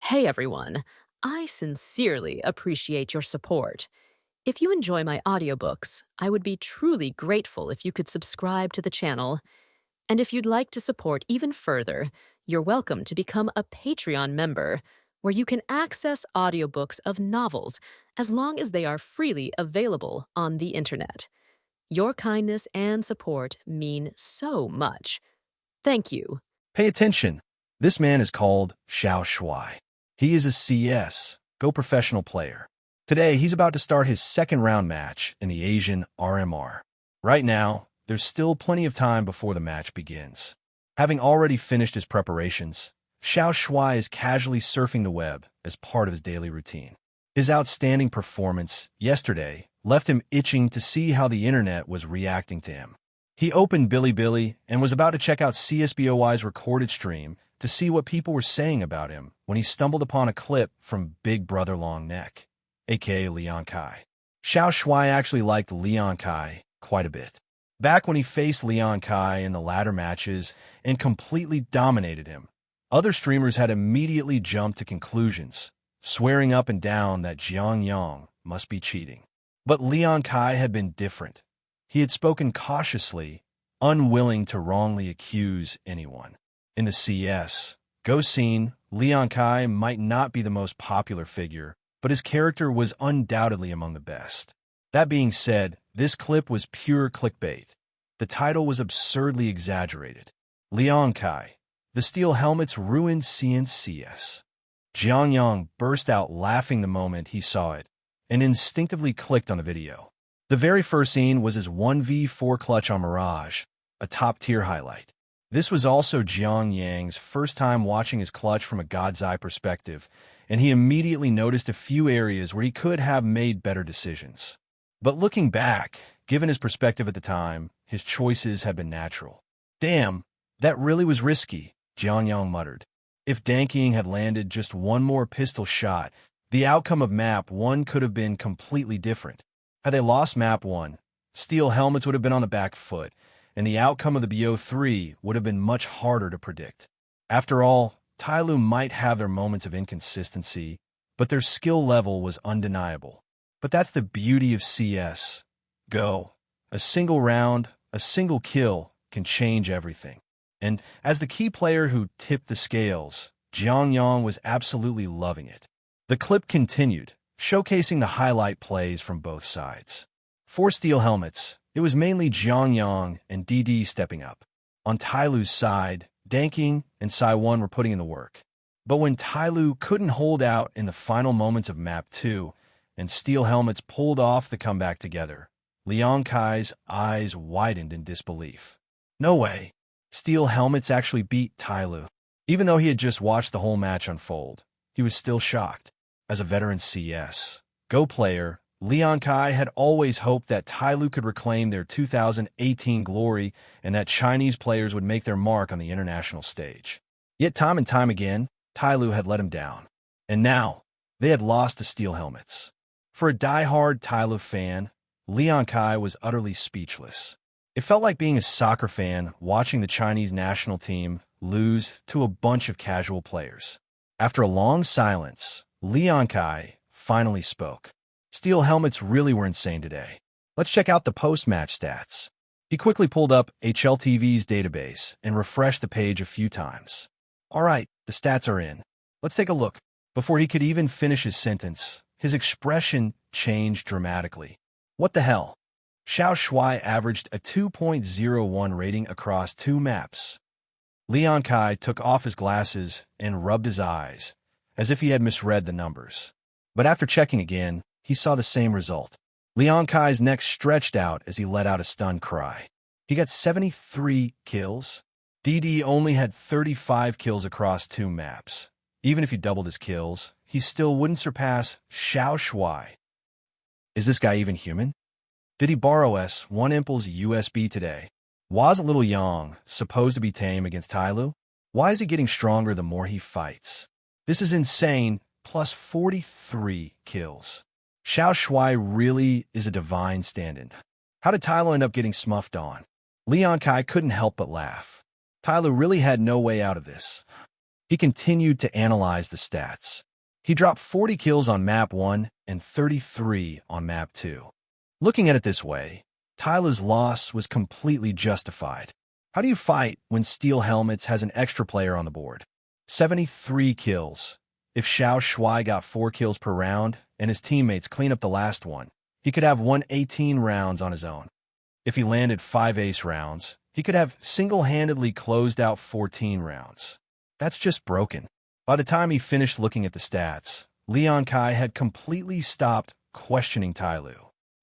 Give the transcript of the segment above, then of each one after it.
Hey everyone, I sincerely appreciate your support. If you enjoy my audiobooks, I would be truly grateful if you could subscribe to the channel. And if you'd like to support even further, you're welcome to become a Patreon member, where you can access audiobooks of novels as long as they are freely available on the internet. Your kindness and support mean so much. Thank you. Pay attention. This man is called Xiao Shuai. He is a CS, Go professional player. Today, he's about to start his second round match in the Asian RMR. Right now, there's still plenty of time before the match begins. Having already finished his preparations, Xiao Shuai is casually surfing the web as part of his daily routine. His outstanding performance yesterday left him itching to see how the internet was reacting to him. He opened Bilibili and was about to check out CSBOY's recorded stream to see what people were saying about him when he stumbled upon a clip from Big Brother Long Neck, aka Liang Kai. Xiao Shuai actually liked Liang Kai quite a bit. Back when he faced Liang Kai in the ladder matches and completely dominated him, other streamers had immediately jumped to conclusions, swearing up and down that Jiang Yang must be cheating. But Liang Kai had been different. He had spoken cautiously, unwilling to wrongly accuse anyone. In the CS Go scene, Liang Kai might not be the most popular figure, but his character was undoubtedly among the best. That being said, this clip was pure clickbait. The title was absurdly exaggerated. Liang Kai, the steel helmets ruined CS. Jiang Yang burst out laughing the moment he saw it, and instinctively clicked on the video. The very first scene was his 1v4 clutch on Mirage, a top-tier highlight. This was also Jiang Yang's first time watching his clutch from a God's eye perspective, and he immediately noticed a few areas where he could have made better decisions. But looking back, given his perspective at the time, his choices had been natural. Damn, that really was risky, Jiang Yang muttered. If Danking had landed just one more pistol shot, the outcome of Map 1 could have been completely different. Had they lost Map 1, steel helmets would have been on the back foot, and the outcome of the BO3 would have been much harder to predict. After all, Tyloo might have their moments of inconsistency, but their skill level was undeniable. But that's the beauty of CS. Go. A single round, a single kill can change everything. And as the key player who tipped the scales, Jiang Yang was absolutely loving it. The clip continued, showcasing the highlight plays from both sides. For steel helmets, it was mainly Jiang Yang and DD stepping up. On Tyloo's side, Danking and Sai1 were putting in the work. But when Tyloo couldn't hold out in the final moments of Map 2, and steel helmets pulled off the comeback together, Liang Kai's eyes widened in disbelief. No way. Steel helmets actually beat Tyloo. Even though he had just watched the whole match unfold, he was still shocked. As a veteran CS Go player, Liang Kai had always hoped that Tyloo could reclaim their 2018 glory and that Chinese players would make their mark on the international stage. Yet time and time again, Tyloo had let him down. And now, they had lost to steel helmets. For a die-hard Tyloo fan, Liang Kai was utterly speechless. It felt like being a soccer fan watching the Chinese national team lose to a bunch of casual players. After a long silence, Liang Kai finally spoke. Steel helmets really were insane today. Let's check out the post-match stats. He quickly pulled up HLTV's database and refreshed the page a few times. All right, the stats are in. Let's take a look. Before he could even finish his sentence, his expression changed dramatically. What the hell? Xiao Shuai averaged a 2.01 rating across 2 maps. Liang Kai took off his glasses and rubbed his eyes, as if he had misread the numbers. But after checking again, he saw the same result. Liang Kai's neck stretched out as he let out a stunned cry. He got 73 kills. DD only had 35 kills across 2 maps. Even if he doubled his kills, he still wouldn't surpass Xiao Shuai. Is this guy even human? Did he borrow S1 Impul's USB today? Was a little young, supposed to be tame against Tyloo? Why is he getting stronger the more he fights? This is insane, plus 43 kills. Xiao Shuai really is a divine stand-in. How did Tyloo end up getting smuffed on? Liang Kai couldn't help but laugh. Tyloo really had no way out of this. He continued to analyze the stats. He dropped 40 kills on map 1 and 33 on map 2. Looking at it this way, Tyler's loss was completely justified. How do you fight when Steel Helmets has an extra player on the board? 73 kills. If Xiao Shuai got 4 kills per round and his teammates clean up the last one, he could have won 18 rounds on his own. If he landed 5 ace rounds, he could have single-handedly closed out 14 rounds. That's just broken. By the time he finished looking at the stats, Liang Kai had completely stopped questioning Tai Lu.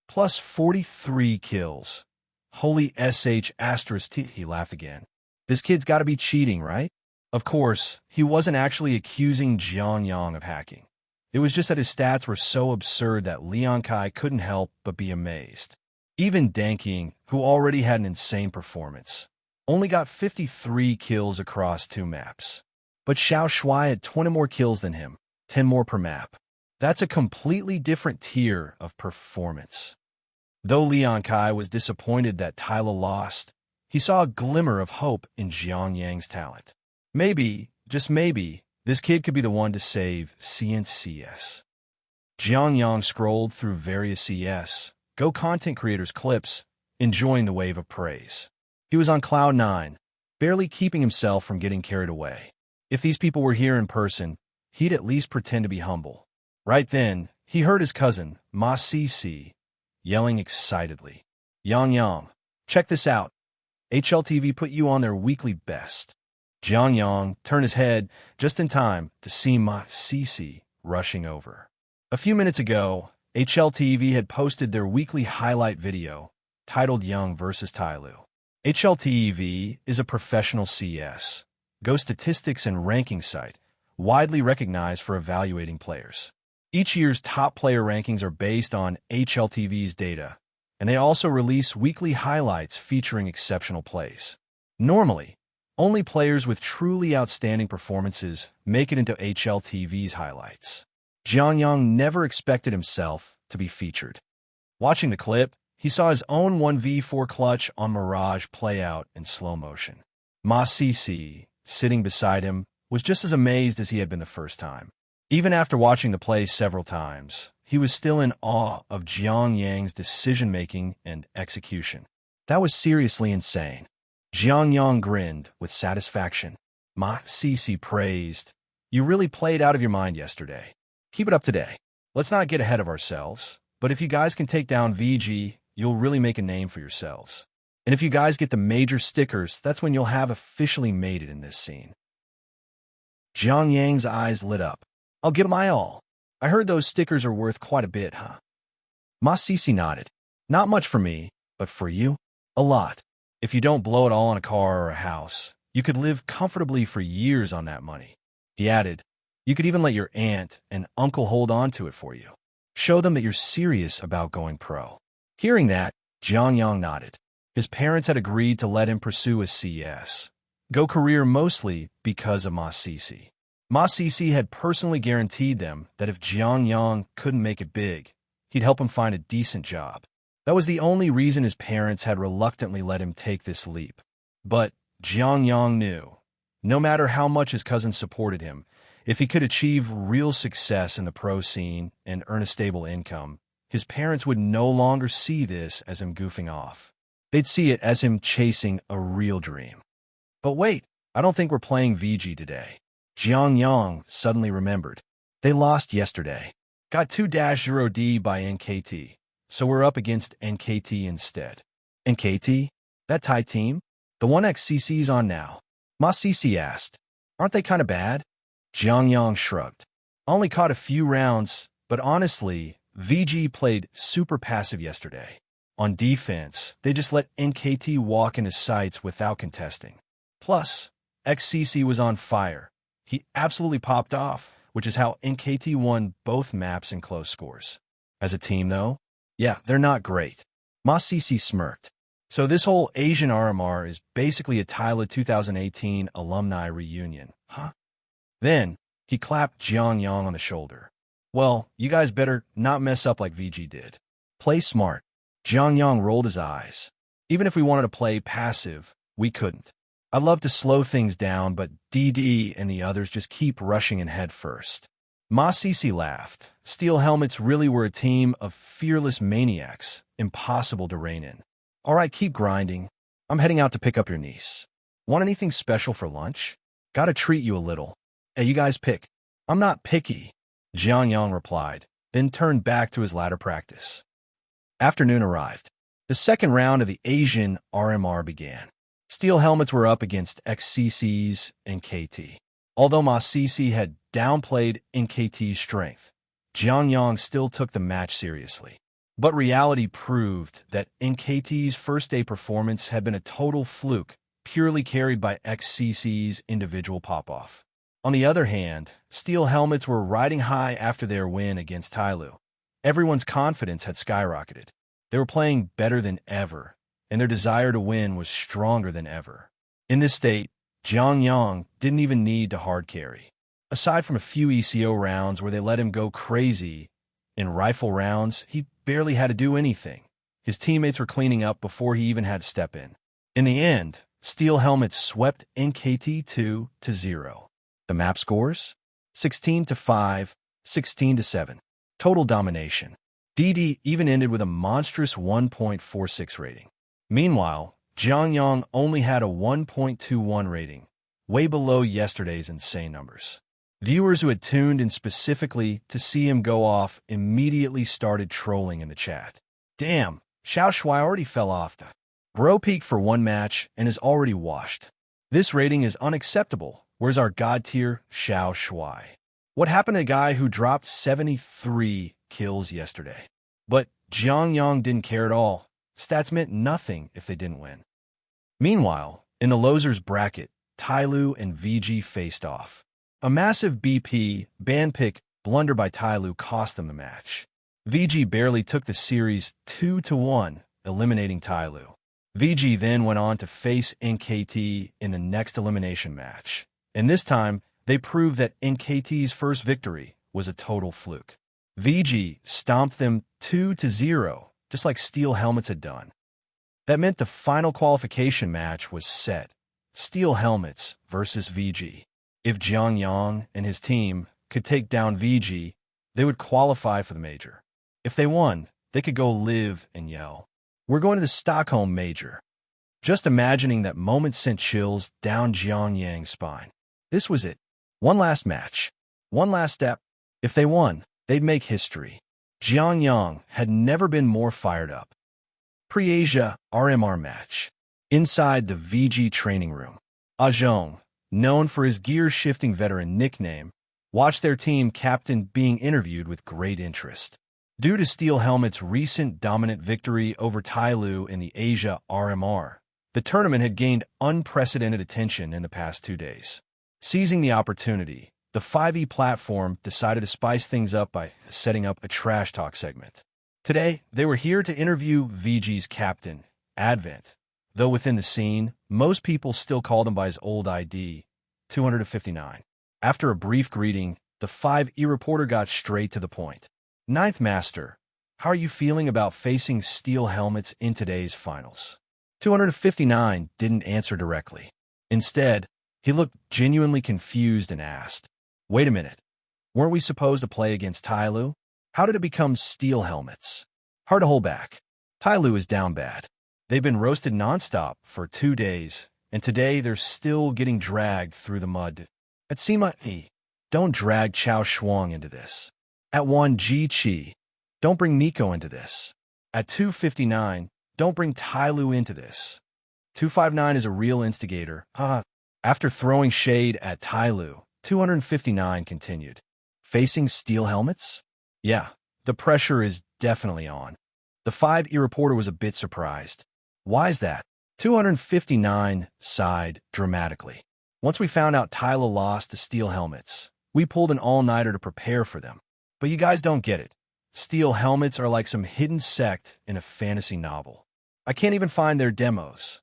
Plus 43 kills. Holy SH asterisk T, he laughed again. This kid's got to be cheating, right? Of course, he wasn't actually accusing Jiang Yang of hacking. It was just that his stats were so absurd that Liang Kai couldn't help but be amazed. Even Danking, who already had an insane performance, only got 53 kills across 2 maps. But Xiao Shuai had 20 more kills than him, 10 more per map. That's a completely different tier of performance. Though Liang Kai was disappointed that Tyler lost, he saw a glimmer of hope in Jiang Yang's talent. Maybe, just maybe, this kid could be the one to save CNCS. Jiang Yang scrolled through various CS, Go content creators' clips, enjoying the wave of praise. He was on cloud 9, barely keeping himself from getting carried away. If these people were here in person, he'd at least pretend to be humble. Right then, he heard his cousin, Ma Cici, yelling excitedly, Yang Yang, check this out. HLTV put you on their weekly best. Jiang Yang turned his head just in time to see Ma Cici rushing over. A few minutes ago, HLTV had posted their weekly highlight video, titled Young vs. Tai Lu. HLTV is a professional CS, Go statistics and ranking site, widely recognized for evaluating players. Each year's top player rankings are based on HLTV's data, and they also release weekly highlights featuring exceptional plays. Normally, only players with truly outstanding performances make it into HLTV's highlights. Jiang Yang never expected himself to be featured. Watching the clip, he saw his own 1v4 clutch on Mirage play out in slow motion. Ma Cici, sitting beside him, was just as amazed as he had been the first time. Even after watching the play several times, he was still in awe of Jiang Yang's decision-making and execution. That was seriously insane. Jiang Yang grinned with satisfaction. Ma Cici praised, "You really played out of your mind yesterday. Keep it up today. Let's not get ahead of ourselves, but if you guys can take down VG, you'll really make a name for yourselves. And if you guys get the major stickers, that's when you'll have officially made it in this scene." Jiang Yang's eyes lit up. "I'll give my all. I heard those stickers are worth quite a bit, huh?" Ma Cici nodded. "Not much for me, but for you, a lot. If you don't blow it all on a car or a house, you could live comfortably for years on that money." He added, "You could even let your aunt and uncle hold on to it for you. Show them that you're serious about going pro." Hearing that, Jiang Yang nodded. His parents had agreed to let him pursue a CS Go career mostly because of Ma Cici. Ma Cici had personally guaranteed them that if Jiang Yang couldn't make it big, he'd help him find a decent job. That was the only reason his parents had reluctantly let him take this leap. But Jiang Yang knew, no matter how much his cousin supported him, if he could achieve real success in the pro scene and earn a stable income, his parents would no longer see this as him goofing off. They'd see it as him chasing a real dream. But wait, I don't think we're playing VG today. Jiang Yang suddenly remembered. They lost yesterday. Got 2-0D by NKT, so we're up against NKT instead. NKT? That Thai team? The one XCC's on now. Ma Cici asked. Aren't they kind of bad? Jiang Yang shrugged. Only caught a few rounds, but honestly, VG played super passive yesterday. On defense, they just let NKT walk into sights without contesting. Plus, XCC was on fire. He absolutely popped off, which is how NKT won both maps in close scores. As a team, though, yeah, they're not great. Ma Cici smirked. So this whole Asian RMR is basically a Tyla 2018 alumni reunion, huh? Then, he clapped Jiang Yang on the shoulder. Well, you guys better not mess up like VG did. Play smart. Jiang Yang rolled his eyes. Even if we wanted to play passive, we couldn't. I'd love to slow things down, but DD and the others just keep rushing in head first. Ma Sisi laughed. Steel helmets really were a team of fearless maniacs, impossible to rein in. All right, keep grinding. I'm heading out to pick up your niece. Want anything special for lunch? Gotta treat you a little. Hey, you guys pick. I'm not picky, Jiang Yang replied, then turned back to his ladder practice. Afternoon arrived. The second round of the Asian RMR began. Steel helmets were up against XCC's and KT. Although Ma Sisi had downplayed NKT's strength, Jiang Yang still took the match seriously. But reality proved that NKT's first-day performance had been a total fluke, purely carried by XCC's individual pop-off. On the other hand, Steel helmets were riding high after their win against Tyloo. Everyone's confidence had skyrocketed. They were playing better than ever, and their desire to win was stronger than ever. In this state, Jiang Yang didn't even need to hard carry. Aside from a few ECO rounds where they let him go crazy, in rifle rounds, he barely had to do anything. His teammates were cleaning up before he even had to step in. In the end, Steel helmets swept NKT 2-0. The map scores? 16-5, 16-7. Total domination. DD even ended with a monstrous 1.46 rating. Meanwhile, Jiang Yang only had a 1.21 rating, way below yesterday's insane numbers. Viewers who had tuned in specifically to see him go off immediately started trolling in the chat. Damn, Xiao Shuai already fell off the bro peak for one match and is already washed. This rating is unacceptable. Where's our god tier Xiao Shuai? What happened to a guy who dropped 73 kills yesterday? But Jiang Yang didn't care at all. Stats meant nothing if they didn't win. Meanwhile, in the losers bracket, Tyloo and VG faced off. A massive BP ban pick blunder by Tyloo cost them the match. VG barely took the series 2-1, eliminating Tyloo. VG then went on to face NKT in the next elimination match. And this time, they proved that NKT's first victory was a total fluke. VG stomped them 2-0, just like Steel helmets had done. That meant the final qualification match was set. Steel helmets versus VG. If Jiang Yang and his team could take down VG, they would qualify for the major. If they won, they could go live and yell, "We're going to the Stockholm Major." Just imagining that moment sent chills down Jiang Yang's spine. This was it. One last match. One last step. If they won, they'd make history. Jiang Yang had never been more fired up. Pre-Asia RMR match. Inside the VG training room, Zhong, known for his gear-shifting veteran nickname, watched their team captain being interviewed with great interest. Due to Steel Helmet's recent dominant victory over Tyloo in the Asia RMR, the tournament had gained unprecedented attention in the past 2 days. Seizing the opportunity, the 5e platform decided to spice things up by setting up a trash talk segment. Today, they were here to interview VG's captain, Advent, though within the scene, most people still called him by his old ID, 259. After a brief greeting, the 5e reporter got straight to the point. Ninth Master, how are you feeling about facing Steel Helmets in today's finals? 259 didn't answer directly. Instead, he looked genuinely confused and asked, "Wait a minute, weren't we supposed to play against Tyloo? How did it become Steel Helmets?" Hard to hold back. Tyloo is down bad. They've been roasted nonstop for 2 days, and today they're still getting dragged through the mud. At Sima E, don't drag Chao Shuang into this. At 1 Ji Chi, don't bring Nico into this. At 259, don't bring Tyloo into this. 259 is a real instigator. After throwing shade at Tyloo, 259 continued. Facing Steel Helmets? Yeah, the pressure is definitely on. The 5e reporter was a bit surprised. Why is that? 259 sighed dramatically. Once we found out Tyloo lost to Steel Helmets, we pulled an all-nighter to prepare for them. But you guys don't get it. Steel Helmets are like some hidden sect in a fantasy novel. I can't even find their demos.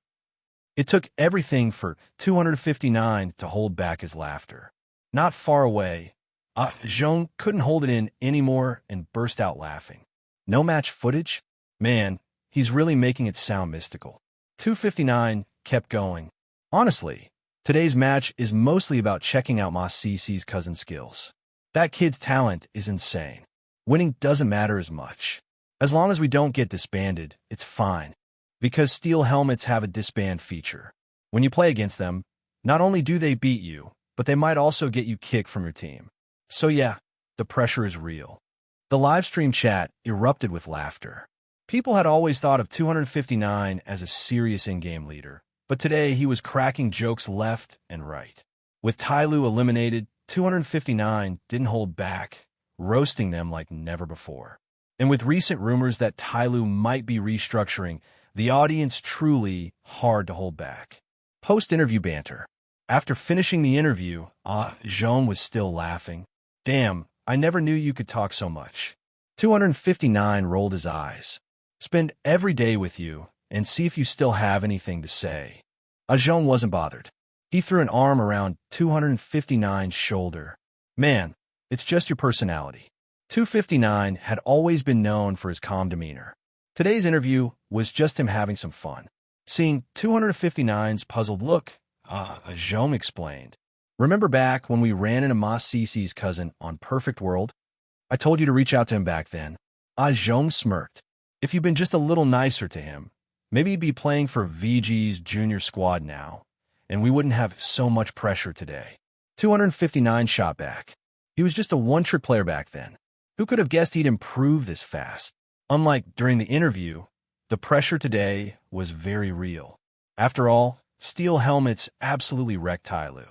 It took everything for 259 to hold back his laughter. Not far away, Zhong couldn't hold it in anymore and burst out laughing. No match footage? Man, he's really making it sound mystical. 259 kept going. Honestly, today's match is mostly about checking out Ma Cece's cousin's skills. That kid's talent is insane. Winning doesn't matter as much. As long as we don't get disbanded, it's fine. Because steel helmets have a disband feature. When you play against them, not only do they beat you, but they might also get you kicked from your team. So yeah, the pressure is real. The livestream chat erupted with laughter. People had always thought of 259 as a serious in-game leader, but today he was cracking jokes left and right. With Tai Lu eliminated, 259 didn't hold back, roasting them like never before. And with recent rumors that Tai Lu might be restructuring, the audience truly hard to hold back. Post-interview banter. After finishing the interview, Jean was still laughing. Damn, I never knew you could talk so much. 259 rolled his eyes. Spend every day with you and see if you still have anything to say. Jean wasn't bothered. He threw an arm around 259's shoulder. Man, it's just your personality. 259 had always been known for his calm demeanor. Today's interview was just him having some fun. Seeing 259's puzzled look, Jean explained. Remember back when we ran into Ma Cece's cousin on Perfect World? I told you to reach out to him back then. Jean smirked. If you'd been just a little nicer to him, maybe he'd be playing for VG's junior squad now, and we wouldn't have so much pressure today. 259 shot back. He was just a one-trick player back then. Who could have guessed he'd improve this fast? Unlike during the interview, the pressure today was very real. After all, steel helmets absolutely wrecked Tai Lu.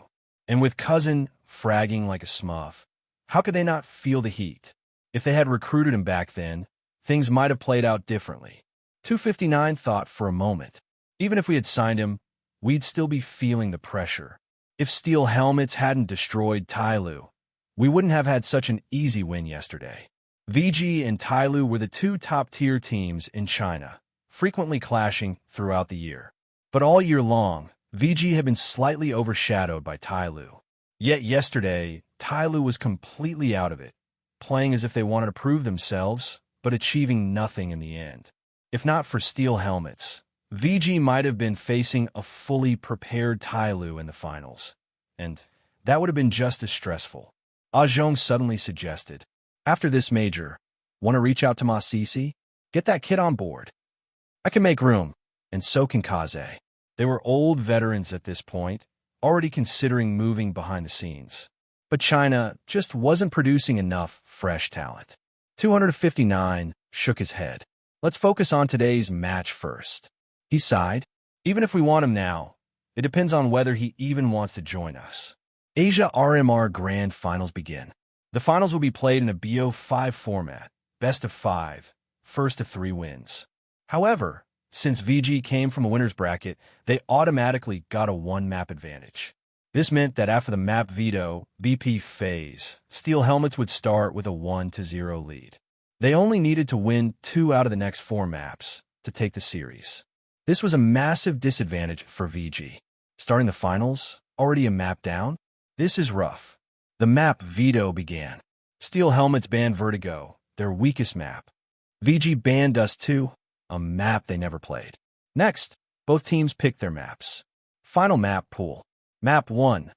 And with cousin fragging like a smurf, how could they not feel the heat? If they had recruited him back then, things might have played out differently. 259 thought for a moment. Even if we had signed him, we'd still be feeling the pressure. If steel helmets hadn't destroyed Tai Lu, we wouldn't have had such an easy win yesterday. VG and Tai Lu were the two top-tier teams in China, frequently clashing throughout the year. But all year long, VG had been slightly overshadowed by Tai Lu. Yet yesterday, Tai Lu was completely out of it, playing as if they wanted to prove themselves, but achieving nothing in the end. If not for steel helmets, VG might have been facing a fully prepared Tai Lu in the finals, and that would have been just as stressful. Jean suddenly suggested, after this major, want to reach out to Ma Cece? Get that kid on board. I can make room, and so can Kaze. They were old veterans at this point, already considering moving behind the scenes. But China just wasn't producing enough fresh talent. 259 shook his head. Let's focus on today's match first. He sighed. Even if we want him now, it depends on whether he even wants to join us. Asia RMR Grand Finals begin. The finals will be played in a BO5 format, best of 5, first to 3 wins. However, since VG came from a winner's bracket, they automatically got a 1-map advantage. This meant that after the map veto BP phase, Steel Helmets would start with a 1-0 lead. They only needed to win 2 out of the next 4 maps to take the series. This was a massive disadvantage for VG. Starting the finals, already a map down? This is rough. The map veto began. Steel Helmets banned Vertigo, their weakest map. VG banned Dust 2, a map they never played. Next, both teams picked their maps. Final map pool. Map 1,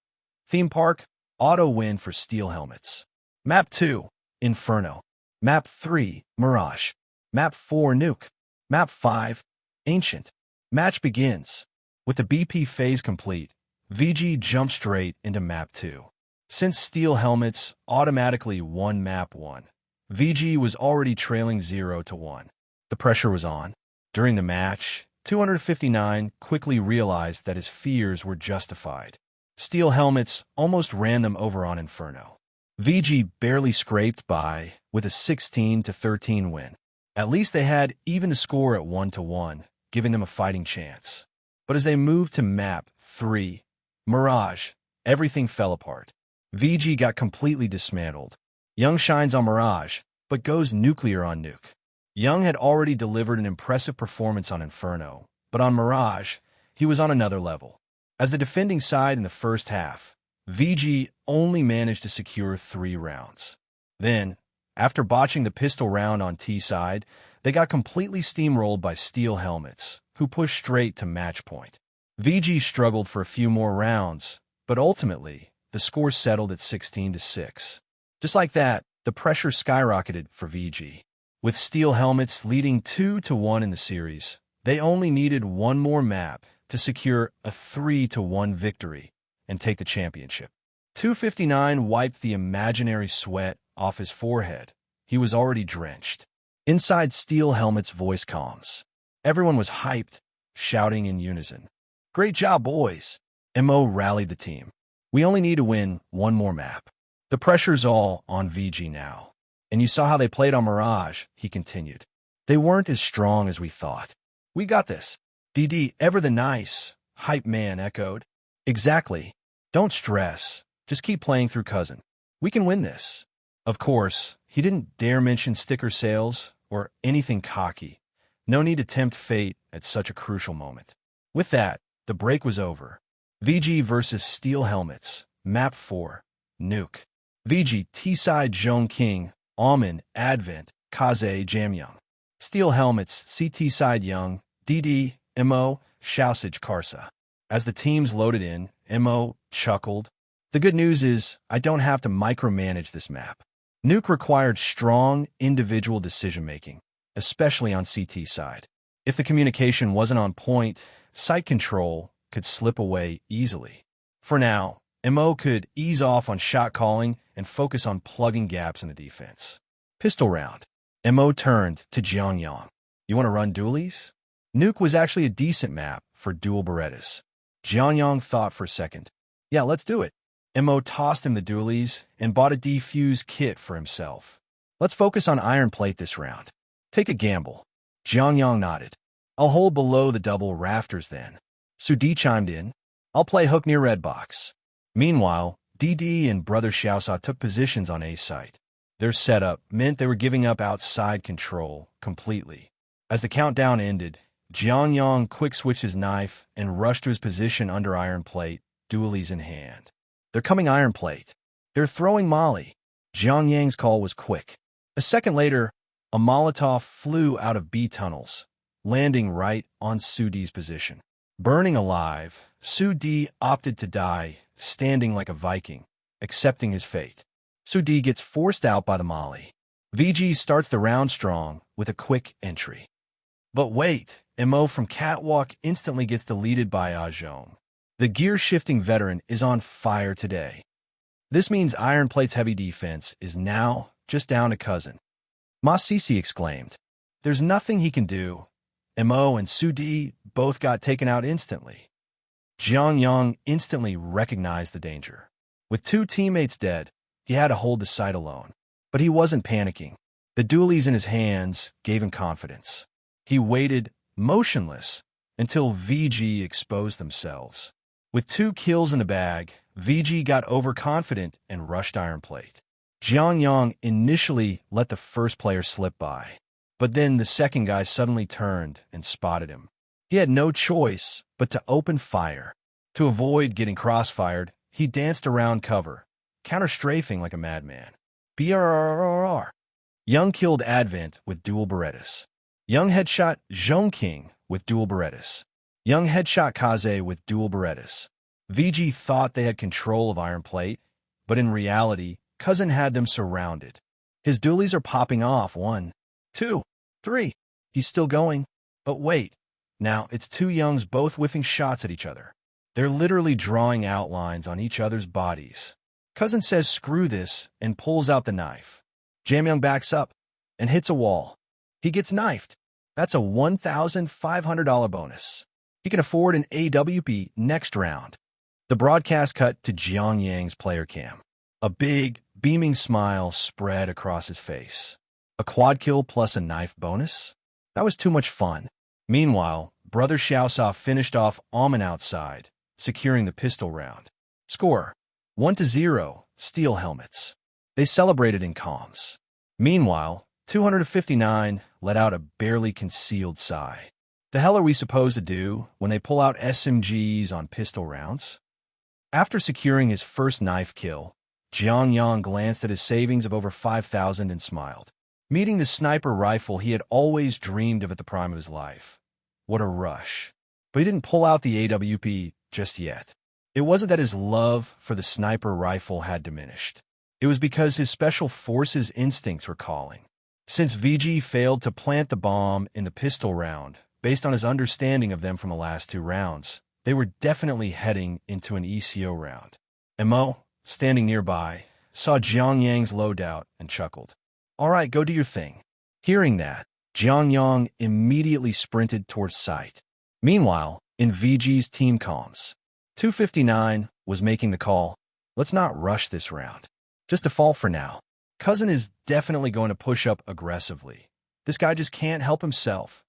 Theme Park, auto win for Steel Helmets. Map 2, Inferno. Map 3, Mirage. Map 4, Nuke. Map 5, Ancient. Match begins. With the BP phase complete, VG jumped straight into Map 2. Since Steel Helmets automatically won Map 1, VG was already trailing 0-1. The pressure was on. During the match, 259 quickly realized that his fears were justified. Steel Helmets almost ran them over on Inferno. VG barely scraped by with a 16-13 win. At least they had even the score at 1-1, giving them a fighting chance. But as they moved to Map 3, Mirage, everything fell apart. VG got completely dismantled. Young shines on Mirage, but goes nuclear on Nuke. Young had already delivered an impressive performance on Inferno, but on Mirage, he was on another level. As the defending side in the first half, VG only managed to secure 3 rounds. Then, after botching the pistol round on T side, they got completely steamrolled by Steel Helmets, who pushed straight to match point. VG struggled for a few more rounds, but ultimately, the score settled at 16-6. Just like that, the pressure skyrocketed for VG. With steel helmets leading 2-1 in the series, they only needed one more map to secure a 3-1 victory and take the championship. 259 wiped the imaginary sweat off his forehead. He was already drenched. Inside Steel Helmet's voice comms, everyone was hyped, shouting in unison. "Great job, boys!" MO rallied the team. "We only need to win one more map. The pressure's all on VG now. And you saw how they played on Mirage," he continued. "They weren't as strong as we thought. We got this." DD, ever the nice, hype man echoed. "Exactly. Don't stress. Just keep playing through cousin. We can win this." Of course, he didn't dare mention sticker sales or anything cocky. No need to tempt fate at such a crucial moment. With that, the break was over. VG versus Steel Helmets, Map 4, Nuke. VG, T-side Jiang Yang, Almond, Advent, Kaze, Jiang Yang. Steel Helmets, CT side Young, DD, MO, Shausage, Karsa. As the teams loaded in, MO chuckled. "The good news is I don't have to micromanage this map." Nuke required strong individual decision-making, especially on CT side. If the communication wasn't on point, site control could slip away easily. For now, MO could ease off on shot calling and focus on plugging gaps in the defense. Pistol round. MO turned to Jiang Yang. "You want to run dualies?" Nuke was actually a decent map for dual Berettas. Jiang Yang thought for a second. "Yeah, let's do it." MO tossed him the dualies and bought a defuse kit for himself. "Let's focus on iron plate this round. Take a gamble." Jiang Yang nodded. "I'll hold below the double rafters then." Sudi chimed in. "I'll play hook near red box." Meanwhile, DD and Brother Xiaosha took positions on A site. Their setup meant they were giving up outside control completely. As the countdown ended, Jiang Yang quick-switched his knife and rushed to his position under iron plate, dualies in hand. "They're coming iron plate. They're throwing Molly." Jiang Yang's call was quick. A second later, a Molotov flew out of B tunnels, landing right on Sudi's position. Burning alive, Sudi opted to die, standing like a Viking, accepting his fate. Sudi gets forced out by the Molly. VG starts the round strong with a quick entry. But wait, MO from Catwalk instantly gets deleted by Ajong. The gear-shifting veteran is on fire today. This means Iron Plate's heavy defense is now just down to cousin. Masisi exclaimed. "There's nothing he can do." MO and Sudi both got taken out instantly. Jiang Yang instantly recognized the danger. With two teammates dead, he had to hold the site alone. But he wasn't panicking. The dualies in his hands gave him confidence. He waited, motionless, until VG exposed themselves. With 2 kills in the bag, VG got overconfident and rushed Iron Plate. Jiang Yang initially let the first player slip by, but then the second guy suddenly turned and spotted him. He had no choice but to open fire. To avoid getting crossfired, he danced around cover, counter-strafing like a madman. BRRRR. Young killed Advent with dual Berettas. Young headshot Zhongking with dual Berettas. Young headshot Kaze with dual Berettas. VG thought they had control of Iron Plate, but in reality, Cousin had them surrounded. His dualies are popping off 1, 2, 3. He's still going. But wait, now it's 2 Youngs both whiffing shots at each other. They're literally drawing outlines on each other's bodies. Cousin says screw this and pulls out the knife. Jiang Yang backs up and hits a wall. He gets knifed. That's a $1,500 bonus. He can afford an AWP next round. The broadcast cut to Jiang Yang's player cam. A big, beaming smile spread across his face. A quad kill plus a knife bonus? That was too much fun. Meanwhile, Brother Xiaosha finished off Almond outside, securing the pistol round. Score: 1-0, Steel Helmets. They celebrated in comms. Meanwhile, 259 let out a barely concealed sigh. The hell are we supposed to do when they pull out SMGs on pistol rounds? After securing his first knife kill, Jiang Yang glanced at his savings of over 5,000 and smiled. Meeting the sniper rifle he had always dreamed of at the prime of his life. What a rush. but he didn't pull out the AWP just yet. It wasn't that his love for the sniper rifle had diminished. It was because his special forces instincts were calling. Since VG failed to plant the bomb in the pistol round, based on his understanding of them from the last 2 rounds, they were definitely heading into an ECO round. Mo, standing nearby, saw Jiang Yang's loadout and chuckled. "All right, go do your thing." Hearing that, Jiang Yang immediately sprinted towards site. Meanwhile, in VG's team comms, 259 was making the call, "Let's not rush this round. Just a fall for now. Cousin is definitely going to push up aggressively. This guy just can't help himself."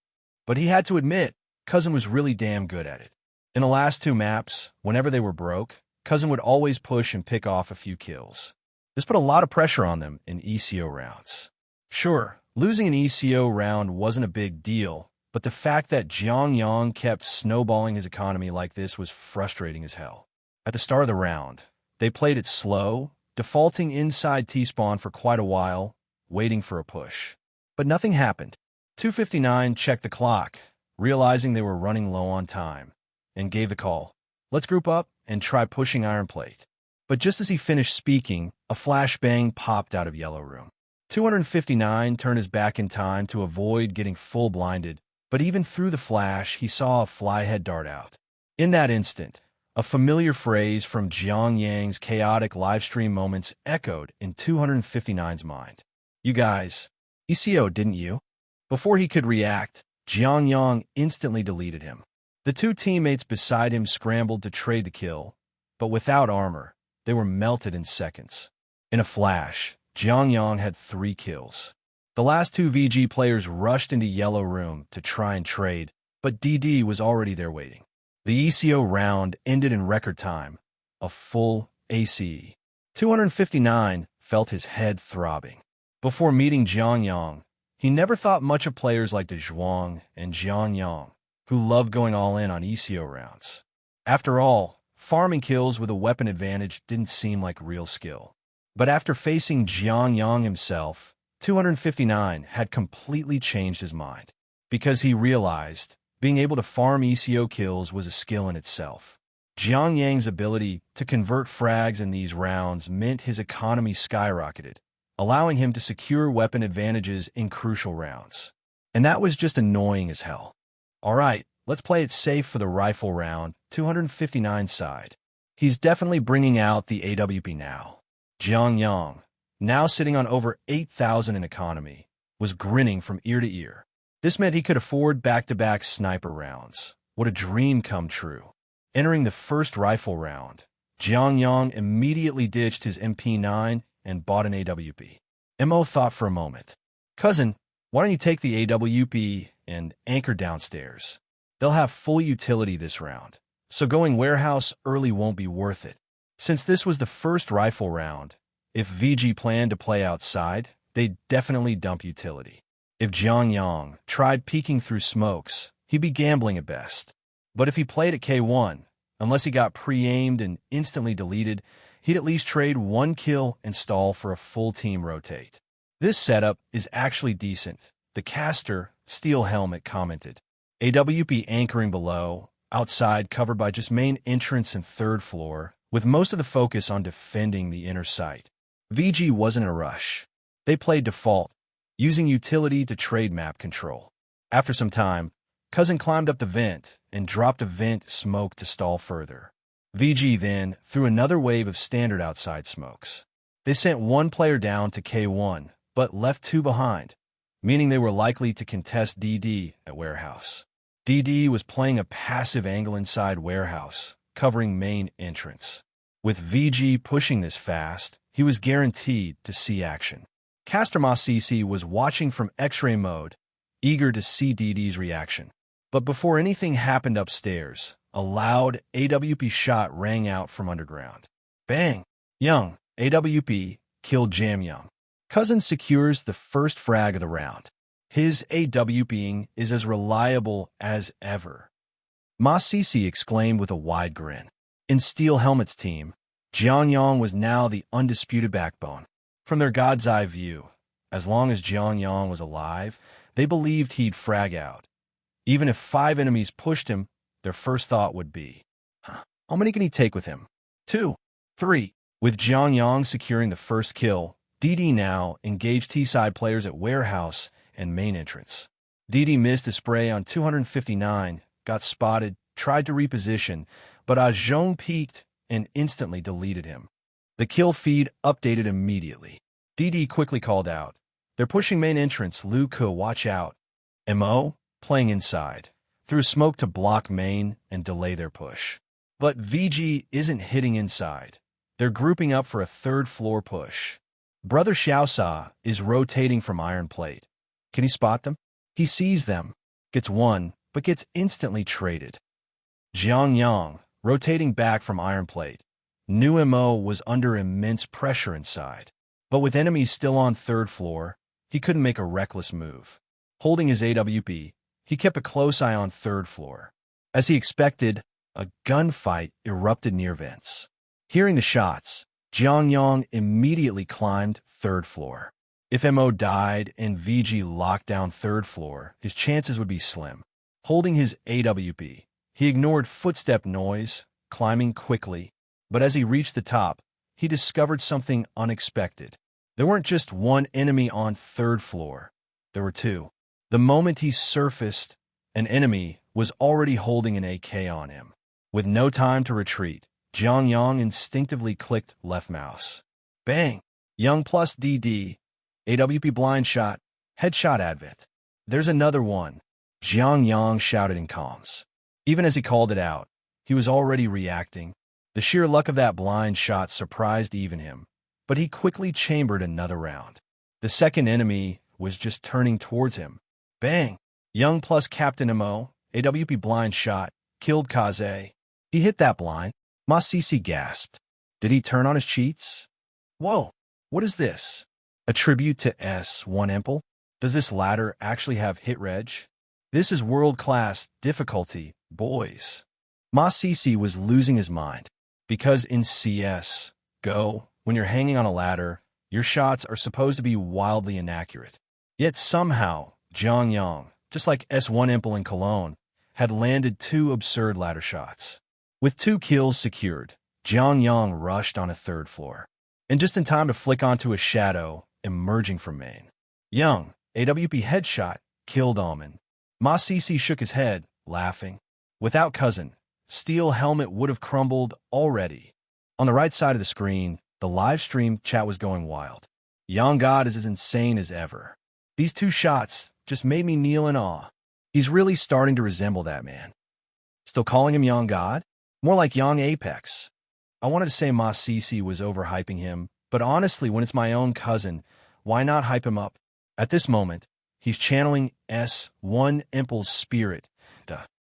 But he had to admit, Cousin was really damn good at it. In the last 2 maps, whenever they were broke, Cousin would always push and pick off a few kills. This put a lot of pressure on them in ECO rounds. Sure, losing an ECO round wasn't a big deal, but the fact that Jiang Yang kept snowballing his economy like this was frustrating as hell. At the start of the round, they played it slow, defaulting inside T-spawn for quite a while, waiting for a push. But nothing happened. 259 checked the clock, realizing they were running low on time, and gave the call, "Let's group up and try pushing Iron Plate." But just as he finished speaking, a flashbang popped out of Yellow Room. 259 turned his back in time to avoid getting full blinded, but even through the flash, he saw a flyhead dart out. In that instant, a familiar phrase from Jiang Yang's chaotic livestream moments echoed in 259's mind. "You guys, ECO, didn't you?" Before he could react, Jiang Yang instantly deleted him. The 2 teammates beside him scrambled to trade the kill, but without armor, they were melted in seconds. In a flash, Jiang Yang had 3 kills. The last 2 VG players rushed into Yellow Room to try and trade, but DD was already there waiting. The ECO round ended in record time, a full ACE. 259 felt his head throbbing. Before meeting Jiang Yang, he never thought much of players like De Zhuang and Jiang Yang, who loved going all in on ECO rounds. After all, farming kills with a weapon advantage didn't seem like real skill. But after facing Jiang Yang himself, 259 had completely changed his mind, because he realized being able to farm ECO kills was a skill in itself. Jiang Yang's ability to convert frags in these rounds meant his economy skyrocketed, allowing him to secure weapon advantages in crucial rounds. And that was just annoying as hell. "All right, let's play it safe for the rifle round," 259 sighed. He's definitely bringing out the AWP now. Jiang Yang, now sitting on over 8,000 in economy, was grinning from ear to ear. This meant he could afford back-to-back sniper rounds. What a dream come true. Entering the first rifle round, Jiang Yang immediately ditched his MP9 and bought an AWP. Mo thought for a moment. "Cousin, why don't you take the AWP and anchor downstairs? They'll have full utility this round, so going warehouse early won't be worth it." Since this was the first rifle round, if VG planned to play outside, they'd definitely dump utility. If Jiang Yang tried peeking through smokes, he'd be gambling at best. But if he played at K1, unless he got pre-aimed and instantly deleted, he'd at least trade 1 kill and stall for a full team rotate. "This setup is actually decent," the caster, Steel Helmet, commented. AWP anchoring below, outside covered by just main entrance and 3rd floor, with most of the focus on defending the inner site. VG wasn't in a rush. They played default, using utility to trade map control. After some time, Cousin climbed up the vent and dropped a vent smoke to stall further. VG then threw another wave of standard outside smokes. They sent 1 player down to K1, but left 2 behind, meaning they were likely to contest DD at warehouse. DD was playing a passive angle inside warehouse, covering main entrance. With VG pushing this fast, he was guaranteed to see action. Caster CC was watching from X-ray mode, eager to see DD's reaction. But before anything happened upstairs, a loud AWP shot rang out from underground. Bang! Young, AWP, killed Jiang Yang. Cousin secures the first frag of the round. His AWPing is as reliable as ever. CC exclaimed with a wide grin. In Steel Helmet's team, Jiang Yang was now the undisputed backbone. From their God's eye view, as long as Jiang Yang was alive, they believed he'd frag out. Even if 5 enemies pushed him, their first thought would be, how many can he take with him? 2, 3. With Jiang Yang securing the first kill, DD now engaged T-side players at warehouse and main entrance. DD missed a spray on 259, got spotted, tried to reposition, but Zhong peeked and instantly deleted him. The kill feed updated immediately. DD quickly called out, "They're pushing main entrance, Lu Ke, watch out." MO, playing inside, threw smoke to block main and delay their push. But VG isn't hitting inside. They're grouping up for a third-floor push. Brother Xiaosa is rotating from iron plate. Can he spot them? He sees them, gets one, but gets instantly traded. Jiang Yang, rotating back from iron plate, knew MO was under immense pressure inside. But with enemies still on third floor, he couldn't make a reckless move. Holding his AWP, he kept a close eye on third floor. As he expected, a gunfight erupted near vents. Hearing the shots, Jiang Yang immediately climbed third floor. If MO died and VG locked down third floor, his chances would be slim. Holding his AWP, he ignored footstep noise, climbing quickly, but as he reached the top, he discovered something unexpected. There weren't just one enemy on third floor. There were two. The moment he surfaced, an enemy was already holding an AK on him. With no time to retreat, Jiang Yang instinctively clicked left mouse. Bang! Young plus DD. AWP blind shot. Headshot advent. There's another one. Jiang Yang shouted in comms. Even as he called it out, he was already reacting. The sheer luck of that blind shot surprised even him, but he quickly chambered another round. The second enemy was just turning towards him. Bang! Young plus Captain MO, AWP blind shot, killed Kaze. He hit that blind. Ma Cici gasped. Did he turn on his cheats? Whoa, what is this? A tribute to S1 Imple? Does this ladder actually have hit reg? This is world-class difficulty, boys. Ma Cici was losing his mind. Because in CS, Go, when you're hanging on a ladder, your shots are supposed to be wildly inaccurate. Yet somehow, Jiang Yang, just like S1 Imple in Cologne, had landed two absurd ladder shots. With 2 kills secured, Jiang Yang rushed on a third floor, and just in time to flick onto a shadow emerging from main. Young, AWP headshot, killed Almond. Ma Cici shook his head, laughing. Without Cousin, Steel Helmet would have crumbled already. On the right side of the screen, the live stream chat was going wild. Yang God is as insane as ever. These 2 shots just made me kneel in awe. He's really starting to resemble that man. Still calling him Yang God? More like Yang Apex. I wanted to say Ma Cici was overhyping him, but honestly, when it's my own cousin, why not hype him up? At this moment, he's channeling S1 Imple's spirit.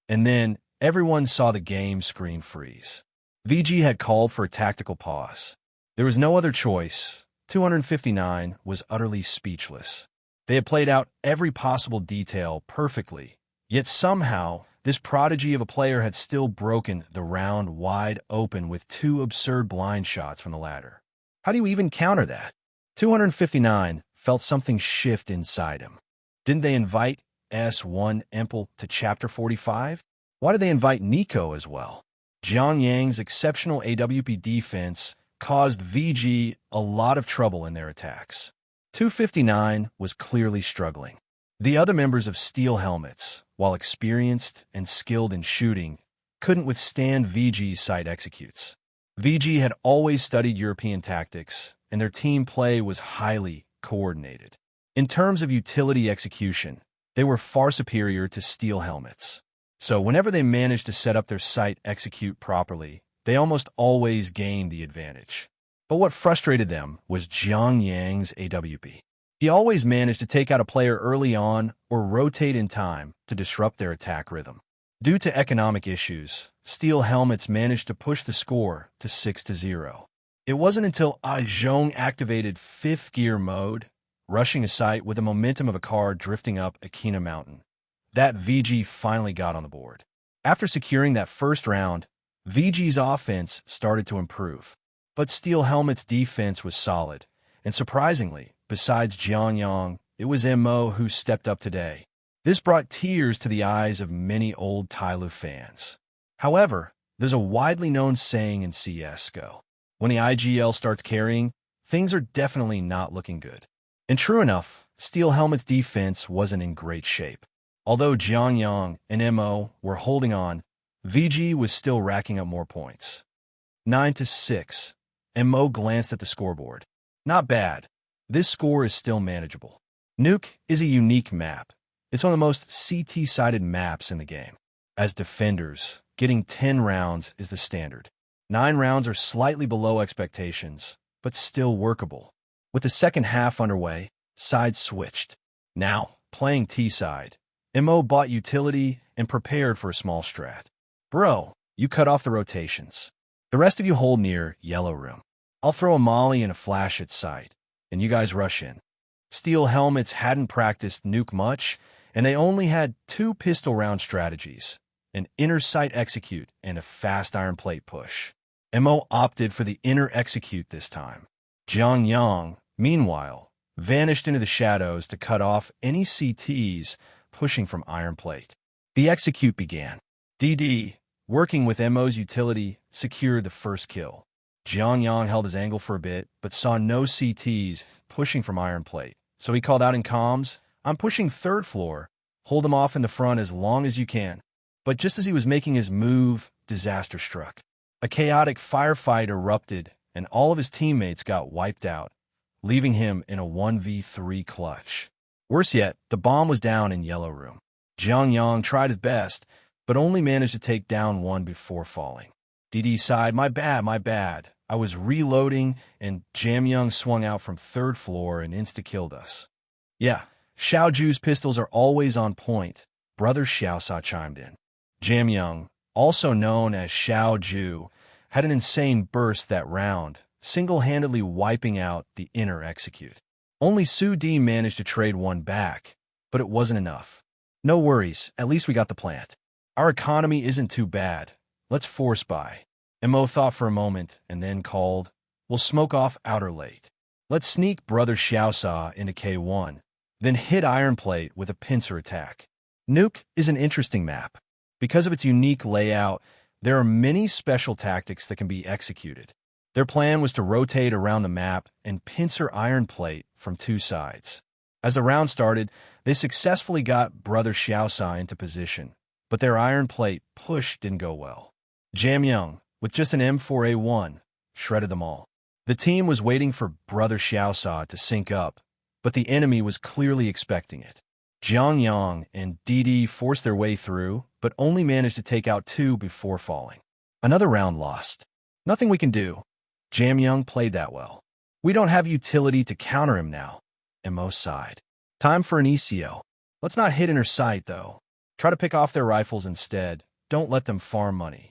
And then everyone saw the game screen freeze. VG had called for a tactical pause. There was no other choice. 259 was utterly speechless. They had played out every possible detail perfectly, yet somehow this prodigy of a player had still broken the round wide open with 2 absurd blind shots from the ladder. How do you even counter that? 259 felt something shift inside him. Didn't they invite S1 Imple to Chapter 45? Why did they invite Nico as well? Jiang Yang's exceptional AWP defense caused VG a lot of trouble in their attacks. 259 was clearly struggling. The other members of Steel Helmets, while experienced and skilled in shooting, couldn't withstand VG's site executes. VG had always studied European tactics, and their team play was highly coordinated. In terms of utility execution, they were far superior to Steel Helmets. So whenever they managed to set up their site execute properly, they almost always gained the advantage. But what frustrated them was Jiang Yang's AWP. He always managed to take out a player early on or rotate in time to disrupt their attack rhythm. Due to economic issues, Steel Helmets managed to push the score to 6-0. It wasn't until Zhong activated 5th gear mode, rushing a site with the momentum of a car drifting up Akina Mountain, that VG finally got on the board. After securing that first round, VG's offense started to improve. But Steel Helmet's defense was solid, and surprisingly, besides Jiang Yang, it was MO who stepped up today. This brought tears to the eyes of many old Tyloo fans. However, there's a widely known saying in CSGO. When the IGL starts carrying, things are definitely not looking good. And true enough, Steel Helmet's defense wasn't in great shape. Although Jiang Yang and MO were holding on, VG was still racking up more points. 9-6. MO glanced at the scoreboard. Not bad. This score is still manageable. Nuke is a unique map. It's one of the most CT-sided maps in the game. As defenders, getting 10 rounds is the standard. 9 rounds are slightly below expectations, but still workable. With the second half underway, sides switched. Now, playing T-side, MO bought utility and prepared for a small strat. Bro, you cut off the rotations. The rest of you hold near yellow room. I'll throw a molly and a flash at sight, and you guys rush in. Steel Helmets hadn't practiced nuke much, and they only had 2 pistol round strategies, an inner sight execute and a fast iron plate push. MO opted for the inner execute this time. Jiang Yang, meanwhile, vanished into the shadows to cut off any CTs pushing from iron plate. The execute began. DD, working with MO's utility, secured the first kill. Jiang Yang held his angle for a bit, but saw no CTs pushing from iron plate. So he called out in comms, "I'm pushing third floor. Hold them off in the front as long as you can." But just as he was making his move, disaster struck. A chaotic firefight erupted, and all of his teammates got wiped out, leaving him in a 1v3 clutch. Worse yet, the bomb was down in yellow room. Jiang Yang tried his best, but only managed to take down one before falling. DD sighed, my bad. I was reloading, and Jiang Yang swung out from third floor and insta-killed us. Yeah, Xiaoju's pistols are always on point, Brother Xiaosa chimed in. Jiang Yang, also known as Xiaoju, had an insane burst that round, single-handedly wiping out the inner execute. Only Su D managed to trade one back, but it wasn't enough. No worries, at least we got the plant. Our economy isn't too bad. Let's force buy. MO thought for a moment and then called, we'll smoke off outer late. Let's sneak Brother Xiaosa into K1, then hit iron plate with a pincer attack. Nuke is an interesting map. Because of its unique layout, there are many special tactics that can be executed. Their plan was to rotate around the map and pincer iron plate from 2 sides. As the round started, they successfully got Brother Xiaosa into position, but their iron plate push didn't go well. Jiang Yang, with just an M4A1, shredded them all. The team was waiting for Brother Xiaosa to sync up, but the enemy was clearly expecting it. Jiang Yang and DD forced their way through, but only managed to take out 2 before falling. Another round lost. Nothing we can do. Jiang Yang played that well. We don't have utility to counter him now. MO sighed. Time for an ECO. Let's not hit inner sight, though. Try to pick off their rifles instead. Don't let them farm money.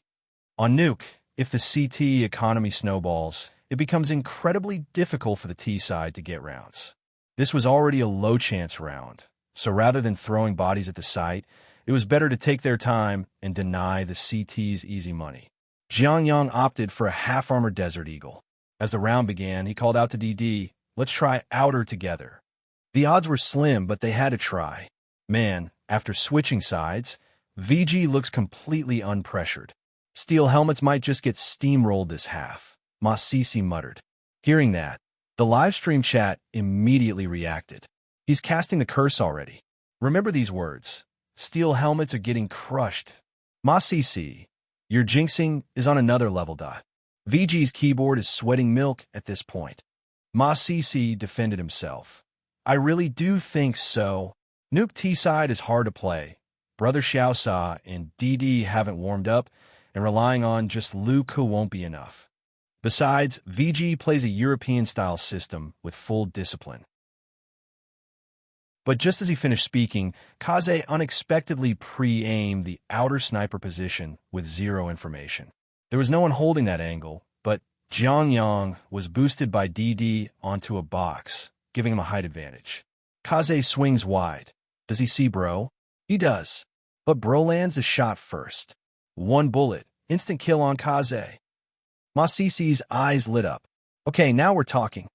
On Nuke, if the CT economy snowballs, it becomes incredibly difficult for the T side to get rounds. This was already a low-chance round, so rather than throwing bodies at the site, it was better to take their time and deny the CT's easy money. Jiang Yang opted for a half-armored Desert Eagle. As the round began, he called out to DD, let's try outer together. The odds were slim, but they had to try. Man, after switching sides, VG looks completely unpressured. Steel Helmets might just get steamrolled this half, Masisi muttered. Hearing that, the livestream chat immediately reacted. He's casting the curse already. Remember these words. Steel Helmets are getting crushed. Masisi, your jinxing is on another level. VG's keyboard is sweating milk at this point. Masisi defended himself. I really do think so. Nuke T-side is hard to play. Brother Xiaosa and DD haven't warmed up, and relying on just Luke won't be enough. Besides, VG plays a European-style system with full discipline. But just as he finished speaking, Kaze unexpectedly pre-aimed the outer sniper position with 0 information. There was no one holding that angle, but Jiang Yang was boosted by DD onto a box, giving him a height advantage. Kaze swings wide. Does he see Bro? He does. But Bro lands the shot first. 1 bullet, instant kill on Kaze. Masisi's eyes lit up. Okay, now we're talking.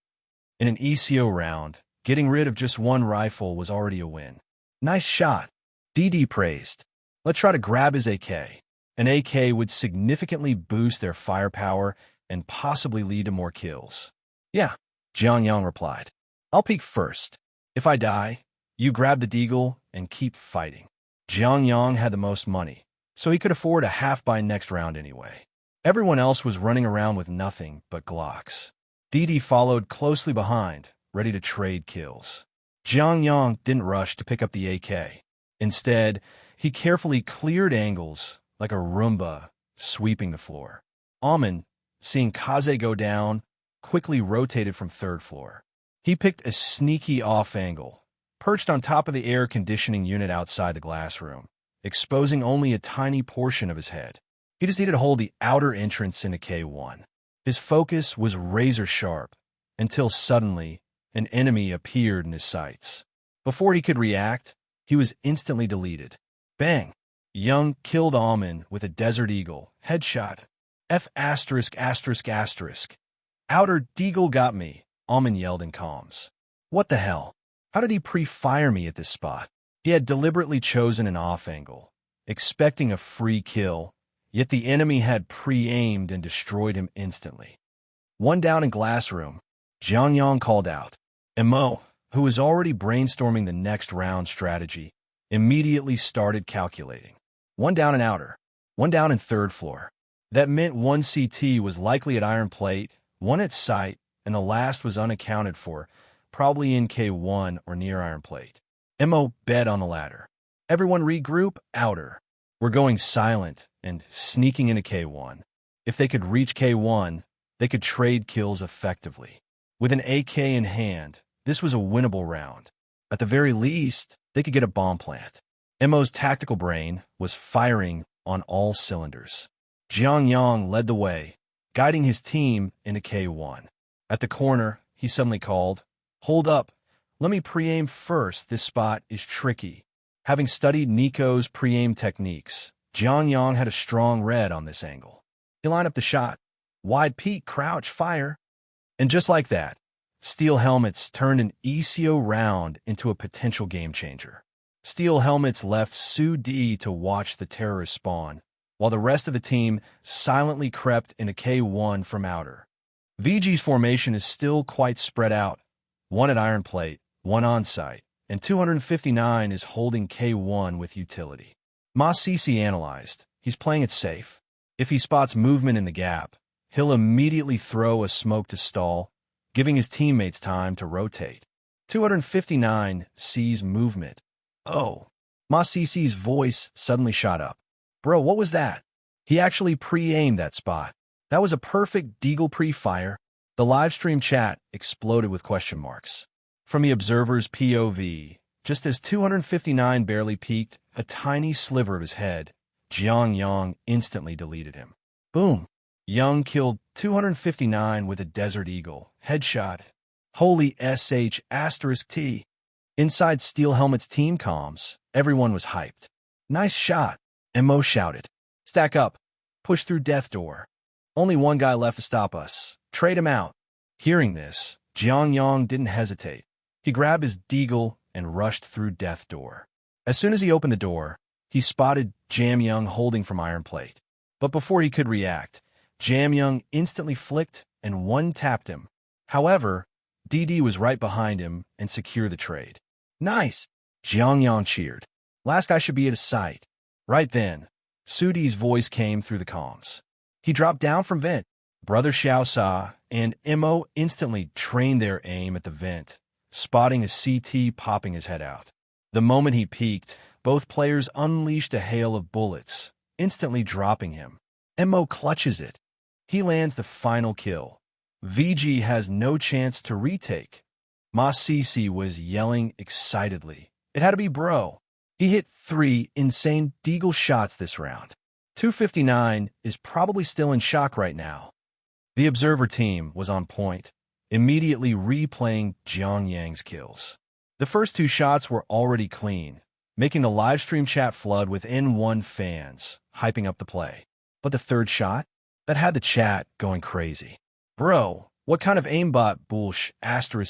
In an ECO round, getting rid of just 1 rifle was already a win. Nice shot. DD praised. Let's try to grab his AK. An AK would significantly boost their firepower and possibly lead to more kills. Yeah, Jiang Yang replied. I'll peek first. If I die, you grab the deagle and keep fighting. Jiang Yang had the most money, so he could afford a half-buy next round anyway. Everyone else was running around with nothing but Glocks. DD followed closely behind, ready to trade kills. Jiang Yang didn't rush to pick up the AK. Instead, he carefully cleared angles like a Roomba sweeping the floor. Almond, seeing Kaze go down, quickly rotated from third floor. He picked a sneaky off angle, perched on top of the air conditioning unit outside the glass room, exposing only a tiny portion of his head. He just needed to hold the outer entrance into K1. His focus was razor sharp until suddenly an enemy appeared in his sights. Before he could react, he was instantly deleted. Bang! Young killed Almond with a Desert Eagle. Headshot. F******. Outer deagle got me, Almond yelled in comms. What the hell? How did he pre-fire me at this spot? He had deliberately chosen an off angle, expecting a free kill, yet the enemy had pre-aimed and destroyed him instantly. One down in glass room, Jiang Yang called out. Mo, who was already brainstorming the next round strategy, immediately started calculating. One down in outer, one down in third floor. That meant one CT was likely at iron plate, one at sight, and the last was unaccounted for, probably in K1 or near iron plate. Mo bet on the latter. Everyone regroup, outer. We're going silent and sneaking into K1. If they could reach K1, they could trade kills effectively. With an AK in hand, this was a winnable round. At the very least, they could get a bomb plant. Mo's tactical brain was firing on all cylinders. Jiang Yang led the way, guiding his team into K1. At the corner, he suddenly called, Hold up, let me pre-aim first, this spot is tricky. Having studied Nico's pre-aim techniques, Jiang Yang had a strong red on this angle. He lined up the shot. Wide peak, crouch, fire. And just like that, Steel Helmets turned an ECO round into a potential game-changer. Steel Helmets left Su D to watch the terrorists spawn, while the rest of the team silently crept into K1 from outer. VG's formation is still quite spread out, one at iron plate, one on site, and 259 is holding K1 with utility. Ma Sisi analyzed. He's playing it safe. If he spots movement in the gap, he'll immediately throw a smoke to stall, giving his teammates time to rotate. 259 sees movement. Oh, Ma Sisi's voice suddenly shot up. Bro, what was that? He actually pre-aimed that spot. That was a perfect deagle pre-fire. The livestream chat exploded with question marks. From the observer's POV, just as 259 barely peeked a tiny sliver of his head, Jiang Yang instantly deleted him. Boom! Yang killed 259 with a Desert Eagle. Headshot. Holy *T. Inside Steel Helmet's team comms, everyone was hyped. Nice shot, Mo shouted. Stack up. Push through death door. Only one guy left to stop us. Trade him out. Hearing this, Jiang Yang didn't hesitate. He grabbed his deagle and rushed through death door. As soon as he opened the door, he spotted Jiang Yang holding from iron plate. But before he could react, Jiang Yang instantly flicked and one-tapped him. However, DD was right behind him and secured the trade. Nice! Jiang Yang cheered. Last guy should be at his sight. Right then, Sudi's voice came through the comms. He dropped down from vent. Brother Xiao Sa and Mo instantly trained their aim at the vent, spotting a CT popping his head out. The moment he peeked, both players unleashed a hail of bullets, instantly dropping him. Mo clutches it. He lands the final kill. VG has no chance to retake. Ma Sisi was yelling excitedly. It had to be bro. He hit 3 insane deagle shots this round. 259 is probably still in shock right now. The observer team was on point, immediately replaying Jiang Yang's kills. The first 2 shots were already clean, making the livestream chat flood with N1 fans, hyping up the play. But the third shot? That had the chat going crazy. Bro, what kind of aimbot bullsh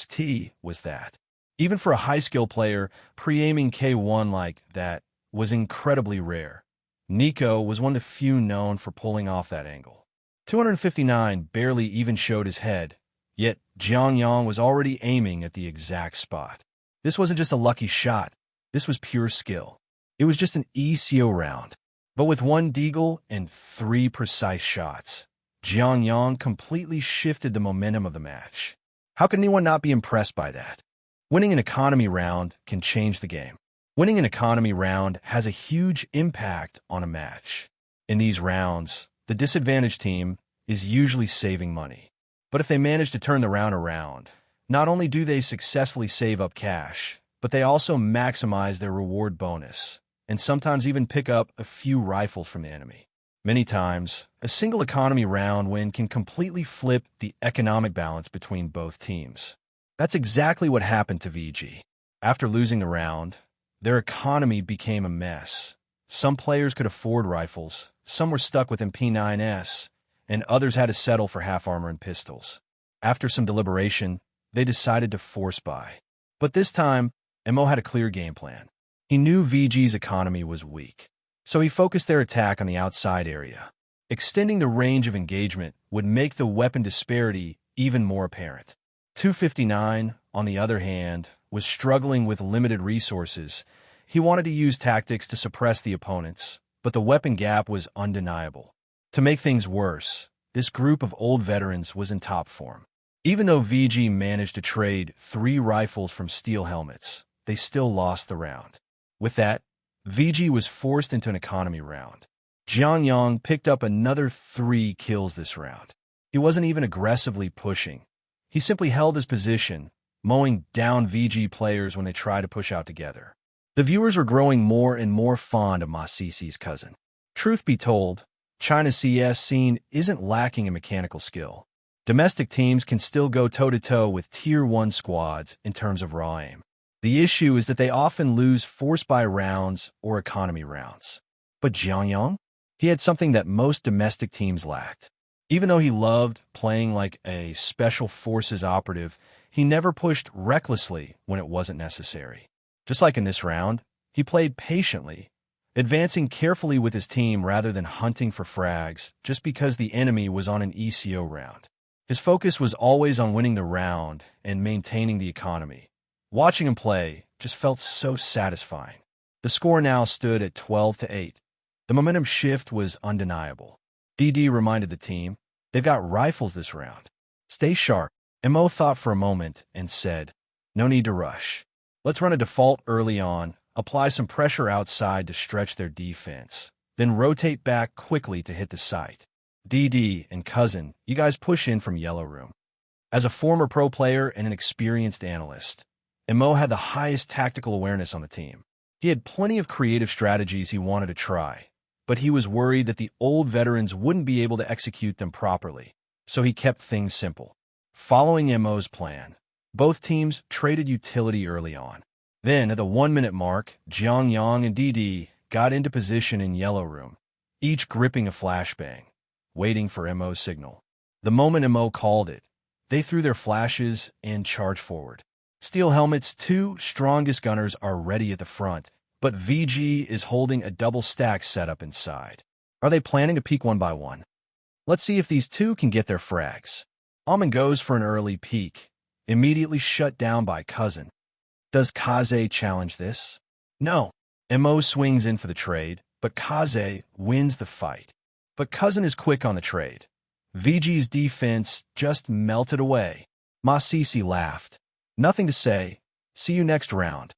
*T was that? Even for a high-skill player, pre-aiming K1 like that was incredibly rare. Nico was one of the few known for pulling off that angle. 259 barely even showed his head, yet Jiang Yang was already aiming at the exact spot. This wasn't just a lucky shot, this was pure skill. It was just an ECO round. But with one deagle and 3 precise shots, Jiang Yang completely shifted the momentum of the match. How could anyone not be impressed by that? Winning an economy round can change the game. Winning an economy round has a huge impact on a match. In these rounds, the disadvantaged team is usually saving money. But if they manage to turn the round around, not only do they successfully save up cash, but they also maximize their reward bonus, and sometimes even pick up a few rifles from the enemy. Many times, a single economy round win can completely flip the economic balance between both teams. That's exactly what happened to VG. After losing the round, their economy became a mess. Some players could afford rifles, some were stuck with MP9S, and others had to settle for half armor and pistols. After some deliberation, they decided to force buy. But this time, MO had a clear game plan. He knew VG's economy was weak, so he focused their attack on the outside area. Extending the range of engagement would make the weapon disparity even more apparent. 259, on the other hand, was struggling with limited resources. He wanted to use tactics to suppress the opponents, but the weapon gap was undeniable. To make things worse, this group of old veterans was in top form. Even though VG managed to trade 3 rifles from steel helmets, they still lost the round. With that, VG was forced into an economy round. Jiang Yang picked up another 3 kills this round. He wasn't even aggressively pushing. He simply held his position, mowing down VG players when they tried to push out together. The viewers were growing more and more fond of Ma Sisi's cousin. Truth be told, China's CS scene isn't lacking in mechanical skill. Domestic teams can still go toe-to-toe with Tier 1 squads in terms of raw aim. The issue is that they often lose force-buy rounds or economy rounds. But Jiang Yang? He had something that most domestic teams lacked. Even though he loved playing like a special forces operative, he never pushed recklessly when it wasn't necessary. Just like in this round, he played patiently, advancing carefully with his team rather than hunting for frags just because the enemy was on an ECO round. His focus was always on winning the round and maintaining the economy. Watching him play just felt so satisfying. The score now stood at 12-8. The momentum shift was undeniable. DD reminded the team, they've got rifles this round. Stay sharp. MO thought for a moment and said, no need to rush. Let's run a default early on, apply some pressure outside to stretch their defense, then rotate back quickly to hit the site. DD and Cousin, you guys push in from Yellow Room. As a former pro player and an experienced analyst, MO had the highest tactical awareness on the team. He had plenty of creative strategies he wanted to try, but he was worried that the old veterans wouldn't be able to execute them properly, so he kept things simple. Following MO's plan, both teams traded utility early on. Then, at the 1-minute mark, Jiang Yang and DD got into position in Yellow Room, each gripping a flashbang, waiting for MO's signal. The moment MO called it, they threw their flashes and charged forward. Steel Helmet's 2 strongest gunners are ready at the front, but VG is holding a double stack setup inside. Are they planning to peek one by one? Let's see if these 2 can get their frags. Almond goes for an early peek, immediately shut down by Cousin. Does Kaze challenge this? No. MO swings in for the trade, but Kaze wins the fight. But Cousin is quick on the trade. VG's defense just melted away. Ma Sisi laughed. Nothing to say. See you next round.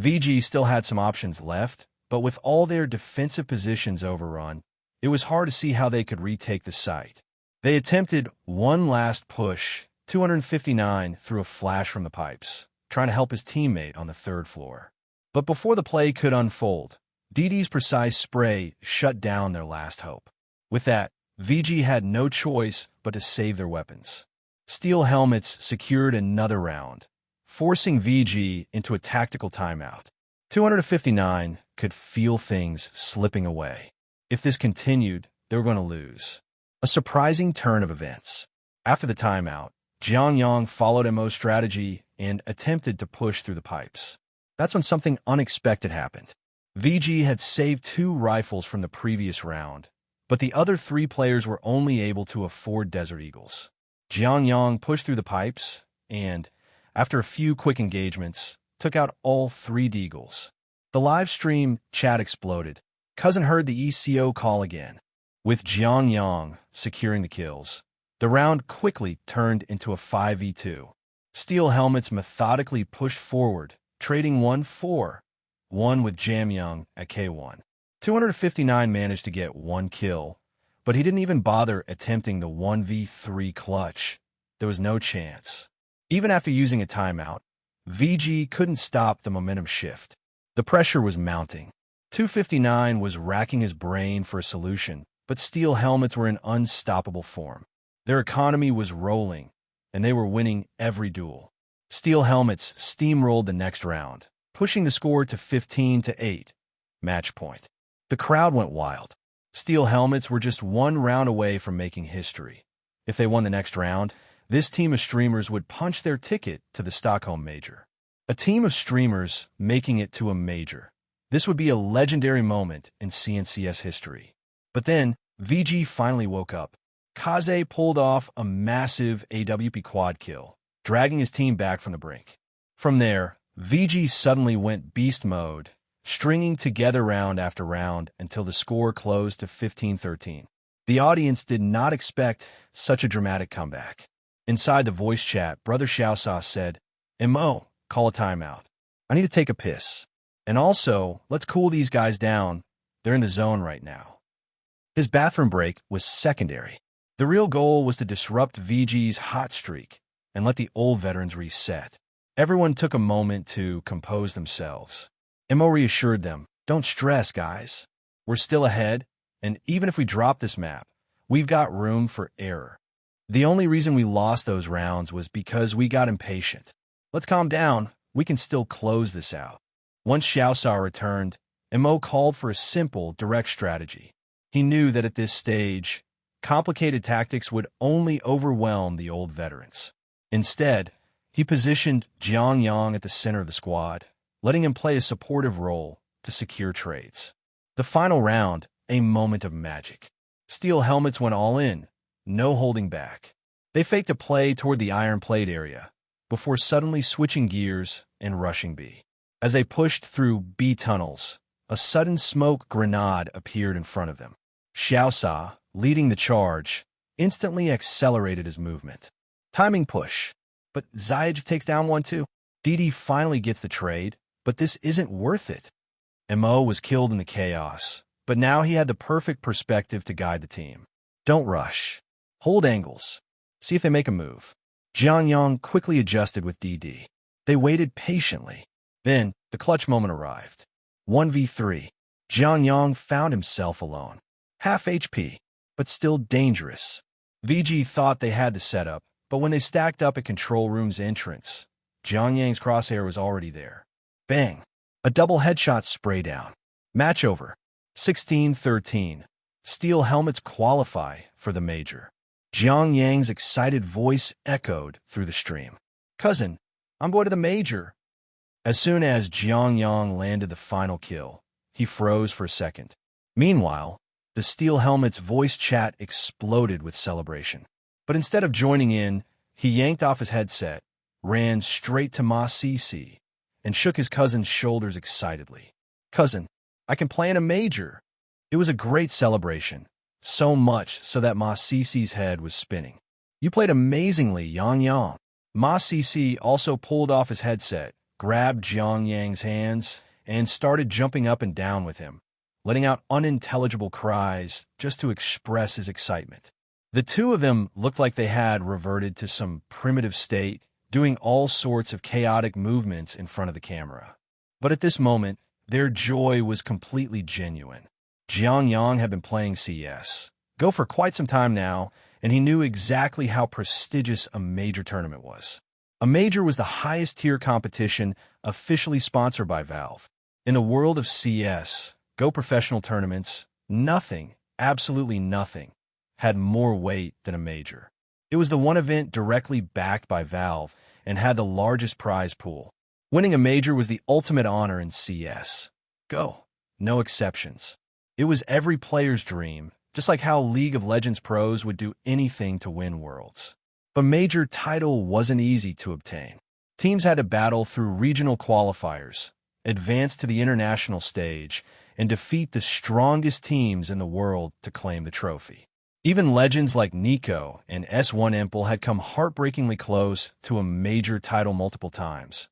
VG still had some options left, but with all their defensive positions overrun, it was hard to see how they could retake the site. They attempted one last push, 259 through a flash from the pipes, trying to help his teammate on the 3rd floor. But before the play could unfold, DD's precise spray shut down their last hope. With that, VG had no choice but to save their weapons. Steel Helmets secured another round, forcing VG into a tactical timeout. 259 could feel things slipping away. If this continued, they were going to lose. A surprising turn of events. After the timeout, Jiang Yang followed MO's strategy and attempted to push through the pipes. That's when something unexpected happened. VG had saved 2 rifles from the previous round, but the other 3 players were only able to afford Desert Eagles. Jiang Yang pushed through the pipes and, after a few quick engagements, took out all 3 deagles. The live stream chat exploded. Cousin heard the ECO call again. With Jiang Yang securing the kills, the round quickly turned into a 5v2. Steel helmets methodically pushed forward, trading 1-4, one with Jiang Yang at K1. 259 managed to get 1 kill, but he didn't even bother attempting the 1v3 clutch. There was no chance. Even after using a timeout, VG couldn't stop the momentum shift. The pressure was mounting. 259 was racking his brain for a solution, but steel helmets were in unstoppable form. Their economy was rolling, and they were winning every duel. Steel helmets steamrolled the next round, pushing the score to 15-8, match point. The crowd went wild. Steel helmets were just 1 round away from making history. If they won the next round, this team of streamers would punch their ticket to the Stockholm Major. A team of streamers making it to a major. This would be a legendary moment in CNCS history. But then, VG finally woke up. Kaze pulled off a massive AWP quad kill, dragging his team back from the brink. From there, VG suddenly went beast mode, stringing together round after round until the score closed to 15-13. The audience did not expect such a dramatic comeback. Inside the voice chat, Brother Xiaosao said, "Mo, call a timeout. I need to take a piss. And also, let's cool these guys down. They're in the zone right now." His bathroom break was secondary. The real goal was to disrupt VG's hot streak and let the old veterans reset. Everyone took a moment to compose themselves. Mo reassured them, "Don't stress, guys. We're still ahead, and even if we drop this map, we've got room for error. The only reason we lost those rounds was because we got impatient. Let's calm down. We can still close this out." Once Xiaosao returned, Mo called for a simple, direct strategy. He knew that at this stage, complicated tactics would only overwhelm the old veterans. Instead, he positioned Jiang Yang at the center of the squad, letting him play a supportive role to secure trades. The final round, a moment of magic. Steel helmets went all in, no holding back. They faked a play toward the iron plate area, before suddenly switching gears and rushing B. As they pushed through B tunnels, a sudden smoke grenade appeared in front of them. Xiaosao, leading the charge, instantly accelerated his movement. Timing push. But Ziyech takes down 1-2. DD finally gets the trade, but this isn't worth it. Mo was killed in the chaos, but now he had the perfect perspective to guide the team. Don't rush. Hold angles. See if they make a move. Jiang Yang quickly adjusted with DD. They waited patiently. Then, the clutch moment arrived. 1v3. Jiang Yang found himself alone. Half HP, but still dangerous. VG thought they had the setup, but when they stacked up at control room's entrance, Jiang Yang's crosshair was already there. Bang! A double headshot spray down. Match over. 16-13. Steel helmets qualify for the major. Jiang Yang's excited voice echoed through the stream. "Cousin, I'm going to the major." As soon as Jiang Yang landed the final kill, he froze for a second. Meanwhile, the Steel Helmet's voice chat exploded with celebration. But instead of joining in, he yanked off his headset, ran straight to Ma Cici, and shook his cousin's shoulders excitedly. "Cousin, I can play in a major." It was a great celebration, so much so that Ma Cici's head was spinning. "You played amazingly, Yang Yang." Ma Cici also pulled off his headset, grabbed Jiang Yang's hands, and started jumping up and down with him, letting out unintelligible cries just to express his excitement. The two of them looked like they had reverted to some primitive state, doing all sorts of chaotic movements in front of the camera. But at this moment, their joy was completely genuine. Jiang Yang had been playing CS Go for quite some time now, and he knew exactly how prestigious a major tournament was. A major was the highest tier competition officially sponsored by Valve. In the world of CS, Go professional tournaments, nothing, absolutely nothing, had more weight than a major. It was the one event directly backed by Valve and had the largest prize pool. Winning a major was the ultimate honor in CS Go. no exceptions. It was every player's dream, just like how League of Legends pros would do anything to win Worlds. But major title wasn't easy to obtain. Teams had to battle through regional qualifiers, advance to the international stage, and defeat the strongest teams in the world to claim the trophy. Even legends like Nico and S1 Impel had come heartbreakingly close to a major title multiple times,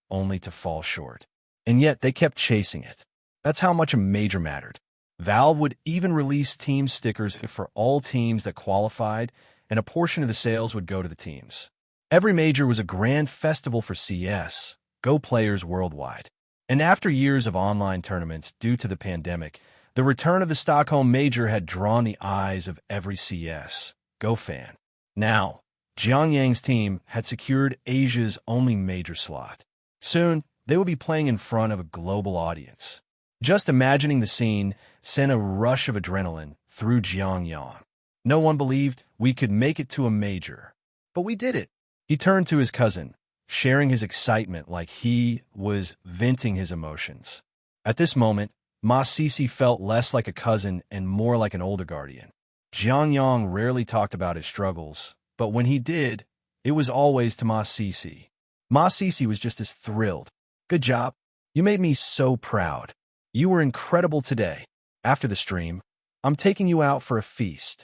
only to fall short. And yet they kept chasing it. That's how much a major mattered. Valve would even release team stickers for all teams that qualified, and a portion of the sales would go to the teams. Every major was a grand festival for CS, Go players worldwide. And after years of online tournaments due to the pandemic, the return of the Stockholm Major had drawn the eyes of every CS Go fan. Now, Jiang Yang's team had secured Asia's only major slot. Soon, they would be playing in front of a global audience. Just imagining the scene sent a rush of adrenaline through Jiang Yang. No one believed we could make it to a major. But we did it. He turned to his cousin, sharing his excitement like he was venting his emotions. At this moment, Ma Sisi felt less like a cousin and more like an older guardian. Jiang Yang rarely talked about his struggles, but when he did, it was always to Ma Sisi. Ma Sisi was just as thrilled. Good job. You made me so proud. You were incredible today. After the stream, I'm taking you out for a feast.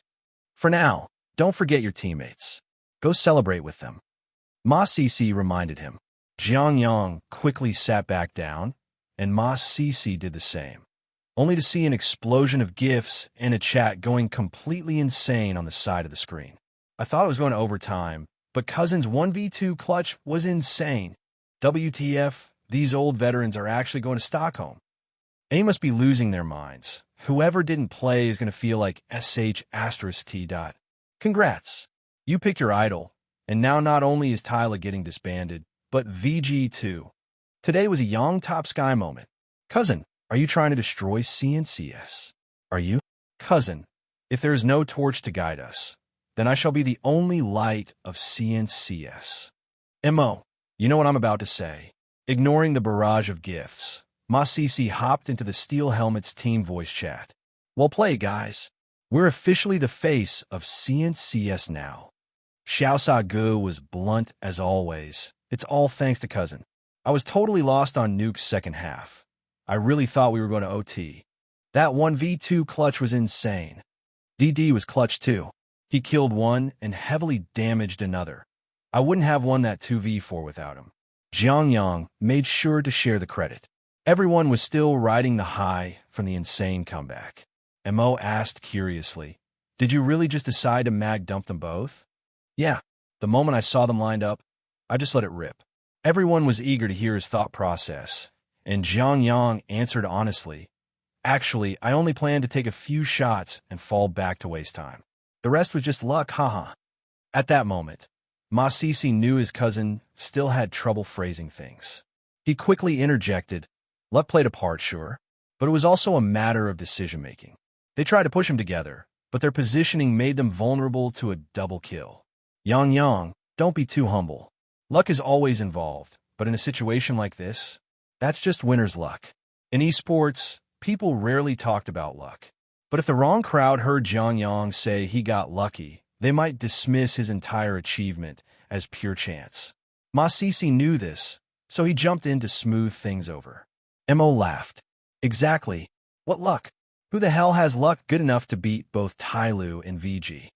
For now, don't forget your teammates. Go celebrate with them. Ma Sisi reminded him. Jiang Yang quickly sat back down, and Ma Sisi did the same, only to see an explosion of gifs and a chat going completely insane on the side of the screen. I thought it was going to overtime, but Cousin's 1v2 clutch was insane. WTF, these old veterans are actually going to Stockholm. They must be losing their minds. Whoever didn't play is going to feel like SH*T. Congrats. You pick your idol, and now not only is Tyla getting disbanded, but VG too. Today was a Yang Top Sky moment. Cousin, are you trying to destroy CNCS? Are you? Cousin, if there is no torch to guide us, then I shall be the only light of CNCS. MO, you know what I'm about to say. Ignoring the barrage of gifts, Ma Sisi hopped into the Steel Helmet's team voice chat. Well played, guys. We're officially the face of CNCS now. Xiao Sa Gu was blunt as always. It's all thanks to Cousin. I was totally lost on Nuke's second half. I really thought we were going to OT. That 1v2 clutch was insane. DD was clutch too. He killed one and heavily damaged another. I wouldn't have won that 2v4 without him. Jiang Yang made sure to share the credit. Everyone was still riding the high from the insane comeback. Mo asked curiously, did you really just decide to mag dump them both? Yeah, the moment I saw them lined up, I just let it rip. Everyone was eager to hear his thought process, and Jiang Yang answered honestly, actually, I only planned to take a few shots and fall back to waste time. The rest was just luck, haha. At that moment, Ma Sisi knew his cousin still had trouble phrasing things. He quickly interjected, luck played a part, sure, but it was also a matter of decision-making. They tried to push him together, but their positioning made them vulnerable to a double kill. Yang Yang, don't be too humble. Luck is always involved, but in a situation like this, that's just winner's luck. In esports, people rarely talked about luck. But if the wrong crowd heard Jiang Yang say he got lucky, they might dismiss his entire achievement as pure chance. Ma Sisi knew this, so he jumped in to smooth things over. Mo laughed. Exactly. What luck? Who the hell has luck good enough to beat both Tyloo and VG?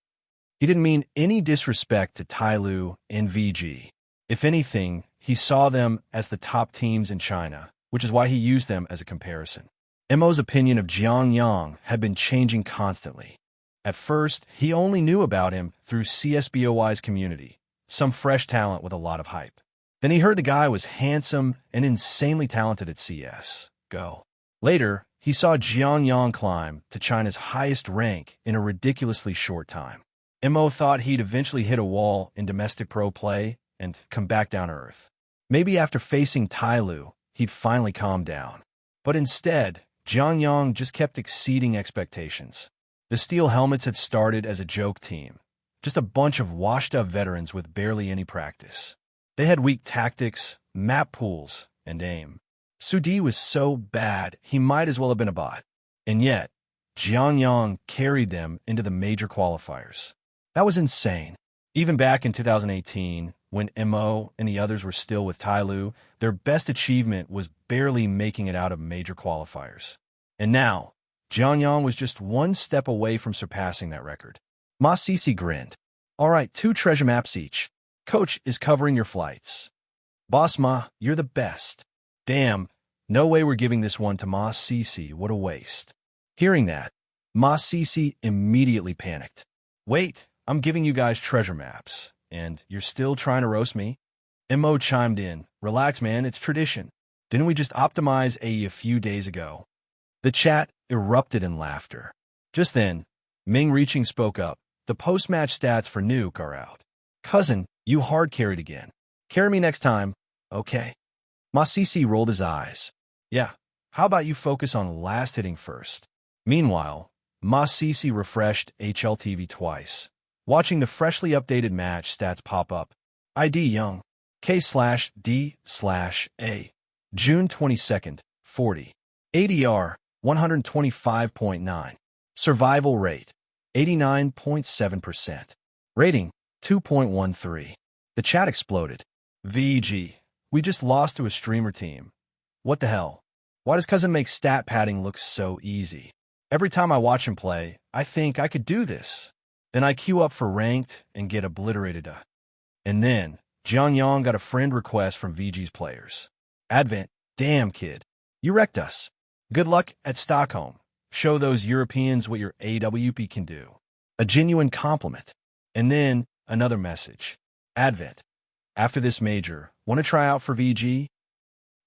He didn't mean any disrespect to Tyloo and VG. If anything, he saw them as the top teams in China, which is why he used them as a comparison. Mo's opinion of Jiang Yang had been changing constantly. At first, he only knew about him through CSBOY's community, some fresh talent with a lot of hype. Then he heard the guy was handsome and insanely talented at CS. Go. Later, he saw Jiang Yang climb to China's highest rank in a ridiculously short time. Mo thought he'd eventually hit a wall in domestic pro play and come back down to earth. Maybe after facing Tyloo, he'd finally calm down. But instead, Jiang Yang just kept exceeding expectations. The Steel Helmets had started as a joke team, just a bunch of washed-up veterans with barely any practice. They had weak tactics, map pools, and aim. Sudi was so bad, he might as well have been a bot. And yet, Jiang Yang carried them into the major qualifiers. That was insane. Even back in 2018, when Mo and the others were still with Tai Lu, their best achievement was barely making it out of major qualifiers. And now, Jiang Yang was just one step away from surpassing that record. Ma Sisi grinned. All right, 2 treasure maps each. Coach is covering your flights. Boss Ma, you're the best. Damn, no way we're giving this one to Ma Sisi. What a waste. Hearing that, Ma Sisi immediately panicked. Wait, I'm giving you guys treasure maps, and you're still trying to roast me? Mo chimed in. Relax, man, it's tradition. Didn't we just optimize a few days ago? The chat erupted in laughter. Just then, Ming Reaching spoke up. The post-match stats for Nuke are out. Cousin, you hard carried again. Carry me next time. Okay. Ma Sisi rolled his eyes. Yeah, how about you focus on last hitting first? Meanwhile, Ma Sisi refreshed HLTV twice, watching the freshly updated match stats pop up. ID Young, K/D/A, June 22nd, 40. ADR, 125.9. Survival rate, 89.7%. Rating, 2.13. The chat exploded. VG, we just lost to a streamer team. What the hell? Why does Cousin make stat padding look so easy? Every time I watch him play, I think I could do this. Then I queue up for ranked and get obliterated. And then, Jiang Yang got a friend request from VG's players. Advent, damn kid, you wrecked us. Good luck at Stockholm. Show those Europeans what your AWP can do. A genuine compliment. And then, another message. Advent, after this major, want to try out for VG?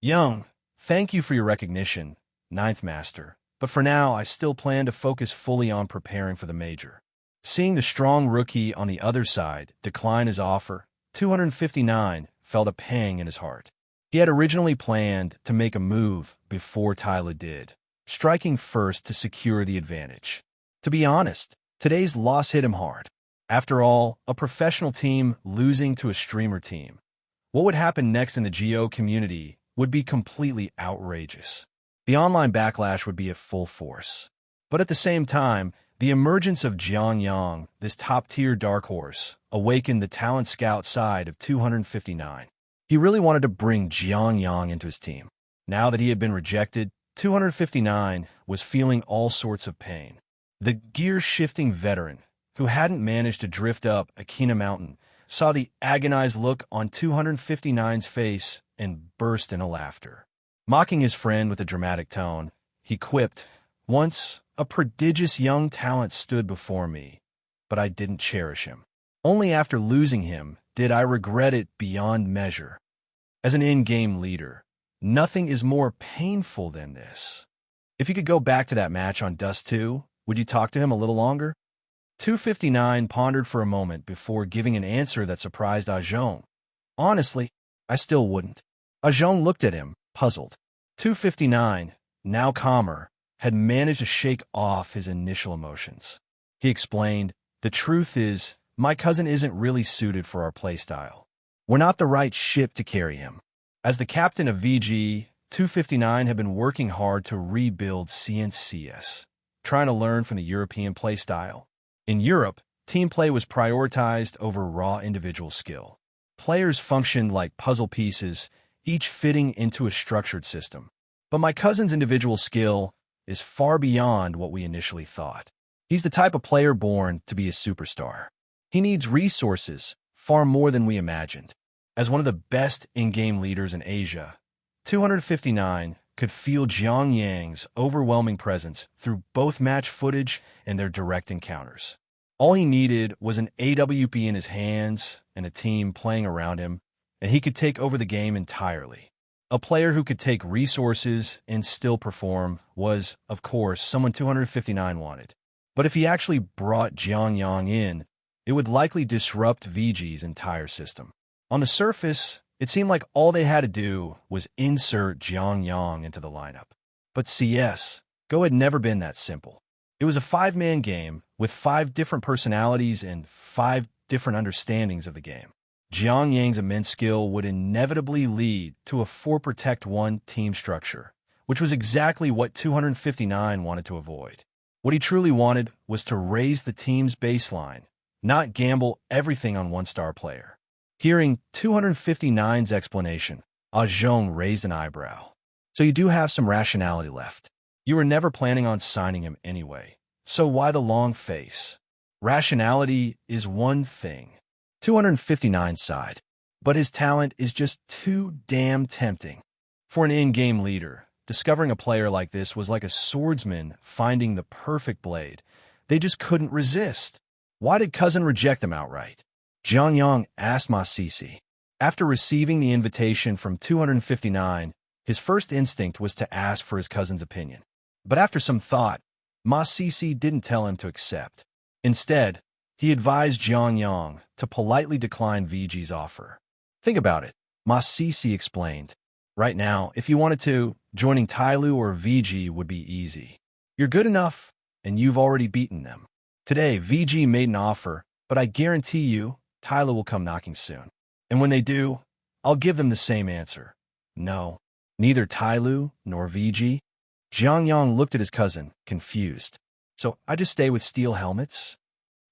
Young, thank you for your recognition, Ninth Master, but for now I still plan to focus fully on preparing for the major. Seeing the strong rookie on the other side decline his offer, 259 felt a pang in his heart. He had originally planned to make a move before Tyler did, striking first to secure the advantage. To be honest, today's loss hit him hard. After all, a professional team losing to a streamer team. What would happen next in the Geo community would be completely outrageous. The online backlash would be at full force. But at the same time, the emergence of Jiang Yang, this top-tier dark horse, awakened the talent scout side of 259. He really wanted to bring Jiang Yang into his team. Now that he had been rejected, 259 was feeling all sorts of pain. The gear-shifting veteran, who hadn't managed to drift up Akina Mountain, saw the agonized look on 259's face and burst into laughter. Mocking his friend with a dramatic tone, he quipped, Once, a prodigious young talent stood before me, but I didn't cherish him. Only after losing him did I regret it beyond measure. As an in-game leader, nothing is more painful than this. If you could go back to that match on Dust 2, would you talk to him a little longer? 259 pondered for a moment before giving an answer that surprised Ajong. Honestly, I still wouldn't. Ajong looked at him, puzzled. 259, now calmer, had managed to shake off his initial emotions. He explained, The truth is, my cousin isn't really suited for our playstyle. We're not the right ship to carry him. As the captain of VG, 259 had been working hard to rebuild CNCS, trying to learn from the European playstyle. In Europe, team play was prioritized over raw individual skill. Players functioned like puzzle pieces, each fitting into a structured system. But my cousin's individual skill is far beyond what we initially thought. He's the type of player born to be a superstar. He needs resources far more than we imagined. As one of the best in-game leaders in Asia, 259 could feel Jiang Yang's overwhelming presence through both match footage and their direct encounters. All he needed was an AWP in his hands and a team playing around him, and he could take over the game entirely. A player who could take resources and still perform was, of course, someone 259 wanted. But if he actually brought Jiang Yang in, it would likely disrupt VG's entire system. On the surface, it seemed like all they had to do was insert Jiang Yang into the lineup. But CS, Go had never been that simple. It was a 5-man game with 5 different personalities and 5 different understandings of the game. Jiang Yang's immense skill would inevitably lead to a 4-protect-1 team structure, which was exactly what 259 wanted to avoid. What he truly wanted was to raise the team's baseline, not gamble everything on one star player. Hearing 259's explanation, Zhong raised an eyebrow. So you do have some rationality left. You were never planning on signing him anyway. So why the long face? Rationality is one thing. 259 sighed. But his talent is just too damn tempting. For an in-game leader, discovering a player like this was like a swordsman finding the perfect blade. They just couldn't resist. Why did cousin reject them outright? Jiang Yang asked Ma Sisi. After receiving the invitation from 259, his first instinct was to ask for his cousin's opinion. But after some thought, Ma Sisi didn't tell him to accept. Instead, he advised Jiang Yang to politely decline VG's offer. Think about it, Ma Sisi explained. Right now, if you wanted to, joining Tyloo or VG would be easy. You're good enough, and you've already beaten them. Today, VG made an offer, but I guarantee you, Tyloo will come knocking soon. And when they do, I'll give them the same answer. No, neither Tyloo nor VG. Jiang Yang looked at his cousin, confused. So I just stay with steel helmets?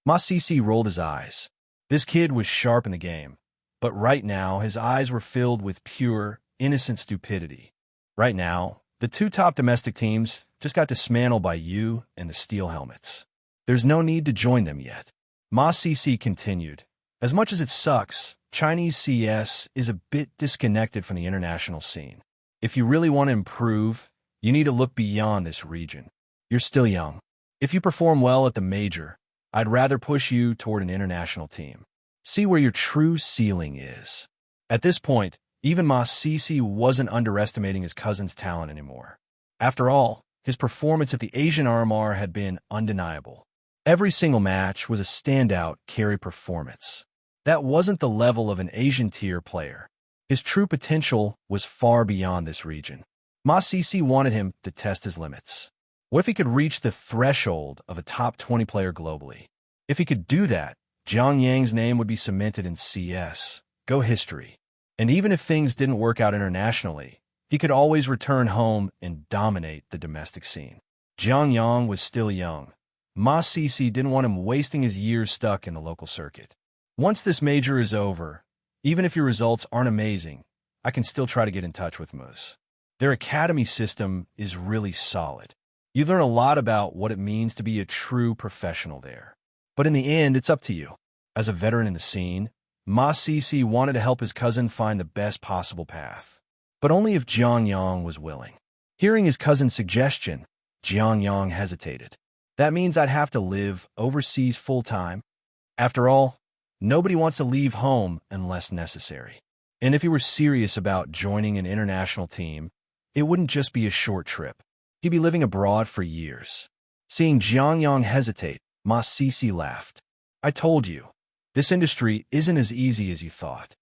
Ma Sisi rolled his eyes. This kid was sharp in the game, but right now his eyes were filled with pure, innocent stupidity. Right now, the two top domestic teams just got dismantled by you and the steel helmets. There's no need to join them yet. Ma Sisi continued. As much as it sucks, Chinese CS is a bit disconnected from the international scene. If you really want to improve, you need to look beyond this region. You're still young. If you perform well at the major, I'd rather push you toward an international team. See where your true ceiling is. At this point, even Ma Sisi wasn't underestimating his cousin's talent anymore. After all, his performance at the Asian RMR had been undeniable. Every single match was a standout carry performance. That wasn't the level of an Asian tier player. His true potential was far beyond this region. Ma Sisi wanted him to test his limits. What if he could reach the threshold of a top 20 player globally? If he could do that, Jiang Yang's name would be cemented in CS. Go history. And even if things didn't work out internationally, he could always return home and dominate the domestic scene. Jiang Yang was still young. Ma Sisi didn't want him wasting his years stuck in the local circuit. Once this major is over, even if your results aren't amazing, I can still try to get in touch with Moose. Their academy system is really solid. You learn a lot about what it means to be a true professional there. But in the end, it's up to you. As a veteran in the scene, Ma Sisi wanted to help his cousin find the best possible path. But only if Jiang Yang was willing. Hearing his cousin's suggestion, Jiang Yang hesitated. That means I'd have to live overseas full-time. After all, nobody wants to leave home unless necessary. And if he were serious about joining an international team, it wouldn't just be a short trip. He'd be living abroad for years. Seeing Jiang Yang hesitate, Ma Sisi laughed. I told you, this industry isn't as easy as you thought.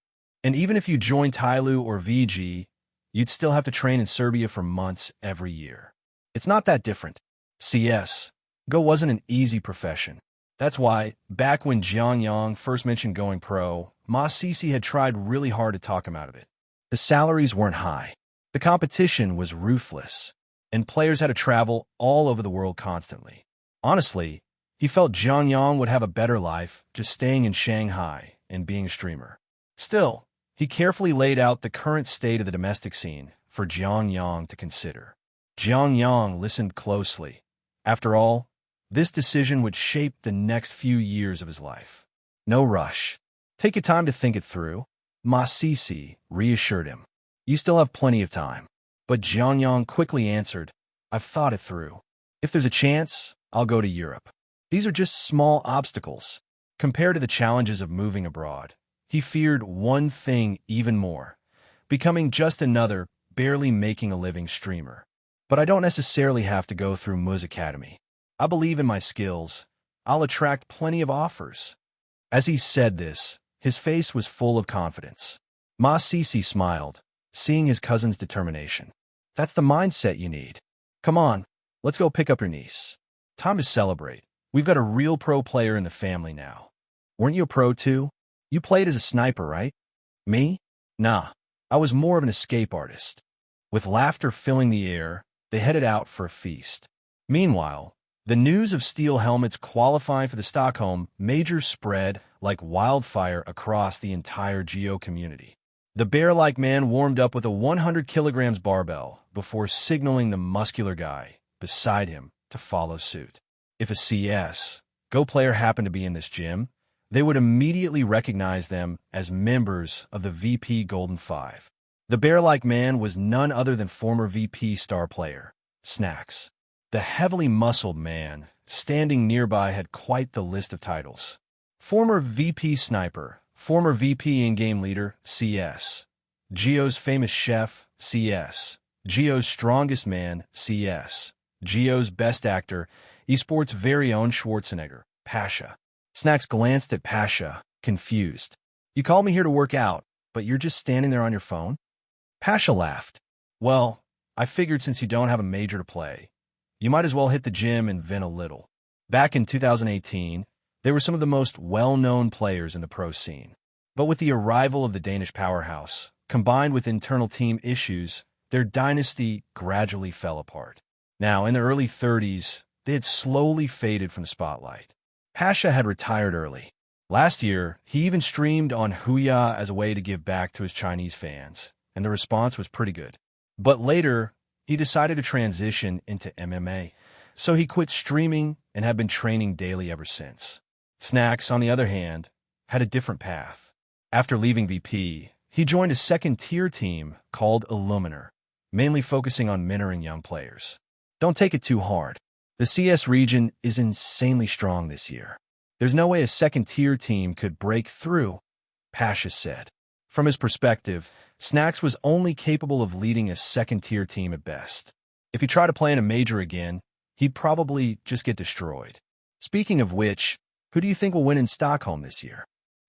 And even if you join Tyloo or VG, you'd still have to train in Serbia for months every year. It's not that different. CS, Go wasn't an easy profession. That's why, back when Jiang Yang first mentioned going pro, Ma Sisi had tried really hard to talk him out of it. The salaries weren't high. The competition was ruthless, and players had to travel all over the world constantly. Honestly, he felt Jiang Yang would have a better life just staying in Shanghai and being a streamer. Still, he carefully laid out the current state of the domestic scene for Jiang Yang to consider. Jiang Yang listened closely. After all, this decision would shape the next few years of his life. No rush. Take your time to think it through. Ma Sisi reassured him. You still have plenty of time. But Jiang Yang quickly answered, I've thought it through. If there's a chance, I'll go to Europe. These are just small obstacles. Compared to the challenges of moving abroad, he feared one thing even more, becoming just another, barely making a living streamer. But I don't necessarily have to go through Muz Academy. I believe in my skills. I'll attract plenty of offers. As he said this, his face was full of confidence. Ma Sisi smiled, seeing his cousin's determination. That's the mindset you need. Come on, let's go pick up your niece. Time to celebrate. We've got a real pro player in the family now. Weren't you a pro too? You played as a sniper, right? Me? Nah, I was more of an escape artist. With laughter filling the air, they headed out for a feast. Meanwhile, the news of steel helmets qualifying for the Stockholm Major spread like wildfire across the entire Geo community. The bear-like man warmed up with a 100 kilograms barbell before signaling the muscular guy beside him to follow suit. If a CS Go player happened to be in this gym, they would immediately recognize them as members of the VP Golden Five. The bear-like man was none other than former VP star player, Snacks. The heavily muscled man standing nearby had quite the list of titles. Former VP Sniper, former VP in-game leader, CS. Geo's famous chef, CS. Geo's strongest man, CS. Geo's best actor, esports' very own Schwarzenegger, Pasha. Snacks glanced at Pasha, confused. You called me here to work out, but you're just standing there on your phone? Pasha laughed. Well, I figured since you don't have a major to play, you might as well hit the gym and vent a little. Back in 2018, they were some of the most well-known players in the pro scene. But with the arrival of the Danish powerhouse, combined with internal team issues, their dynasty gradually fell apart. Now, in the early 30s, they had slowly faded from the spotlight. Pasha had retired early. Last year, he even streamed on Huya as a way to give back to his Chinese fans, and the response was pretty good. But later, he decided to transition into MMA, so he quit streaming and had been training daily ever since. Snacks, on the other hand, had a different path. After leaving VP, he joined a second-tier team called Illuminar, mainly focusing on mentoring young players. Don't take it too hard. The CS region is insanely strong this year. There's no way a second-tier team could break through, Pasha said. From his perspective, Snacks was only capable of leading a second-tier team at best. If he tried to play in a major again, he'd probably just get destroyed. Speaking of which, who do you think will win in Stockholm this year?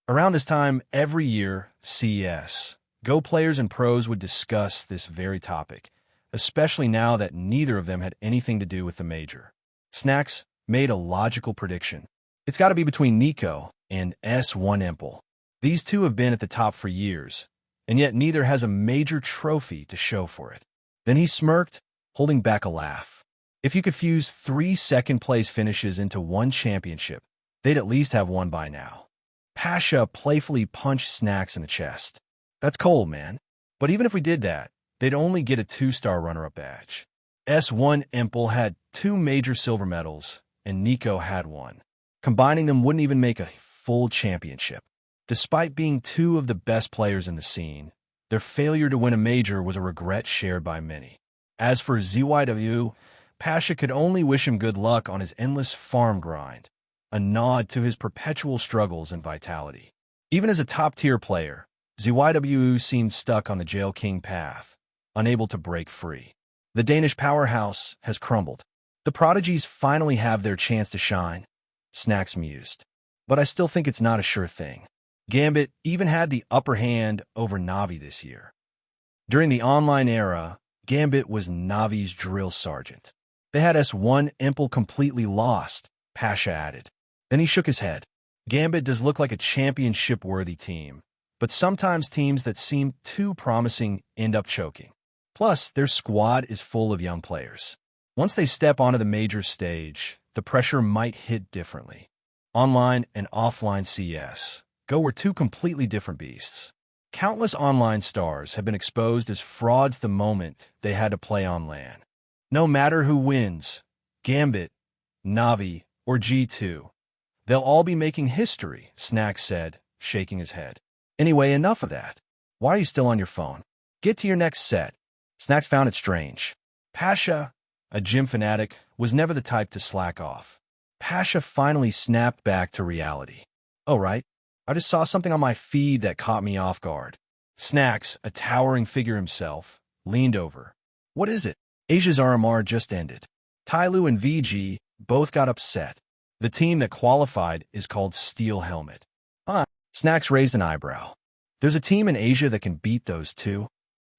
Around this time every year, CS Go players and pros would discuss this very topic, especially now that neither of them had anything to do with the major. Snacks made a logical prediction. It's got to be between Nico and S1 Empel. These two have been at the top for years, and yet neither has a major trophy to show for it. Then he smirked, holding back a laugh. If you could fuse 3 second-place finishes into one championship, they'd at least have one by now. Pasha playfully punched Snacks in the chest. That's cold, man. But even if we did that, they'd only get a 2-star runner-up badge. S1 Empel had 2 major silver medals, and Nico had 1. Combining them wouldn't even make a full championship. Despite being 2 of the best players in the scene, their failure to win a major was a regret shared by many. As for ZYW, Pasha could only wish him good luck on his endless farm grind, a nod to his perpetual struggles and vitality. Even as a top-tier player, ZYW seemed stuck on the Jail King path, unable to break free. The Danish powerhouse has crumbled. The prodigies finally have their chance to shine, Snacks mused. But I still think it's not a sure thing. Gambit even had the upper hand over Navi this year. During the online era, Gambit was Navi's drill sergeant. They had S1 Empel completely lost, Pasha added. Then he shook his head. Gambit does look like a championship-worthy team, but sometimes teams that seem too promising end up choking. Plus, their squad is full of young players. Once they step onto the major stage, the pressure might hit differently. Online and offline CS Go were 2 completely different beasts. Countless online stars have been exposed as frauds the moment they had to play on LAN. No matter who wins, Gambit, Navi, or G2, they'll all be making history, Snacks said, shaking his head. Anyway, enough of that. Why are you still on your phone? Get to your next set. Snacks found it strange. Pasha, a gym fanatic, was never the type to slack off. Pasha finally snapped back to reality. Oh, right. I just saw something on my feed that caught me off guard. Snacks, a towering figure himself, leaned over. What is it? Asia's RMR just ended. Tyloo and VG both got upset. The team that qualified is called Steel Helmet. Snacks raised an eyebrow. There's a team in Asia that can beat those two.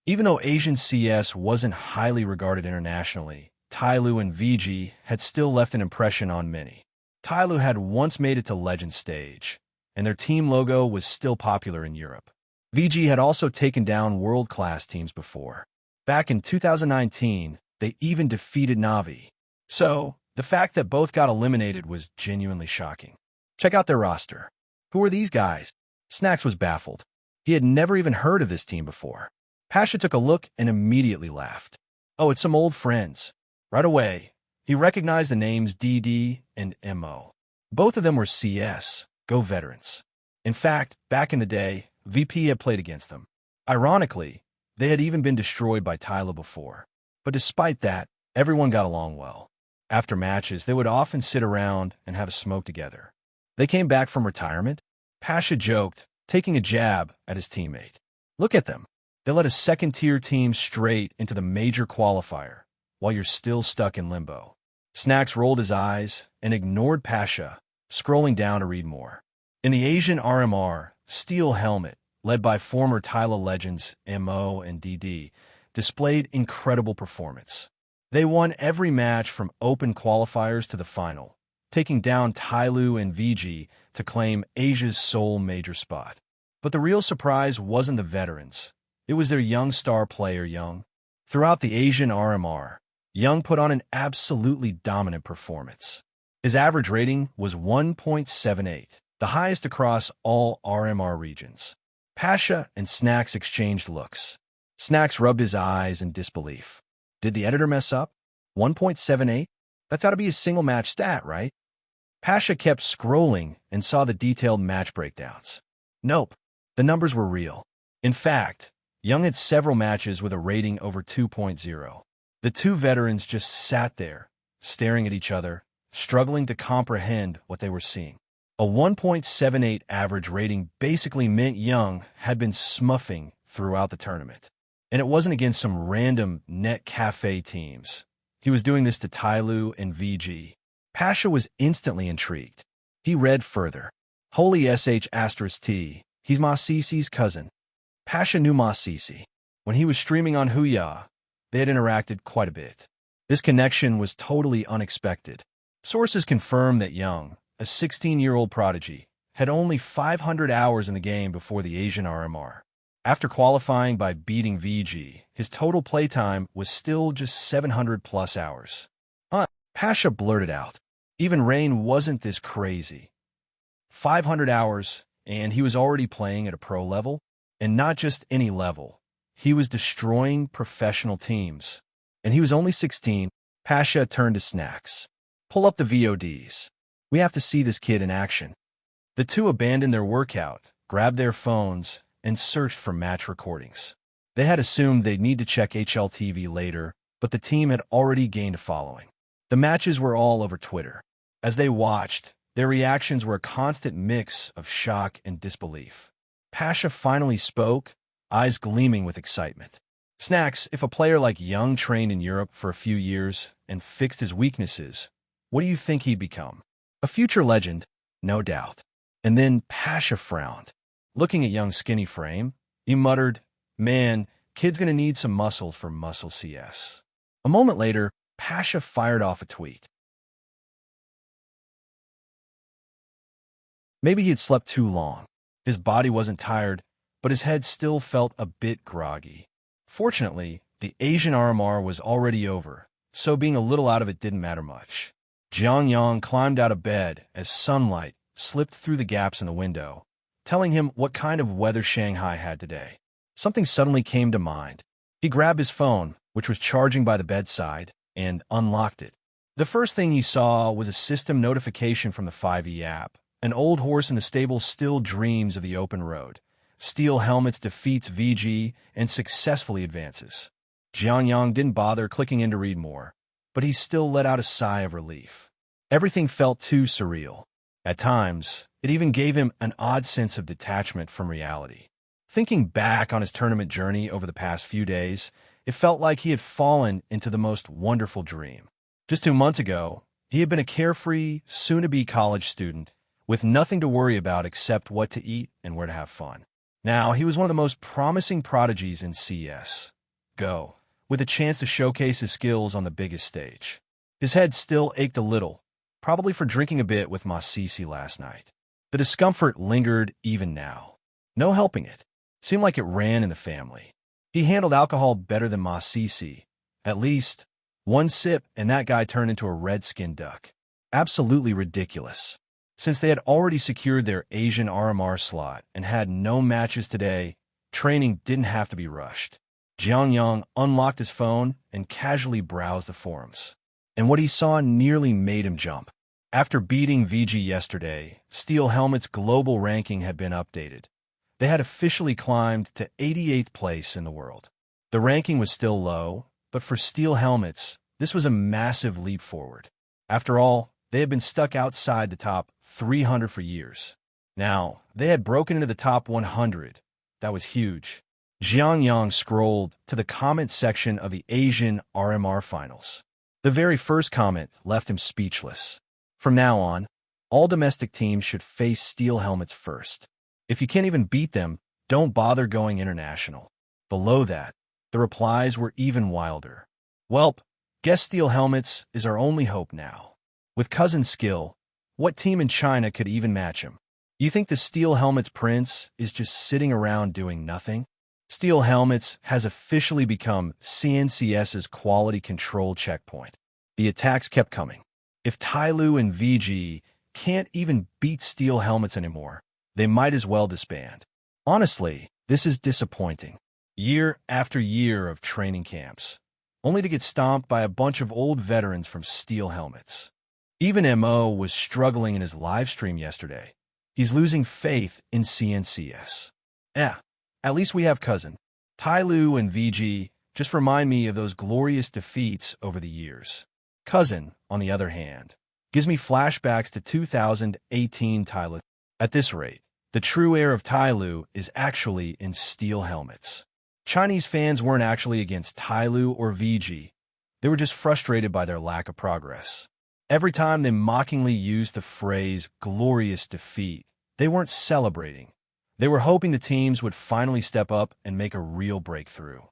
Even though Asian CS wasn't highly regarded internationally, Tyloo and VG had still left an impression on many. Tyloo had once made it to Legend stage, and their team logo was still popular in Europe. VG had also taken down world-class teams before. Back in 2019, they even defeated Navi. So, the fact that both got eliminated was genuinely shocking. Check out their roster. Who are these guys? Snacks was baffled. He had never even heard of this team before. Pasha took a look and immediately laughed. Oh, it's some old friends. Right away, he recognized the names DD and MO. Both of them were CS, Go veterans. In fact, back in the day, VP had played against them. Ironically, they had even been destroyed by Tyler before. But despite that, everyone got along well. After matches, they would often sit around and have a smoke together. They came back from retirement. Pasha joked, taking a jab at his teammate. Look at them. They let a second-tier team straight into the major qualifier, while you're still stuck in limbo. Snacks rolled his eyes and ignored Pasha, scrolling down to read more. In the Asian RMR, Steel Helmet, led by former Tyla legends MO and DD, displayed incredible performance. They won every match from open qualifiers to the final, taking down Tyloo and VG to claim Asia's sole major spot. But the real surprise wasn't the veterans. It was their young star player, Young. Throughout the Asian RMR, Young put on an absolutely dominant performance. His average rating was 1.78, the highest across all RMR regions. Pasha and Snacks exchanged looks. Snacks rubbed his eyes in disbelief. Did the editor mess up? 1.78? That's got to be a single match stat, right? Pasha kept scrolling and saw the detailed match breakdowns. Nope, the numbers were real. In fact, Young had several matches with a rating over 2.0. The two veterans just sat there, staring at each other, struggling to comprehend what they were seeing. A 1.78 average rating basically meant Young had been smuffing throughout the tournament. And it wasn't against some random net cafe teams. He was doing this to Tyloo and VG. Pasha was instantly intrigued. He read further. Holy SH asterisk T, he's Ma Cece's cousin. Pasha knew Ma Cece. When he was streaming on Huya, they had interacted quite a bit. This connection was totally unexpected. Sources confirm that Young, a 16-year-old prodigy, had only 500 hours in the game before the Asian RMR. After qualifying by beating VG, his total playtime was still just 700-plus hours. Pasha blurted out. Even Rain wasn't this crazy. 500 hours, and he was already playing at a pro level? And not just any level. He was destroying professional teams. And he was only 16. Pasha turned to Snacks. Pull up the VODs. We have to see this kid in action. The two abandoned their workout, grabbed their phones, and searched for match recordings. They had assumed they'd need to check HLTV later, but the team had already gained a following. The matches were all over Twitter. As they watched, their reactions were a constant mix of shock and disbelief. Pasha finally spoke, eyes gleaming with excitement. Snacks, if a player like Young trained in Europe for a few years and fixed his weaknesses, what do you think he'd become? A future legend, no doubt. And then Pasha frowned. Looking at Young's skinny frame, he muttered, man, kid's gonna need some muscle for Muscle CS. A moment later, Pasha fired off a tweet. Maybe he had slept too long. His body wasn't tired, but his head still felt a bit groggy. Fortunately, the Asian RMR was already over, so being a little out of it didn't matter much. Jiang Yang climbed out of bed as sunlight slipped through the gaps in the window, telling him what kind of weather Shanghai had today. Something suddenly came to mind. He grabbed his phone, which was charging by the bedside, and unlocked it. The first thing he saw was a system notification from the 5E app. An old horse in the stable still dreams of the open road. Steel Helmets defeats VG and successfully advances. Jiang Yang didn't bother clicking in to read more, but he still let out a sigh of relief. Everything felt too surreal. At times, it even gave him an odd sense of detachment from reality. Thinking back on his tournament journey over the past few days, it felt like he had fallen into the most wonderful dream. Just 2 months ago, he had been a carefree, soon-to-be college student, with nothing to worry about except what to eat and where to have fun. Now, he was one of the most promising prodigies in CS. Go, with a chance to showcase his skills on the biggest stage. His head still ached a little, probably for drinking a bit with Ma Cece last night. The discomfort lingered even now. No helping it. Seemed like it ran in the family. He handled alcohol better than Ma Sisi. At least, one sip and that guy turned into a red-skinned duck. Absolutely ridiculous. Since they had already secured their Asian RMR slot and had no matches today, training didn't have to be rushed. Jiang Yang unlocked his phone and casually browsed the forums. And what he saw nearly made him jump. After beating VG yesterday, Steel Helmet's global ranking had been updated. They had officially climbed to 88th place in the world. The ranking was still low, but for Steel Helmets, this was a massive leap forward. After all, they had been stuck outside the top 300 for years. Now, they had broken into the top 100. That was huge. Jiang Yang scrolled to the comment section of the Asian RMR finals. The very first comment left him speechless. From now on, all domestic teams should face Steel Helmets first. If you can't even beat them, don't bother going international. Below that, the replies were even wilder. Welp, guess Steel Helmets is our only hope now. With Cousin's skill, what team in China could even match him? You think the Steel Helmets prince is just sitting around doing nothing? Steel Helmets has officially become CNCS's quality control checkpoint. The attacks kept coming. If Tyloo and VG can't even beat Steel Helmets anymore, they might as well disband. Honestly, this is disappointing. Year after year of training camps, only to get stomped by a bunch of old veterans from Steel Helmets. Even MO was struggling in his live stream yesterday. He's losing faith in CNCS. At least we have Cousin. Tyloo and VG just remind me of those glorious defeats over the years. Cousin, on the other hand, gives me flashbacks to 2018 Tyloo. At this rate, the true heir of Tyloo is actually in Steel Helmets. Chinese fans weren't actually against Tyloo or VG. They were just frustrated by their lack of progress. Every time they mockingly used the phrase glorious defeat, they weren't celebrating. They were hoping the teams would finally step up and make a real breakthrough.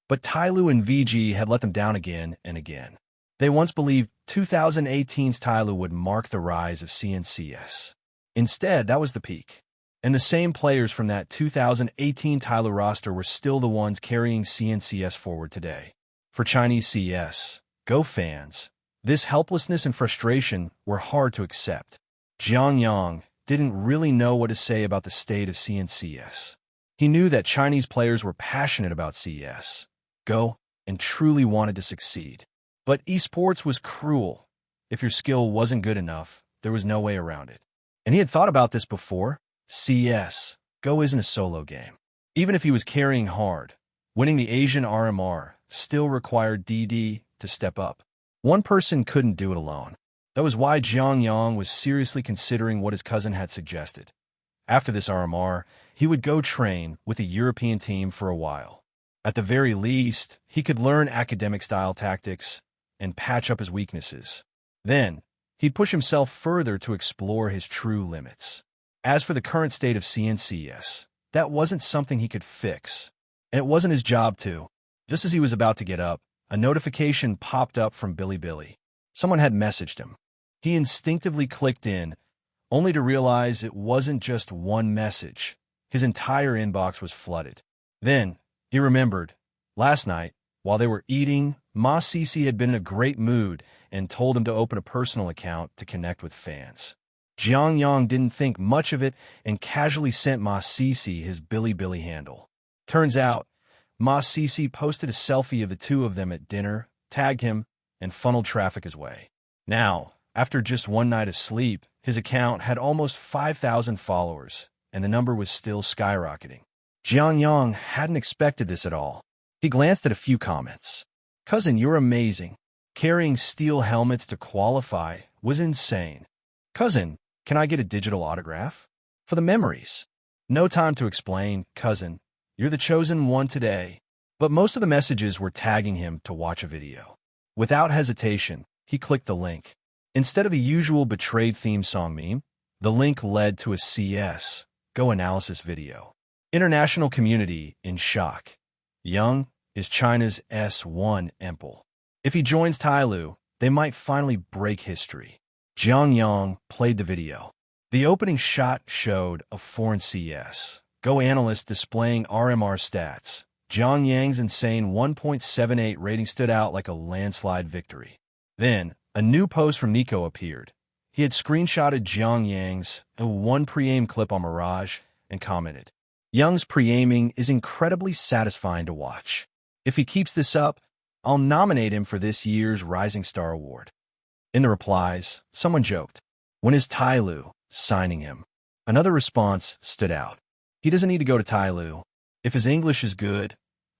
But Tyloo and VG had let them down again and again. They once believed 2018's Tyloo would mark the rise of CNCS. Instead, that was the peak. And the same players from that 2018 Tyloo roster were still the ones carrying CNCS forward today. For Chinese CS, Go fans, this helplessness and frustration were hard to accept. Jiang Yang didn't really know what to say about the state of CNCS. He knew that Chinese players were passionate about CS, Go, and truly wanted to succeed. But esports was cruel. If your skill wasn't good enough, there was no way around it. And he had thought about this before. CS, Go isn't a solo game. Even if he was carrying hard, winning the Asian RMR still required DD to step up. One person couldn't do it alone. That was why Jiang Yang was seriously considering what his cousin had suggested. After this RMR, he would go train with a European team for a while. At the very least, he could learn academic-style tactics and patch up his weaknesses. Then, he'd push himself further to explore his true limits. As for the current state of CNCS, that wasn't something he could fix, and it wasn't his job to. Just as he was about to get up, a notification popped up from Bilibili. Someone had messaged him. He instinctively clicked in, only to realize it wasn't just one message. His entire inbox was flooded. Then, he remembered. Last night, while they were eating, Ma Sisi had been in a great mood and told him to open a personal account to connect with fans. Jiang Yang didn't think much of it and casually sent Ma Sisi his Bilibili handle. Turns out, Ma Sisi posted a selfie of the two of them at dinner, tagged him, and funneled traffic his way. Now, after just one night of sleep, his account had almost 5,000 followers, and the number was still skyrocketing. Jiang Yang hadn't expected this at all. He glanced at a few comments. Cousin, you're amazing. Carrying Steel Helmets to qualify was insane. Cousin, can I get a digital autograph? For the memories. No time to explain, cousin. You're the chosen one today. But most of the messages were tagging him to watch a video. Without hesitation, he clicked the link. Instead of the usual betrayed theme song meme, the link led to a CS, Go analysis video. International community in shock. Yang is China's S1 Empel. If he joins Tyloo, they might finally break history. Jiang Yang played the video. The opening shot showed a foreign CS. Go analyst displaying RMR stats. Jiang Yang's insane 1.78 rating stood out like a landslide victory. Then, a new post from Nico appeared. He had screenshotted Jiang Yang's one pre-aim clip on Mirage and commented, "Young's pre-aiming is incredibly satisfying to watch. If he keeps this up, I'll nominate him for this year's Rising Star Award." In the replies, someone joked, "When is Tyloo signing him?" Another response stood out. "He doesn't need to go to Tyloo. If his English is good,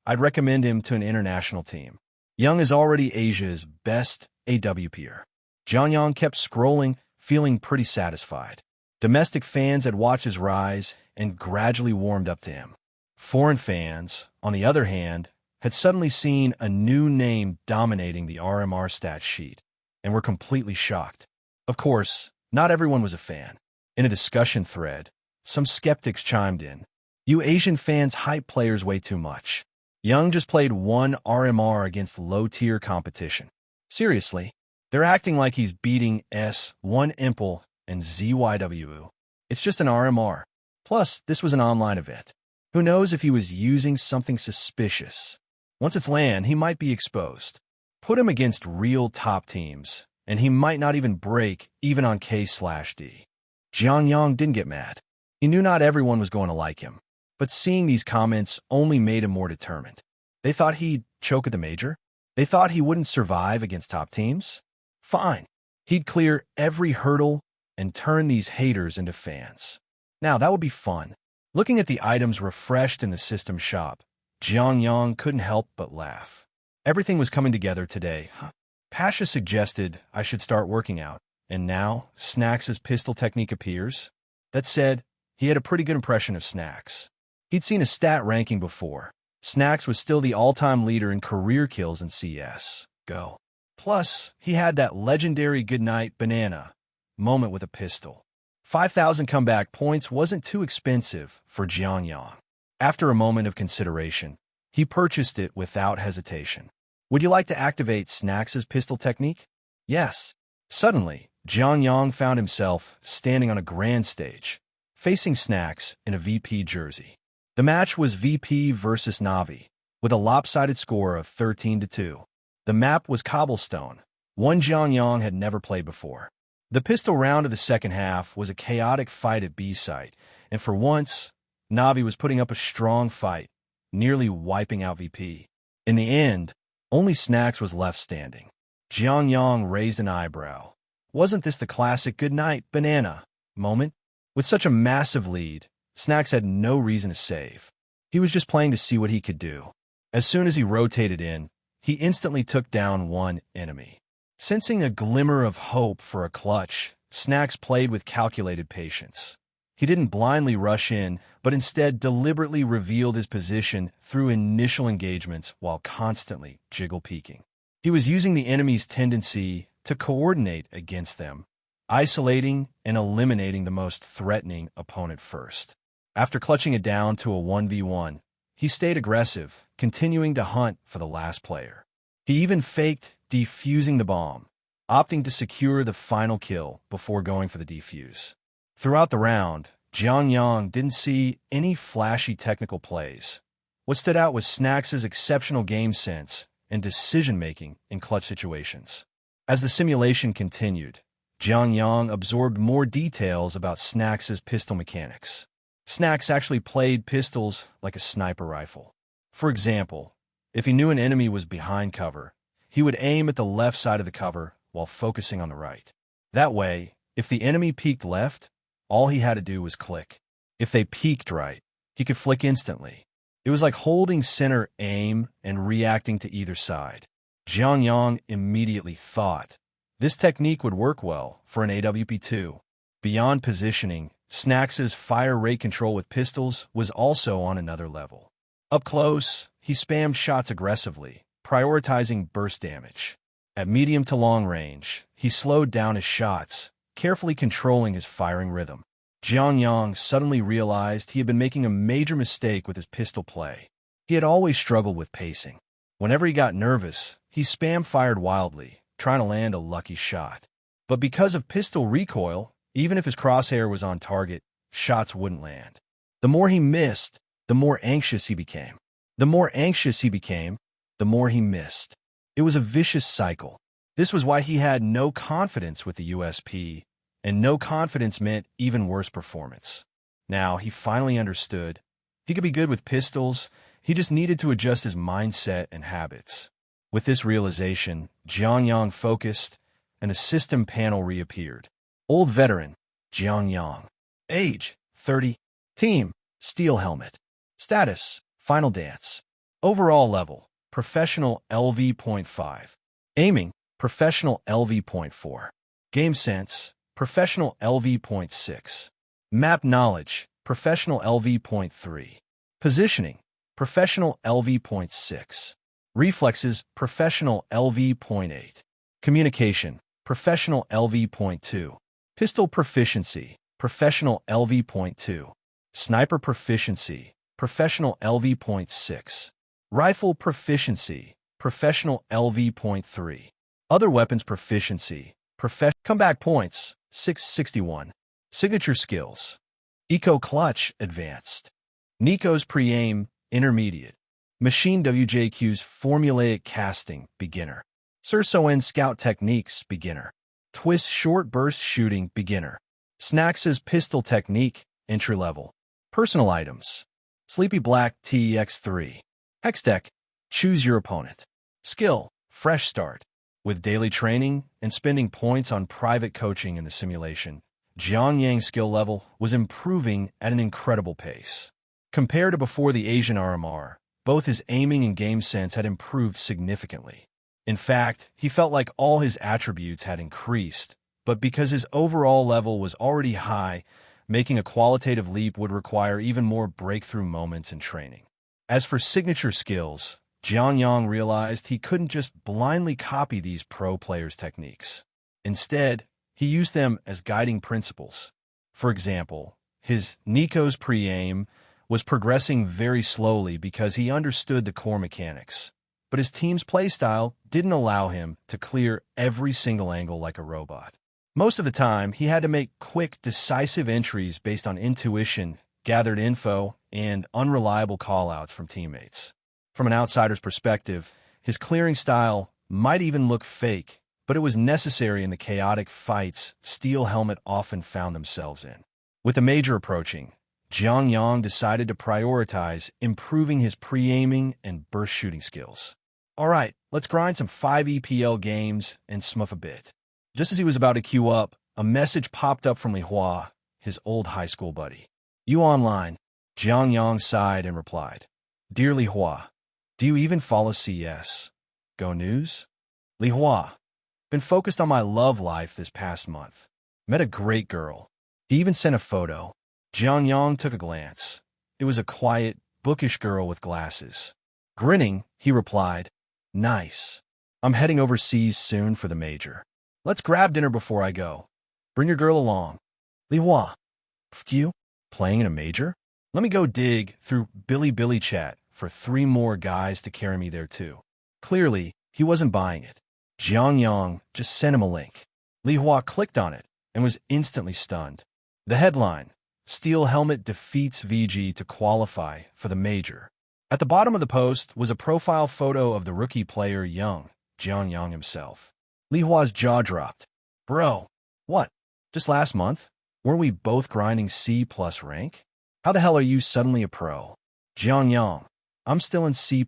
I'd recommend him to an international team. Young is already Asia's best AWPer." Jiang Yang kept scrolling, feeling pretty satisfied. Domestic fans had watched his rise and gradually warmed up to him. Foreign fans, on the other hand, had suddenly seen a new name dominating the RMR stat sheet and were completely shocked. Of course, not everyone was a fan. In a discussion thread, some skeptics chimed in, "You Asian fans hype players way too much. Young just played one RMR against low-tier competition. Seriously, they're acting like he's beating S1 Impel and ZYW. It's just an RMR. Plus, this was an online event. Who knows if he was using something suspicious? Once it's LAN, he might be exposed. Put him against real top teams, and he might not even break even on K/D." Jiang Yang didn't get mad. He knew not everyone was going to like him, but seeing these comments only made him more determined. They thought he'd choke at the major? They thought he wouldn't survive against top teams? Fine. He'd clear every hurdle and turn these haters into fans. Now, that would be fun. Looking at the items refreshed in the system shop, Jiang Yang couldn't help but laugh. Everything was coming together today. Pasha suggested I should start working out, and now Snacks's pistol technique appears. That said, he had a pretty good impression of Snacks. He'd seen a stat ranking before. Snacks was still the all-time leader in career kills in CS. Go. Plus, he had that legendary goodnight banana moment with a pistol. 5,000 comeback points wasn't too expensive for Jiang Yang. After a moment of consideration, he purchased it without hesitation. "Would you like to activate Snacks's pistol technique?" "Yes." Suddenly, Jiang Yang found himself standing on a grand stage, facing Snacks in a VP jersey. The match was VP versus Navi, with a lopsided score of 13-2. The map was Cobblestone, one Jiang Yang had never played before. The pistol round of the second half was a chaotic fight at B site, and for once, Navi was putting up a strong fight, nearly wiping out VP. In the end, only Snacks was left standing. Jiang Yang raised an eyebrow. Wasn't this the classic goodnight banana moment? With such a massive lead, Snacks had no reason to save. He was just playing to see what he could do. As soon as he rotated in, he instantly took down one enemy. Sensing a glimmer of hope for a clutch, Snacks played with calculated patience. He didn't blindly rush in, but instead deliberately revealed his position through initial engagements while constantly jiggle peeking. He was using the enemy's tendency to coordinate against them, isolating and eliminating the most threatening opponent first. After clutching it down to a 1v1, he stayed aggressive, continuing to hunt for the last player. He even faked defusing the bomb, opting to secure the final kill before going for the defuse. Throughout the round, Jiang Yang didn't see any flashy technical plays. What stood out was Snacks's exceptional game sense and decision-making in clutch situations. As the simulation continued, Jiang Yang absorbed more details about Snacks's pistol mechanics. Snacks actually played pistols like a sniper rifle. For example, if he knew an enemy was behind cover, he would aim at the left side of the cover while focusing on the right. That way, if the enemy peeked left, all he had to do was click. If they peeked right, he could flick instantly. It was like holding center aim and reacting to either side. Jiang Yang immediately thought this technique would work well for an AWP2. Beyond positioning, Snacks's fire rate control with pistols was also on another level. Up close, he spammed shots aggressively, prioritizing burst damage. At medium to long range, he slowed down his shots, carefully controlling his firing rhythm. Jiang Yang suddenly realized he had been making a major mistake with his pistol play. He had always struggled with pacing. Whenever he got nervous, he spam fired wildly, trying to land a lucky shot. But because of pistol recoil, Even if his crosshair was on target, shots wouldn't land. The more he missed, the more anxious he became. The more anxious he became, the more he missed. It was a vicious cycle. This was why he had no confidence with the USP, and no confidence meant even worse performance. Now, he finally understood. He could be good with pistols, he just needed to adjust his mindset and habits. With this realization, Jiang Yang focused, and a system panel reappeared. Old veteran, Jiang Yang. Age, 30. Team, Steel Helmet. Status, Final Dance. Overall level, Professional LV.5. Aiming, Professional LV.4. Game Sense, Professional LV.6. Map Knowledge, Professional LV.3. Positioning, Professional LV.6. Reflexes, Professional LV.8. Communication, Professional LV.2. Pistol Proficiency, Professional LV.2. Sniper Proficiency, Professional LV.6. Rifle Proficiency, Professional LV.3. Other Weapons Proficiency, Comeback Points, 661. Signature Skills. Eco Clutch, Advanced. Nico's Pre-Aim, Intermediate. Machine WJQ's Formulaic Casting, Beginner. Sursoen Scout Techniques, Beginner. Twist Short Burst Shooting, Beginner. Snacks's Pistol Technique, Entry Level. Personal Items. Sleepy Black TEX3. Hextech, Choose Your Opponent. Skill, Fresh Start. With daily training and spending points on private coaching in the simulation, Jiang Yang's skill level was improving at an incredible pace. Compared to before the Asian RMR, both his aiming and game sense had improved significantly. In fact, he felt like all his attributes had increased, but because his overall level was already high, making a qualitative leap would require even more breakthrough moments in training. As for signature skills, Jiang Yang realized he couldn't just blindly copy these pro players' techniques. Instead, he used them as guiding principles. For example, his Nico's pre-aim was progressing very slowly because he understood the core mechanics, but his team's playstyle didn't allow him to clear every single angle like a robot. Most of the time, he had to make quick, decisive entries based on intuition, gathered info, and unreliable callouts from teammates. From an outsider's perspective, his clearing style might even look fake, but it was necessary in the chaotic fights Steel Helmet often found themselves in. With the major approaching, Jiang Yang decided to prioritize improving his pre-aiming and burst shooting skills. All right, let's grind some 5 EPL games and smuff a bit. Just as he was about to queue up, a message popped up from Li Hua, his old high school buddy. You online? Jiang Yang sighed and replied, Dear Li Hua, do you even follow CS? Go News? Li Hua, been focused on my love life this past month. Met a great girl. He even sent a photo. Jiang Yang took a glance. It was a quiet, bookish girl with glasses. Grinning, he replied, Nice. I'm heading overseas soon for the major. Let's grab dinner before I go. Bring your girl along. Li Hua, you? Playing in a major? Let me go dig through Billy chat for 3 more guys to carry me there too. Clearly, he wasn't buying it. Jiang Yang just sent him a link. Li Hua clicked on it and was instantly stunned. The headline, Steel Helmet defeats VG to qualify for the major. At the bottom of the post was a profile photo of the rookie player Jiang Yang himself. Li Hua's jaw dropped. Bro, what? Just last month? Weren't we both grinding C+ rank? How the hell are you suddenly a pro? Jiang Yang, I'm still in C+.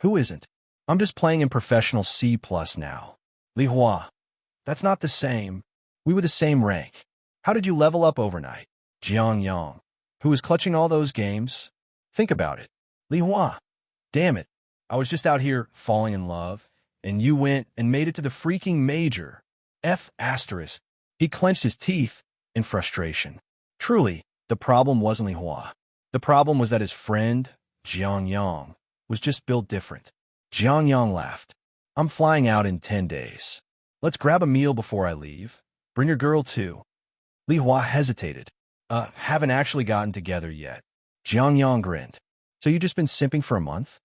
Who isn't? I'm just playing in professional C+ now. Li Hua, that's not the same. We were the same rank. How did you level up overnight? Jiang Yang, who was clutching all those games? Think about it. Li Hua, damn it. I was just out here falling in love, and you went and made it to the freaking major. F***. He clenched his teeth in frustration. Truly, the problem wasn't Li Hua. The problem was that his friend, Jiang Yang, was just built different. Jiang Yang laughed. I'm flying out in 10 days. Let's grab a meal before I leave. Bring your girl too. Li Hua hesitated. Haven't actually gotten together yet. Jiang Yang grinned. So you just been simping for a month?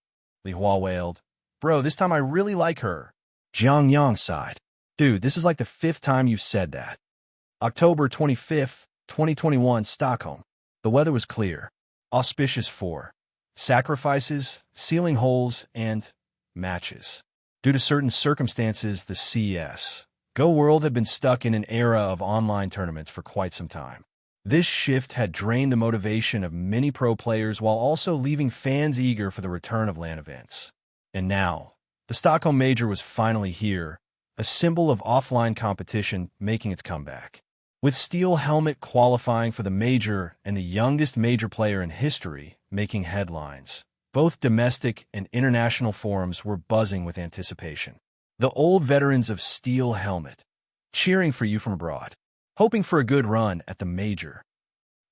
Li Hua wailed. Bro, this time I really like her. Jiang Yang sighed. Dude, this is like the 5th time you've said that. October 25th, 2021, Stockholm. The weather was clear, auspicious for sacrifices, sealing holes, and matches. Due to certain circumstances, the CS GO world had been stuck in an era of online tournaments for quite some time. This shift had drained the motivation of many pro players while also leaving fans eager for the return of LAN events. And now, the Stockholm Major was finally here, a symbol of offline competition making its comeback. With Steel Helmet qualifying for the Major and the youngest Major player in history making headlines, both domestic and international forums were buzzing with anticipation. The old veterans of Steel Helmet, cheering for you from abroad, hoping for a good run at the Major.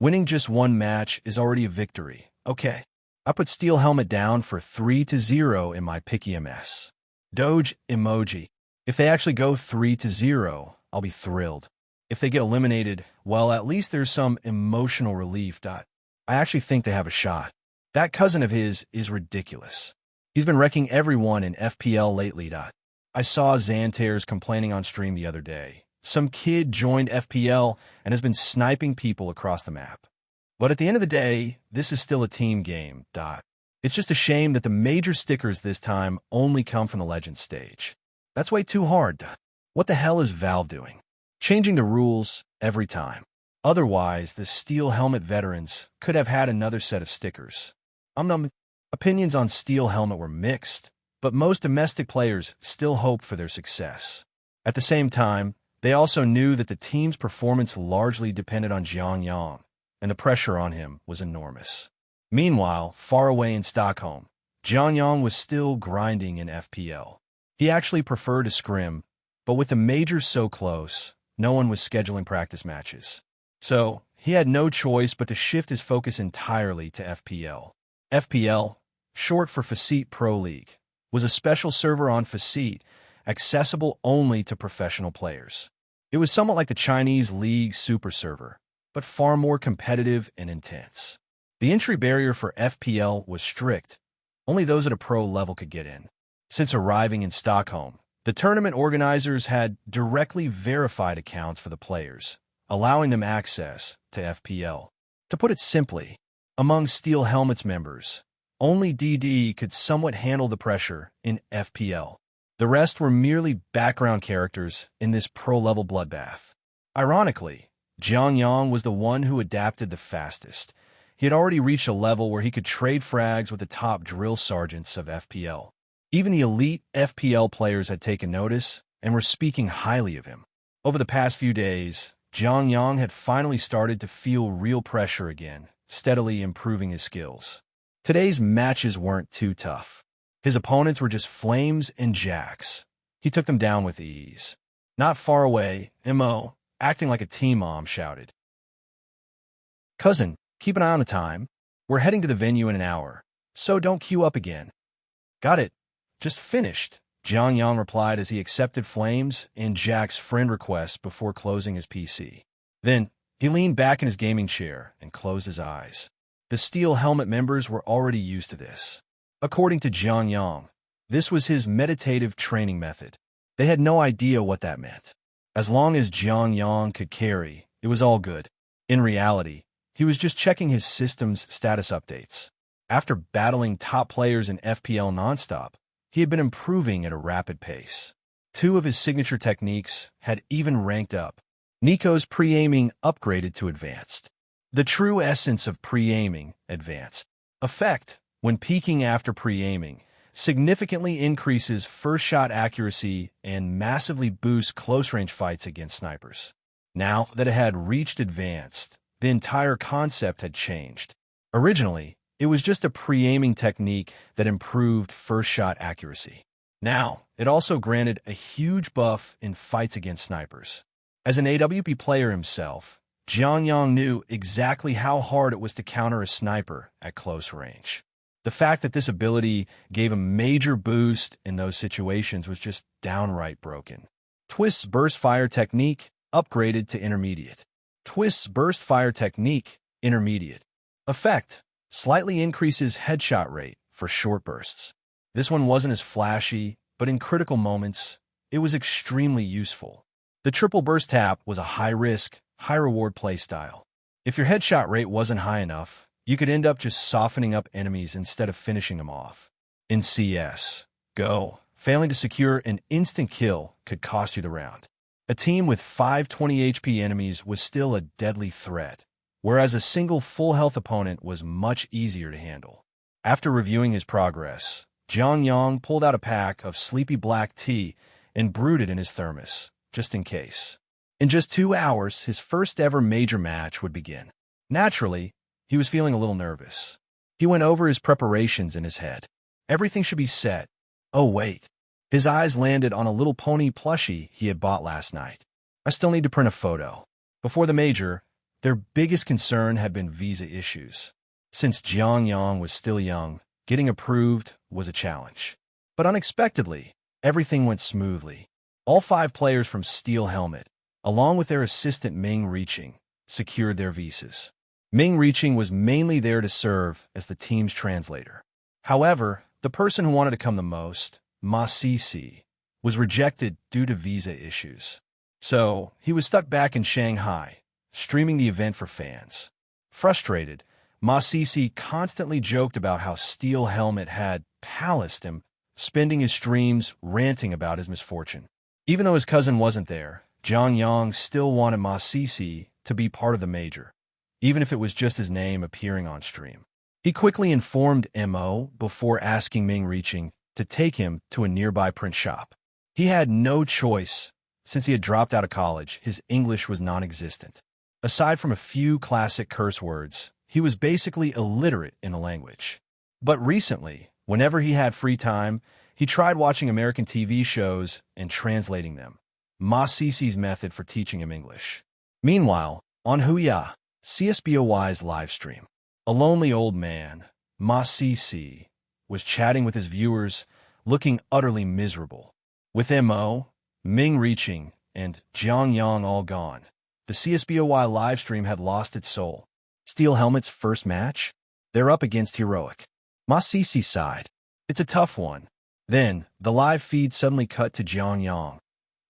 Winning just one match is already a victory. Okay, I put Steel Helmet down for 3-0 in my picky MS. Doge emoji. If they actually go 3-0, I'll be thrilled. If they get eliminated, well, at least there's some emotional relief. I actually think they have a shot. That cousin of his is ridiculous. He's been wrecking everyone in FPL lately. I saw Xantares complaining on stream the other day. Some kid joined FPL and has been sniping people across the map. But at the end of the day, this is still a team game. It's just a shame that the Major stickers this time only come from the Legends stage. That's way too hard. What the hell is Valve doing? Changing the rules every time. Otherwise, the Steel Helmet veterans could have had another set of stickers. Opinions on Steel Helmet were mixed, but most domestic players still hoped for their success. At the same time, they also knew that the team's performance largely depended on Jiang Yang, and the pressure on him was enormous. Meanwhile, far away in Stockholm, Jiang Yang was still grinding in FPL. He actually preferred to scrim, but with the Major so close, no one was scheduling practice matches. So, he had no choice but to shift his focus entirely to FPL. FPL, short for Faceit Pro League, was a special server on Faceit, accessible only to professional players. It was somewhat like the Chinese League Super server, but far more competitive and intense. The entry barrier for FPL was strict. Only those at a pro level could get in. Since arriving in Stockholm, the tournament organizers had directly verified accounts for the players, allowing them access to FPL. To put it simply, among Steel Helmet's members, only DD could somewhat handle the pressure in FPL. The rest were merely background characters in this pro-level bloodbath. Ironically, Jiang Yang was the one who adapted the fastest. He had already reached a level where he could trade frags with the top drill sergeants of FPL. Even the elite FPL players had taken notice and were speaking highly of him. Over the past few days, Jiang Yang had finally started to feel real pressure again, steadily improving his skills. Today's matches weren't too tough. His opponents were just Flames and Jacks. He took them down with ease. Not far away, Mo, acting like a team mom, shouted, "Cousin, keep an eye on the time. We're heading to the venue in an hour, so don't queue up again." "Got it. Just finished," Jiang Yang replied as he accepted Flames and Jack's friend request before closing his PC. Then, he leaned back in his gaming chair and closed his eyes. The Steel Helmet members were already used to this. According to Jiang Yang, this was his meditative training method. They had no idea what that meant. As long as Jiang Yang could carry, it was all good. In reality, he was just checking his system's status updates. After battling top players in FPL nonstop, he had been improving at a rapid pace. Two of his signature techniques had even ranked up. Nico's pre-aiming upgraded to advanced. The true essence of pre-aiming, advanced effect, when peaking after pre-aiming, significantly increases first-shot accuracy and massively boosts close-range fights against snipers. Now that it had reached advanced, the entire concept had changed. Originally, it was just a pre-aiming technique that improved first-shot accuracy. Now, it also granted a huge buff in fights against snipers. As an AWP player himself, Jiang Yang knew exactly how hard it was to counter a sniper at close range. The fact that this ability gave a major boost in those situations was just downright broken. Twist's burst fire technique upgraded to intermediate. Twist's burst fire technique, intermediate. Effect, slightly increases headshot rate for short bursts. This one wasn't as flashy, but in critical moments, it was extremely useful. The triple burst tap was a high-risk, high-reward playstyle. If your headshot rate wasn't high enough, you could end up just softening up enemies instead of finishing them off. In CS, Go, failing to secure an instant kill could cost you the round. A team with 520 HP enemies was still a deadly threat, whereas a single full-health opponent was much easier to handle. After reviewing his progress, Jiang Yang pulled out a pack of sleepy black tea and brewed it in his thermos, just in case. In just 2 hours, his first-ever major match would begin. Naturally, he was feeling a little nervous. He went over his preparations in his head. Everything should be set. Oh, wait. His eyes landed on a little pony plushie he had bought last night. I still need to print a photo. Before the major, their biggest concern had been visa issues. Since Jiang Yang was still young, getting approved was a challenge. But unexpectedly, everything went smoothly. All 5 players from Steel Helmet, along with their assistant Ming Reaching, secured their visas. Ming Reaching was mainly there to serve as the team's translator. However, the person who wanted to come the most, Ma Cici, was rejected due to visa issues. So, he was stuck back in Shanghai, streaming the event for fans. Frustrated, Ma Cici constantly joked about how Steel Helmet had palaced him, spending his streams ranting about his misfortune. Even though his cousin wasn't there, Jiang Yang still wanted Ma Cici to be part of the major, even if it was just his name appearing on stream. He quickly informed Mo before asking Ming Reaching to take him to a nearby print shop. He had no choice. Since he had dropped out of college, his English was non-existent. Aside from a few classic curse words, he was basically illiterate in the language. But recently, whenever he had free time, he tried watching American TV shows and translating them. Ma Cici's method for teaching him English. Meanwhile, on Huya, CSBOY's livestream, a lonely old man, Ma Cici, was chatting with his viewers, looking utterly miserable. With Mo, Ming Reaching, and Jiang Yang all gone, the CSBOY livestream had lost its soul. Steel Helmet's first match? They're up against Heroic. Ma Cici sighed. It's a tough one. Then, the live feed suddenly cut to Jiang Yang,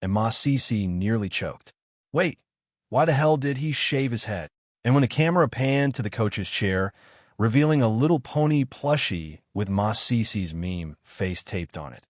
and Ma Cici nearly choked. Wait, why the hell did he shave his head? And when the camera panned to the coach's chair, revealing a little pony plushie with Ma Cici's meme face taped on it,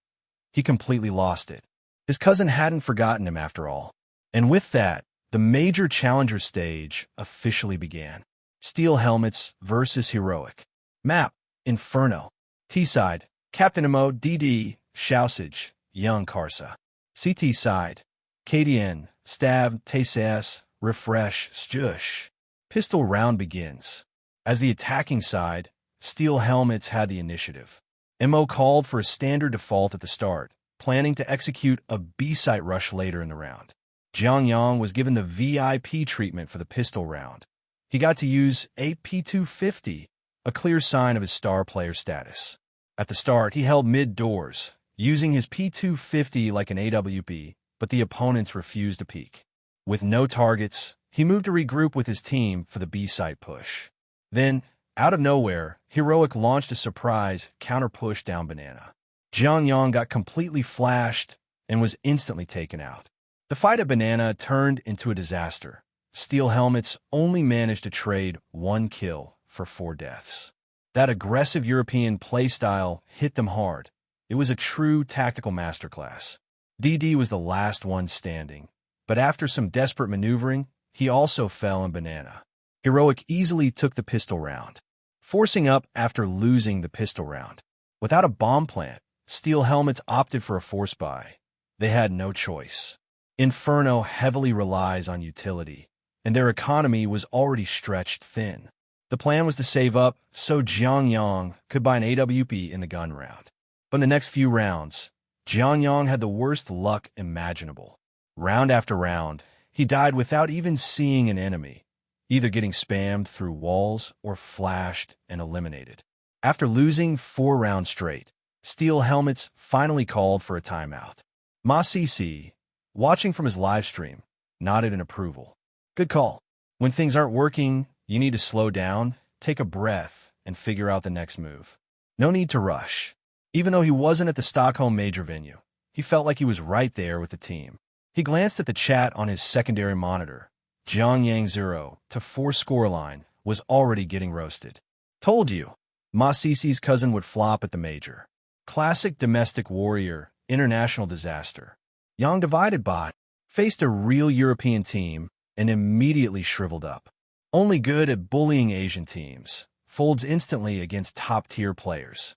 he completely lost it. His cousin hadn't forgotten him after all. And with that, the major challenger stage officially began. Steel Helmets versus Heroic. Map, Inferno. T-side, Captain Mo, DD, Shausage, Young Karsa. CT side, KDN, Stab, TCS, Refresh, Stush. Pistol round begins. As the attacking side, Steel Helmets had the initiative. Mo called for a standard default at the start, planning to execute a B-site rush later in the round. Jiang Yang was given the VIP treatment for the pistol round. He got to use a P250, a clear sign of his star player status. At the start, he held mid-doors, using his P250 like an AWP, but the opponents refused to peek. With no targets, he moved to regroup with his team for the B-site push. Then, out of nowhere, Heroic launched a surprise counter-push down Banana. Jiang Yang got completely flashed and was instantly taken out. The fight at Banana turned into a disaster. Steel Helmets only managed to trade 1 kill for 4 deaths. That aggressive European playstyle hit them hard. It was a true tactical masterclass. DD was the last one standing, but after some desperate maneuvering, he also fell in Banana. Heroic easily took the pistol round, forcing up after losing the pistol round. Without a bomb plant, Steel Helmets opted for a force buy. They had no choice. Inferno heavily relies on utility, and their economy was already stretched thin. The plan was to save up so Jiang Yang could buy an AWP in the gun round. But in the next few rounds, Jiang Yang had the worst luck imaginable. Round after round, he died without even seeing an enemy, either getting spammed through walls or flashed and eliminated. After losing 4 rounds straight, Steel Helmets finally called for a timeout. Ma Cici, watching from his live stream, nodded in approval. Good call. When things aren't working, you need to slow down, take a breath, and figure out the next move. No need to rush. Even though he wasn't at the Stockholm major venue, he felt like he was right there with the team. He glanced at the chat on his secondary monitor. Jiang Yang 0-4 scoreline was already getting roasted. Told you, Ma Cece's cousin would flop at the major. Classic domestic warrior, international disaster. Yang divided bot, faced a real European team and immediately shriveled up. Only good at bullying Asian teams, folds instantly against top-tier players.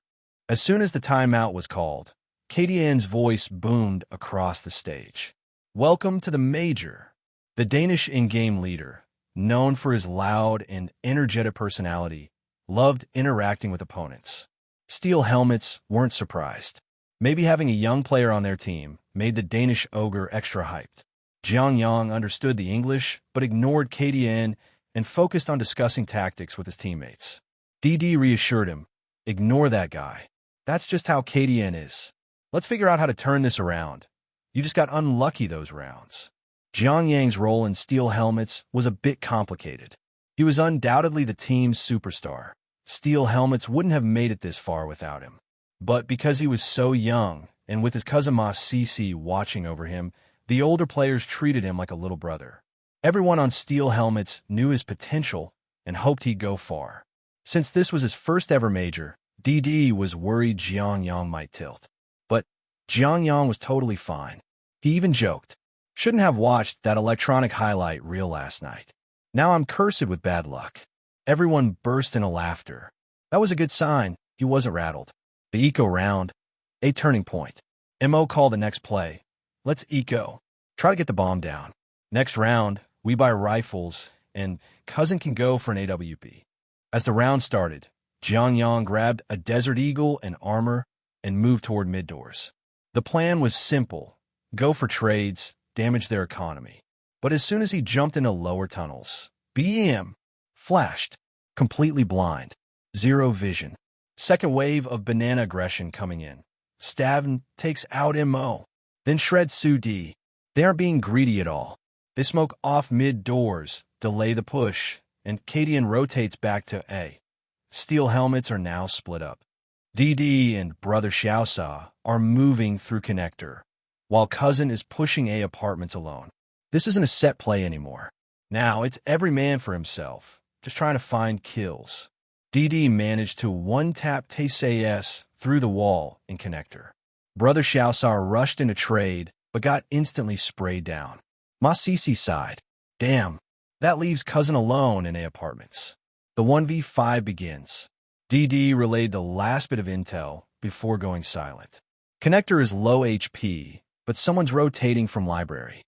As soon as the timeout was called, KDN's voice boomed across the stage. Welcome to the major. The Danish in-game leader, known for his loud and energetic personality, loved interacting with opponents. Steel helmets weren't surprised. Maybe having a young player on their team made the Danish ogre extra hyped. Jiang Yang understood the English, but ignored KDN and focused on discussing tactics with his teammates. DD reassured him, ignore that guy. That's just how KDN is. Let's figure out how to turn this around. You just got unlucky those rounds. Jiang Yang's role in steel helmets was a bit complicated. He was undoubtedly the team's superstar. Steel helmets wouldn't have made it this far without him. But because he was so young, and with his cousin Ma Cece watching over him, the older players treated him like a little brother. Everyone on steel helmets knew his potential and hoped he'd go far. Since this was his first ever major, DD was worried Jiang Yang might tilt. But Jiang Yang was totally fine. He even joked, shouldn't have watched that electronic highlight reel last night. Now I'm cursed with bad luck. Everyone burst into laughter. That was a good sign. He wasn't rattled. The eco round, a turning point. MO called the next play. Let's eco. Try to get the bomb down. Next round, we buy rifles, and cousin can go for an AWP. As the round started, Jiang Yang grabbed a Desert Eagle and armor and moved toward mid-doors. The plan was simple. Go for trades, damage their economy. But as soon as he jumped into lower tunnels, BM flashed, completely blind. Zero vision. Second wave of banana aggression coming in. Stavn takes out MO. Then shreds Su D. They aren't being greedy at all. They smoke off mid-doors, delay the push, and KDN rotates back to A. Steel helmets are now split up. DD and brother Xiaosa are moving through connector, while cousin is pushing A apartments alone. This isn't a set play anymore. Now it's every man for himself, just trying to find kills. DD managed to one-tap TCS through the wall in connector. Brother Xiaosa rushed into trade, but got instantly sprayed down. Ma Cece sighed. Damn, that leaves cousin alone in A apartments. The 1v5 begins. DD relayed the last bit of intel before going silent. Connector is low HP, but someone's rotating from library.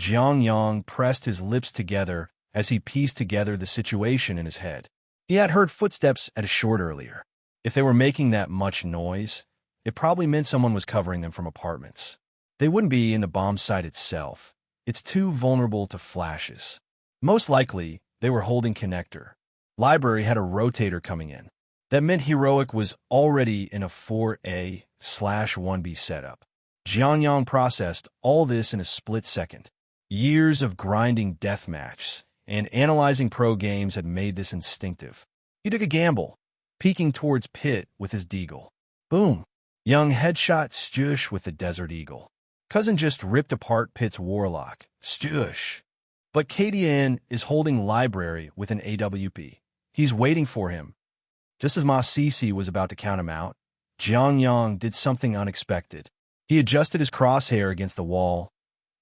Jiang Yang pressed his lips together as he pieced together the situation in his head. He had heard footsteps at a short earlier. If they were making that much noise, it probably meant someone was covering them from apartments. They wouldn't be in the bomb site itself. It's too vulnerable to flashes. Most likely, they were holding connector. Library had a rotator coming in. That meant Heroic was already in a 4A/1B setup. Jiang Yang processed all this in a split second. Years of grinding deathmatches and analyzing pro games had made this instinctive. He took a gamble, peeking towards Pit with his deagle. Boom! Young headshot Stush with the Desert Eagle. Cousin just ripped apart Pit's Warlock. Stush! But KDN is holding Library with an AWP. He's waiting for him. Just as Ma Cece was about to count him out, Jiang Yang did something unexpected. He adjusted his crosshair against the wall,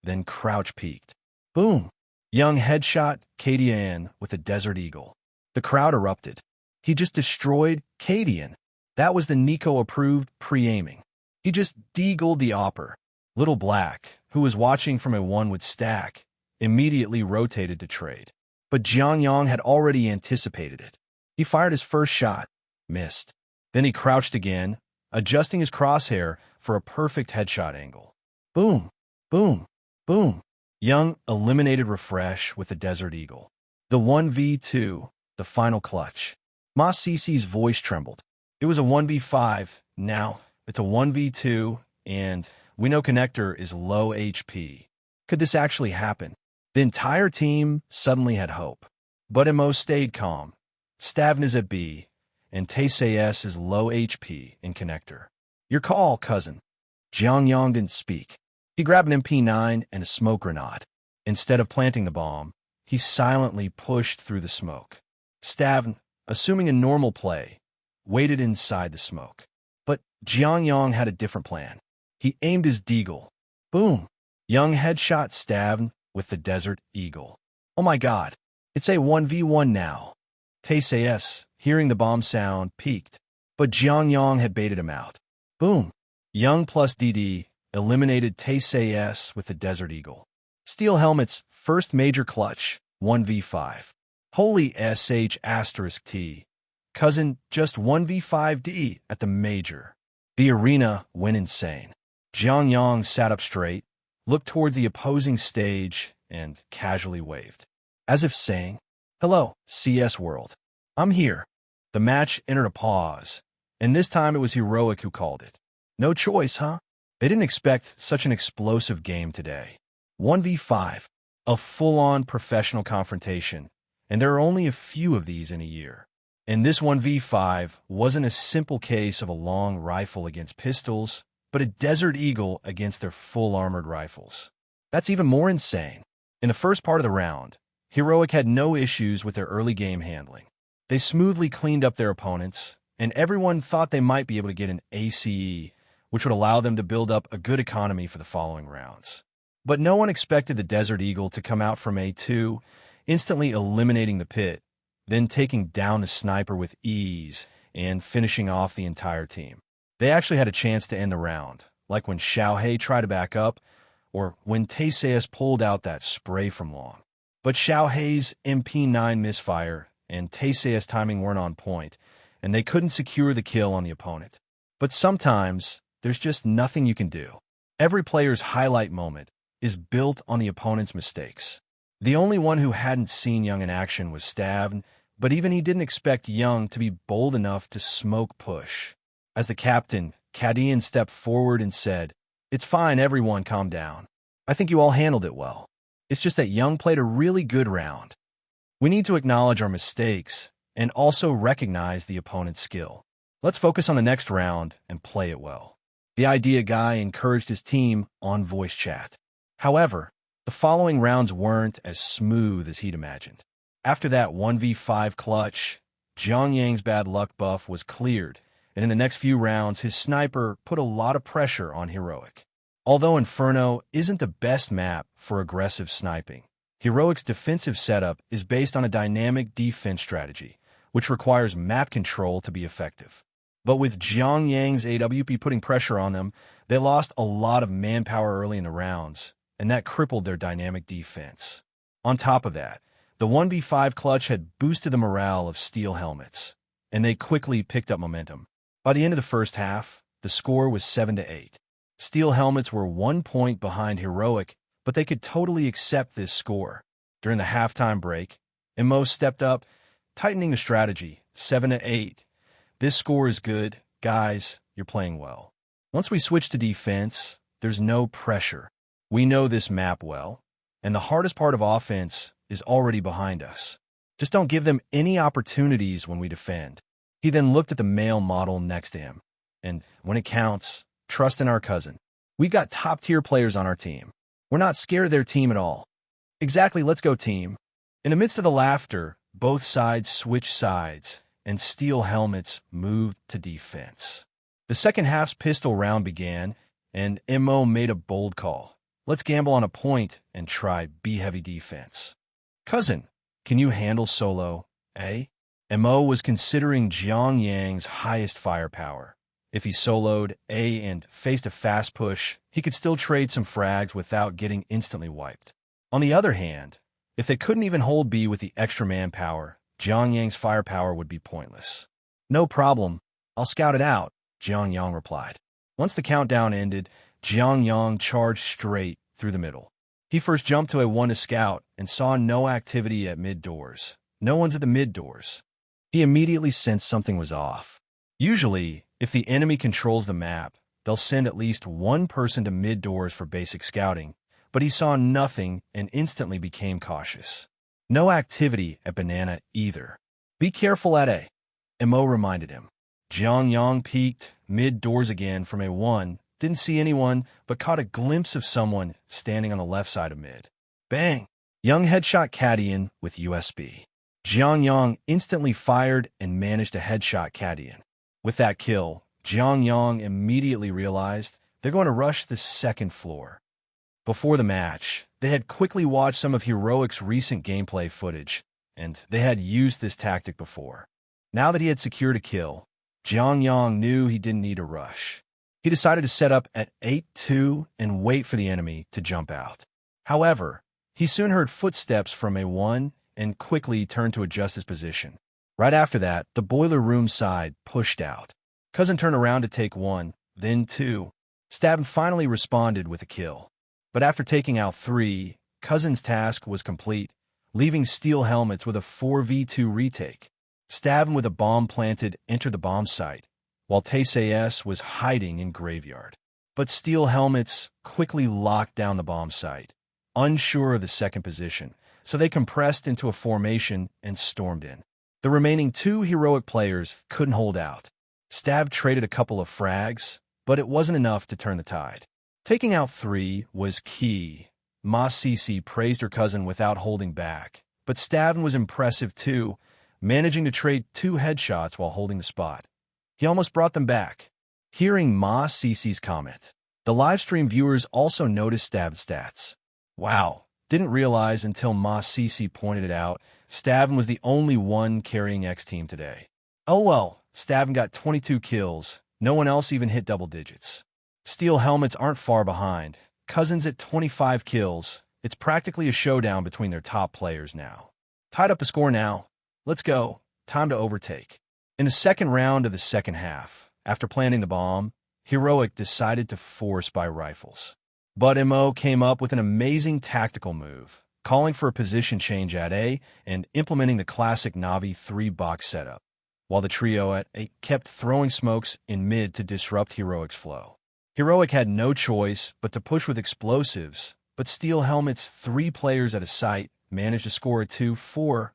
then crouch peeked. Boom! Young headshot KDN with a Desert Eagle. The crowd erupted. He just destroyed KDN. That was the Nico-approved pre-aiming. He just deagled the opper. Little Black, who was watching from a one with stack, immediately rotated to trade. But Jiang Yang had already anticipated it. He fired his first shot, missed. Then he crouched again, adjusting his crosshair for a perfect headshot angle. Boom, boom, boom. Young eliminated Refresh with the Desert Eagle. The 1v2, the final clutch. Ma Cece's voice trembled. It was a 1v5, now it's a 1v2, and we know Connector is low HP. Could this actually happen? The entire team suddenly had hope. But MO stayed calm. Stavn is at B, and TCS is low HP in Connector. Your call, cousin. Jiang Yang didn't speak. He grabbed an MP9 and a smoke grenade. Instead of planting the bomb, he silently pushed through the smoke. Stavn, assuming a normal play, waited inside the smoke. But Jiang Yang had a different plan. He aimed his deagle. Boom! Young headshot Stavn with the Desert Eagle. Oh my god, it's a 1v1 now. TCS, hearing the bomb sound, peeked, but Jiang Yang had baited him out. Boom! Young plus DD eliminated TCS with the Desert Eagle. Steel Helmet's first major clutch, 1v5. Holy SH asterisk T. Cousin, just 1v5D at the major. The arena went insane. Jiang Yang sat up straight, looked towards the opposing stage, and casually waved, as if saying, "Hello, CS World. I'm here." The match entered a pause, and this time it was Heroic who called it. No choice, huh? They didn't expect such an explosive game today. 1v5, a full-on professional confrontation, and there are only a few of these in a year. And this 1v5 wasn't a simple case of a long rifle against pistols, but a Desert Eagle against their full-armored rifles. That's even more insane. In the first part of the round, Heroic had no issues with their early game handling. They smoothly cleaned up their opponents, and everyone thought they might be able to get an ACE, which would allow them to build up a good economy for the following rounds. But no one expected the Desert Eagle to come out from A2, instantly eliminating the pit, then taking down the sniper with ease and finishing off the entire team. They actually had a chance to end the round, like when Xiaohei tried to back up, or when TCS pulled out that spray from long. But Xiaohei's MP9 misfire and TCS timing weren't on point, and they couldn't secure the kill on the opponent. But sometimes, there's just nothing you can do. Every player's highlight moment is built on the opponent's mistakes. The only one who hadn't seen Young in action was Stavn, but even he didn't expect Young to be bold enough to smoke push. As the captain, Kadian stepped forward and said, "It's fine, everyone, calm down. I think you all handled it well. It's just that Young played a really good round. We need to acknowledge our mistakes and also recognize the opponent's skill. Let's focus on the next round and play it well." The idea guy encouraged his team on voice chat. However, the following rounds weren't as smooth as he'd imagined. After that 1v5 clutch, Jiang Yang's bad luck buff was cleared, and in the next few rounds, his sniper put a lot of pressure on Heroic. Although Inferno isn't the best map for aggressive sniping, Heroic's defensive setup is based on a dynamic defense strategy, which requires map control to be effective. But with Jiang Yang's AWP putting pressure on them, they lost a lot of manpower early in the rounds, and that crippled their dynamic defense. On top of that, the 1v5 clutch had boosted the morale of Steel Helmets, and they quickly picked up momentum. By the end of the first half, the score was 7-8. Steel Helmets were 1 point behind Heroic, but they could totally accept this score. During the halftime break, Mo stepped up, tightening the strategy, 7-8. This score is good. Guys, you're playing well. Once we switch to defense, there's no pressure. We know this map well, and the hardest part of offense is already behind us. Just don't give them any opportunities when we defend. He then looked at the male model next to him. And when it counts, trust in our cousin. We've got top-tier players on our team. We're not scared of their team at all. Exactly, let's go team. In the midst of the laughter, both sides switched sides, and Steel Helmets moved to defense. The second half's pistol round began, and Mo made a bold call. Let's gamble on a point and try B-heavy defense. Cousin, can you handle solo, eh? Mo was considering Jiang Yang's highest firepower. If he soloed A and faced a fast push, he could still trade some frags without getting instantly wiped. On the other hand, if they couldn't even hold B with the extra manpower, Jiang Yang's firepower would be pointless. No problem, I'll scout it out, Jiang Yang replied. Once the countdown ended, Jiang Yang charged straight through the middle. He first jumped to a 1 to scout and saw no activity at mid-doors. No one's at the mid-doors. He immediately sensed something was off. Usually, if the enemy controls the map, they'll send at least one person to mid-doors for basic scouting, but he saw nothing and instantly became cautious. No activity at Banana either. Be careful at A, Mo reminded him. Jiang Yang peeked mid-doors again from a 1, didn't see anyone, but caught a glimpse of someone standing on the left side of mid. Bang! Yang headshot Cadian with USB. Jiang Yang instantly fired and managed to headshot Cadian. With that kill, Jiang Yang immediately realized they're going to rush the second floor. Before the match, they had quickly watched some of Heroic's recent gameplay footage, and they had used this tactic before. Now that he had secured a kill, Jiang Yang knew he didn't need to rush. He decided to set up at 8-2 and wait for the enemy to jump out. However, he soon heard footsteps from A1 and quickly turned to adjust his position. Right after that, the boiler room side pushed out. Cousin turned around to take 1, then 2. Stabin finally responded with a kill. But after taking out 3, Cousin's task was complete, leaving Steel Helmets with a 4v2 retake. Stabin with a bomb planted entered the bomb site, while TCS was hiding in graveyard. But Steel Helmets quickly locked down the bomb site, unsure of the second position, so they compressed into a formation and stormed in. The remaining 2 heroic players couldn't hold out. Stav traded a couple of frags, but it wasn't enough to turn the tide. Taking out 3 was key. Ma Cici praised her cousin without holding back, but Stavin was impressive too, managing to trade 2 headshots while holding the spot. He almost brought them back. Hearing Ma Cici's comment, the livestream viewers also noticed Stav's stats. Wow, didn't realize until Ma Cici pointed it out, Stavin was the only one carrying X Team today. Oh well, Stavin got 22 kills, no one else even hit double digits. Steel Helmets aren't far behind. Cousins at 25 kills. It's practically a showdown between their top players now. Tied up the score now. Let's go. Time to overtake. In the second round of the second half, after planting the bomb, Heroic decided to force by rifles. But MO came up with an amazing tactical move, calling for a position change at A and implementing the classic Navi 3-box setup, while the trio at A kept throwing smokes in mid to disrupt Heroic's flow. Heroic had no choice but to push with explosives, but Steel Helmet's 3 players at a site managed to score a 2-4-5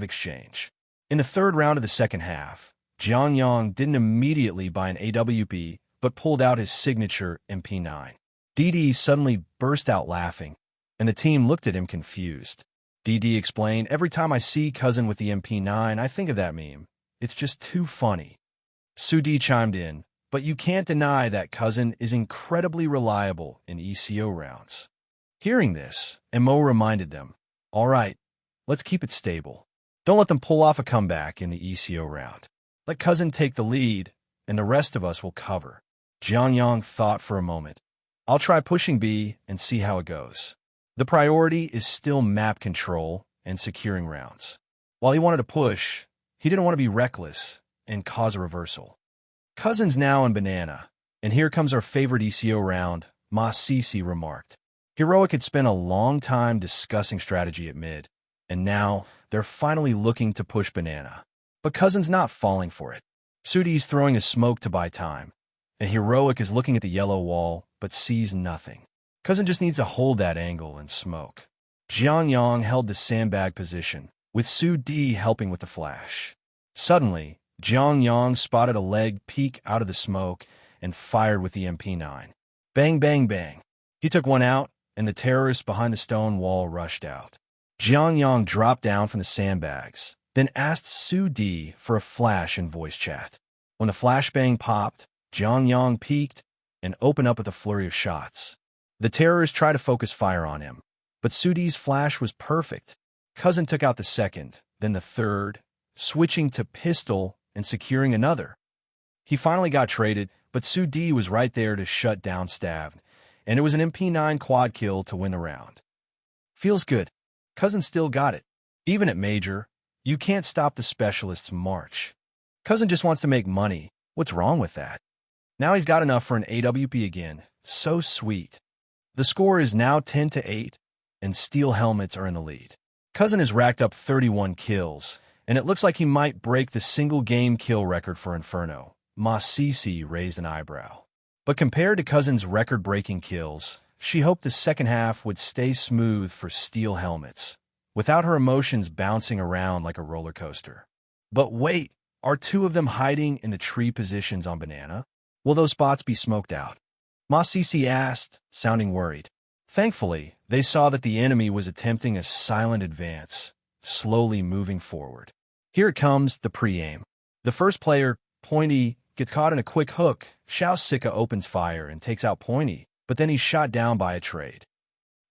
exchange. In the third round of the second half, Jiang Yang didn't immediately buy an AWP, but pulled out his signature MP9. DD suddenly burst out laughing, and the team looked at him confused. DD explained, "Every time I see Cousin with the MP9, I think of that meme. It's just too funny." Sudi chimed in, "But you can't deny that Cousin is incredibly reliable in ECO rounds." Hearing this, MO reminded them, "All right, let's keep it stable. Don't let them pull off a comeback in the ECO round. Let Cousin take the lead, and the rest of us will cover." Jiang Yang thought for a moment. "I'll try pushing B and see how it goes. The priority is still map control and securing rounds." While he wanted to push, he didn't want to be reckless and cause a reversal. Cousin's now in banana, and here comes our favorite ECO round, Ma Cici remarked. Heroic had spent a long time discussing strategy at mid, and now they're finally looking to push banana. But Cousin's not falling for it. Sudi's throwing a smoke to buy time, and Heroic is looking at the yellow wall, but sees nothing. Cousin just needs to hold that angle and smoke. Jiang Yang held the sandbag position, with Sudi helping with the flash. Suddenly, Jiang Yang spotted a leg peek out of the smoke and fired with the MP9. Bang, bang, bang. He took one out, and the terrorists behind the stone wall rushed out. Jiang Yang dropped down from the sandbags, then asked Sudi for a flash in voice chat. When the flashbang popped, Jiang Yang peeked and opened up with a flurry of shots. The terrorists tried to focus fire on him, but Sudi's flash was perfect. Cousin took out the second, then the third, switching to pistol and securing another. He finally got traded, but Sudi was right there to shut down Stav, and it was an MP9 quad kill to win the round. Feels good. Cousin still got it. Even at Major, you can't stop the specialist's march. Cousin just wants to make money. What's wrong with that? Now he's got enough for an AWP again. So sweet. The score is now 10-8, and Steel Helmets are in the lead. Cousin has racked up 31 kills, and it looks like he might break the single-game kill record for Inferno. Ma Cici raised an eyebrow. But compared to Cousin's record-breaking kills, she hoped the second half would stay smooth for Steel Helmets, without her emotions bouncing around like a roller coaster. But wait, are 2 of them hiding in the tree positions on Banana? Will those spots be smoked out? Ma Sisi asked, sounding worried. Thankfully, they saw that the enemy was attempting a silent advance, slowly moving forward. Here it comes, the pre-aim. The first player, Pointy, gets caught in a quick hook. Xiao Sika opens fire and takes out Pointy, but then he's shot down by a trade.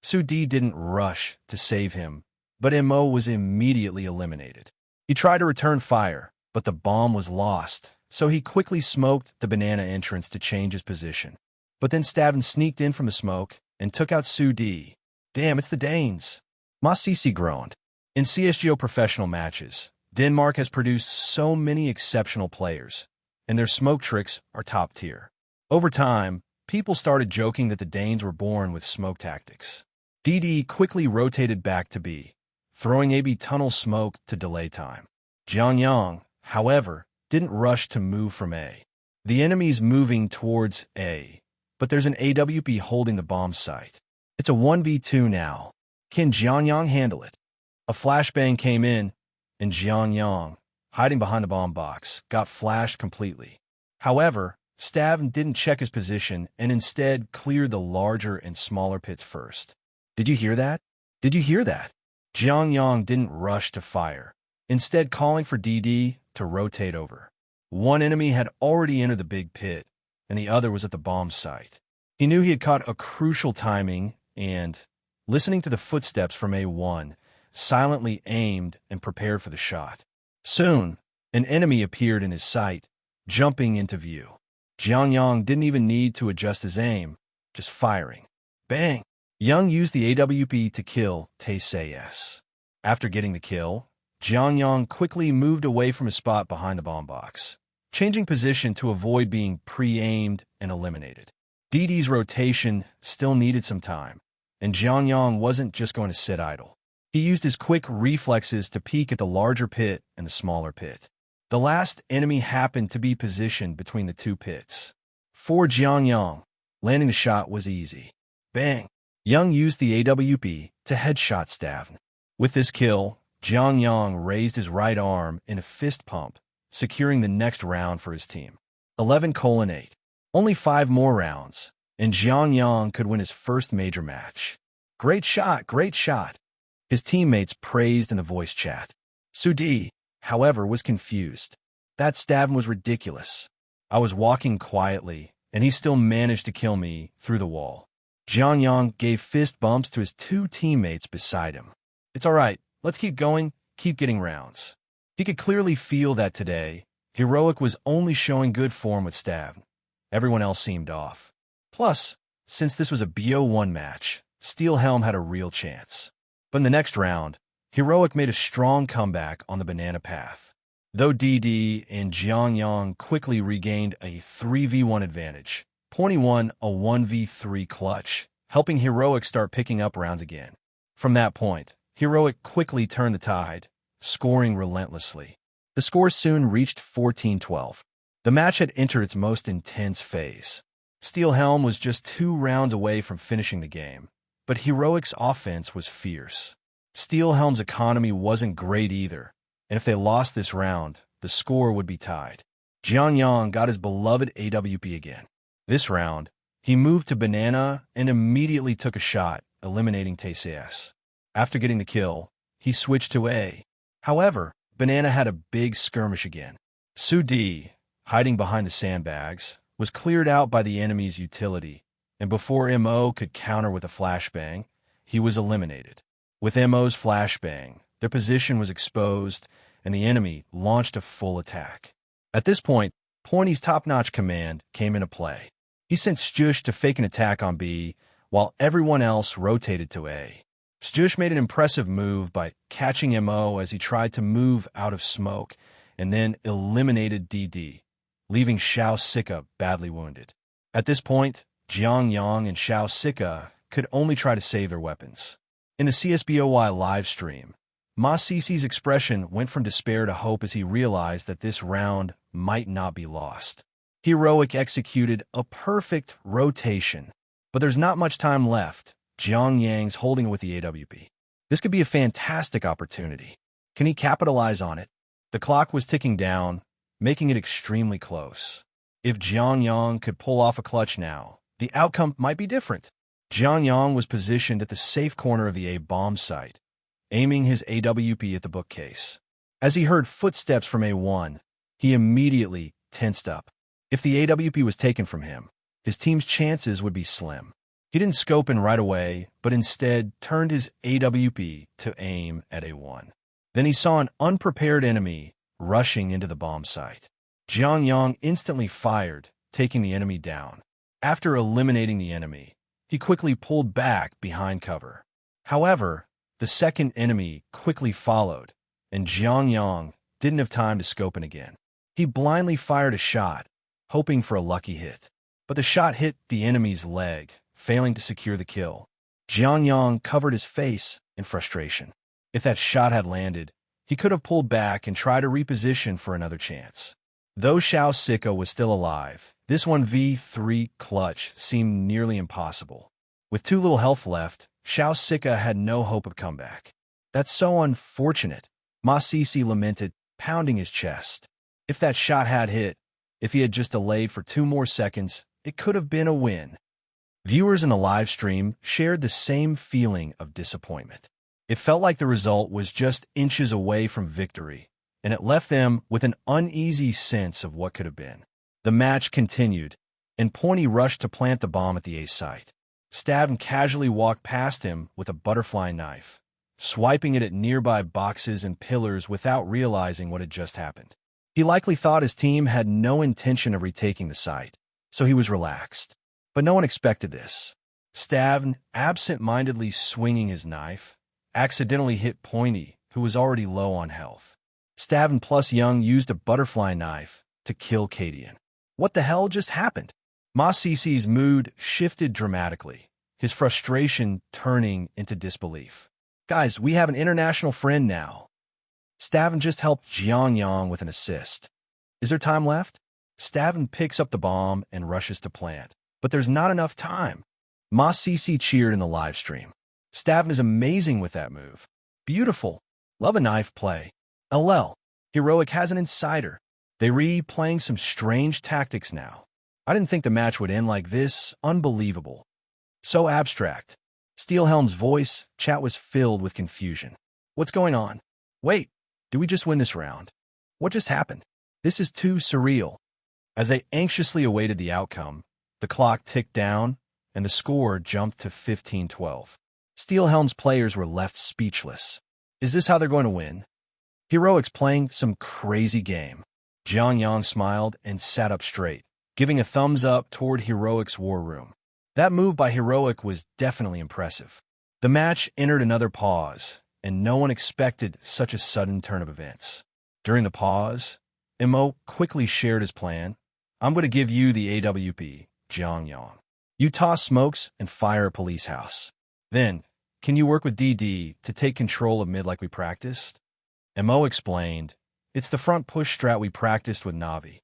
Su Di didn't rush to save him, but Mo was immediately eliminated. He tried to return fire, but the bomb was lost, so he quickly smoked the banana entrance to change his position. But then Stavn sneaked in from the smoke and took out Su Di. Damn, it's the Danes. Ma Sisi groaned. In CSGO professional matches, Denmark has produced so many exceptional players, and their smoke tricks are top tier. Over time, people started joking that the Danes were born with smoke tactics. DD quickly rotated back to B, throwing AB tunnel smoke to delay time. Jiang Yang, however, didn't rush to move from A. The enemy's moving towards A, but there's an AWP holding the bomb site. It's a 1v2 now. Can Jiang Yang handle it? A flashbang came in, and Jiang Yang, hiding behind the bomb box, got flashed completely. However, Stavn didn't check his position and instead cleared the larger and smaller pits first. Did you hear that? Did you hear that? Jiang Yang didn't rush to fire, instead calling for DD to rotate over. One enemy had already entered the big pit, and the other was at the bomb site. He knew he had caught a crucial timing and, listening to the footsteps from A1, silently aimed and prepared for the shot. Soon, an enemy appeared in his sight, jumping into view. Jiang Yang didn't even need to adjust his aim, just firing. Bang! Yang used the AWP to kill TCS. After getting the kill, Jiang Yang quickly moved away from his spot behind the bomb box, changing position to avoid being pre-aimed and eliminated. DD's rotation still needed some time, and Jiang Yang wasn't just going to sit idle. He used his quick reflexes to peek at the larger pit and the smaller pit. The last enemy happened to be positioned between the two pits. For Jiang Yang, landing the shot was easy. Bang! Yang used the AWP to headshot Stavn. With this kill, Jiang Yang raised his right arm in a fist pump, securing the next round for his team. 11:8. Only 5 more rounds, and Jiang Yang could win his first major match. Great shot, great shot. His teammates praised in the voice chat. Su Di, however, was confused. That Stavn was ridiculous. I was walking quietly, and he still managed to kill me through the wall. Jiang Yang gave fist bumps to his 2 teammates beside him. It's all right, let's keep going, keep getting rounds. He could clearly feel that today, Heroic was only showing good form with Stavn. Everyone else seemed off. Plus, since this was a BO1 match, Steel Helm had a real chance. But in the next round, Heroic made a strong comeback on the banana path. Though DD and Jiang Yang quickly regained a 3v1 advantage, Pointy won a 1v3 clutch, helping Heroic start picking up rounds again. From that point, Heroic quickly turned the tide, scoring relentlessly. The score soon reached 14-12. The match had entered its most intense phase. Steel Helm was just 2 rounds away from finishing the game, but Heroic's offense was fierce. Steel Helm's economy wasn't great either, and if they lost this round, the score would be tied. Jiang Yang got his beloved AWP again. This round, he moved to Banana and immediately took a shot, eliminating TCS. After getting the kill, he switched to A. However, Banana had a big skirmish again. Su Di, hiding behind the sandbags, was cleared out by the enemy's utility, and before Mo could counter with a flashbang, he was eliminated. With Mo's flashbang, their position was exposed, and the enemy launched a full attack. At this point, Pointy's top-notch command came into play. He sent Stush to fake an attack on B, while everyone else rotated to A. Stush made an impressive move by catching Mo as he tried to move out of smoke, and then eliminated DD, leaving Xiao Sika badly wounded. At this point, Jiang Yang and Xiao Sika could only try to save their weapons. In the CSBOY live stream, Ma Sisi's expression went from despair to hope as he realized that this round might not be lost. Heroic executed a perfect rotation, but there's not much time left. Jiang Yang's holding it with the AWP. This could be a fantastic opportunity. Can he capitalize on it? The clock was ticking down, making it extremely close. If Jiang Yang could pull off a clutch now, the outcome might be different. Jiang Yang was positioned at the safe corner of the A-bomb site, aiming his AWP at the bookcase. As he heard footsteps from A1, he immediately tensed up. If the AWP was taken from him, his team's chances would be slim. He didn't scope in right away, but instead turned his AWP to aim at A1. Then he saw an unprepared enemy rushing into the bomb site. Jiang Yang instantly fired, taking the enemy down. After eliminating the enemy, he quickly pulled back behind cover. However, the second enemy quickly followed, and Jiang Yang didn't have time to scope in again. He blindly fired a shot, hoping for a lucky hit. But the shot hit the enemy's leg, failing to secure the kill. Jiang Yang covered his face in frustration. If that shot had landed, he could have pulled back and tried to reposition for another chance. Though Xiao Sika was still alive, this 1v3 clutch seemed nearly impossible. With too little health left, Xiao Sika had no hope of comeback. That's so unfortunate, Ma Sisi lamented, pounding his chest. If that shot had hit, if he had just delayed for 2 more seconds, it could have been a win. Viewers in the live stream shared the same feeling of disappointment. It felt like the result was just inches away from victory, and it left them with an uneasy sense of what could have been. The match continued, and Pointy rushed to plant the bomb at the A site. Stavn casually walked past him with a butterfly knife, swiping it at nearby boxes and pillars without realizing what had just happened. He likely thought his team had no intention of retaking the site, so he was relaxed. But no one expected this. Stavn, absent-mindedly swinging his knife, accidentally hit Pointy, who was already low on health. Stavn plus Young used a butterfly knife to kill Cadian. What the hell just happened? Ma Sisi's mood shifted dramatically, his frustration turning into disbelief. Guys, we have an international friend now. Stavn just helped Jiang Yang with an assist. Is there time left? Stavn picks up the bomb and rushes to plant. But there's not enough time. Ma Sisi cheered in the live stream. Stavn is amazing with that move. Beautiful. Love a knife play. LL. Heroic has an insider. They playing some strange tactics now. I didn't think the match would end like this. Unbelievable. So abstract. Steelhelm's voice chat was filled with confusion. What's going on? Wait, did we just win this round? What just happened? This is too surreal. As they anxiously awaited the outcome, the clock ticked down, and the score jumped to 15-12. Steelhelm's players were left speechless. Is this how they're going to win? Heroic's playing some crazy game. Jiang Yang smiled and sat up straight, giving a thumbs up toward Heroic's war room. That move by Heroic was definitely impressive. The match entered another pause, and no one expected such a sudden turn of events. During the pause, Mo quickly shared his plan. I'm going to give you the AWP, Jiang Yang. You toss smokes and fire a police house. Then, can you work with DD to take control of mid like we practiced? Mo explained, it's the front push strat we practiced with Na'Vi.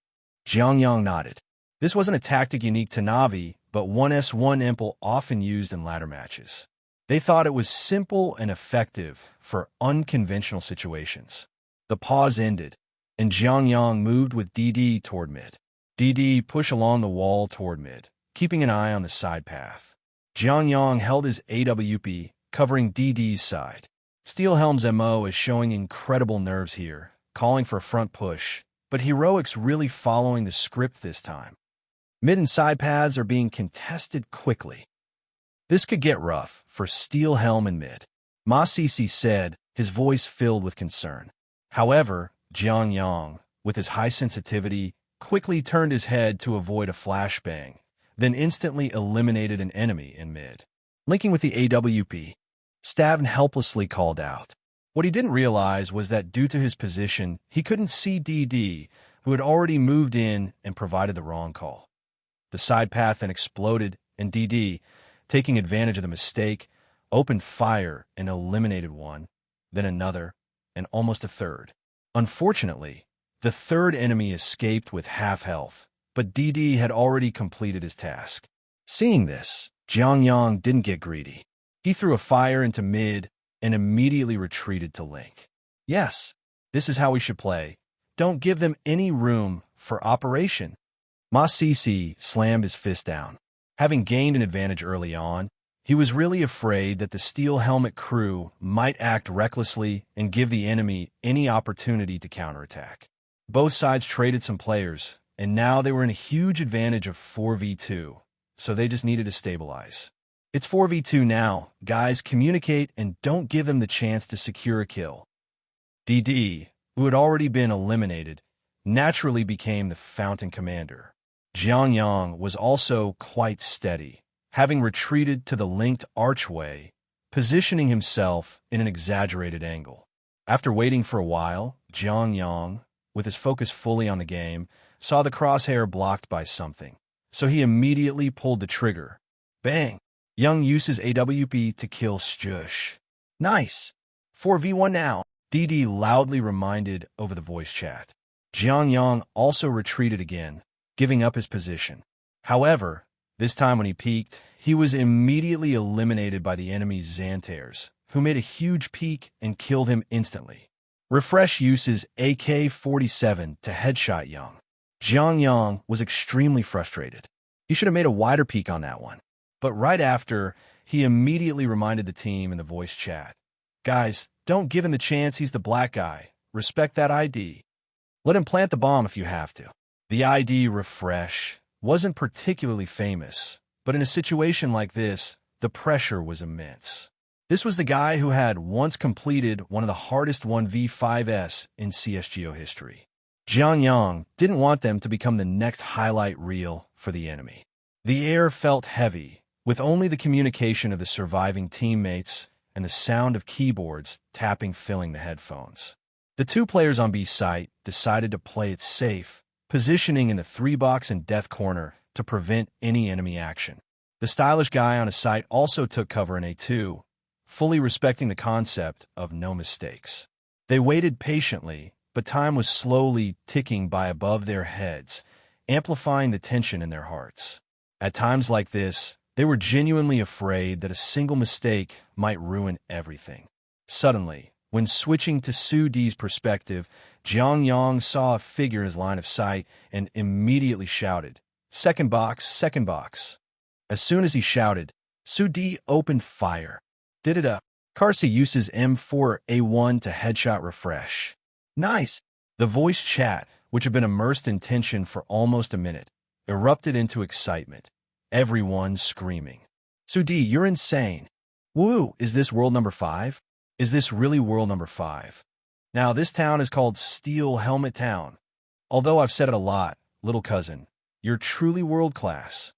Jiang Yang nodded. This wasn't a tactic unique to Na'Vi, but 1s1 Impel often used in ladder matches. They thought it was simple and effective for unconventional situations. The pause ended, and Jiang Yang moved with DD toward mid. DD pushed along the wall toward mid, keeping an eye on the side path. Jiang Yang held his AWP, covering DD's side. Steelhelm's MO is showing incredible nerves here, calling for a front push, but Heroic's really following the script this time. Mid and side paths are being contested quickly. This could get rough for Steelhelm and mid. Ma Sisi said, his voice filled with concern. However, Jiang Yang, with his high sensitivity, quickly turned his head to avoid a flashbang, then instantly eliminated an enemy in mid. Linking with the AWP, Stavn helplessly called out. What he didn't realize was that due to his position, he couldn't see DD, who had already moved in and provided the wrong call. The side path then exploded, and DD, taking advantage of the mistake, opened fire and eliminated one, then another, and almost a third. Unfortunately, the third enemy escaped with half health, but DD had already completed his task. Seeing this, Jiang Yang didn't get greedy. He threw a fire into mid and immediately retreated to Link. Yes, this is how we should play. Don't give them any room for operation. Ma Sisi slammed his fist down. Having gained an advantage early on, he was really afraid that the Steel Helmet crew might act recklessly and give the enemy any opportunity to counterattack. Both sides traded some players, and now they were in a huge advantage of 4v2, so they just needed to stabilize. It's 4v2 now. Guys, communicate and don't give them the chance to secure a kill. DD, who had already been eliminated, naturally became the Fountain Commander. Jiang Yang was also quite steady, having retreated to the linked archway, positioning himself in an exaggerated angle. After waiting for a while, Jiang Yang, with his focus fully on the game, saw the crosshair blocked by something, so he immediately pulled the trigger. Bang! Yang uses AWP to kill Stush. Nice! 4v1 now, DD loudly reminded over the voice chat. Jiang Yang also retreated again, giving up his position. However, this time when he peeked, he was immediately eliminated by the enemy's Xantairs, who made a huge peek and killed him instantly. Refresh uses AK-47 to headshot Yang. Jiang Yang was extremely frustrated. He should have made a wider peek on that one. But right after, he immediately reminded the team in the voice chat, "Guys, don't give him the chance, he's the black guy. Respect that ID. Let him plant the bomb if you have to." The ID Refresh wasn't particularly famous, but in a situation like this, the pressure was immense. This was the guy who had once completed one of the hardest 1v5s in CSGO history. Jiang Yang didn't want them to become the next highlight reel for the enemy. The air felt heavy, with only the communication of the surviving teammates and the sound of keyboards tapping filling the headphones. The two players on B site decided to play it safe, positioning in the 3-box and death corner to prevent any enemy action. The stylish guy on a site also took cover in A2, fully respecting the concept of no mistakes. They waited patiently, but time was slowly ticking by above their heads, amplifying the tension in their hearts. At times like this, they were genuinely afraid that a single mistake might ruin everything. Suddenly, when switching to Su D's perspective, Jiang Yang saw a figure in his line of sight and immediately shouted, "Second box, second box." As soon as he shouted, Su D opened fire. Did it up. Carsey uses M4A1 to headshot Refresh. Nice! The voice chat, which had been immersed in tension for almost a minute, erupted into excitement. Everyone screaming, "Su D, you're insane. Woo, is this world number 5? Is this really world number 5? Now, this town is called Steel Helmet Town. Although I've said it a lot, little cousin, you're truly world-class.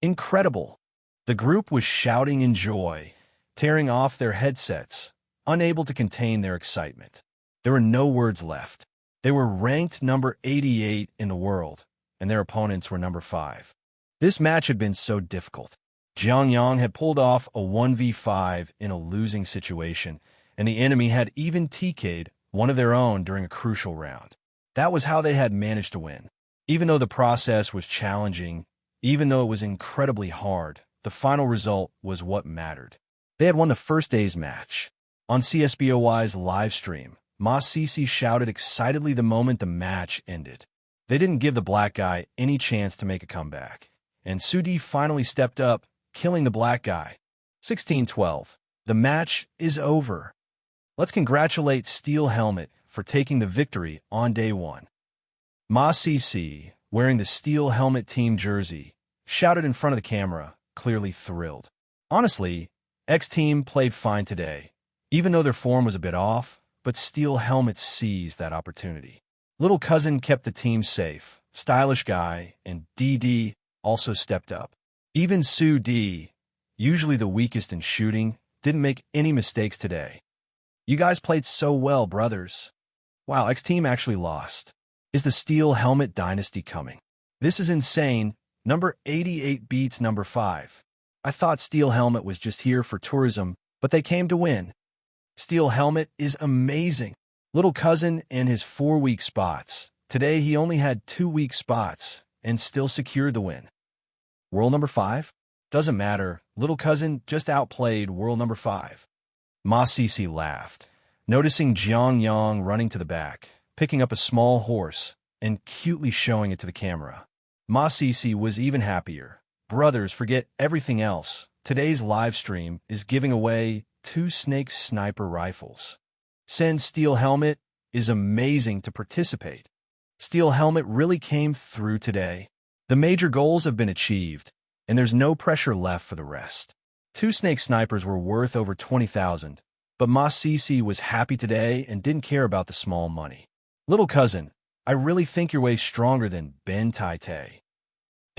Incredible." The group was shouting in joy, tearing off their headsets, unable to contain their excitement. There were no words left. They were ranked number 88 in the world, and their opponents were number 5. This match had been so difficult. Jiang Yang had pulled off a 1v5 in a losing situation, and the enemy had even TK'd one of their own during a crucial round. That was how they had managed to win. Even though the process was challenging, even though it was incredibly hard, the final result was what mattered. They had won the first day's match. On CSBOY's live stream, Ma Sisi shouted excitedly the moment the match ended. They didn't give the black guy any chance to make a comeback, and Su D finally stepped up, killing the black guy. 16-12. The match is over. Let's congratulate Steel Helmet for taking the victory on day 1. Ma Sisi, wearing the Steel Helmet team jersey, shouted in front of the camera, clearly thrilled. Honestly, X-Team played fine today, even though their form was a bit off, but Steel Helmet seized that opportunity. Little cousin kept the team safe, stylish guy, and DD also stepped up. Even Su D, usually the weakest in shooting, didn't make any mistakes today. You guys played so well, brothers. Wow, X-Team actually lost. Is the Steel Helmet dynasty coming? This is insane. Number 88 beats number 5. I thought Steel Helmet was just here for tourism, but they came to win. Steel Helmet is amazing. Little cousin and his 4 weak spots. Today he only had 2 weak spots and still secured the win. World number 5? Doesn't matter. Little cousin just outplayed world number 5. Ma Sisi laughed, noticing Jiang Yang running to the back, picking up a small horse, and cutely showing it to the camera. Ma Sisi was even happier, Brothers, forget everything else. Today's live stream is giving away 2 Snake sniper rifles. Send Steel Helmet is amazing to participate. Steel Helmet really came through today. The major goals have been achieved, and there's no pressure left for the rest. 2 Snake snipers were worth over 20,000, but Ma Sisi was happy today and didn't care about the small money. Little cousin, I really think you're way stronger than Ben Tai Tai,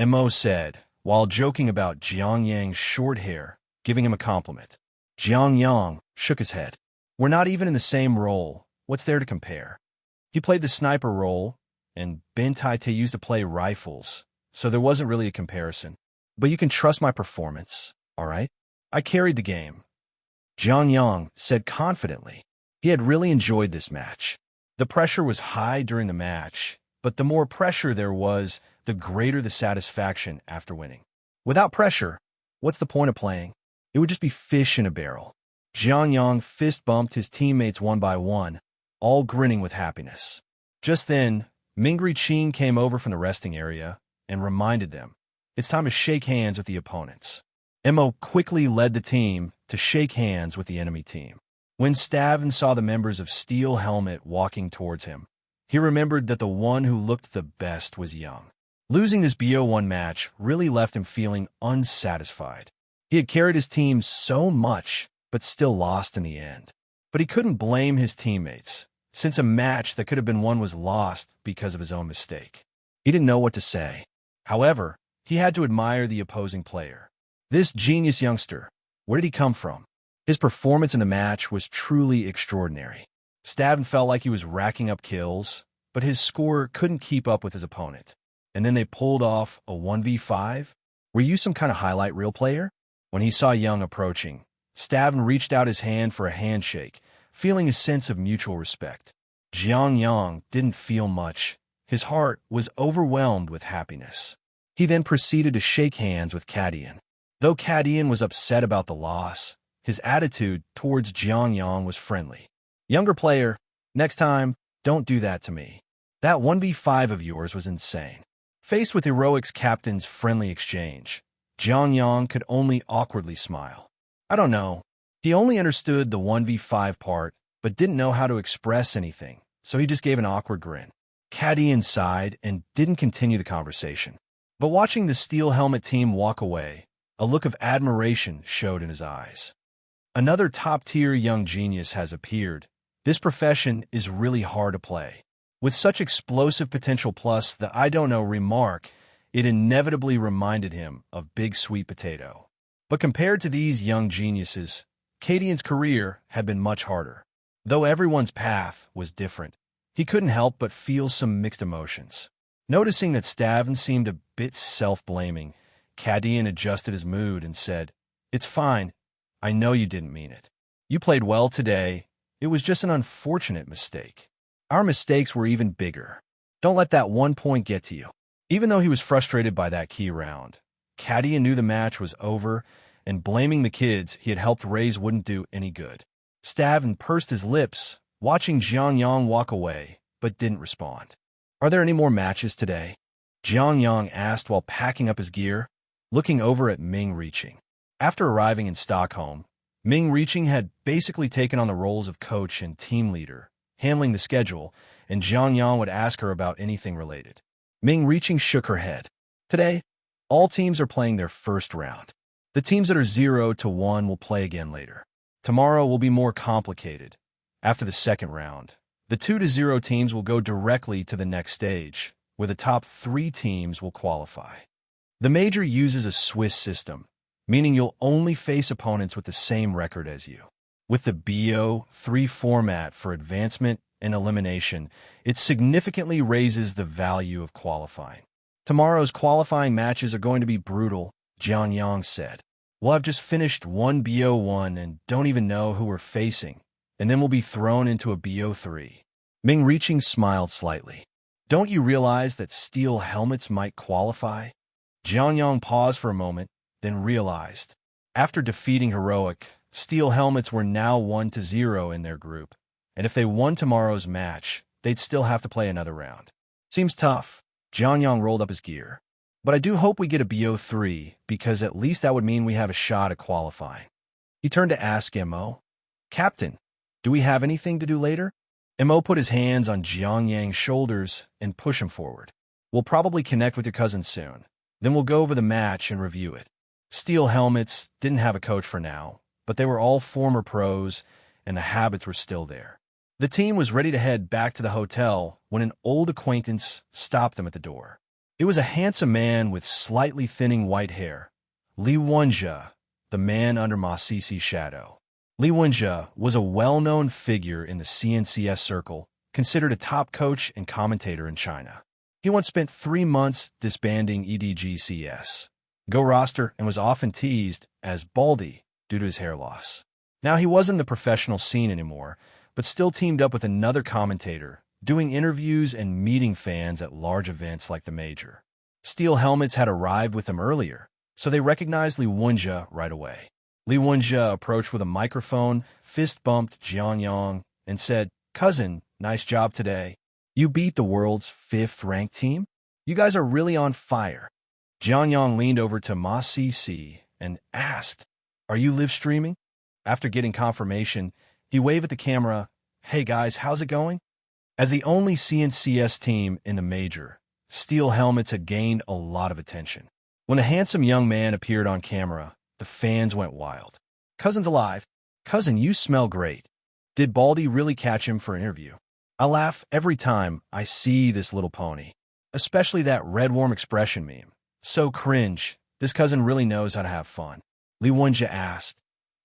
Mo said, while joking about Jiang Yang's short hair, giving him a compliment. Jiang Yang shook his head. We're not even in the same role. What's there to compare? He played the sniper role, and Ben Tai Tai used to play rifles, so there wasn't really a comparison. But you can trust my performance, all right? I carried the game. Jiang Yang said confidently. He had really enjoyed this match. The pressure was high during the match, but the more pressure there was, the greater the satisfaction after winning. Without pressure, what's the point of playing? It would just be fish in a barrel. Jiang Yang fist-bumped his teammates one by one, all grinning with happiness. Just then, Mingri Qing came over from the resting area and reminded them, it's time to shake hands with the opponents. Mo quickly led the team to shake hands with the enemy team. When Staven saw the members of Steel Helmet walking towards him, he remembered that the one who looked the best was Young. Losing this BO1 match really left him feeling unsatisfied. He had carried his team so much, but still lost in the end. But he couldn't blame his teammates, since a match that could have been won was lost because of his own mistake. He didn't know what to say. However, he had to admire the opposing player. This genius youngster, where did he come from? His performance in the match was truly extraordinary. Staven felt like he was racking up kills, but his score couldn't keep up with his opponent. And then they pulled off a 1v5? Were you some kind of highlight reel player? When he saw Young approaching, Staven reached out his hand for a handshake, feeling a sense of mutual respect. Jiang Yang didn't feel much. His heart was overwhelmed with happiness. He then proceeded to shake hands with Kadian. Though Kadian was upset about the loss, his attitude towards Jiang Yang was friendly. Younger player, next time, don't do that to me. That 1v5 of yours was insane. Faced with Heroic's captain's friendly exchange, Jiang Yang could only awkwardly smile. I don't know. He only understood the 1v5 part, but didn't know how to express anything, so he just gave an awkward grin. Kadian sighed and didn't continue the conversation. But watching the Steel Helmet team walk away, a look of admiration showed in his eyes. Another top-tier young genius has appeared. This profession is really hard to play. With such explosive potential plus the I don't know remark, it inevitably reminded him of Big Sweet Potato. But compared to these young geniuses, Kadian's career had been much harder. Though everyone's path was different, he couldn't help but feel some mixed emotions. Noticing that Staven seemed a bit self-blaming, Kadian adjusted his mood and said, "It's fine. I know you didn't mean it. You played well today. It was just an unfortunate mistake. Our mistakes were even bigger. Don't let that 1 point get to you." Even though he was frustrated by that key round, Kadian knew the match was over, and blaming the kids he had helped raise wouldn't do any good. Staven pursed his lips, watching Jiang Yang walk away, but didn't respond. Are there any more matches today? Jiang Yang asked while packing up his gear, looking over at Ming Reaching. After arriving in Stockholm, Ming Reaching had basically taken on the roles of coach and team leader, handling the schedule, and Jiang Yang would ask her about anything related. Ming Reaching shook her head. Today, all teams are playing their first round. The teams that are 0-1 will play again later. Tomorrow will be more complicated. After the second round, the 2-0 teams will go directly to the next stage, where the top 3 teams will qualify. The major uses a Swiss system, meaning you'll only face opponents with the same record as you. With the BO3 format for advancement and elimination, it significantly raises the value of qualifying. Tomorrow's qualifying matches are going to be brutal, Jiang Yang said. We'll have just finished one BO1 and don't even know who we're facing, and then we'll be thrown into a BO3. Ming Reaching smiled slightly. Don't you realize that Steel Helmets might qualify? Jiang Yang paused for a moment, then realized. After defeating Heroic, Steel Helmets were now 1-0 in their group, and if they won tomorrow's match, they'd still have to play another round. Seems tough. Jiang Yang rolled up his gear. But I do hope we get a BO3, because at least that would mean we have a shot at qualifying. He turned to ask Mo, Captain, do we have anything to do later? Mo put his hands on Jiang Yang's shoulders and pushed him forward. We'll probably connect with your cousin soon. Then we'll go over the match and review it. Steel Helmets didn't have a coach for now, but they were all former pros, and the habits were still there. The team was ready to head back to the hotel when an old acquaintance stopped them at the door. It was a handsome man with slightly thinning white hair, Li Wenjie, the man under Ma Cici's shadow. Li Wenjie was a well-known figure in the CNCS circle, considered a top coach and commentator in China. He once spent 3 months disbanding EDGCS Go roster and was often teased as Baldy due to his hair loss. Now he wasn't in the professional scene anymore, but still teamed up with another commentator, doing interviews and meeting fans at large events like the Major. Steel Helmets had arrived with him earlier, so they recognized Li Wenjie right away. Li Wenjie approached with a microphone, fist-bumped Jiang Yang, and said, Cousin, nice job today. You beat the world's 5th-ranked team? You guys are really on fire. Jiang Yang leaned over to Ma Cici and asked, Are you live streaming? After getting confirmation, he waved at the camera, Hey guys, how's it going? As the only CNCS team in the Major, Steel Helmets had gained a lot of attention. When a handsome young man appeared on camera, the fans went wild. Cousin's alive. Cousin, you smell great. Did Baldy really catch him for an interview? I laugh every time I see this little pony, especially that red warm expression meme. So cringe. This cousin really knows how to have fun. Li Wenjie asked,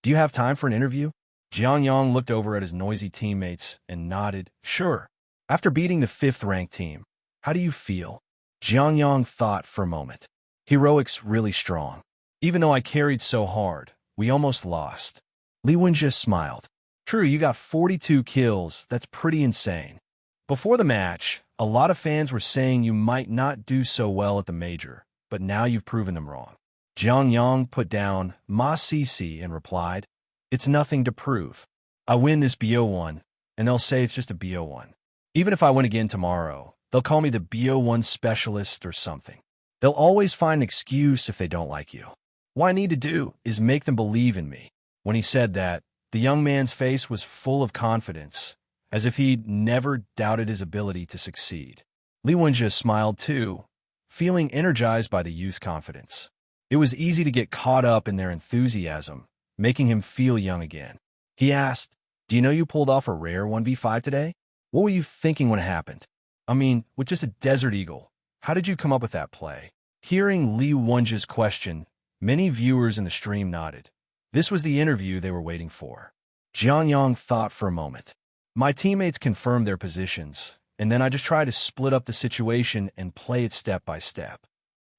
Do you have time for an interview? Jiang Yang looked over at his noisy teammates and nodded, Sure. After beating the 5th-ranked team, how do you feel? Jiang Yang thought for a moment. Heroic's really strong. Even though I carried so hard, we almost lost. Li Wenjie smiled. True, you got 42 kills. That's pretty insane. Before the match, a lot of fans were saying you might not do so well at the Major, but now you've proven them wrong. Jiang Yang put down Ma Cici and replied, It's nothing to prove. I win this BO1, and they'll say it's just a BO1. Even if I win again tomorrow, they'll call me the BO1 specialist or something. They'll always find an excuse if they don't like you. What I need to do is make them believe in me. When he said that, the young man's face was full of confidence, as if he'd never doubted his ability to succeed. Li Wenjie smiled too, feeling energized by the youth's confidence. It was easy to get caught up in their enthusiasm, making him feel young again. He asked, Do you know you pulled off a rare 1v5 today? What were you thinking when it happened? I mean, with just a Desert Eagle, how did you come up with that play? Hearing Li Wenjie's question, many viewers in the stream nodded. This was the interview they were waiting for. Jiang Yang thought for a moment. My teammates confirmed their positions, and then I just tried to split up the situation and play it step by step.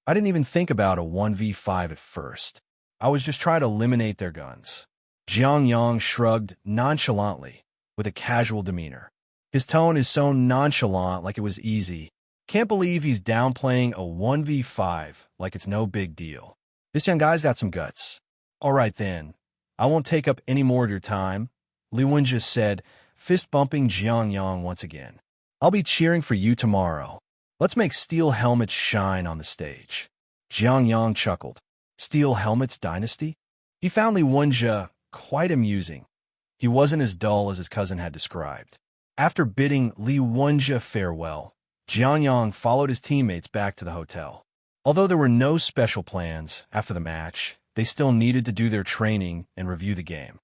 I didn't even think about a 1v5 at first. I was just trying to eliminate their guns. Jiang Yang shrugged nonchalantly, with a casual demeanor. His tone is so nonchalant, like it was easy. Can't believe he's downplaying a 1v5 like it's no big deal. This young guy's got some guts. All right then, I won't take up any more of your time, Li Wenjie said, fist-bumping Jiang Yang once again. I'll be cheering for you tomorrow. Let's make Steel Helmets shine on the stage. Jiang Yang chuckled. Steel Helmets Dynasty? He found Li Wenjie quite amusing. He wasn't as dull as his cousin had described. After bidding Li Wenjie farewell, Jiang Yang followed his teammates back to the hotel. Although there were no special plans after the match, they still needed to do their training and review the game.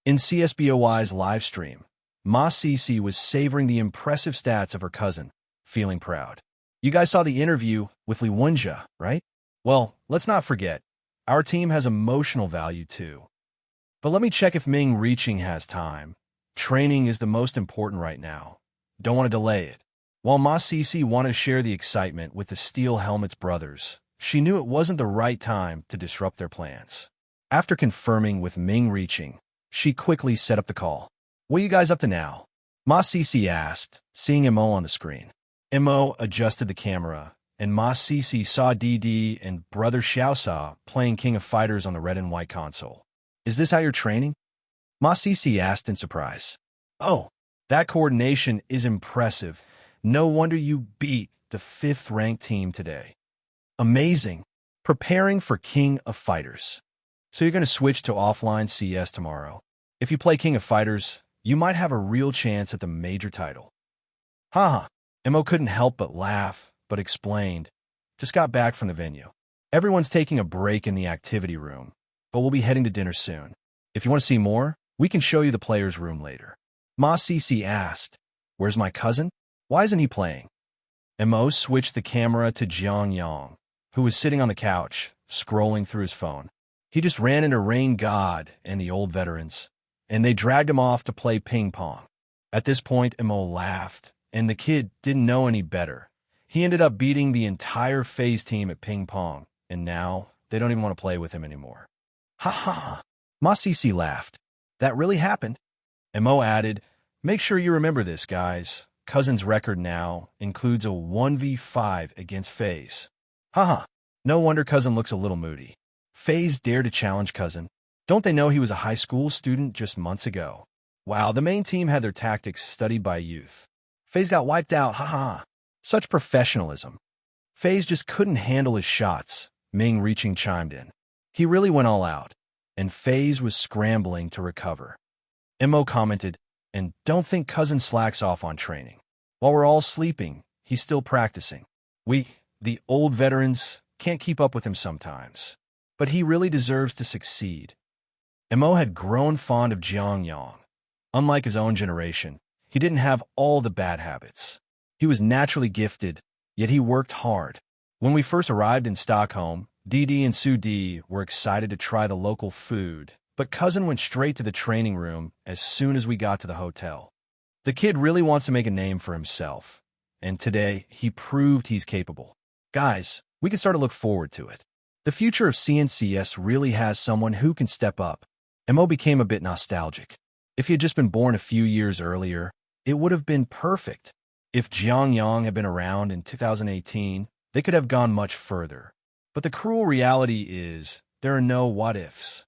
In CSBOY's live stream, Ma Cici was savoring the impressive stats of her cousin, feeling proud. You guys saw the interview with Li Wenjie, right? Well, let's not forget, our team has emotional value too. But let me check if Ming Reaching has time. Training is the most important right now. Don't want to delay it. While Ma Cici wanted to share the excitement with the Steel Helmets brothers, she knew it wasn't the right time to disrupt their plans. After confirming with Ming Reaching, she quickly set up the call. What are you guys up to now? Ma Cici asked, seeing Mo on the screen. Mo adjusted the camera, and Ma Cici saw DD and Brother Xiaosa playing King of Fighters on the red and white console. Is this how you're training? Ma Cici asked in surprise. Oh, that coordination is impressive. No wonder you beat the 5th-ranked team today. Amazing. Preparing for King of Fighters. So you're going to switch to offline CS tomorrow. If you play King of Fighters, you might have a real chance at the major title. Haha. Mo couldn't help but laugh, but explained. Just got back from the venue. Everyone's taking a break in the activity room, but we'll be heading to dinner soon. If you want to see more, we can show you the player's room later. Ma Cici asked, "Where's my cousin? Why isn't he playing?" Mo switched the camera to Jiang Yang, who was sitting on the couch, scrolling through his phone. He just ran into Rain God and the old veterans, and they dragged him off to play ping pong. At this point, Mo laughed, and the kid didn't know any better. He ended up beating the entire FaZe team at ping pong, and now they don't even want to play with him anymore. Ha ha ha. Ma Cici laughed. That really happened? And Mo added, "Make sure you remember this, guys. Cousin's record now includes a 1v5 against FaZe." Haha. No wonder Cousin looks a little moody. FaZe dared to challenge Cousin. Don't they know he was a high school student just months ago? Wow, the main team had their tactics studied by youth. FaZe got wiped out, haha. Such professionalism. FaZe just couldn't handle his shots, Ming Reaching chimed in. He really went all out, and FaZe was scrambling to recover. Mo commented, "And don't think Cousin slacks off on training. While we're all sleeping, he's still practicing. We, the old veterans, can't keep up with him sometimes. But he really deserves to succeed." Mo had grown fond of Jiang Yang. Unlike his own generation, he didn't have all the bad habits. He was naturally gifted, yet he worked hard. When we first arrived in Stockholm, Didi and Sudi were excited to try the local food, but Cousin went straight to the training room as soon as we got to the hotel. The kid really wants to make a name for himself, and today he proved he's capable. Guys, we can start to look forward to it. The future of CNCS really has someone who can step up. Mo became a bit nostalgic. If he had just been born a few years earlier, it would have been perfect. If Jiang Yang had been around in 2018, they could have gone much further. But the cruel reality is, there are no what-ifs.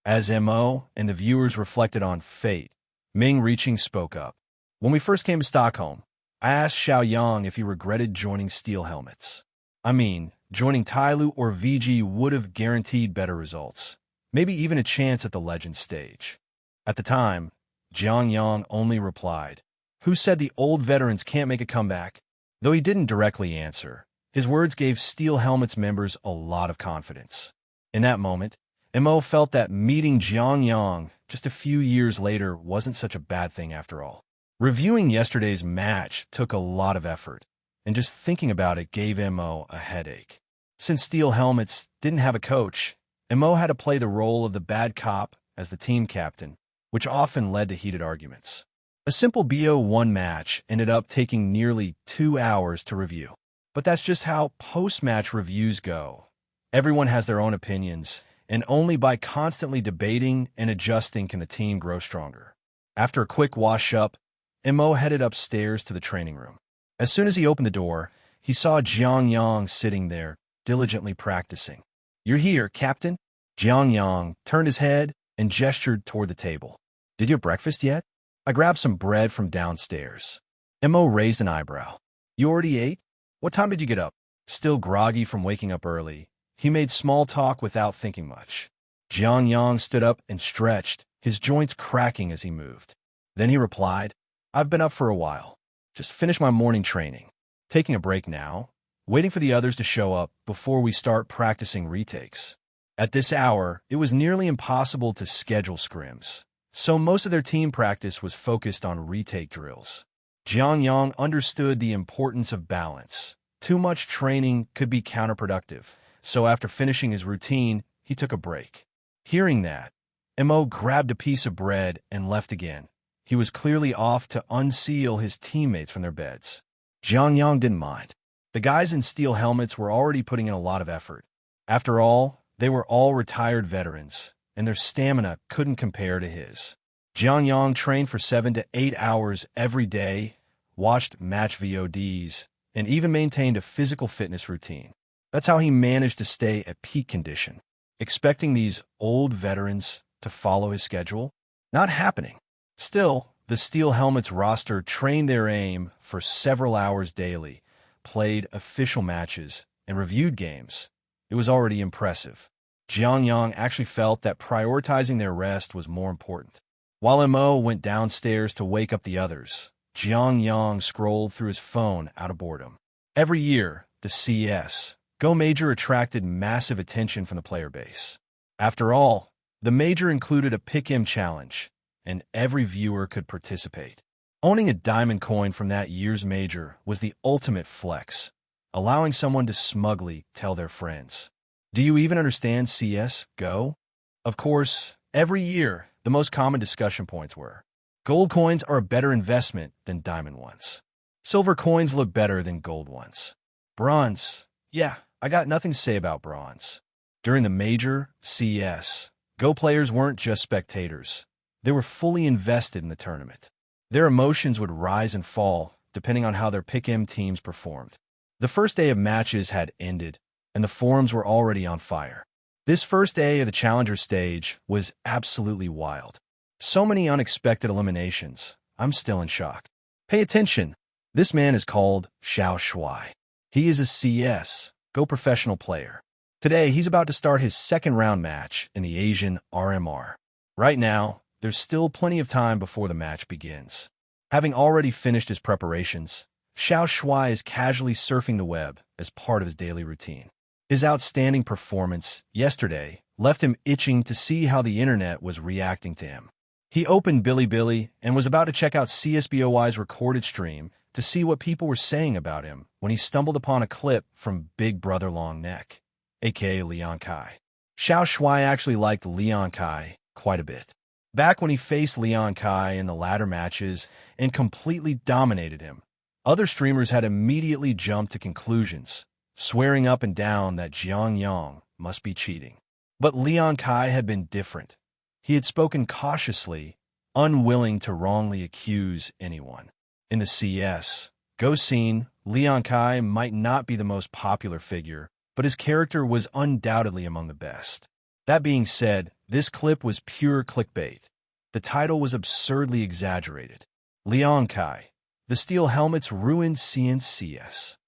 As Mo and the viewers reflected on fate, Ming Reaching spoke up. "When we first came to Stockholm, I asked Xiao Yang if he regretted joining Steel Helmets. I mean, joining Tyloo or VG would have guaranteed better results, maybe even a chance at the Legend stage." At the time, Jiang Yang only replied, "Who said the old veterans can't make a comeback?" Though he didn't directly answer, his words gave Steel Helmets members a lot of confidence. In that moment, Mo felt that meeting Jiang Yang just a few years later wasn't such a bad thing after all. Reviewing yesterday's match took a lot of effort, and just thinking about it gave Mo a headache. Since Steel Helmets didn't have a coach, Mo had to play the role of the bad cop as the team captain, which often led to heated arguments. A simple BO1 match ended up taking nearly 2 hours to review. But that's just how post-match reviews go. Everyone has their own opinions, and only by constantly debating and adjusting can the team grow stronger. After a quick wash-up, Mo headed upstairs to the training room. As soon as he opened the door, he saw Jiang Yang sitting there, diligently practicing. "You're here, Captain?" Jiang Yang turned his head and gestured toward the table. "Did you have breakfast yet?" "I grabbed some bread from downstairs." Mo raised an eyebrow. "You already ate? What time did you get up?" Still groggy from waking up early, he made small talk without thinking much. Jiang Yang stood up and stretched, his joints cracking as he moved. Then he replied, "I've been up for a while. Just finished my morning training. Taking a break now, waiting for the others to show up before we start practicing retakes." At this hour, it was nearly impossible to schedule scrims, so most of their team practice was focused on retake drills. Jiang Yang understood the importance of balance. Too much training could be counterproductive, so after finishing his routine, he took a break. Hearing that, Mo grabbed a piece of bread and left again. He was clearly off to unseal his teammates from their beds. Jiang Yang didn't mind. The guys in Steel Helmets were already putting in a lot of effort. After all, they were all retired veterans, and their stamina couldn't compare to his. Jiang Yang trained for 7 to 8 hours every day, watched match VODs, and even maintained a physical fitness routine. That's how he managed to stay at peak condition. Expecting these old veterans to follow his schedule? Not happening. Still, the Steel Helmets roster trained their aim for several hours daily, played official matches, and reviewed games, it was already impressive. Jiang Yang actually felt that prioritizing their rest was more important. While Mo went downstairs to wake up the others, Jiang Yang scrolled through his phone out of boredom. Every year, the CS Go Major attracted massive attention from the player base. After all, the major included a pick-em challenge, and every viewer could participate. Owning a diamond coin from that year's major was the ultimate flex, allowing someone to smugly tell their friends. Do you even understand CS Go? Of course, every year, the most common discussion points were, gold coins are a better investment than diamond ones. Silver coins look better than gold ones. Bronze, yeah, I got nothing to say about bronze. During the major CS, Go players weren't just spectators. They were fully invested in the tournament. Their emotions would rise and fall depending on how their pick-em teams performed. The first day of matches had ended, and the forums were already on fire. This first day of the Challenger stage was absolutely wild. So many unexpected eliminations. I'm still in shock. Pay attention. This man is called Xiao Shuai. He is a CS Go professional player. Today, he's about to start his second round match in the Asian RMR. Right now, there's still plenty of time before the match begins. Having already finished his preparations, Xiao Shuai is casually surfing the web as part of his daily routine. His outstanding performance yesterday left him itching to see how the internet was reacting to him. He opened Bilibili and was about to check out CSBOY's recorded stream to see what people were saying about him when he stumbled upon a clip from Big Brother Long Neck, aka Leon Kai. Xiao Shuai actually liked Leon Kai quite a bit. Back when he faced Leon Kai in the ladder matches and completely dominated him, other streamers had immediately jumped to conclusions, swearing up and down that Jiang Yang must be cheating. But Leon Kai had been different. He had spoken cautiously, unwilling to wrongly accuse anyone. In the CS Go scene, Leon Kai might not be the most popular figure, but his character was undoubtedly among the best. That being said, this clip was pure clickbait. The title was absurdly exaggerated. Leon Kai, the steel helmets ruined CS.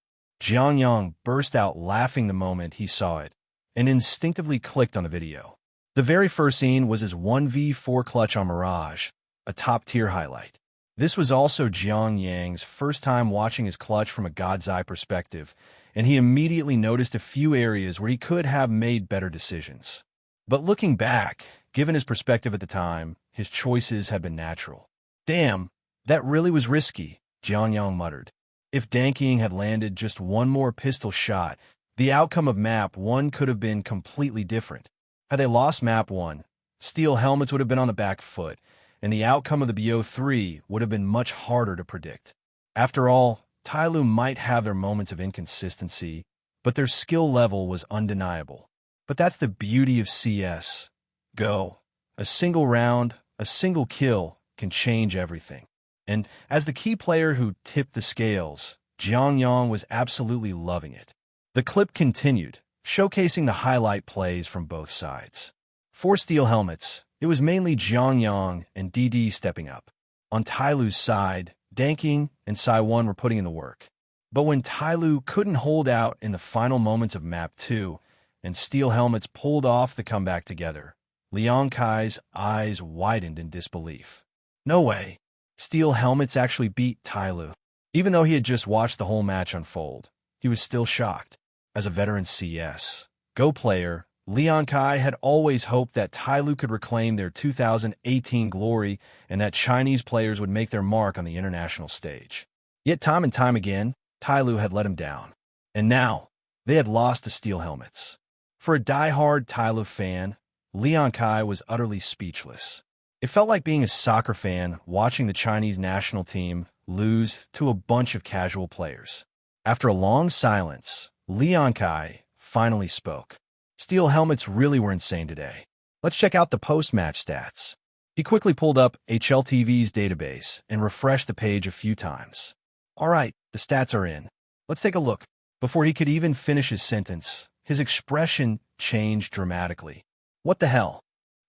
Jiang Yang burst out laughing the moment he saw it, and instinctively clicked on the video. The very first scene was his 1v4 clutch on Mirage, a top-tier highlight. This was also Jiang Yang's first time watching his clutch from a God's eye perspective, and he immediately noticed a few areas where he could have made better decisions. But looking back, given his perspective at the time, his choices had been natural. Damn, that really was risky, Jiang Yang muttered. If Danking had landed just one more pistol shot, the outcome of Map 1 could have been completely different. Had they lost Map 1, steel helmets would have been on the back foot, and the outcome of the BO3 would have been much harder to predict. After all, Tyloo might have their moments of inconsistency, but their skill level was undeniable. But that's the beauty of CS Go. A single round, a single kill can change everything. And as the key player who tipped the scales, Jiang Yang was absolutely loving it. The clip continued, showcasing the highlight plays from both sides. 4 steel helmets. It was mainly Jiang Yang and DD stepping up. On Tyloo's side, Danking and Sai1 were putting in the work. But when Tyloo couldn't hold out in the final moments of Map 2, and steel helmets pulled off the comeback together, Leon Kai's eyes widened in disbelief. No way. Steel helmets actually beat Tyloo. Even though he had just watched the whole match unfold, he was still shocked. As a veteran CS Go player, Leon Kai had always hoped that Tyloo could reclaim their 2018 glory and that Chinese players would make their mark on the international stage. Yet time and time again, Tyloo had let him down. And now, they had lost to steel helmets. For a die-hard Tyloo fan, Leon Kai was utterly speechless. It felt like being a soccer fan watching the Chinese national team lose to a bunch of casual players. After a long silence, Leon Kai finally spoke. Steel helmets really were insane today. Let's check out the post-match stats. He quickly pulled up HLTV's database and refreshed the page a few times. All right, the stats are in. Let's take a look. Before he could even finish his sentence, his expression changed dramatically. What the hell?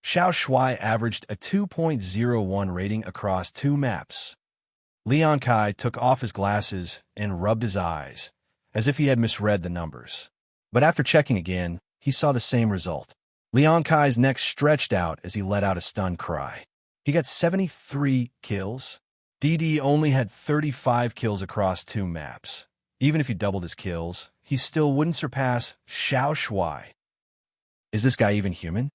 Xiao Shuai averaged a 2.01 rating across 2 maps. Leon Kai took off his glasses and rubbed his eyes, as if he had misread the numbers. But after checking again, he saw the same result. Liang Kai's neck stretched out as he let out a stunned cry. He got 73 kills. DD only had 35 kills across 2 maps. Even if he doubled his kills, he still wouldn't surpass Xiao Shuai. Is this guy even human?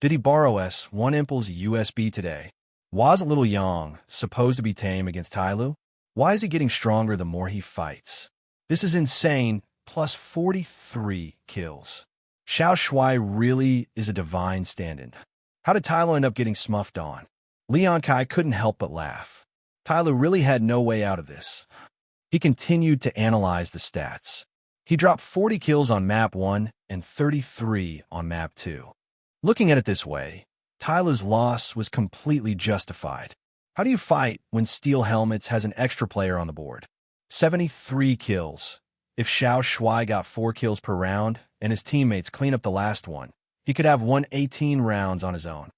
Did he borrow S1 Impul's USB today? Was little Yang supposed to be tame against Tyloo? Why is he getting stronger the more he fights? This is insane, plus 43 kills. Xiao Shuai really is a divine stand-in. How did Tyloo end up getting smuffed on? Liang Kai couldn't help but laugh. Tyloo really had no way out of this. He continued to analyze the stats. He dropped 40 kills on map 1 and 33 on map 2. Looking at it this way, Tyloo's loss was completely justified. How do you fight when Steel Helmets has an extra player on the board? 73 kills. If Xiao Shuai got 4 kills per round and his teammates clean up the last one, he could have won 18 rounds on his own.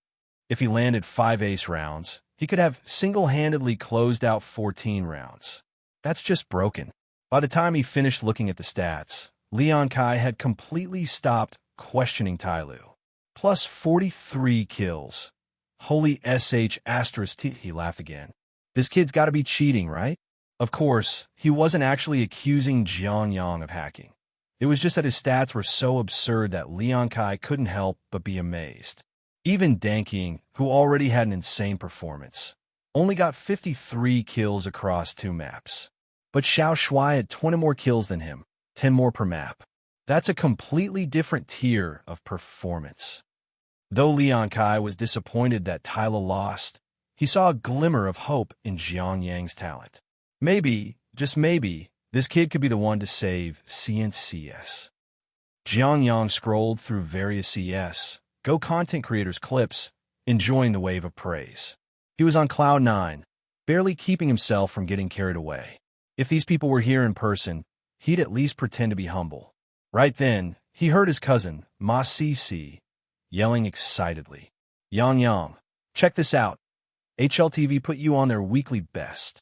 If he landed 5 ace rounds, he could have single-handedly closed out 14 rounds. That's just broken. By the time he finished looking at the stats, Liang Kai had completely stopped questioning Tyloo. Plus 43 kills. Holy SH asterisk T, he laughed again. This kid's got to be cheating, right? Of course, he wasn't actually accusing Jiang Yang of hacking. It was just that his stats were so absurd that Liang Kai couldn't help but be amazed. Even Danking, who already had an insane performance, only got 53 kills across 2 maps. But Xiao Shuai had 20 more kills than him, 10 more per map. That's a completely different tier of performance. Though Liang Kai was disappointed that Tyloo lost, he saw a glimmer of hope in Jiang Yang's talent. Maybe, just maybe, this kid could be the one to save CNCS. Jiang Yang scrolled through various CS, Go content creators' clips, enjoying the wave of praise. He was on cloud 9, barely keeping himself from getting carried away. If these people were here in person, he'd at least pretend to be humble. Right then, he heard his cousin, Ma Cici, yelling excitedly. Yang Yang, check this out. HLTV put you on their weekly best.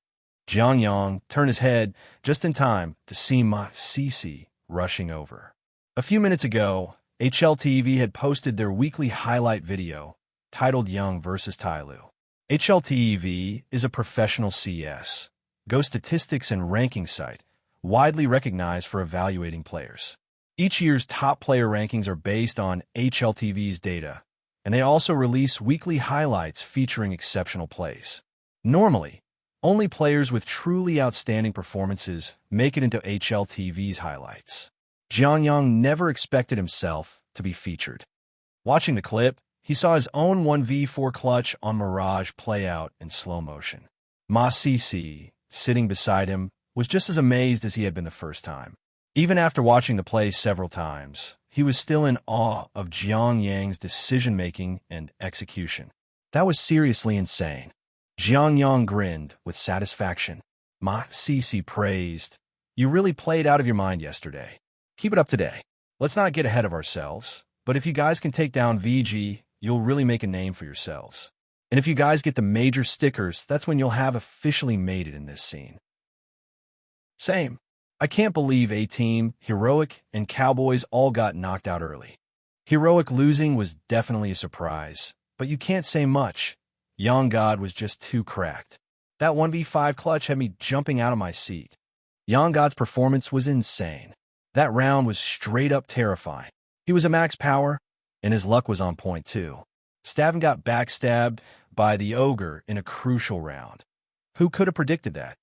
Jiang Yang turned his head just in time to see Ma Cici rushing over. A few minutes ago, HLTV had posted their weekly highlight video, titled Young vs. Tyloo. HLTV is a professional CS, Go statistics and ranking site, widely recognized for evaluating players. Each year's top player rankings are based on HLTV's data, and they also release weekly highlights featuring exceptional plays. Normally, only players with truly outstanding performances make it into HLTV's highlights. Jiang Yang never expected himself to be featured. Watching the clip, he saw his own 1v4 clutch on Mirage play out in slow motion. Ma Cici, sitting beside him, was just as amazed as he had been the first time. Even after watching the play several times, he was still in awe of Jiang Yang's decision-making and execution. That was seriously insane. Jiang Yang grinned with satisfaction. Ma Cici praised, "You really played out of your mind yesterday. Keep it up today. Let's not get ahead of ourselves, but if you guys can take down VG, you'll really make a name for yourselves. And if you guys get the major stickers, that's when you'll have officially made it in this scene." Same. I can't believe A-Team, Heroic, and Cowboys all got knocked out early. Heroic losing was definitely a surprise, but you can't say much. Young God was just too cracked. That 1v5 clutch had me jumping out of my seat. Young God's performance was insane. That round was straight up terrifying. He was a max power, and his luck was on point too. Stavin got backstabbed by the Ogre in a crucial round. Who could have predicted that?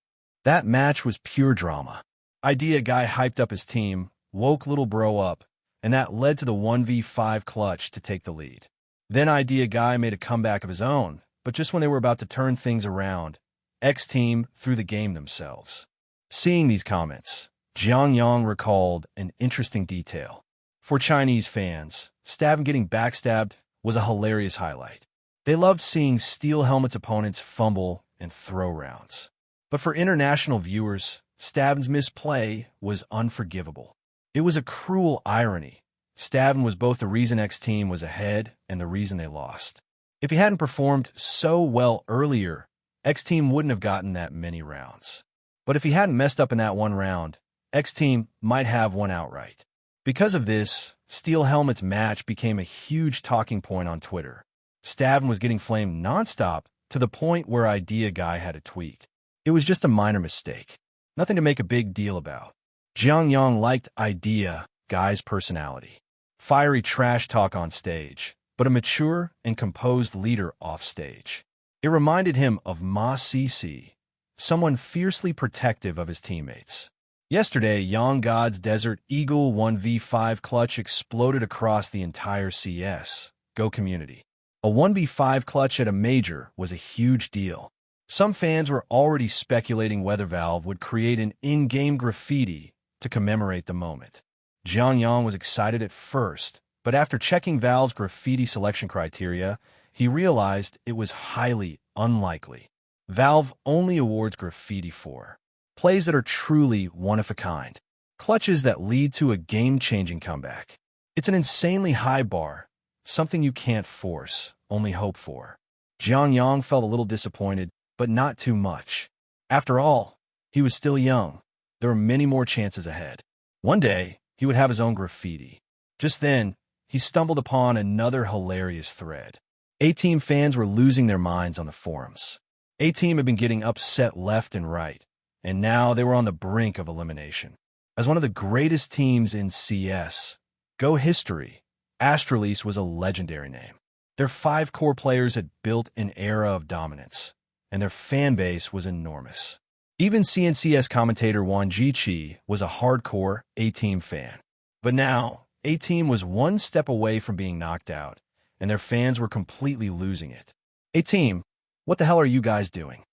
That match was pure drama. Idea Guy hyped up his team, woke little bro up, and that led to the 1v5 clutch to take the lead. Then Idea Guy made a comeback of his own, but just when they were about to turn things around, X-Team threw the game themselves. Seeing these comments, Jiang Yang recalled an interesting detail. For Chinese fans, Stavin getting backstabbed was a hilarious highlight. They loved seeing Steel Helmet's opponents fumble and throw rounds. But for international viewers, Stavin's misplay was unforgivable. It was a cruel irony. Stavin was both the reason X-Team was ahead and the reason they lost. If he hadn't performed so well earlier, X-Team wouldn't have gotten that many rounds. But if he hadn't messed up in that one round, X-Team might have won outright. Because of this, Steel Helmet's match became a huge talking point on Twitter. Stavn was getting flamed nonstop to the point where Idea Guy had a tweet. It was just a minor mistake. Nothing to make a big deal about. Jiang Yang liked Idea Guy's personality. Fiery trash talk on stage, but a mature and composed leader off stage. It reminded him of Ma Cici, someone fiercely protective of his teammates. Yesterday, Yang God's Desert Eagle 1v5 clutch exploded across the entire CS:GO community. A 1v5 clutch at a major was a huge deal. Some fans were already speculating whether Valve would create an in-game graffiti to commemorate the moment. Jiang Yang was excited at first, but after checking Valve's graffiti selection criteria, he realized it was highly unlikely. Valve only awards graffiti for plays that are truly one-of-a-kind, clutches that lead to a game-changing comeback. It's an insanely high bar, something you can't force, only hope for. Jiang Yang felt a little disappointed, but not too much. After all, he was still young. There were many more chances ahead. One day, he would have his own graffiti. Just then, he stumbled upon another hilarious thread. A-Team fans were losing their minds on the forums. A-Team had been getting upset left and right, and now they were on the brink of elimination. As one of the greatest teams in CS:GO history, Astralis was a legendary name. Their 5 core players had built an era of dominance, and their fan base was enormous. Even CNCS commentator Wang Jiqi was a hardcore A-Team fan. But now, A-Team was one step away from being knocked out, and their fans were completely losing it. A-Team, what the hell are you guys doing?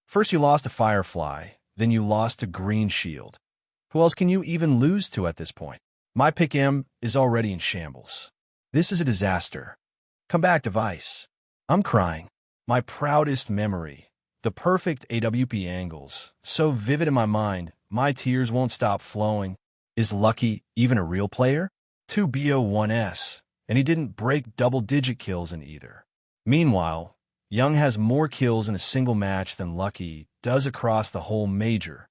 First you lost to Firefly, then you lost to Green Shield. Who else can you even lose to at this point? My pick M is already in shambles. This is a disaster. Come back, device. I'm crying. My proudest memory. The perfect AWP angles, so vivid in my mind, my tears won't stop flowing. Is Lucky even a real player? 2BO1S, and he didn't break double-digit kills in either. Meanwhile, Young has more kills in a single match than Lucky does across the whole major.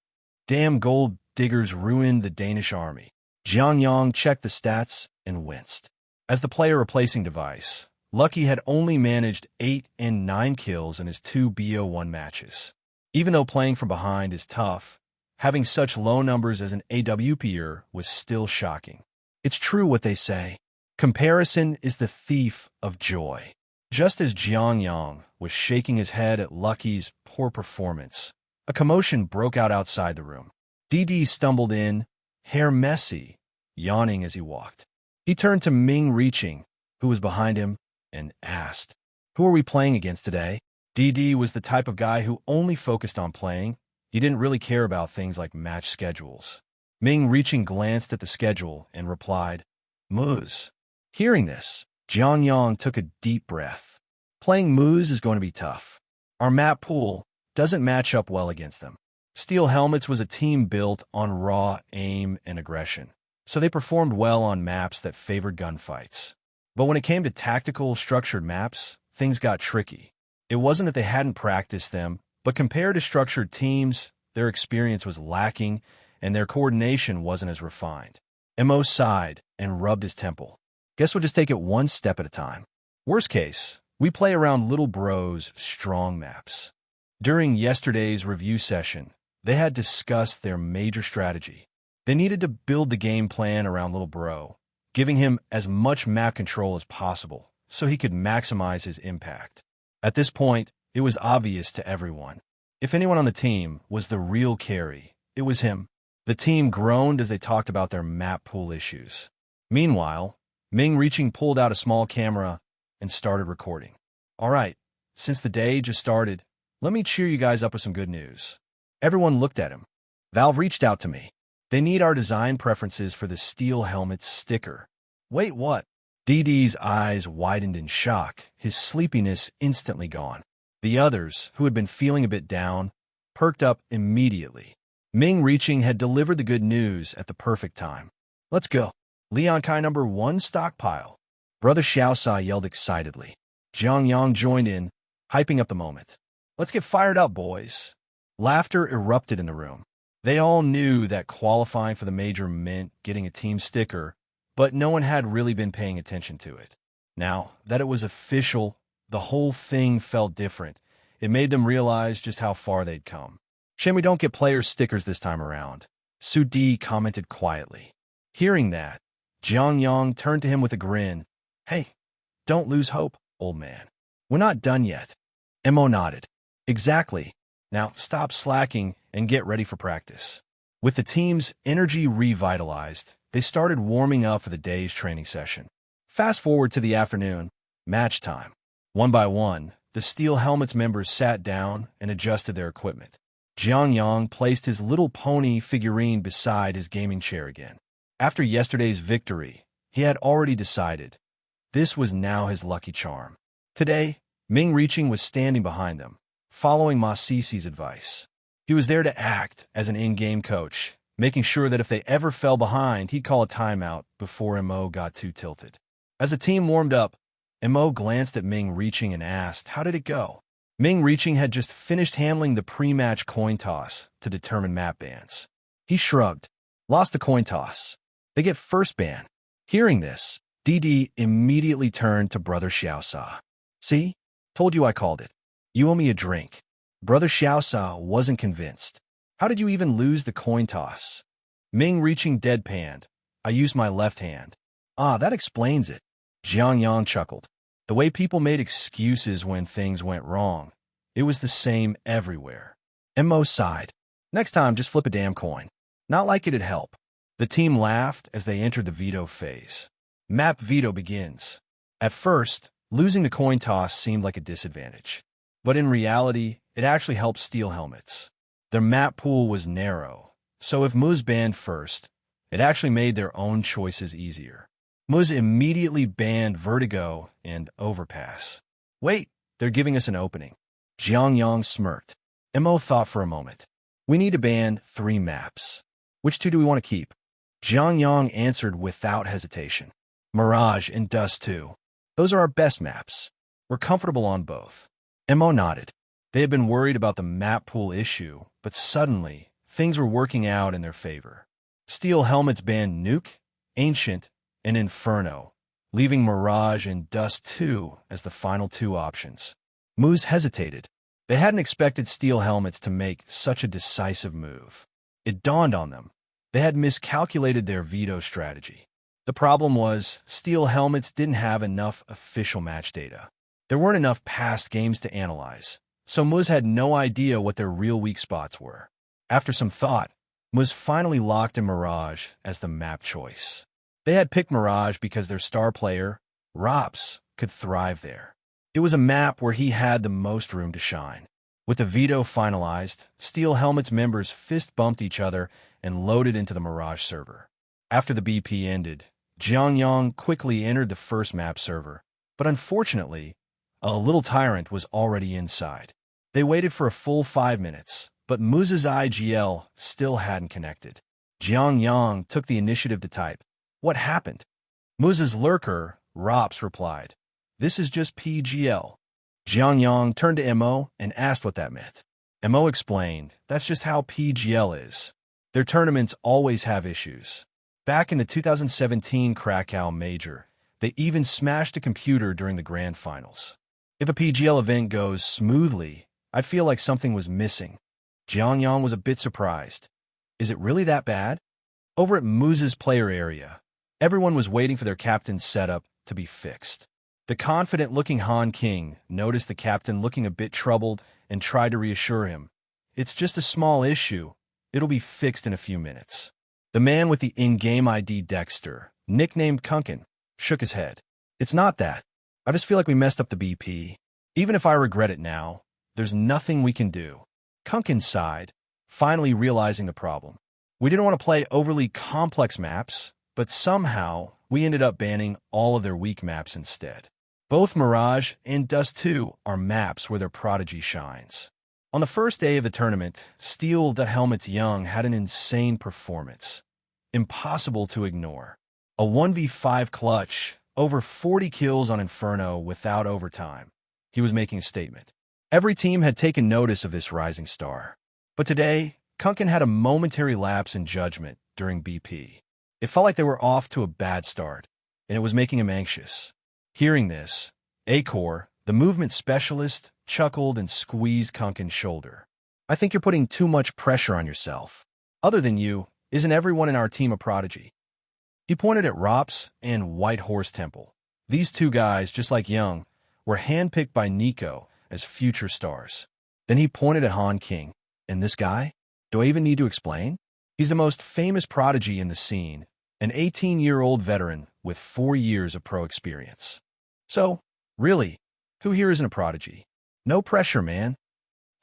Damn gold diggers ruined the Danish army. Jiang Yang checked the stats and winced. As the player replacing device, Lucky had only managed 8 and 9 kills in his 2BO1 matches. Even though playing from behind is tough, having such low numbers as an AWPer was still shocking. It's true what they say. Comparison is the thief of joy. Just as Jiang Yang was shaking his head at Lucky's poor performance, a commotion broke out outside the room. DD stumbled in, hair messy, yawning as he walked. He turned to Ming Reaching, who was behind him, and asked, "Who are we playing against today?" DD was the type of guy who only focused on playing. He didn't really care about things like match schedules. Ming Reaching glanced at the schedule and replied, "Moose." Hearing this, Jiang Yang took a deep breath. Playing Moose is going to be tough. Our map pool doesn't match up well against them. Steel Helmets was a team built on raw aim and aggression, so they performed well on maps that favored gunfights. But when it came to tactical, structured maps, things got tricky. It wasn't that they hadn't practiced them, but compared to structured teams, their experience was lacking and their coordination wasn't as refined. Mo sighed and rubbed his temple. Guess we'll just take it one step at a time. Worst case, we play around Little Bro's strong maps. During yesterday's review session, they had discussed their major strategy. They needed to build the game plan around Little Bro, giving him as much map control as possible so he could maximize his impact. At this point, it was obvious to everyone. If anyone on the team was the real carry, it was him. The team groaned as they talked about their map pool issues. Meanwhile, Ming Reaching pulled out a small camera and started recording. All right, since the day just started, let me cheer you guys up with some good news. Everyone looked at him. Valve reached out to me. They need our design preferences for the Steel Helmets sticker. Wait, what? DD's eyes widened in shock, his sleepiness instantly gone. The others, who had been feeling a bit down, perked up immediately. Ming Reaching had delivered the good news at the perfect time. Let's go. Leon Kai #1 stockpile. Brother Xiaosai yelled excitedly. Jiang Yang joined in, hyping up the moment. Let's get fired up, boys. Laughter erupted in the room. They all knew that qualifying for the major meant getting a team sticker, but no one had really been paying attention to it. Now that it was official, the whole thing felt different. It made them realize just how far they'd come. Shame we don't get players' stickers this time around, Su Di commented quietly. Hearing that, Jiang Yang turned to him with a grin. Hey, don't lose hope, old man. We're not done yet. Mo nodded. Exactly. Now stop slacking and get ready for practice. With the team's energy revitalized, they started warming up for the day's training session. Fast forward to the afternoon, match time. One by one, the Steel Helmets members sat down and adjusted their equipment. Jiang Yang placed his little pony figurine beside his gaming chair again. After yesterday's victory, he had already decided this was now his lucky charm. Today, Ming Reaching was standing behind them, following Ma Cici's advice. He was there to act as an in-game coach, making sure that if they ever fell behind, he'd call a timeout before Mo got too tilted. As the team warmed up, Mo glanced at Ming Reaching and asked, how did it go? Ming Reaching had just finished handling the pre-match coin toss to determine map bans. He shrugged. Lost the coin toss. They get first ban. Hearing this, Didi immediately turned to Brother Xiaosa. See? Told you I called it. You owe me a drink. Brother Xiaosa wasn't convinced. How did you even lose the coin toss? Ming Reaching deadpanned. I used my left hand. Ah, that explains it. Jiang Yang chuckled. The way people made excuses when things went wrong, it was the same everywhere. Mo sighed. Next time, just flip a damn coin. Not like it'd help. The team laughed as they entered the veto phase. Map veto begins. At first, losing the coin toss seemed like a disadvantage. But in reality, it actually helped Steel Helmets. Their map pool was narrow, so if Muz banned first, it actually made their own choices easier. Muz immediately banned Vertigo and Overpass. Wait, they're giving us an opening. Jiang Yang smirked. Mo thought for a moment. We need to ban 3 maps. Which 2 do we want to keep? Jiang Yang answered without hesitation. Mirage and Dust 2. Those are our best maps. We're comfortable on both. Mo nodded. They had been worried about the map pool issue, but suddenly, things were working out in their favor. Steel Helmets banned Nuke, Ancient, and Inferno, leaving Mirage and Dust 2 as the final 2 options. Muz hesitated. They hadn't expected Steel Helmets to make such a decisive move. It dawned on them. They had miscalculated their veto strategy. The problem was, Steel Helmets didn't have enough official match data. There weren't enough past games to analyze, so Muz had no idea what their real weak spots were. After some thought, Muz finally locked in Mirage as the map choice. They had picked Mirage because their star player, Rops, could thrive there. It was a map where he had the most room to shine. With the veto finalized, Steel Helmets members fist-bumped each other and loaded into the Mirage server. After the BP ended, Jiang Yang quickly entered the first map server, but unfortunately, a little tyrant was already inside. They waited for a full 5 minutes, but Muz's IGL still hadn't connected. Jiang Yang took the initiative to type, "What happened?" Muz's lurker, Rops, replied, "This is just PGL." Jiang Yang turned to Mo and asked what that meant. Mo explained, "That's just how PGL is. Their tournaments always have issues. Back in the 2017 Krakow Major, they even smashed a computer during the grand finals. If a PGL event goes smoothly, I'd feel like something was missing." Jiang Yang was a bit surprised. Is it really that bad? Over at Muz's player area, everyone was waiting for their captain's setup to be fixed. The confident-looking Han King noticed the captain looking a bit troubled and tried to reassure him. "It's just a small issue. It'll be fixed in a few minutes." The man with the in-game ID Dexter, nicknamed Kunkin, shook his head. "It's not that. I just feel like we messed up the BP. Even if I regret it now, there's nothing we can do." Kunkin sighed, finally realizing the problem. "We didn't want to play overly complex maps, but somehow we ended up banning all of their weak maps instead. Both Mirage and Dust 2 are maps where their prodigy shines." On the first day of the tournament, Steel Helmets Young had an insane performance. Impossible to ignore. A 1v5 clutch, over 40 kills on Inferno without overtime. He was making a statement. Every team had taken notice of this rising star. But today, Kunkin had a momentary lapse in judgment during BP. It felt like they were off to a bad start, and it was making him anxious. Hearing this, Acor, the movement specialist, chuckled and squeezed Kunkin's shoulder. I think you're putting too much pressure on yourself. Other than you, isn't everyone in our team a prodigy? He pointed at Rops and White Horse Temple. These two guys, just like Young, were handpicked by Nico as future stars. Then he pointed at Han King. And this guy? Do I even need to explain? He's the most famous prodigy in the scene, an 18-year-old veteran with 4 years of pro experience. So, really, who here isn't a prodigy? No pressure, man.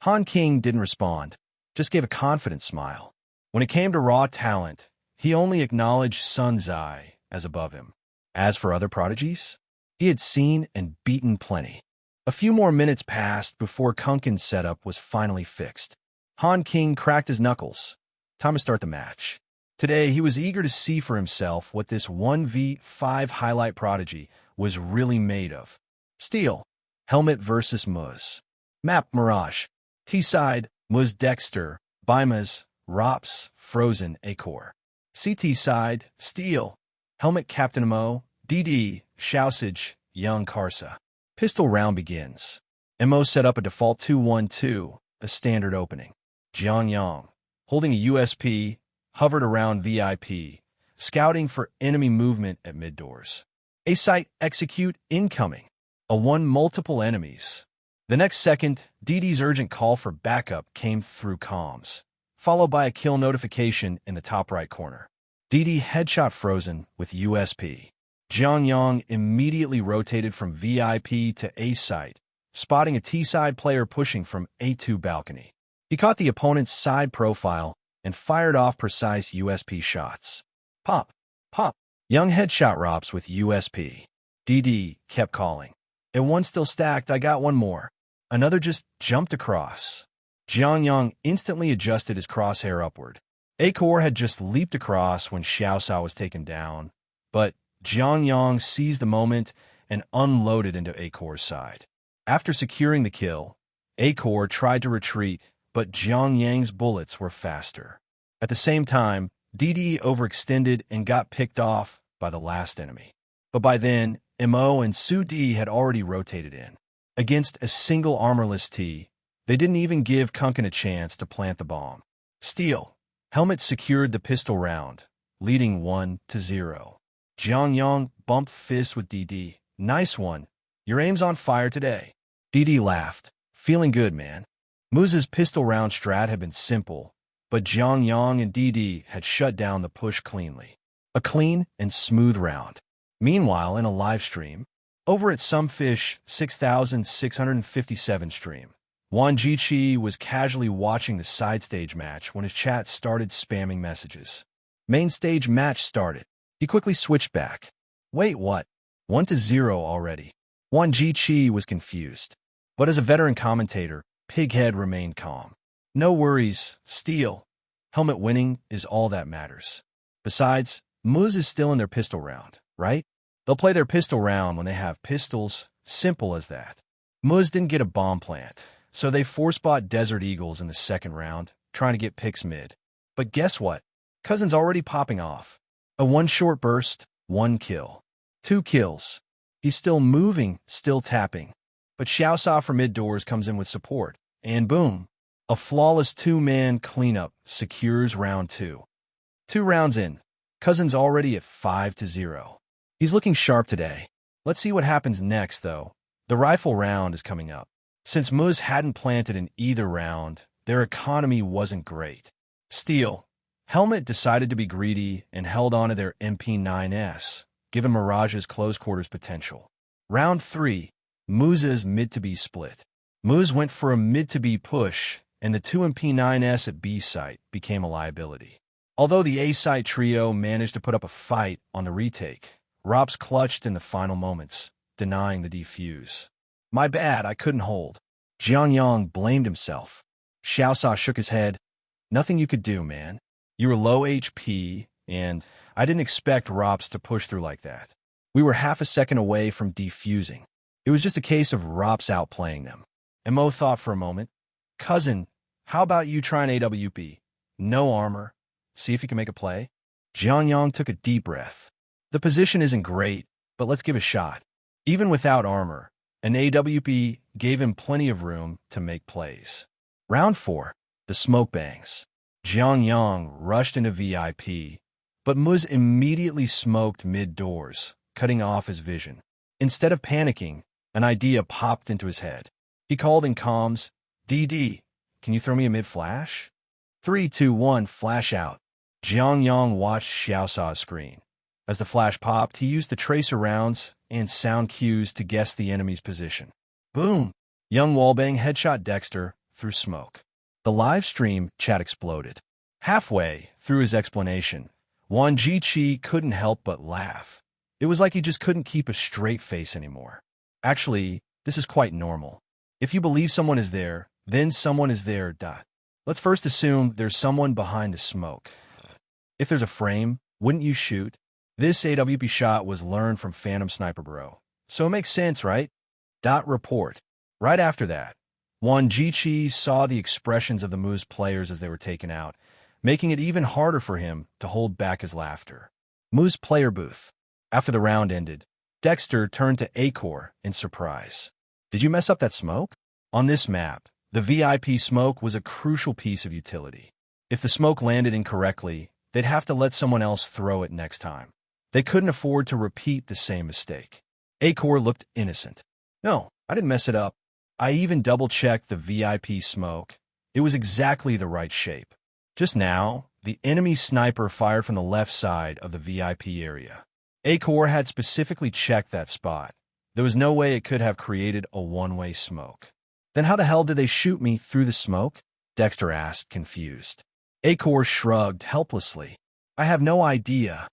Han King didn't respond, just gave a confident smile. When it came to raw talent, he only acknowledged Sun Zai as above him. As for other prodigies, he had seen and beaten plenty. A few more minutes passed before Kunkin's setup was finally fixed. Han King cracked his knuckles. Time to start the match. Today, he was eager to see for himself what this 1v5 highlight prodigy was really made of. Steel, Helmet versus Muz. Map Mirage. T-side, Muz Dexter, Bimas, Rops, Frozen, Acor. CT side, Steel, Helmet Captain Mo, DD, Shausage, Young Karsa. Pistol round begins. Mo set up a default 2-1-2, a standard opening. Jiang Yang, holding a USP, hovered around VIP, scouting for enemy movement at mid-doors. A-site execute incoming. A one multiple enemies. The next second, DD's urgent call for backup came through comms, followed by a kill notification in the top right corner. DD headshot Frozen with USP. Jiang Yang immediately rotated from VIP to A-site, spotting a T-side player pushing from A2 balcony. He caught the opponent's side profile and fired off precise USP shots. Pop, pop. Young headshot Rops with USP. DD kept calling. If one still stacked, I got one more. Another just jumped across. Jiang Yang instantly adjusted his crosshair upward. Acor had just leaped across when Xiaosao was taken down, but Jiang Yang seized the moment and unloaded into Acor's side. After securing the kill, Acor tried to retreat, but Jiang Yang's bullets were faster. At the same time, DD overextended and got picked off by the last enemy. But by then, Mo and Su Di had already rotated in. Against a single armorless T, they didn't even give Kunkin a chance to plant the bomb. Steel, Helmet secured the pistol round, leading 1-0. Jiang Yang bumped fists with DD. Nice one. Your aim's on fire today. DD laughed. Feeling good, man. Muz's pistol round strat had been simple, but Jiang Yang and DD had shut down the push cleanly. A clean and smooth round. Meanwhile, in a live stream, over at Somefish 6657 stream, Wan Jiqi was casually watching the side stage match when his chat started spamming messages. Main stage match started. He quickly switched back. Wait, what? 1-0 already. Wan Jiqi was confused. But as a veteran commentator, Pighead remained calm. No worries, Steel. Helmet winning is all that matters. Besides, Muz is still in their pistol round, right? They'll play their pistol round when they have pistols, simple as that. Muz didn't get a bomb plant, so they force-bought Desert Eagles in the second round, trying to get picks mid. But guess what? Cousin's already popping off. A one short burst, 1 kill. 2 kills. He's still moving, still tapping. But Xiaosao from mid-doors comes in with support, and boom, a flawless 2-man cleanup secures round 2. 2 rounds in, Cousin's already at 5-0. He's looking sharp today. Let's see what happens next, though. The rifle round is coming up. Since Muz hadn't planted in either round, their economy wasn't great. Steel, Helmet decided to be greedy and held on to their MP9S, given Mirage's close quarters potential. Round 3, Muz's mid-to-B split. Muz went for a mid-to-B push, and the 2 MP9S at B site became a liability. Although the A site trio managed to put up a fight on the retake, Rops clutched in the final moments, denying the defuse. My bad, I couldn't hold. Jiang Yang blamed himself. Xiaosao shook his head. Nothing you could do, man. You were low HP, and I didn't expect Rops to push through like that. We were half a second away from defusing. It was just a case of Rops outplaying them. Mo thought for a moment. Cousin, how about you try an AWP? No armor. See if you can make a play. Jiang Yang took a deep breath. The position isn't great, but let's give it a shot. Even without armor, an AWP gave him plenty of room to make plays. Round 4, the smoke bangs. Jiang Yang rushed into VIP, but Muz immediately smoked mid-doors, cutting off his vision. Instead of panicking, an idea popped into his head. He called in comms, "DD, can you throw me a mid-flash?" 3, 2, 1, flash out. Jiang Yang watched Xiaosa's screen. As the flash popped, he used the tracer rounds and sound cues to guess the enemy's position. Boom! Young wallbang headshot Dexter through smoke. The live stream chat exploded. Halfway through his explanation, Wan Jiqi couldn't help but laugh. It was like he just couldn't keep a straight face anymore. Actually, this is quite normal. If you believe someone is there, then someone is there. Let's first assume there's someone behind the smoke. If there's a frame, wouldn't you shoot? This AWP shot was learned from Phantom Sniper Bro, so it makes sense, right? Report. Right after that, Wan Jiqi saw the expressions of the Moose players as they were taken out, making it even harder for him to hold back his laughter. Moose player booth. After the round ended, Dexter turned to Acor in surprise. Did you mess up that smoke? On this map, the VIP smoke was a crucial piece of utility. If the smoke landed incorrectly, they'd have to let someone else throw it next time. They couldn't afford to repeat the same mistake. Acor looked innocent. No, I didn't mess it up. I even double-checked the VIP smoke. It was exactly the right shape. Just now, the enemy sniper fired from the left side of the VIP area. Acor had specifically checked that spot. There was no way it could have created a one-way smoke. Then how the hell did they shoot me through the smoke? Dexter asked, confused. Acor shrugged helplessly. I have no idea.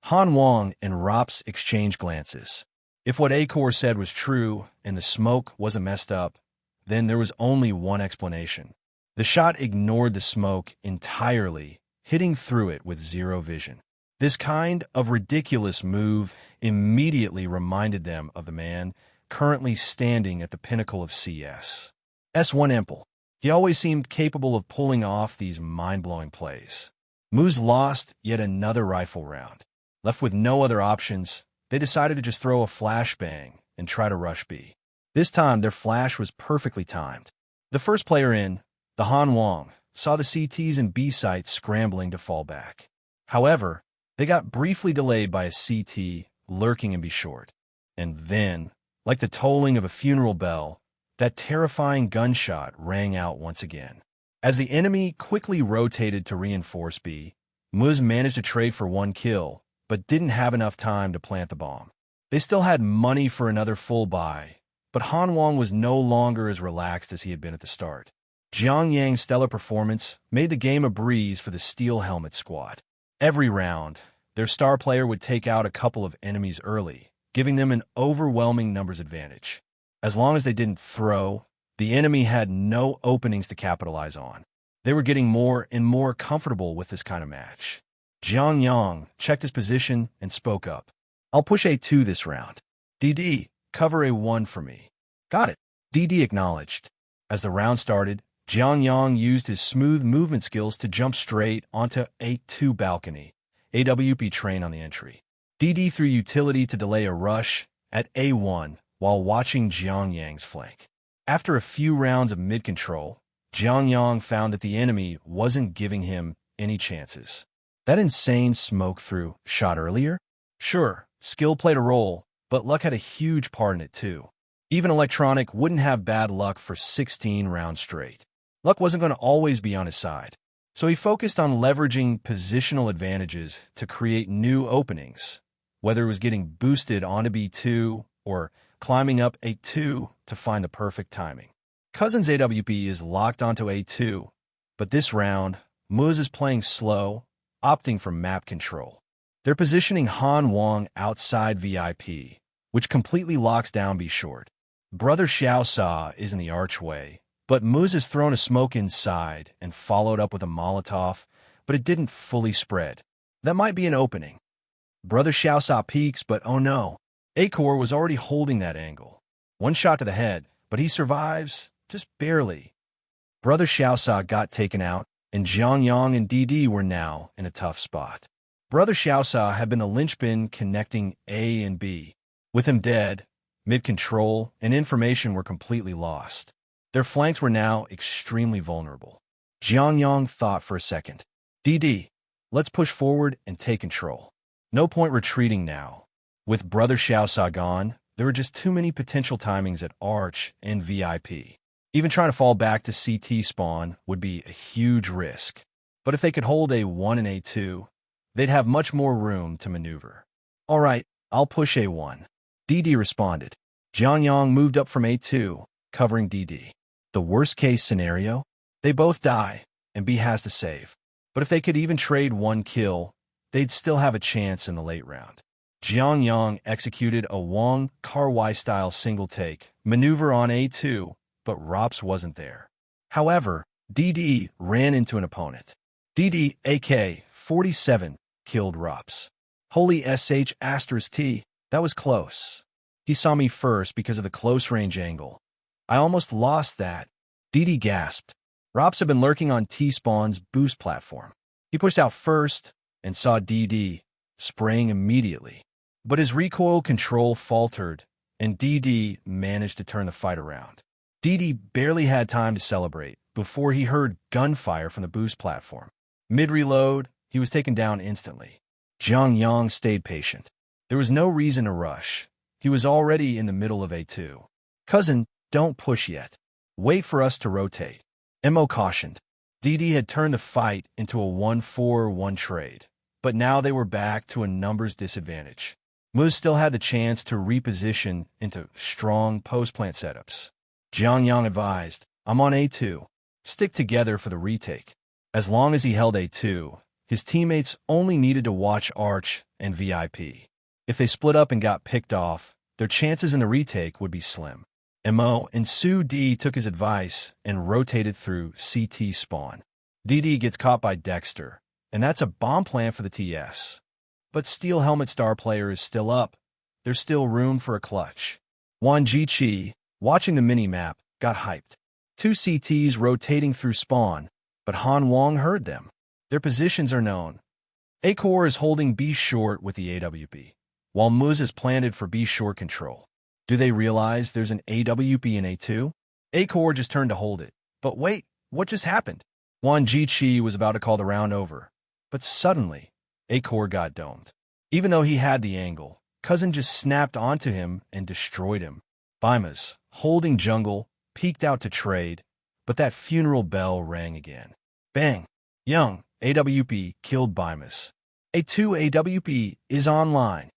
Han Wang and Rops exchanged glances. If what Acor said was true and the smoke wasn't messed up, then there was only one explanation. The shot ignored the smoke entirely, hitting through it with zero vision. This kind of ridiculous move immediately reminded them of the man currently standing at the pinnacle of CS. S1 Empel. He always seemed capable of pulling off these mind-blowing plays. Moose lost yet another rifle round. Left with no other options, they decided to just throw a flashbang and try to rush B. This time, their flash was perfectly timed. The first player in, the Han Wang, saw the CTs and B sites scrambling to fall back. However, they got briefly delayed by a CT lurking in B short. And then, like the tolling of a funeral bell, that terrifying gunshot rang out once again. As the enemy quickly rotated to reinforce B, Muz managed to trade for one kill, but didn't have enough time to plant the bomb. They still had money for another full buy, but Han Wang was no longer as relaxed as he had been at the start. Jiang Yang's stellar performance made the game a breeze for the Steel Helmet squad. Every round, their star player would take out a couple of enemies early, giving them an overwhelming numbers advantage. As long as they didn't throw, the enemy had no openings to capitalize on. They were getting more and more comfortable with this kind of match. Jiang Yang checked his position and spoke up. I'll push A2 this round. DD, cover A1 for me. Got it. DD acknowledged. As the round started, Jiang Yang used his smooth movement skills to jump straight onto A2 balcony, AWP train on the entry. DD threw utility to delay a rush at A1 while watching Jiang Yang's flank. After a few rounds of mid-control, Jiang Yang found that the enemy wasn't giving him any chances. That insane smoke-through shot earlier? Sure, skill played a role, but luck had a huge part in it too. Even Electronic wouldn't have bad luck for 16 rounds straight. Luck wasn't going to always be on his side, so he focused on leveraging positional advantages to create new openings, whether it was getting boosted onto B2 or climbing up A2 to find the perfect timing. Cousin's AWP is locked onto A2, but this round, Muz is playing slow, opting for map control. They're positioning Han Wang outside VIP, which completely locks down B short. Brother Xiaosa is in the archway, but Muz has thrown a smoke inside and followed up with a Molotov, but it didn't fully spread. That might be an opening. Brother Xiaosa peeks, but oh no. Acor was already holding that angle. One shot to the head, but he survives, just barely. Brother Xiaosa got taken out, and Jiang Yang and DD were now in a tough spot. Brother Xiaosa had been the linchpin connecting A and B. With him dead, mid-control, and information were completely lost. Their flanks were now extremely vulnerable. Jiang Yang thought for a second. DD, let's push forward and take control. No point retreating now. With Brother Xiaosa gone, there were just too many potential timings at Arch and VIP. Even trying to fall back to CT spawn would be a huge risk. But if they could hold A1 and A2, they'd have much more room to maneuver. All right, I'll push A1. DD responded. Jiang Yang moved up from A2, covering DD. The worst-case scenario? They both die, and B has to save. But if they could even trade one kill, they'd still have a chance in the late round. Jiang Yang executed a Wang Kar-Y-style single-take maneuver on A2, but Rops wasn't there. However, DD ran into an opponent. DD AK-47 killed Rops. Holy SH *T, that was close. He saw me first because of the close-range angle. I almost lost that. DD gasped. Rops had been lurking on T-Spawn's boost platform. He pushed out first and saw DD spraying immediately. But his recoil control faltered, and DD managed to turn the fight around. DD barely had time to celebrate before he heard gunfire from the boost platform. Mid-reload, he was taken down instantly. Jiang Yang stayed patient. There was no reason to rush. He was already in the middle of A2. Cousin, don't push yet. Wait for us to rotate. Mo cautioned. DD had turned the fight into a 1-4-1 trade, but now they were back to a numbers disadvantage. Muz still had the chance to reposition into strong post-plant setups. Jiang Yang advised, I'm on A2. Stick together for the retake. As long as he held A2, his teammates only needed to watch Arch and VIP. If they split up and got picked off, their chances in the retake would be slim. Mo and Su D took his advice and rotated through CT spawn. DD gets caught by Dexter, and that's a bomb plan for the TS. But Steel Helmet star player is still up. There's still room for a clutch. Wan Jiqi, watching the mini-map, got hyped. Two CTs rotating through spawn, but Han Wang heard them. Their positions are known. A-Core is holding B short with the AWP, while Muz is planted for B short control. Do they realize there's an AWP in A2? A-Core just turned to hold it. But wait, what just happened? Wan Jiqi was about to call the round over, but suddenly, A-Core got domed. Even though he had the angle, Cousin just snapped onto him and destroyed him. Bimas, holding jungle, peeked out to trade, but that funeral bell rang again. Bang! Young, AWP killed Bimas. A2 AWP is online.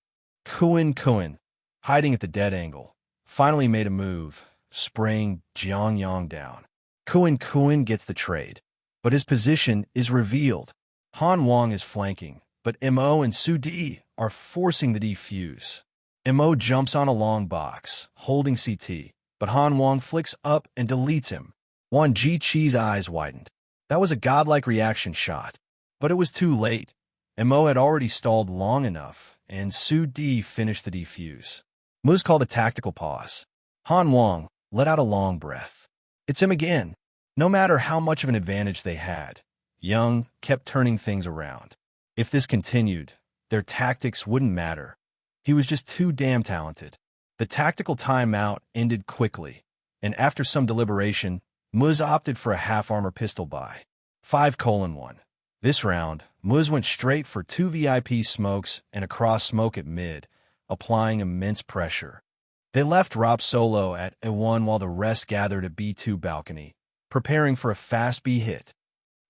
Kuin, hiding at the dead angle, finally made a move, spraying Jiang Yang down. Kuin gets the trade, but his position is revealed. Han Wang is flanking, but Mo and Su D are forcing the defuse. Mo jumps on a long box, holding CT, but Han Wang flicks up and deletes him. Wan Jiqi's eyes widened. That was a godlike reaction shot, but it was too late. Mo had already stalled long enough, and Su D finished the defuse. Muz called a tactical pause. Han Wang let out a long breath. It's him again. No matter how much of an advantage they had, Young kept turning things around. If this continued, their tactics wouldn't matter. He was just too damn talented. The tactical timeout ended quickly, and after some deliberation, Muz opted for a half-armor pistol buy. 5:1. This round, Muz went straight for 2 VIP smokes and a cross smoke at mid, applying immense pressure. They left Rop solo at A1 while the rest gathered at B2 balcony, preparing for a fast B hit.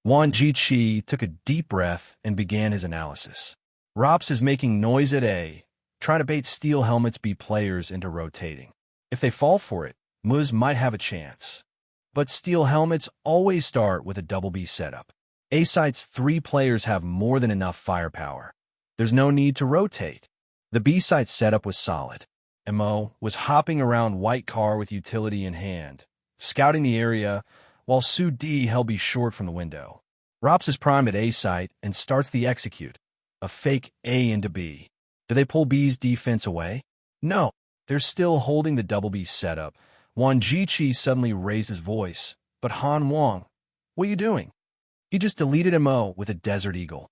Wan Jiqi took a deep breath and began his analysis. Rops is making noise at A, trying to bait Steel Helmet's B players into rotating. If they fall for it, Muz might have a chance. But Steel Helmets always start with a double B setup. A site's 3 players have more than enough firepower. There's no need to rotate. The B site setup was solid. Mo was hopping around white car with utility in hand, scouting the area, while Su D held B short from the window. Rops is primed at A site and starts the execute, a fake A into B. Do they pull B's defense away? No, they're still holding the double B setup. Wan Jiqi suddenly raised his voice, but Han Wang, what are you doing? He just deleted Mo with a Desert Eagle.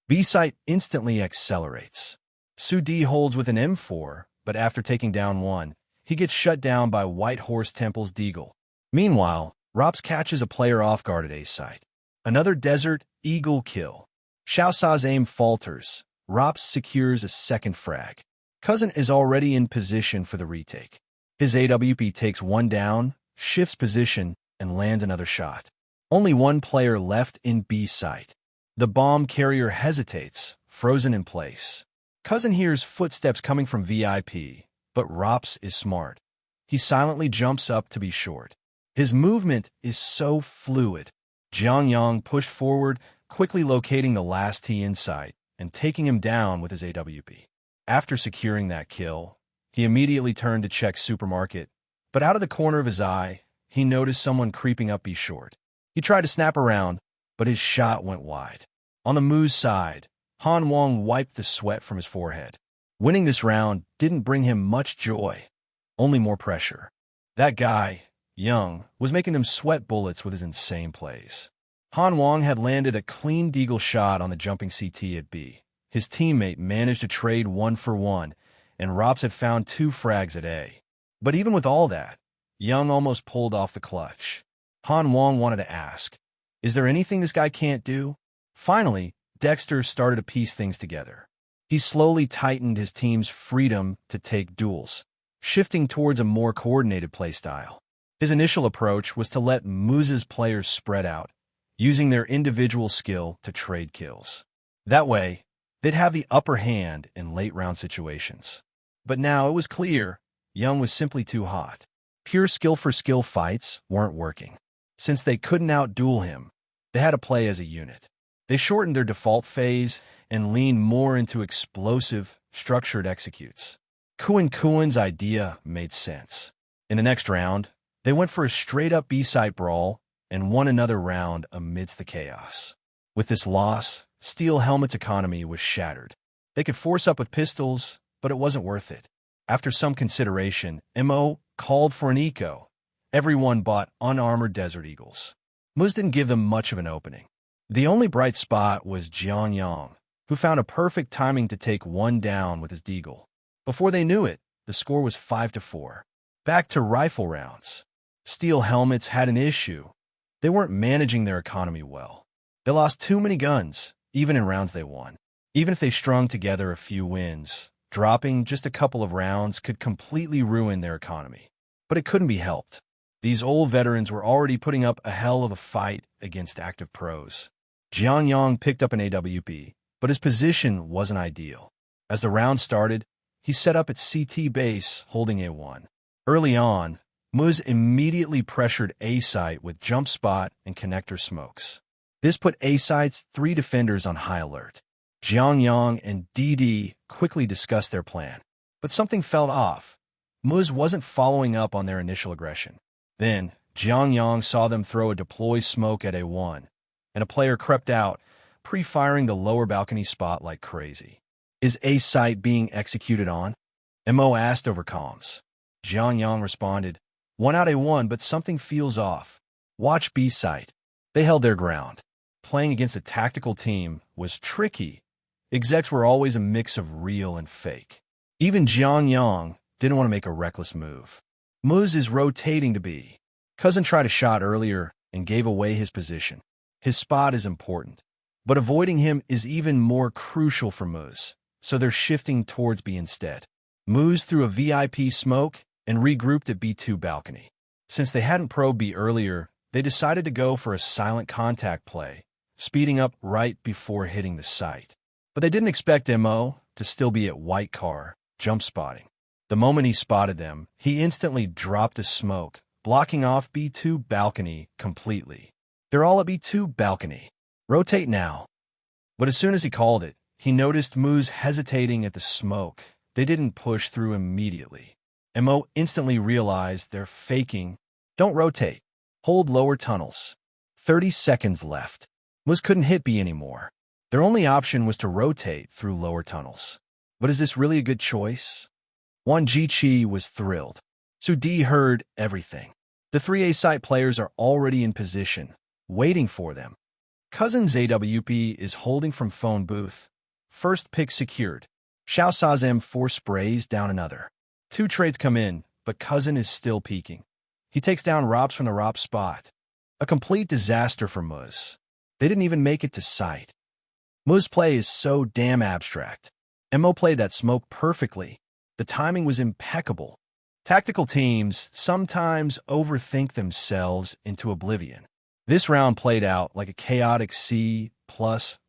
B site instantly accelerates. Su D holds with an M4, but after taking down one, he gets shut down by White Horse Temple's Deagle. Meanwhile, Rops catches a player off guard at A site. Another Desert Eagle kill. Xiao Sa's aim falters. Rops secures a second frag. Cousin is already in position for the retake. His AWP takes one down, shifts position, and lands another shot. Only one player left in B site. The bomb carrier hesitates, frozen in place. Cousin hears footsteps coming from VIP, but Rops is smart. He silently jumps up to be short. His movement is so fluid. Jiang Yang pushed forward, quickly locating the last T in sight and taking him down with his AWP. After securing that kill, he immediately turned to check supermarket, but out of the corner of his eye, he noticed someone creeping up B short. He tried to snap around, but his shot went wide. On the Mu's side, Han Wang wiped the sweat from his forehead. Winning this round didn't bring him much joy, only more pressure. That guy, Young, was making them sweat bullets with his insane plays. Han Wang had landed a clean deagle shot on the jumping CT at B. His teammate managed to trade 1-for-1, and Rops had found 2 frags at A. But even with all that, Young almost pulled off the clutch. Han Wang wanted to ask, is there anything this guy can't do? Finally, Dexter started to piece things together. He slowly tightened his team's freedom to take duels, shifting towards a more coordinated playstyle. His initial approach was to let Mu's players spread out, using their individual skill to trade kills. That way, they'd have the upper hand in late-round situations. But now it was clear, Young was simply too hot. Pure skill-for-skill fights weren't working. Since they couldn't outduel him, they had to play as a unit. They shortened their default phase and leaned more into explosive, structured executes. Kuen's idea made sense. In the next round, they went for a straight-up B-site brawl and won another round amidst the chaos. With this loss, Steel Helmet's economy was shattered. They could force up with pistols, but it wasn't worth it. After some consideration, MO called for an eco. Everyone bought unarmored Desert Eagles. Muz didn't give them much of an opening. The only bright spot was Jiang Yang, who found a perfect timing to take one down with his deagle. Before they knew it, the score was 5-4. Back to rifle rounds. Steel Helmets had an issue. They weren't managing their economy well. They lost too many guns, even in rounds they won. Even if they strung together a few wins, dropping just a couple of rounds could completely ruin their economy. But it couldn't be helped. These old veterans were already putting up a hell of a fight against active pros. Jiang Yang picked up an AWP, but his position wasn't ideal. As the round started, he set up at CT base holding A1. Early on, Muz immediately pressured A-site with jump spot and connector smokes. This put A-site's 3 defenders on high alert. Jiang Yang and DD quickly discussed their plan, but something felt off. Muz wasn't following up on their initial aggression. Then, Jiang Yang saw them throw a deploy smoke at A1, and a player crept out, pre-firing the lower balcony spot like crazy. Is A-site being executed on? MO asked over comms. Jiang Yang responded, one out A1, but something feels off. Watch B-site. They held their ground. Playing against a tactical team was tricky. Execs were always a mix of real and fake. Even Jiang Yang didn't want to make a reckless move. Muz is rotating to B. Cousin tried a shot earlier and gave away his position. His spot is important, but avoiding him is even more crucial for Muz, so they're shifting towards B instead. Muz threw a VIP smoke and regrouped at B2 balcony. Since they hadn't probed B earlier, they decided to go for a silent contact play, speeding up right before hitting the site. But they didn't expect MO to still be at white car, jump spotting. The moment he spotted them, he instantly dropped a smoke, blocking off B2 balcony completely. They're all at B2 balcony. Rotate now. But as soon as he called it, he noticed Muz hesitating at the smoke. They didn't push through immediately. MO instantly realized they're faking. Don't rotate. Hold lower tunnels. 30 seconds left. Muz couldn't hit B anymore. Their only option was to rotate through lower tunnels. But is this really a good choice? Wan Jiqi was thrilled. Su Di heard everything. The 3A site players are already in position, waiting for them. Cousin's AWP is holding from phone booth. First pick secured. Xiao Sa's M4 sprays down another. Two trades come in, but Cousin is still peeking. He takes down Rops from the Rop spot. A complete disaster for Muz. They didn't even make it to sight. Muz's play is so damn abstract. MO played that smoke perfectly. The timing was impeccable. Tactical teams sometimes overthink themselves into oblivion. This round played out like a chaotic C+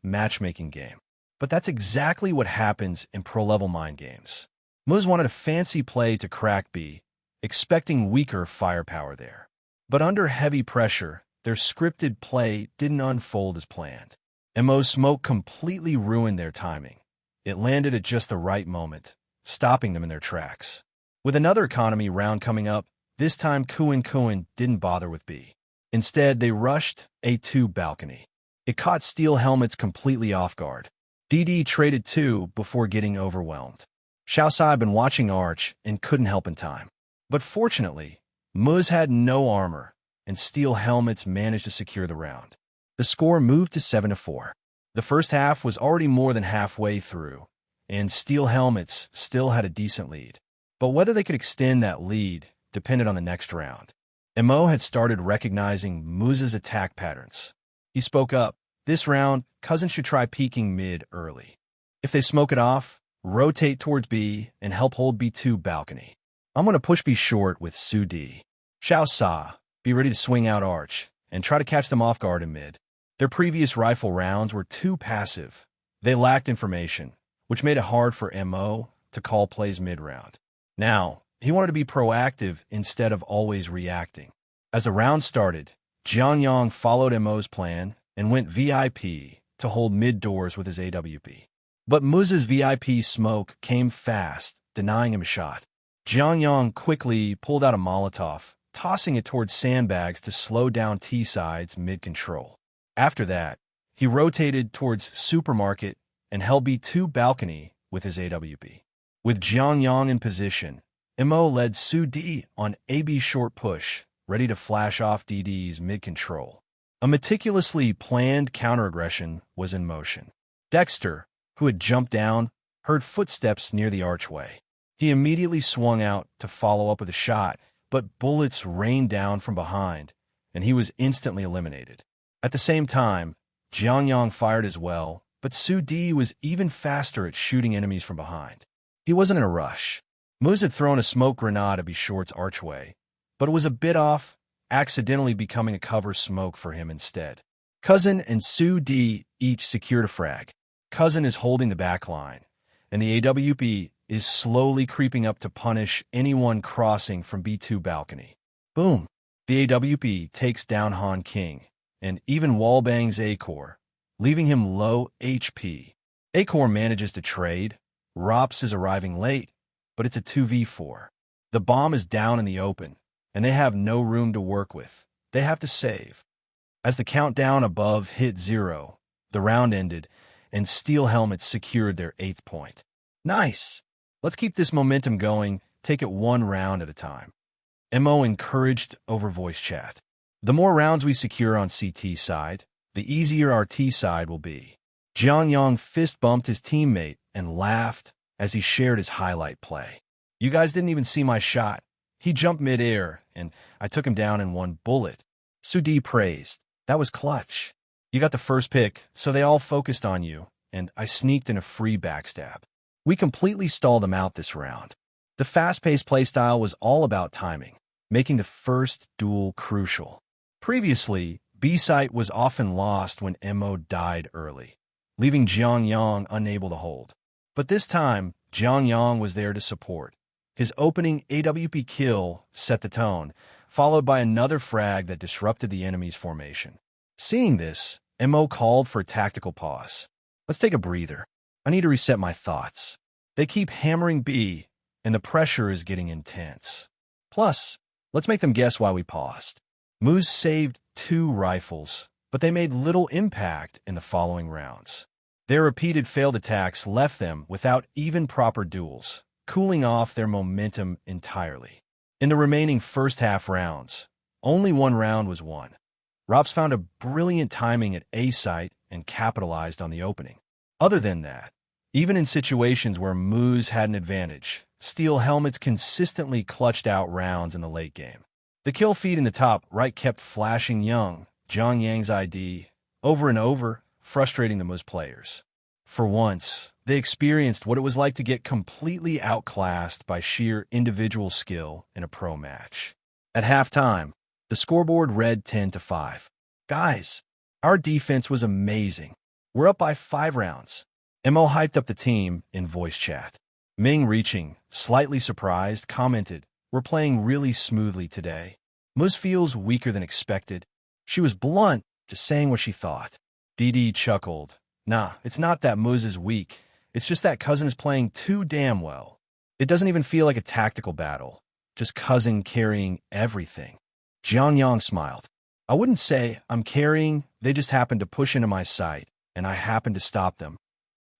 matchmaking game. But that's exactly what happens in pro-level mind games. Muz wanted a fancy play to crack B, expecting weaker firepower there. But under heavy pressure, their scripted play didn't unfold as planned. MO's smoke completely ruined their timing. It landed at just the right moment, stopping them in their tracks. With another economy round coming up, this time Kuin didn't bother with B. Instead, they rushed A2 balcony. It caught Steel Helmets completely off guard. DD traded 2 before getting overwhelmed. Xiao Sa had been watching Arch and couldn't help in time. But fortunately, Muz had no armor, and Steel Helmets managed to secure the round. The score moved to 7-4. The first half was already more than halfway through, and Steel Helmets still had a decent lead. But whether they could extend that lead depended on the next round. MO had started recognizing Muz's attack patterns. He spoke up. This round, Cousin should try peeking mid early. If they smoke it off, rotate towards B and help hold B2 balcony. I'm going to push B short with Su D. Xiao Sa, be ready to swing out Arch and try to catch them off guard in mid. Their previous rifle rounds were too passive. They lacked information, which made it hard for MO to call plays mid-round. Now, he wanted to be proactive instead of always reacting. As the round started, Jiang Yang followed MO's plan and went VIP to hold mid-doors with his AWP. But Muz's VIP smoke came fast, denying him a shot. Jiang Yang quickly pulled out a Molotov, tossing it towards sandbags to slow down T-side's mid-control. After that, he rotated towards Supermarket and held B2 balcony with his AWP. With Jiang Yang in position, MO led Su D on AB short push, ready to flash off DD's mid-control. A meticulously planned counteraggression was in motion. Dexter, who had jumped down, heard footsteps near the archway. He immediately swung out to follow up with a shot, but bullets rained down from behind, and he was instantly eliminated. At the same time, Jiang Yang fired as well, but Su D was even faster at shooting enemies from behind. He wasn't in a rush. Muz had thrown a smoke grenade at B Short's archway, but it was a bit off, accidentally becoming a cover smoke for him instead. Cousin and Su D each secured a frag. Cousin is holding the back line, and the AWP is slowly creeping up to punish anyone crossing from B2 balcony. Boom! The AWP takes down Han King, and even wallbangs A-Core, leaving him low HP. A-Core manages to trade. Rops is arriving late, but it's a 2v4. The bomb is down in the open, and they have no room to work with. They have to save. As the countdown above hit 0, the round ended, and Steel Helmets secured their 8th point. Nice! Let's keep this momentum going, take it one round at a time. MO encouraged over voice chat. The more rounds we secure on CT side, the easier our T side will be. Jiang Yang fist bumped his teammate and laughed as he shared his highlight play. You guys didn't even see my shot. He jumped mid-air, and I took him down in one bullet. Su D praised. That was clutch. You got the first pick, so they all focused on you, and I sneaked in a free backstab. We completely stalled them out this round. The fast-paced playstyle was all about timing, making the first duel crucial. Previously, B-site was often lost when MO died early, leaving Jiang Yang unable to hold. But this time, Jiang Yang was there to support. His opening AWP kill set the tone, followed by another frag that disrupted the enemy's formation. Seeing this, MO called for a tactical pause. Let's take a breather. I need to reset my thoughts. They keep hammering B, and the pressure is getting intense. Plus, let's make them guess why we paused. Muz saved 2 rifles, but they made little impact in the following rounds. Their repeated failed attacks left them without even proper duels, cooling off their momentum entirely. In the remaining first half rounds, only one round was won. Rops found a brilliant timing at A site and capitalized on the opening. Other than that, even in situations where Moose had an advantage, Steel Helmets consistently clutched out rounds in the late game. The kill feed in the top right kept flashing Jiang Yang's ID, over and over, frustrating the Moose players. For once, they experienced what it was like to get completely outclassed by sheer individual skill in a pro match. At halftime, the scoreboard read 10-5. Guys, our defense was amazing. We're up by 5 rounds. Mo hyped up the team in voice chat. Ming, reaching, slightly surprised, commented, "We're playing really smoothly today. Moose feels weaker than expected." She was blunt, just saying what she thought. DD chuckled. "Nah, it's not that Moose is weak. It's just that Cousin is playing too damn well. It doesn't even feel like a tactical battle. Just Cousin carrying everything." Jiang Yang smiled. "I wouldn't say I'm carrying, they just happened to push into my sight, and I happened to stop them."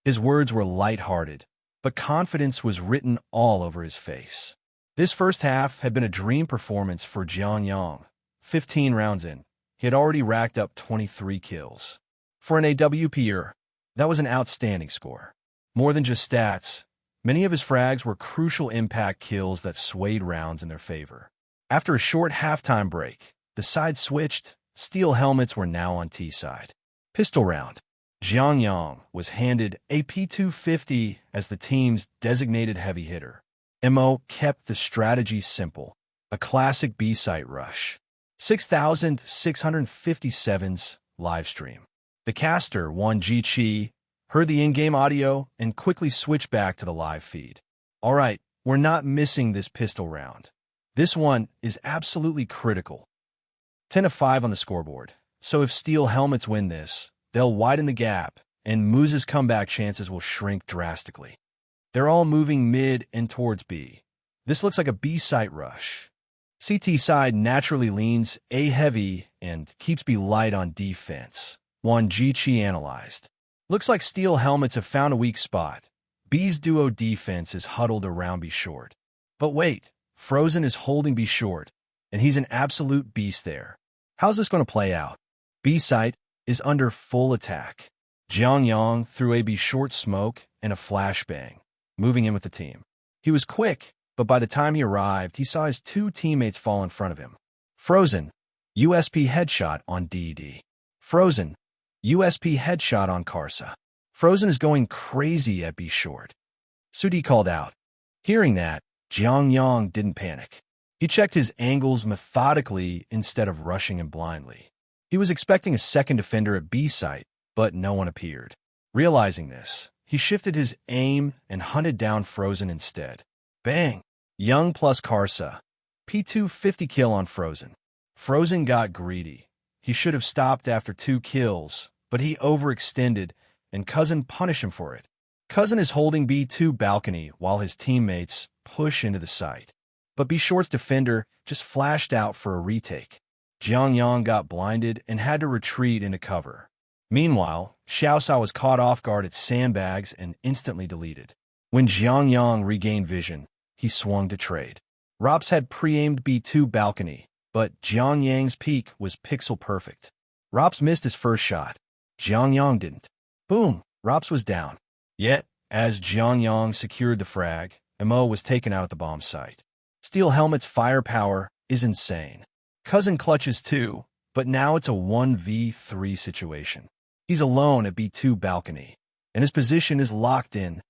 His words were light-hearted, but confidence was written all over his face. This first half had been a dream performance for Jiang Yang. 15 rounds in, he had already racked up 23 kills. For an AWPer, that was an outstanding score. More than just stats, many of his frags were crucial impact kills that swayed rounds in their favor. After a short halftime break, the side switched. Steel Helmets were now on T side. Pistol round. Jiang Yang was handed a P250 as the team's designated heavy hitter. Mo kept the strategy simple, a classic B-site rush. 6,657's live stream. The caster, Wan Ji, heard the in-game audio and quickly switched back to the live feed. "All right, we're not missing this pistol round. This one is absolutely critical." 10-5 on the scoreboard. So if Steel Helmets win this, they'll widen the gap, and Moose's comeback chances will shrink drastically. They're all moving mid and towards B. This looks like a B-site rush. CT side naturally leans A heavy and keeps B light on defense. Wan Ji analyzed. "Looks like Steel Helmets have found a weak spot. B's duo defense is huddled around B short. But wait, Frozen is holding B short, and he's an absolute beast there. How's this going to play out?" B site is under full attack. Jiang Yang threw a B short smoke and a flashbang, moving in with the team. He was quick, but by the time he arrived, he saw his 2 teammates fall in front of him. Frozen, USP headshot on DD. Frozen, USP headshot on Karsa. Frozen is going crazy at B short. Sudi called out. Hearing that, Jiang Yang didn't panic. He checked his angles methodically instead of rushing him blindly. He was expecting a second defender at B site, but no one appeared. Realizing this, he shifted his aim and hunted down Frozen instead. Bang! Young plus Karsa. P250 kill on Frozen. Frozen got greedy. He should have stopped after 2 kills, but he overextended, and Cousin punished him for it. Cousin is holding B2 balcony while his teammates push into the site. But B Short's defender just flashed out for a retake. Jiang Yang got blinded and had to retreat into cover. Meanwhile, Xiaosao was caught off guard at sandbags and instantly deleted. When Jiang Yang regained vision, he swung to trade. Rops had pre-aimed B2 balcony, but Jiang Yang's peak was pixel perfect. Rops missed his first shot. Jiang Yang didn't. Boom! Rops was down. Yet, as Jiang Yang secured the frag, Mo was taken out at the bomb site. Steel Helmet's firepower is insane. Cousin clutches too, but now it's a 1v3 situation. He's alone at B2 balcony, and his position is locked in.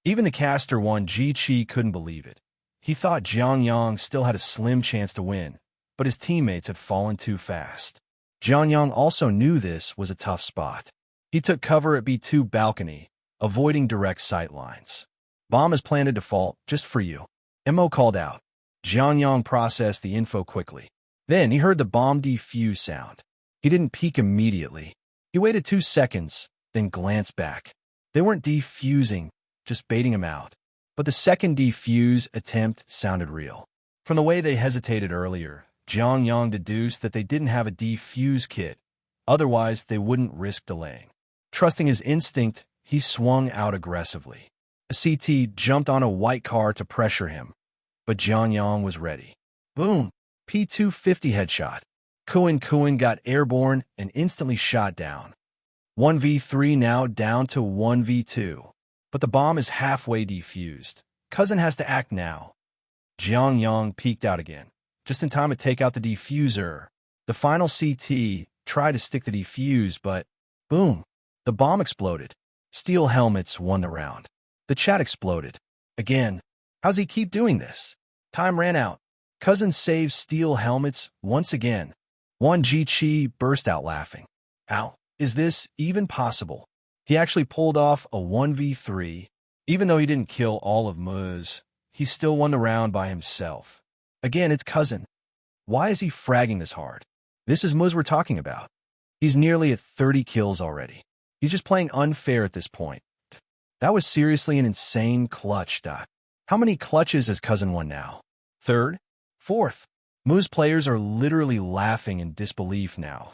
Even the caster Wan Ji couldn't believe it. He thought Jiang Yang still had a slim chance to win, but his teammates had fallen too fast. Jiang Yang also knew this was a tough spot. He took cover at B2 balcony, avoiding direct sight lines. Bomb is planted default, just for you. Mo called out. Jiang Yang processed the info quickly. Then he heard the bomb defuse sound. He didn't peek immediately. He waited 2 seconds, then glanced back. They weren't defusing, just baiting him out. But the second defuse attempt sounded real. From the way they hesitated earlier, Jiang Yang deduced that they didn't have a defuse kit. Otherwise, they wouldn't risk delaying. Trusting his instinct, he swung out aggressively. A CT jumped on a white car to pressure him, but Jiang Yang was ready. Boom! P250 headshot. Kuan got airborne and instantly shot down. 1v3 now down to 1v2. But the bomb is halfway defused. Cousin has to act now. Jiang Yang peeked out again, just in time to take out the defuser. The final CT tried to stick the defuse, but boom, the bomb exploded. Steel helmets won the round. The chat exploded. Again, how's he keep doing this? Time ran out. Cousin saves steel helmets once again. Wan Jiqi burst out laughing. How is this even possible? He actually pulled off a 1v3. Even though he didn't kill all of Muz, he still won the round by himself. Again, it's Cousin. Why is he fragging this hard? This is Muz we're talking about. He's nearly at 30 kills already. He's just playing unfair at this point. That was seriously an insane clutch. How many clutches has Cousin won now? Third? Fourth? Muz players are literally laughing in disbelief now.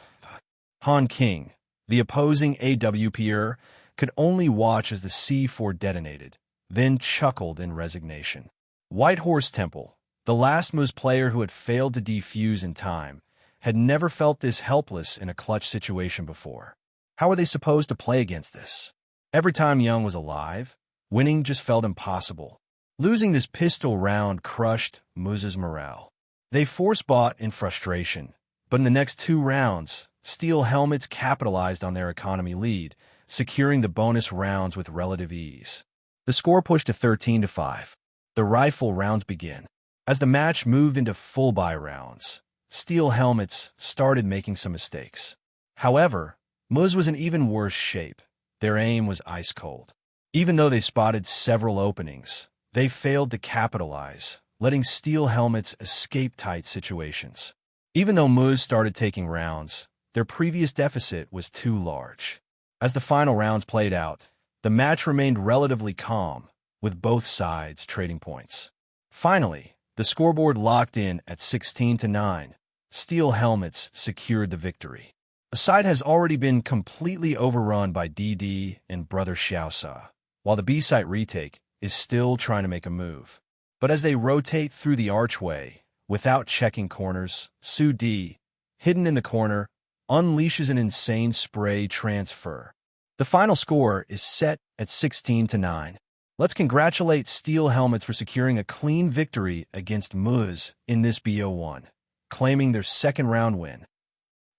Han King, the opposing AWPer, could only watch as the C4 detonated, then chuckled in resignation. White Horse Temple, the last Muz player who had failed to defuse in time, had never felt this helpless in a clutch situation before. How were they supposed to play against this? Every time Young was alive, winning just felt impossible. Losing this pistol round crushed Muz's morale. They force-bought in frustration, but in the next 2 rounds, Steel Helmets capitalized on their economy lead, securing the bonus rounds with relative ease. The score pushed to 13-5. The rifle rounds begin. As the match moved into full-buy rounds, Steel Helmets started making some mistakes. However, Muz was in even worse shape. Their aim was ice cold. Even though they spotted several openings, they failed to capitalize, letting Steel Helmets escape tight situations. Even though Muz started taking rounds, their previous deficit was too large. As the final rounds played out, the match remained relatively calm, with both sides trading points. Finally, the scoreboard locked in at 16-9. Steel Helmets secured the victory. The side has already been completely overrun by DD and Brother Xiaosa, while the B-site retake is still trying to make a move. But as they rotate through the archway, without checking corners, Su D, hidden in the corner, unleashes an insane spray transfer. The final score is set at 16-9. Let's congratulate Steel Helmets for securing a clean victory against Muz in this BO1, claiming their second round win.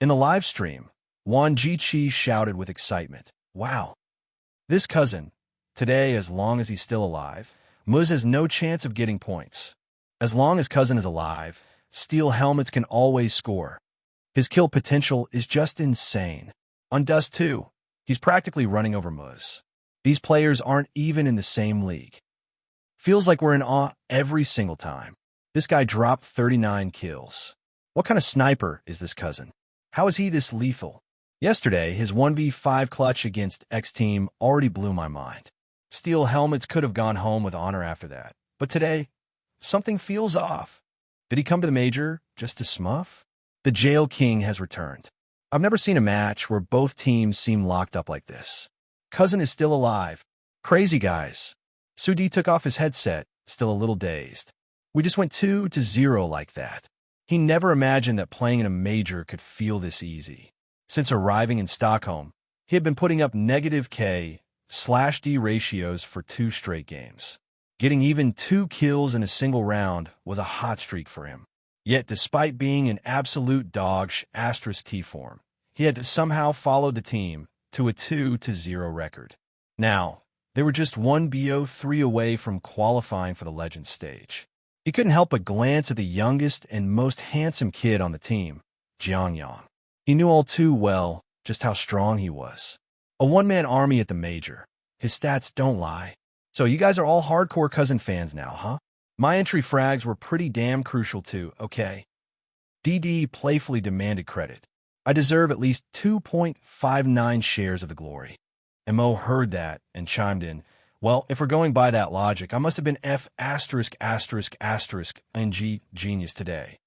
In the live stream, Wan Jiqi shouted with excitement, "Wow! This Cousin, today as long as he's still alive, Muz has no chance of getting points. As long as Cousin is alive, Steel Helmets can always score. His kill potential is just insane. On Dust 2, he's practically running over Muz. These players aren't even in the same league. Feels like we're in awe every single time. This guy dropped 39 kills. What kind of sniper is this Cousin? How is he this lethal? Yesterday, his 1v5 clutch against X-Team already blew my mind. Steel Helmets could have gone home with honor after that. But today, something feels off. Did he come to the major just to smuff? The Jail King has returned. I've never seen a match where both teams seem locked up like this. Cousin is still alive. Crazy guys. Sudi took off his headset, still a little dazed. We just went 2-0 like that. He never imagined that playing in a major could feel this easy. Since arriving in Stockholm, he had been putting up negative K/D ratios for 2 straight games. Getting even 2 kills in a single round was a hot streak for him. Yet despite being in absolute dog-T form, he had to somehow follow the team to a 2-0 record. Now, they were just 1 BO3 away from qualifying for the Legends stage. He couldn't help but glance at the youngest and most handsome kid on the team, Jiang Yang. He knew all too well just how strong he was. A one-man army at the major. His stats don't lie. So you guys are all hardcore Cousin fans now, huh? My entry frags were pretty damn crucial too, okay? DD playfully demanded credit. I deserve at least 2.59 shares of the glory. Mo heard that and chimed in, well, if we're going by that logic, I must have been F*****ing genius today.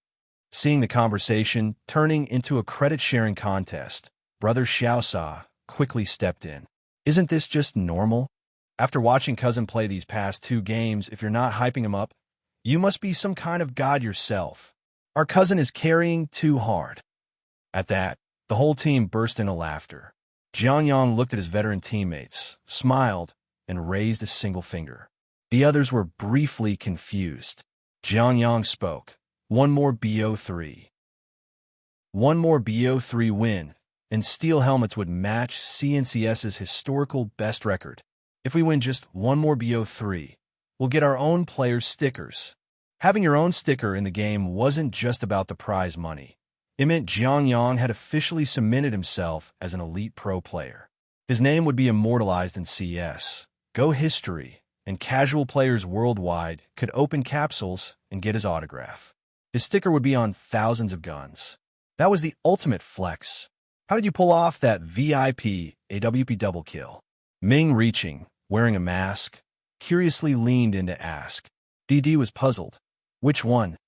Seeing the conversation turning into a credit-sharing contest, Brother Xiaosa quickly stepped in. Isn't this just normal? After watching Cousin play these past 2 games, if you're not hyping him up, you must be some kind of god yourself. Our Cousin is carrying too hard. At that, the whole team burst into laughter. Jiang Yang looked at his veteran teammates, smiled, and raised a single finger. The others were briefly confused. Jiang Yang spoke. One more BO3. One more BO3 win, and Steel Helmets would match CNCS's historical best record. If we win just one more BO3, we'll get our own players' stickers. Having your own sticker in the game wasn't just about the prize money. It meant Jiang Yang had officially cemented himself as an elite pro player. His name would be immortalized in CS, Go history, and casual players worldwide could open capsules and get his autograph. His sticker would be on thousands of guns. That was the ultimate flex. How did you pull off that VIP AWP double kill? Ming, reaching, wearing a mask, curiously leaned in to ask. DD was puzzled. Which one?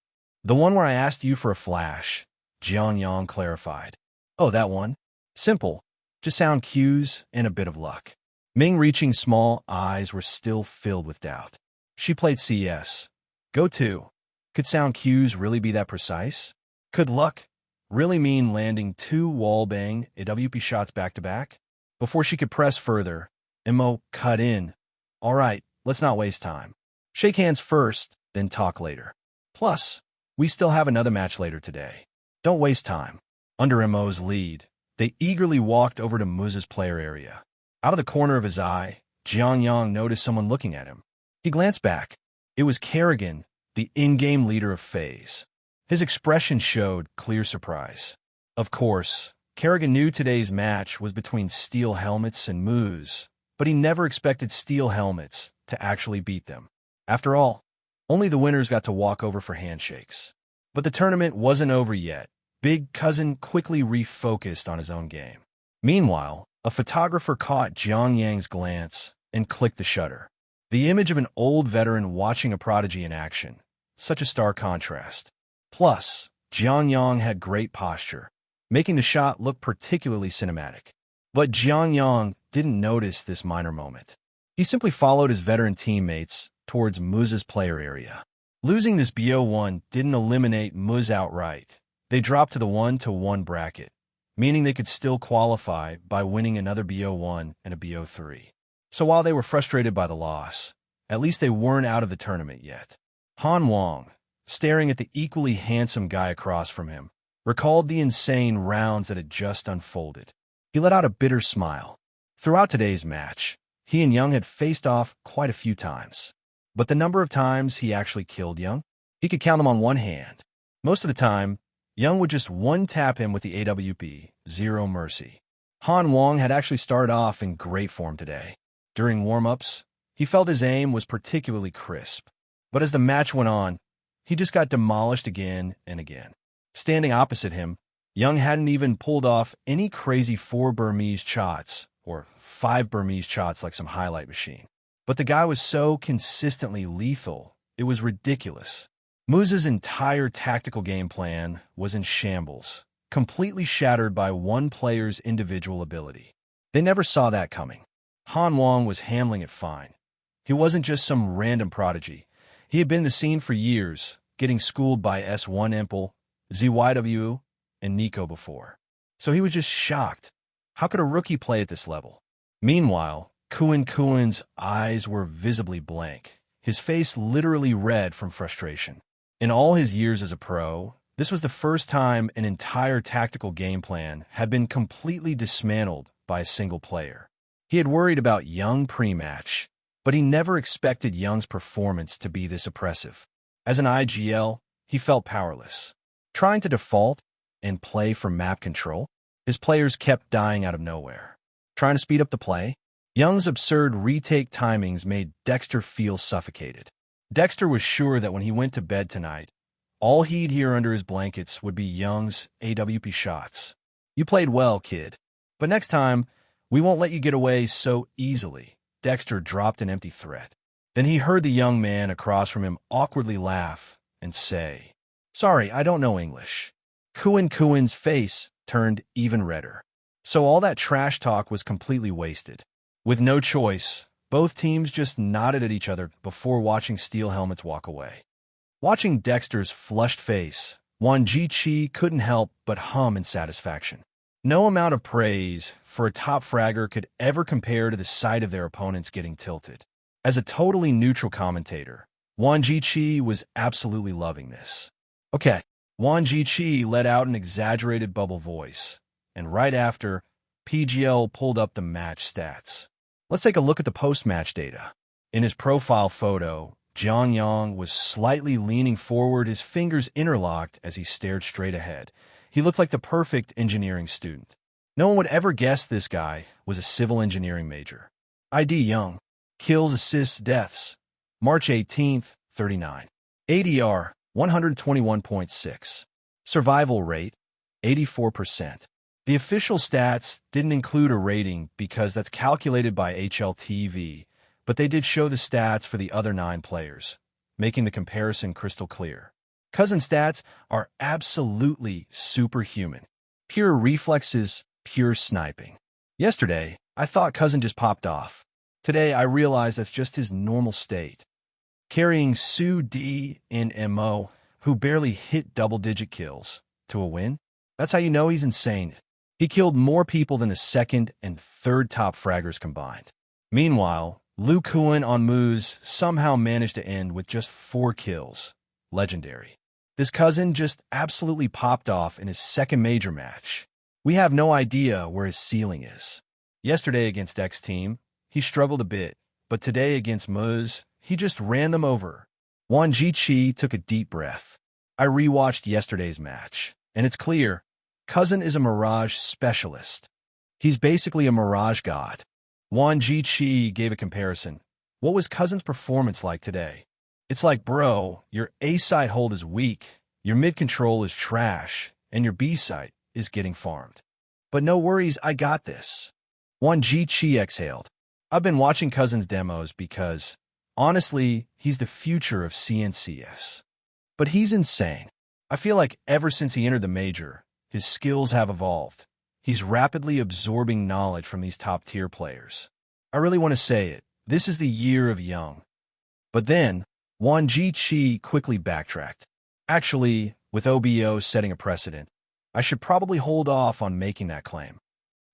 The one where I asked you for a flash, Jiang Yang clarified. Oh, that one? Simple. Just sound cues and a bit of luck. Ming, reaching, small eyes were still filled with doubt. She played CS. Go to. Could sound cues really be that precise? Could luck really mean landing 2 wall-bang AWP shots back-to-back? Before she could press further, Mo cut in. All right, let's not waste time. Shake hands first, then talk later. Plus, we still have another match later today. Don't waste time. Under Mo's lead, they eagerly walked over to Muza's player area. Out of the corner of his eye, Jiang Yang noticed someone looking at him. He glanced back. It was Kerrigan, the in-game leader of FaZe. His expression showed clear surprise. Of course, Kerrigan knew today's match was between Steel Helmets and Muz, but he never expected Steel Helmets to actually beat them. After all, only the winners got to walk over for handshakes. But the tournament wasn't over yet. Big Cousin quickly refocused on his own game. Meanwhile, a photographer caught Jiang Yang's glance and clicked the shutter. The image of an old veteran watching a prodigy in action. Such a stark contrast. Plus, Jiang Yang had great posture, making the shot look particularly cinematic. But Jiang Yang didn't notice this minor moment. He simply followed his veteran teammates towards Muza's player area. Losing this BO1 didn't eliminate Muz outright. They dropped to the 1-1 bracket, meaning they could still qualify by winning another BO1 and a BO3. So while they were frustrated by the loss, at least they weren't out of the tournament yet. Han Wang, staring at the equally handsome guy across from him, recalled the insane rounds that had just unfolded. He let out a bitter smile. Throughout today's match, he and Young had faced off quite a few times. But the number of times he actually killed Young, he could count them on one hand. Most of the time, Young would just one-tap him with the AWP, zero mercy. Han Wang had actually started off in great form today. During warm-ups, he felt his aim was particularly crisp. But as the match went on, he just got demolished again and again. Standing opposite him, Young hadn't even pulled off any crazy 4 Burmese shots or 5 Burmese shots like some highlight machine. But the guy was so consistently lethal, it was ridiculous. Muza's entire tactical game plan was in shambles, completely shattered by one player's individual ability. They never saw that coming. Han Wang was handling it fine. He wasn't just some random prodigy. He had been the scene for years, getting schooled by S1 Impel, ZYW, and Nico before. So he was just shocked. How could a rookie play at this level? Meanwhile, Kuen's eyes were visibly blank, his face literally red from frustration. In all his years as a pro, this was the first time an entire tactical game plan had been completely dismantled by a single player. He had worried about Young pre-match, but he never expected Young's performance to be this oppressive. As an IGL, he felt powerless. Trying to default and play for map control, his players kept dying out of nowhere. Trying to speed up the play, Young's absurd retake timings made Dexter feel suffocated. Dexter was sure that when he went to bed tonight, all he'd hear under his blankets would be Young's AWP shots. You played well, kid. But next time, we won't let you get away so easily. Dexter dropped an empty threat. Then he heard the young man across from him awkwardly laugh and say, "Sorry, I don't know English." Kuen's face turned even redder. So all that trash talk was completely wasted. With no choice, both teams just nodded at each other before watching Steel Helmets walk away. Watching Dexter's flushed face Wang Jiqi couldn't help but hum in satisfaction. No amount of praise for a top fragger could ever compare to the sight of their opponents getting tilted. As a totally neutral commentator, Wang Jiqi was absolutely loving this. Okay, Wang Jiqi let out an exaggerated bubble voice, and right after, PGL pulled up the match stats. Let's take a look at the post-match data. In his profile photo, Jiang Yang was slightly leaning forward, his fingers interlocked as he stared straight ahead. He looked like the perfect engineering student. No one would ever guess this guy was a civil engineering major. ID Young. Kills, assists, deaths. March 18th, 39. ADR, 121.6. Survival rate, 84%. The official stats didn't include a rating because that's calculated by HLTV, but they did show the stats for the other 9 players, making the comparison crystal clear. Cousin stats are absolutely superhuman. Pure reflexes, pure sniping. Yesterday, I thought Cousin just popped off. Today, I realize that's just his normal state. Carrying Su D in MO, who barely hit double-digit kills, to a win? That's how you know he's insane. He killed more people than the second and third top fraggers combined. Meanwhile, Lu Kuan on Moose somehow managed to end with just 4 kills. Legendary. This Cousin just absolutely popped off in his second major match. We have no idea where his ceiling is. Yesterday against X Team, he struggled a bit, but today against Moose, he just ran them over. Wang Jiqi took a deep breath. I rewatched yesterday's match, and it's clear, Cousin is a Mirage specialist. He's basically a Mirage god. Wang Jiqi gave a comparison. What was Cousin's performance like today? It's like, bro, your A-site hold is weak, your mid-control is trash, and your B-site is getting farmed. But no worries, I got this. Wang Jiqi exhaled. I've been watching Cousin's demos because, honestly, he's the future of CNCS. But he's insane. I feel like ever since he entered the major, his skills have evolved. He's rapidly absorbing knowledge from these top-tier players. I really want to say it. This is the year of Young. But then, Wang Jiqi quickly backtracked. Actually, with OBO setting a precedent, I should probably hold off on making that claim.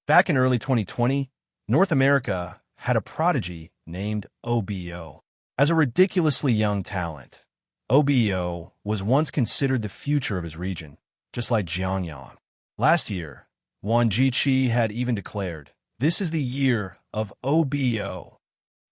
Back in early 2020, North America had a prodigy named OBO. As a ridiculously young talent, OBO was once considered the future of his region, just like Jiang Yang. Last year, Wang Jiqi had even declared, "This is the year of OBO."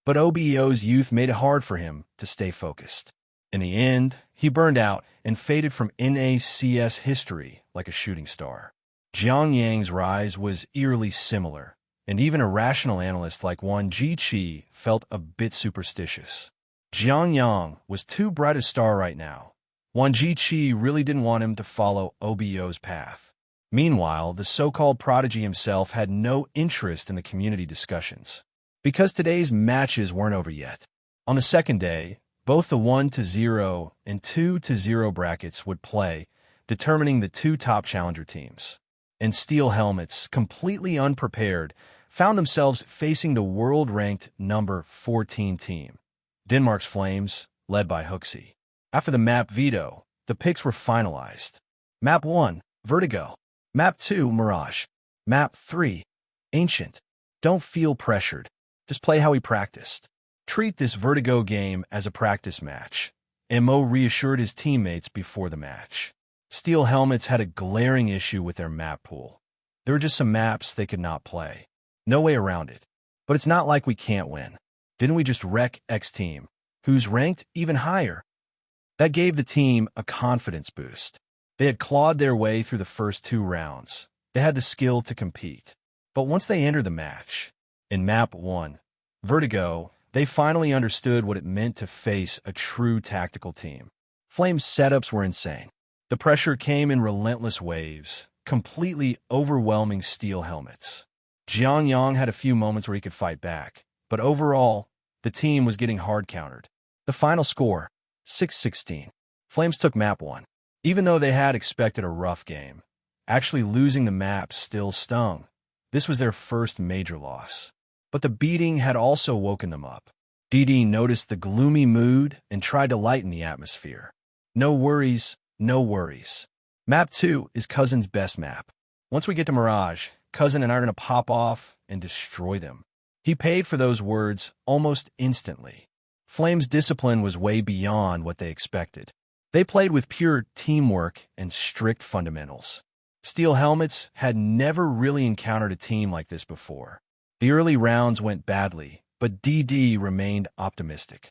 But OBO's youth made it hard for him to stay focused. In the end, he burned out and faded from NACS history like a shooting star. Jiang Yang's rise was eerily similar, and even a rational analyst like Wang Jiqi felt a bit superstitious. Jiang Yang was too bright a star right now. Wang Jiqi really didn't want him to follow OBO's path. Meanwhile, the so-called prodigy himself had no interest in the community discussions. Because today's matches weren't over yet. On the second day, both the 1-0 and 2-0 brackets would play, determining the 2 top challenger teams. And Steel Helmets, completely unprepared, found themselves facing the world-ranked number 14 team, Denmark's Flames, led by Huxi. After the map veto, the picks were finalized. Map 1, Vertigo. Map 2, Mirage. Map 3, Ancient. Don't feel pressured. Just play how he practiced. Treat this Vertigo game as a practice match. MO reassured his teammates before the match. Steel Helmets had a glaring issue with their map pool. There were just some maps they could not play. No way around it. But it's not like we can't win. Didn't we just wreck X Team, who's ranked even higher? That gave the team a confidence boost. They had clawed their way through the first 2 rounds. They had the skill to compete. But once they entered the match, in Map 1, Vertigo, they finally understood what it meant to face a true tactical team. Flame's setups were insane. The pressure came in relentless waves, completely overwhelming Steel Helmets. Jiang Yang had a few moments where he could fight back, but overall, the team was getting hard countered. The final score, 6-16. Flames took Map 1. Even though they had expected a rough game, actually losing the map still stung. This was their first major loss. But the beating had also woken them up. DD noticed the gloomy mood and tried to lighten the atmosphere. No worries, no worries. Map 2 is Cousin's best map. Once we get to Mirage, Cousin and I are going to pop off and destroy them. He paid for those words almost instantly. Flame's discipline was way beyond what they expected. They played with pure teamwork and strict fundamentals. Steel Helmets had never really encountered a team like this before. The early rounds went badly, but DD remained optimistic.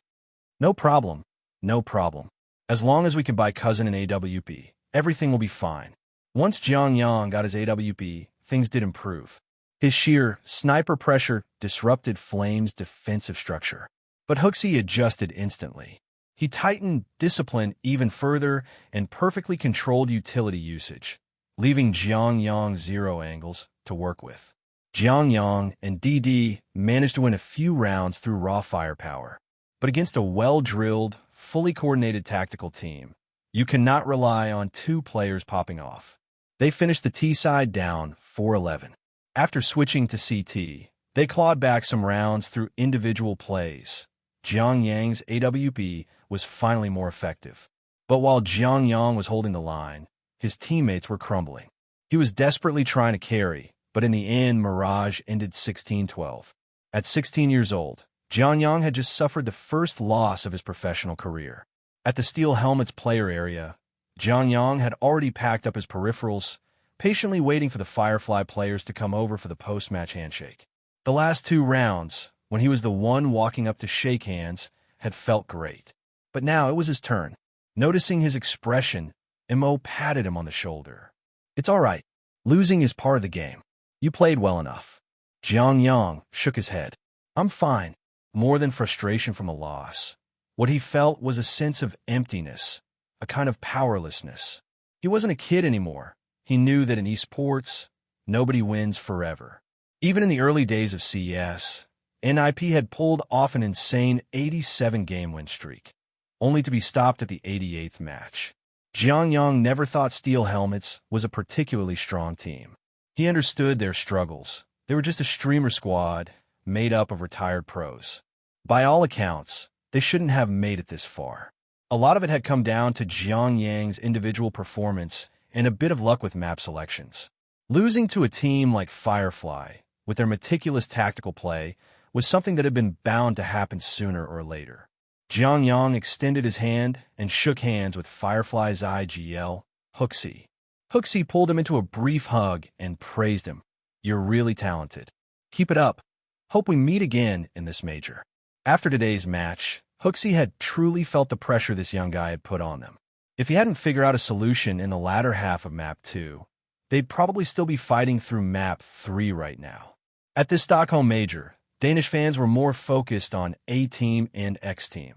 No problem, no problem. As long as we can buy Cousin an AWP, everything will be fine. Once Jiang Yang got his AWP, things did improve. His sheer sniper pressure disrupted Flame's defensive structure. But Hooksy adjusted instantly. He tightened discipline even further and perfectly controlled utility usage, leaving Jiang Yang zero angles to work with. Jiang Yang and DD managed to win a few rounds through raw firepower. But against a well-drilled, fully coordinated tactical team, you cannot rely on two players popping off. They finished the T side down 4-11. After switching to CT, they clawed back some rounds through individual plays. Jiang Yang's AWP was finally more effective. But while Jiang Yang was holding the line, his teammates were crumbling. He was desperately trying to carry, but in the end, Mirage ended 16-12. At 16 years old, Jiang Yang had just suffered the first loss of his professional career. At the Steel Helmets player area, Jiang Yang had already packed up his peripherals, patiently waiting for the Firefly players to come over for the post-match handshake. The last two rounds, when he was the one walking up to shake hands, had felt great. But now it was his turn. Noticing his expression, Mo patted him on the shoulder. "It's all right. Losing is part of the game. You played well enough." Jiang Yang shook his head. "I'm fine." More than frustration from a loss, what he felt was a sense of emptiness, a kind of powerlessness. He wasn't a kid anymore. He knew that in esports, nobody wins forever. Even in the early days of CS, NIP had pulled off an insane 87-game win streak, only to be stopped at the 88th match. Jiang Yang never thought Steel Helmets was a particularly strong team. He understood their struggles. They were just a streamer squad made up of retired pros. By all accounts, they shouldn't have made it this far. A lot of it had come down to Jiang Yang's individual performance and a bit of luck with map selections. Losing to a team like Firefly, with their meticulous tactical play, was something that had been bound to happen sooner or later. Jiang Yang extended his hand and shook hands with Firefly's IGL, Hooksy. Hooksy pulled him into a brief hug and praised him. "You're really talented. Keep it up. Hope we meet again in this major." After today's match, Hooksy had truly felt the pressure this young guy had put on them. If he hadn't figured out a solution in the latter half of Map 2, they'd probably still be fighting through Map 3 right now. At this Stockholm major, Danish fans were more focused on A-Team and X-Team,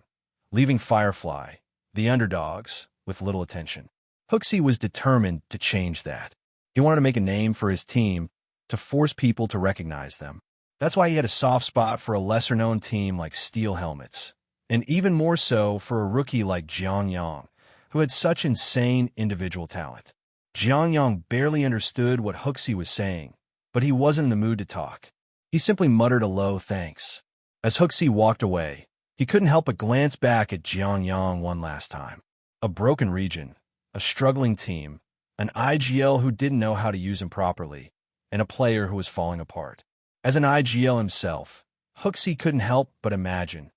leaving Firefly, the underdogs, with little attention. Hooksy was determined to change that. He wanted to make a name for his team, to force people to recognize them. That's why he had a soft spot for a lesser-known team like Steel Helmets, and even more so for a rookie like Jiang Yang, who had such insane individual talent. Jiang Yang barely understood what Hooksy was saying, but he wasn't in the mood to talk. He simply muttered a low thanks. As Hooksy walked away, he couldn't help but glance back at Jiang Yang one last time. A broken region, a struggling team, an IGL who didn't know how to use him properly, and a player who was falling apart. As an IGL himself, Hooksy couldn't help but imagine,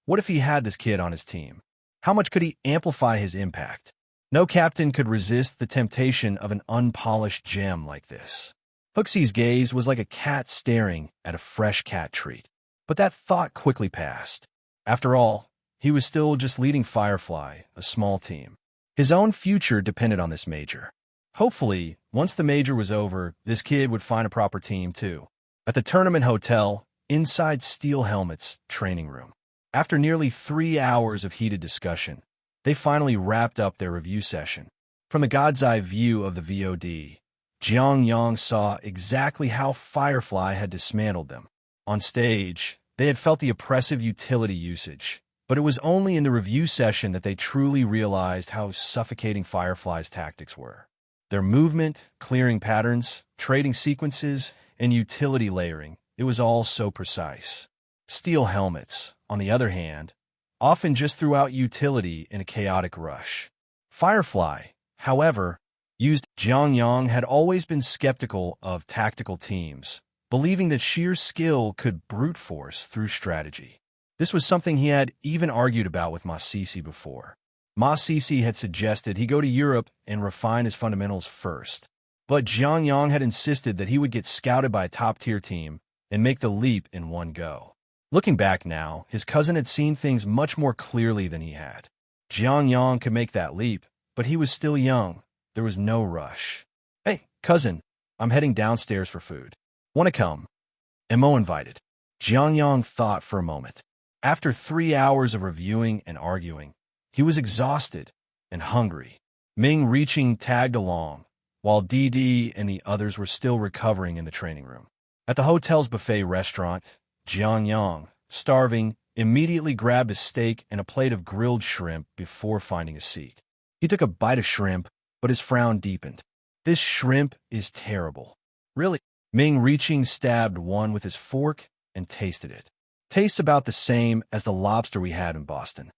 what if he had this kid on his team? How much could he amplify his impact? No captain could resist the temptation of an unpolished gem like this. Hooksy's gaze was like a cat staring at a fresh cat treat. But that thought quickly passed. After all, he was still just leading Firefly, a small team. His own future depended on this major. Hopefully, once the major was over, this kid would find a proper team too. At the tournament hotel, inside Steel Helmet's training room. After nearly 3 hours of heated discussion, they finally wrapped up their review session. From the God's eye view of the VOD, Jiang Yang saw exactly how Firefly had dismantled them. On stage, they had felt the oppressive utility usage, but it was only in the review session that they truly realized how suffocating Firefly's tactics were. Their movement, clearing patterns, trading sequences, and utility layering, it was all so precise. Steel Helmets, on the other hand, often just threw out utility in a chaotic rush. Firefly, however, used. Jiang Yang had always been skeptical of tactical teams, believing that sheer skill could brute force through strategy. This was something he had even argued about with Ma Sisi before. Ma Sisi had suggested he go to Europe and refine his fundamentals first, but Jiang Yang had insisted that he would get scouted by a top-tier team and make the leap in one go. Looking back now, his cousin had seen things much more clearly than he had. Jiang Yang could make that leap, but he was still young. There was no rush. "Hey, cousin, I'm heading downstairs for food. Want to come?" Mo invited. Jiang Yang thought for a moment. After 3 hours of reviewing and arguing, he was exhausted and hungry. Ming reaching tagged along, while Didi and the others were still recovering in the training room. At the hotel's buffet restaurant, Jiang Yang, starving, immediately grabbed a steak and a plate of grilled shrimp before finding a seat. He took a bite of shrimp, but his frown deepened. "This shrimp is terrible." "Really?" Ming reaching stabbed one with his fork and tasted it. "Tastes about the same as the lobster we had in Boston."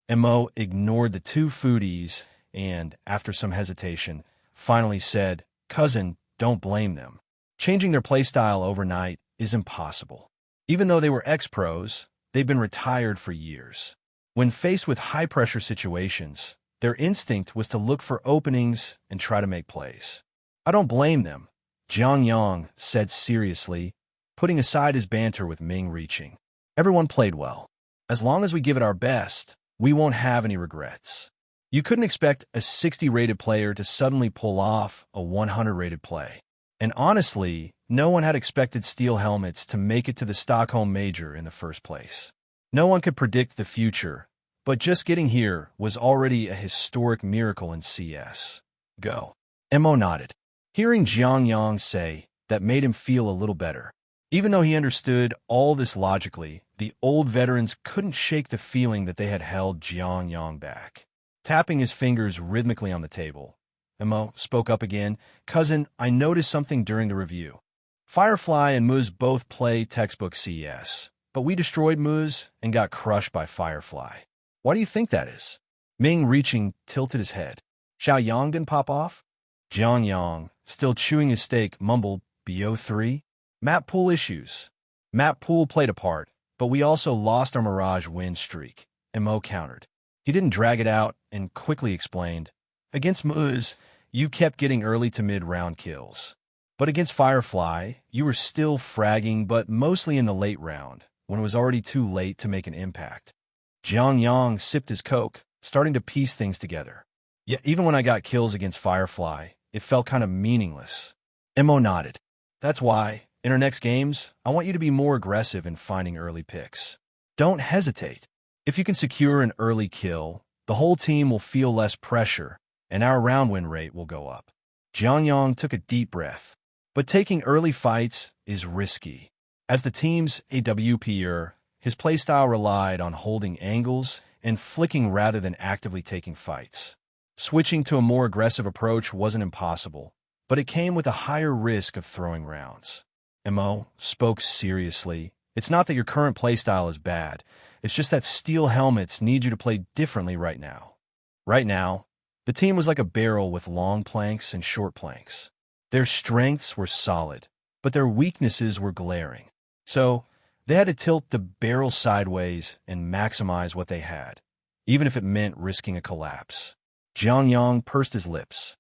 Mo ignored the two foodies and, after some hesitation, finally said, "Cousin, don't blame them. Changing their playstyle overnight is impossible. Even though they were ex-pros, they've been retired for years. When faced with high-pressure situations, their instinct was to look for openings and try to make plays." "I don't blame them," Jiang Yang said seriously, putting aside his banter with Ming reaching. "Everyone played well. As long as we give it our best, we won't have any regrets." You couldn't expect a 60-rated player to suddenly pull off a 100-rated play. And honestly, no one had expected Steel Helmets to make it to the Stockholm Major in the first place. No one could predict the future, but just getting here was already a historic miracle in CS. Go. Mo nodded. Hearing Jiang Yang say that made him feel a little better. Even though he understood all this logically, the old veterans couldn't shake the feeling that they had held Jiang Yang back. Tapping his fingers rhythmically on the table, Mo spoke up again. "Cousin, I noticed something during the review. Firefly and Muz both play textbook CS, but we destroyed Muz and got crushed by Firefly. Why do you think that is?" Ming reaching tilted his head. "Xiao Yang didn't pop off?" Jiang Yang, still chewing his steak, mumbled, "BO3? Map pool issues." "Map pool played a part, but we also lost our Mirage win streak," Mo countered. He didn't drag it out and quickly explained, "Against Muz, you kept getting early to mid-round kills. But against Firefly, you were still fragging, but mostly in the late round, when it was already too late to make an impact." Jiang Yang sipped his Coke, starting to piece things together. "Yeah, even when I got kills against Firefly, it felt kind of meaningless." Mo nodded. "That's why, in our next games, I want you to be more aggressive in finding early picks. Don't hesitate. If you can secure an early kill, the whole team will feel less pressure, and our round win rate will go up." Jiang Yang took a deep breath. But taking early fights is risky. As the team's AWPer, his playstyle relied on holding angles and flicking rather than actively taking fights. Switching to a more aggressive approach wasn't impossible, but it came with a higher risk of throwing rounds. Mo spoke seriously. "It's not that your current playstyle is bad. It's just that Steel Helmets need you to play differently right now." Right now, the team was like a barrel with long planks and short planks. Their strengths were solid, but their weaknesses were glaring. So, they had to tilt the barrel sideways and maximize what they had, even if it meant risking a collapse. Jiang Yang pursed his lips.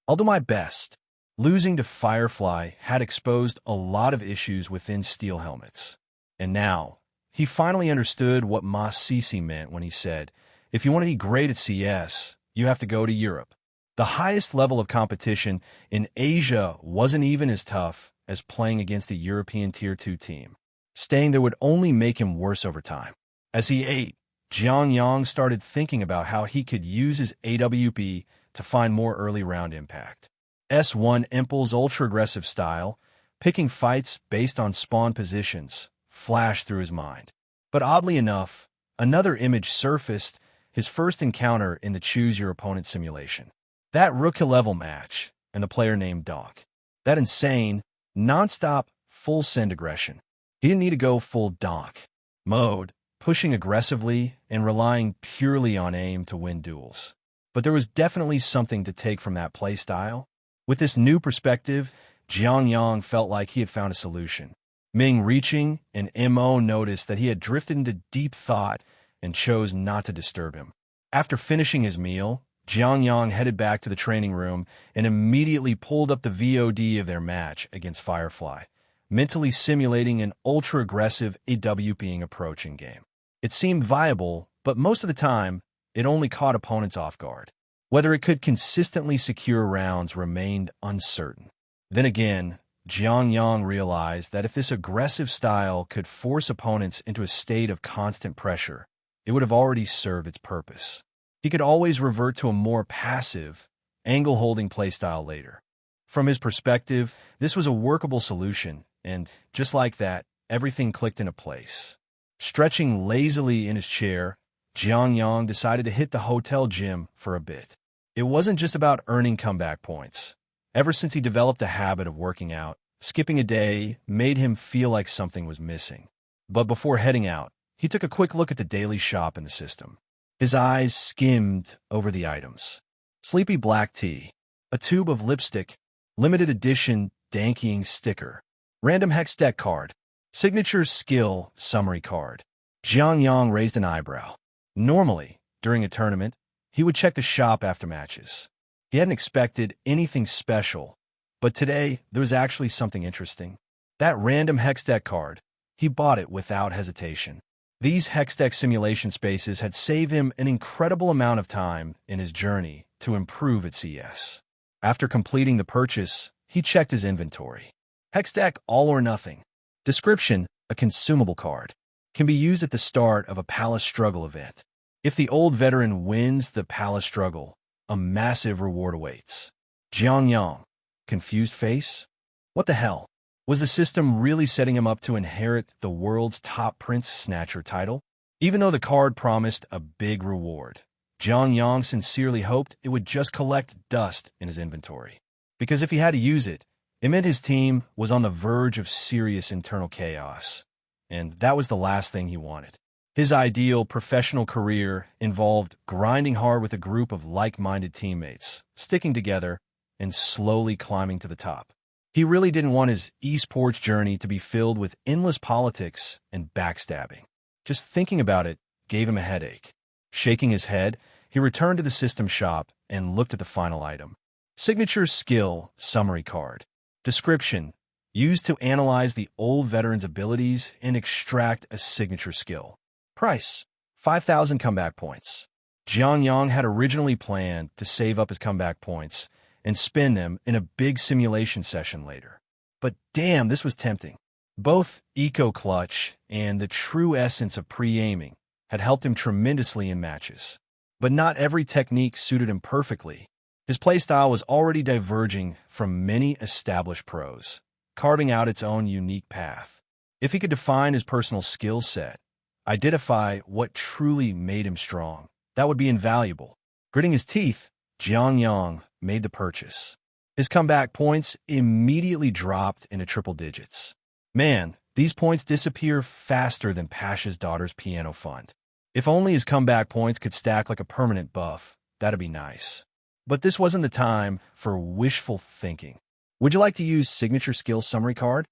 "I'll do my best." Losing to Firefly had exposed a lot of issues within Steel Helmets. And now, he finally understood what Ma Sisi meant when he said, "If you want to be great at CS, you have to go to Europe." The highest level of competition in Asia wasn't even as tough as playing against a European Tier 2 team. Staying there would only make him worse over time. As he ate, Jiang Yang started thinking about how he could use his AWP to find more early round impact. S1 Impul's ultra-aggressive style, picking fights based on spawn positions, flashed through his mind. But oddly enough, another image surfaced, his first encounter in the Choose Your Opponent simulation. That rookie-level match, and the player named Doc. That insane, non-stop, full-send aggression. He didn't need to go full Doc mode, pushing aggressively and relying purely on aim to win duels. but there was definitely something to take from that playstyle. With this new perspective, Jiang Yang felt like he had found a solution. Ming reaching, and Mo noticed that he had drifted into deep thought and chose not to disturb him. After finishing his meal, Jiang Yang headed back to the training room and immediately pulled up the VOD of their match against Firefly, mentally simulating an ultra-aggressive AWPing approach in game. It seemed viable, but most of the time, it only caught opponents off guard. Whether it could consistently secure rounds remained uncertain. Then again, Jiang Yang realized that if this aggressive style could force opponents into a state of constant pressure, it would have already served its purpose. He could always revert to a more passive, angle-holding playstyle later. From his perspective, this was a workable solution, and just like that, everything clicked into place. Stretching lazily in his chair, Jiang Yang decided to hit the hotel gym for a bit. It wasn't just about earning comeback points. Ever since he developed a habit of working out, skipping a day made him feel like something was missing. But before heading out, he took a quick look at the daily shop in the system. His eyes skimmed over the items. Sleepy black tea, a tube of lipstick, limited edition Dankying sticker, random hex deck card, signature skill summary card. Jiang Yang raised an eyebrow. Normally, during a tournament, he would check the shop after matches. He hadn't expected anything special, but today there was actually something interesting. That random hex deck card, he bought it without hesitation. These hex deck simulation spaces had saved him an incredible amount of time in his journey to improve at CS. After completing the purchase, he checked his inventory. Hex deck all or nothing. Description: a consumable card. Can be used at the start of a Palace Struggle event. If the old veteran wins the Palace Struggle, a massive reward awaits. Jiang Yang, confused face? What the hell? Was the system really setting him up to inherit the world's top Prince Snatcher title? Even though the card promised a big reward, Jiang Yang sincerely hoped it would just collect dust in his inventory. Because if he had to use it, it meant his team was on the verge of serious internal chaos. And that was the last thing he wanted. His ideal professional career involved grinding hard with a group of like-minded teammates, sticking together, and slowly climbing to the top. He really didn't want his esports journey to be filled with endless politics and backstabbing. Just thinking about it gave him a headache. Shaking his head, he returned to the system shop and looked at the final item. Signature skill summary card. Description: used to analyze the old veteran's abilities and extract a signature skill. Price: 5,000 comeback points. Jiang Yang had originally planned to save up his comeback points and spend them in a big simulation session later. But damn, this was tempting. Both eco-clutch and the true essence of pre-aiming had helped him tremendously in matches. But not every technique suited him perfectly. His playstyle was already diverging from many established pros, carving out its own unique path. If he could define his personal skill set, identify what truly made him strong, that would be invaluable. Gritting his teeth, Jiang Yang made the purchase. His comeback points immediately dropped into triple digits. Man, these points disappear faster than Pasha's daughter's piano fund. If only his comeback points could stack like a permanent buff, that'd be nice. But this wasn't the time for wishful thinking. Would you like to use signature skill summary card?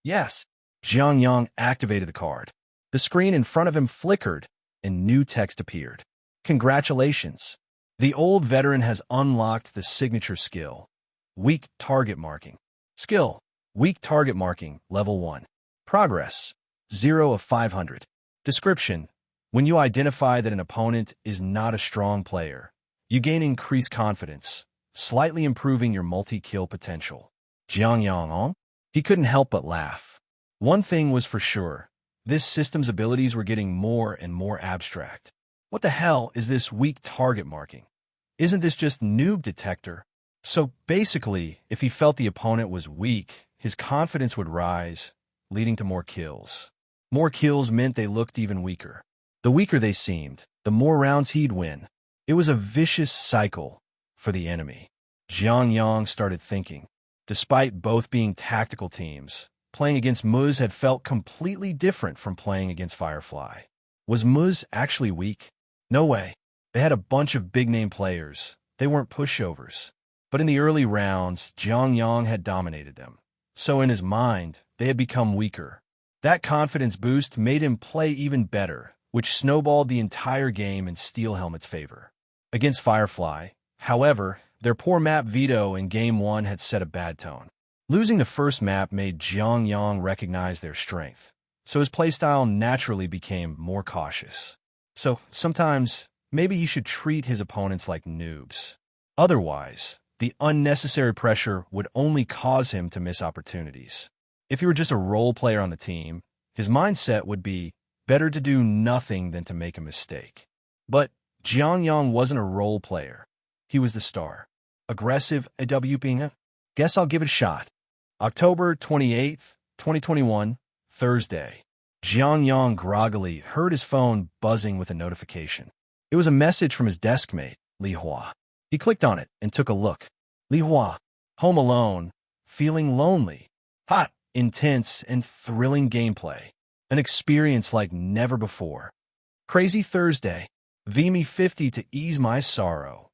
Yes. Jiang Yang activated the card. The screen in front of him flickered, and new text appeared. Congratulations. The old veteran has unlocked the signature skill, weak target marking. Skill: weak target marking, level 1. Progress: 0 of 500. Description: when you identify that an opponent is not a strong player, you gain increased confidence, slightly improving your multi-kill potential. Jiang Yang, he couldn't help but laugh. One thing was for sure, this system's abilities were getting more and more abstract. What the hell is this weak target marking? Isn't this just noob detector? So basically, if he felt the opponent was weak, his confidence would rise, leading to more kills. More kills meant they looked even weaker. The weaker they seemed, the more rounds he'd win. It was a vicious cycle for the enemy. Jiang Yang started thinking. Despite both being tactical teams, playing against Muz had felt completely different from playing against Firefly. Was Muz actually weak? No way. They had a bunch of big-name players. They weren't pushovers. But in the early rounds, Jiang Yang had dominated them. So in his mind, they had become weaker. That confidence boost made him play even better, which snowballed the entire game in Steel Helmet's favor. Against Firefly, however, their poor map veto in Game 1 had set a bad tone. Losing the first map made Jiang Yang recognize their strength, so his playstyle naturally became more cautious. So sometimes, maybe he should treat his opponents like noobs. Otherwise, the unnecessary pressure would only cause him to miss opportunities. If he were just a role player on the team, his mindset would be better to do nothing than to make a mistake. But Jiang Yang wasn't a role player. He was the star. Aggressive AWPing? Guess I'll give it a shot. October 28th, 2021, Thursday. Jiang Yang groggily heard his phone buzzing with a notification. It was a message from his deskmate, Li Hua. He clicked on it and took a look. Li Hua, home alone, feeling lonely. Hot, intense, and thrilling gameplay. An experience like never before. Crazy Thursday. VMe 50 to ease my sorrow.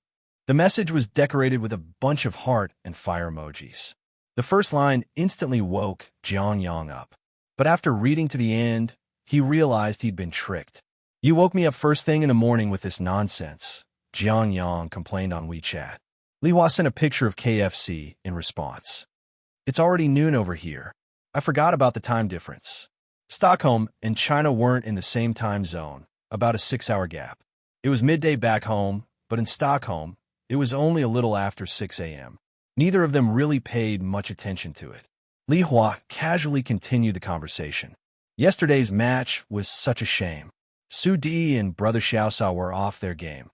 The message was decorated with a bunch of heart and fire emojis. The first line instantly woke Jiang Yang up. But after reading to the end, he realized he'd been tricked. You woke me up first thing in the morning with this nonsense, Jiang Yang complained on WeChat. Li Hua sent a picture of KFC in response. It's already noon over here. I forgot about the time difference. Stockholm and China weren't in the same time zone, about a 6-hour gap. It was midday back home, but in Stockholm, it was only a little after 6 a.m. Neither of them really paid much attention to it. Li Hua casually continued the conversation. Yesterday's match was such a shame. Su Di and Brother Xiaosao were off their game.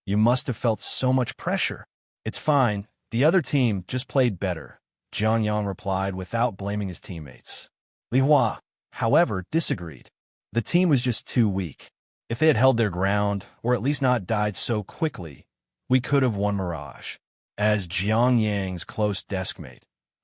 You must have felt so much pressure. It's fine. The other team just played better, Jiang Yang replied without blaming his teammates. Li Hua, however, disagreed. The team was just too weak. If they had held their ground, or at least not died so quickly, we could have won Mirage. As Jiang Yang's close deskmate,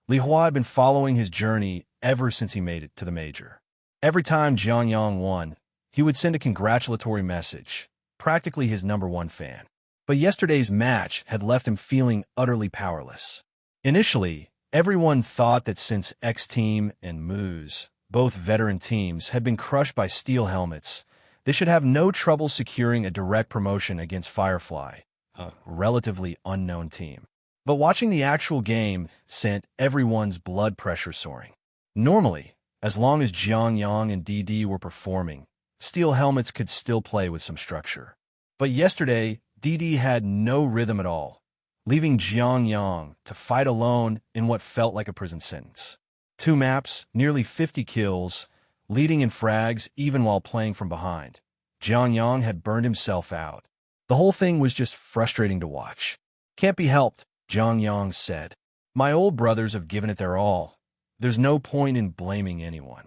Li Hua had been following his journey ever since he made it to the major. Every time Jiang Yang won, he would send a congratulatory message, practically his #1 fan. But yesterday's match had left him feeling utterly powerless. Initially, everyone thought that since X-Team and Moose, both veteran teams, had been crushed by Steel Helmets, they should have no trouble securing a direct promotion against Firefly, a relatively unknown team. But watching the actual game sent everyone's blood pressure soaring. Normally, as long as Jiang Yang and DD were performing, Steel Helmets could still play with some structure. But yesterday, DD had no rhythm at all, leaving Jiang Yang to fight alone in what felt like a prison sentence. 2 maps, nearly 50 kills, leading in frags even while playing from behind. Jiang Yang had burned himself out. The whole thing was just frustrating to watch. Can't be helped, Jiang Yang said. My old brothers have given it their all. There's no point in blaming anyone.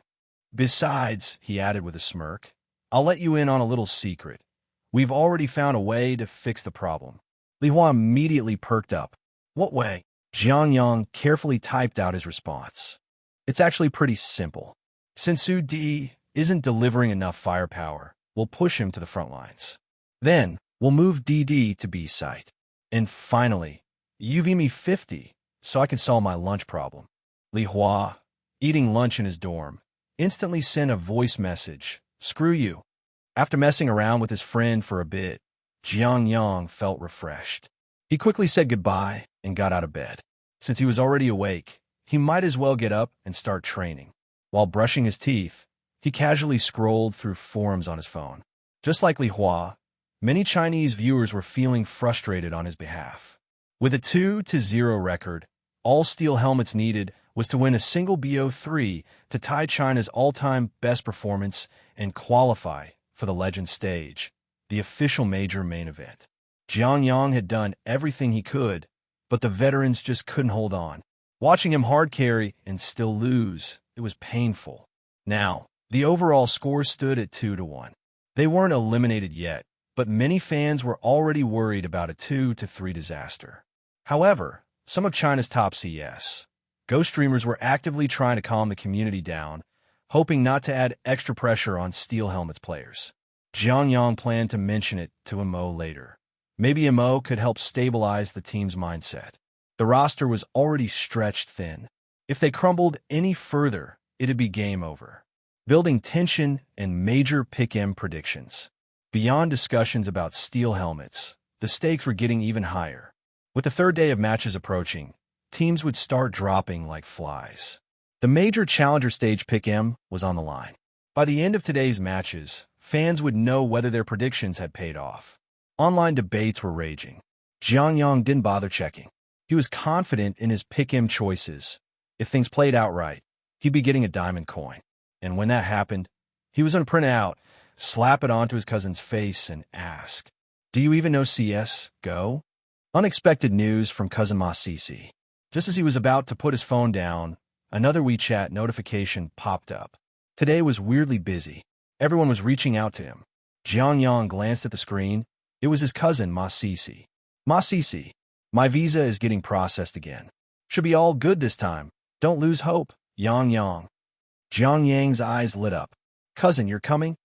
Besides, he added with a smirk, I'll let you in on a little secret. We've already found a way to fix the problem. Li Hua immediately perked up. What way? Jiang Yang carefully typed out his response. It's actually pretty simple. Since Su Di isn't delivering enough firepower, we'll push him to the front lines. Then, we'll move DD to B site. And finally, UV me 50 so I can solve my lunch problem. Li Hua, eating lunch in his dorm, instantly sent a voice message. Screw you. After messing around with his friend for a bit, Jiang Yang felt refreshed. He quickly said goodbye and got out of bed. Since he was already awake, he might as well get up and start training. While brushing his teeth, he casually scrolled through forums on his phone. Just like Li Hua, many Chinese viewers were feeling frustrated on his behalf. With a 2-0 record, all Steel Helmets needed was to win a single BO3 to tie China's all-time best performance and qualify for the Legend stage, the official major main event. Jiang Yang had done everything he could, but the veterans just couldn't hold on. Watching him hard carry and still lose, it was painful. Now, the overall score stood at 2-1. They weren't eliminated yet, but many fans were already worried about a 2-3 disaster. However, some of China's top CS Go streamers were actively trying to calm the community down, hoping not to add extra pressure on Steel Helmet's players. Jiang Yang planned to mention it to Mo later. Maybe MO could help stabilize the team's mindset. The roster was already stretched thin. If they crumbled any further, it'd be game over. Building tension and major pick-em predictions. Beyond discussions about steel helmets, the stakes were getting even higher. With the third day of matches approaching, teams would start dropping like flies. The major challenger stage pick-em was on the line. By the end of today's matches, fans would know whether their predictions had paid off. Online debates were raging. Jiang Yang didn't bother checking. He was confident in his pick-em choices. If things played out right, he'd be getting a diamond coin. And when that happened, he was going to print it out, slap it onto his cousin's face, and ask, "Do you even know CS? Go?" Unexpected news from cousin Ma Cici. Just as he was about to put his phone down, another WeChat notification popped up. Today was weirdly busy. Everyone was reaching out to him. Jiang Yang glanced at the screen. It was his cousin, Ma Cici. "Ma Cici, my visa is getting processed again. Should be all good this time. Don't lose hope, Yang Yang." Jiang Yang's eyes lit up. "Cousin, you're coming?"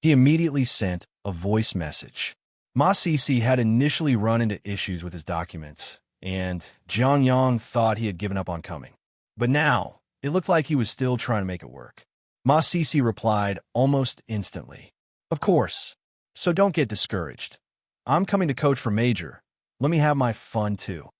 He immediately sent a voice message. Ma Cici had initially run into issues with his documents, and Jiang Yang thought he had given up on coming. But now, it looked like he was still trying to make it work. Ma Cici replied almost instantly, "Of course. So don't get discouraged. I'm coming to coach for Major. Let me have my fun too."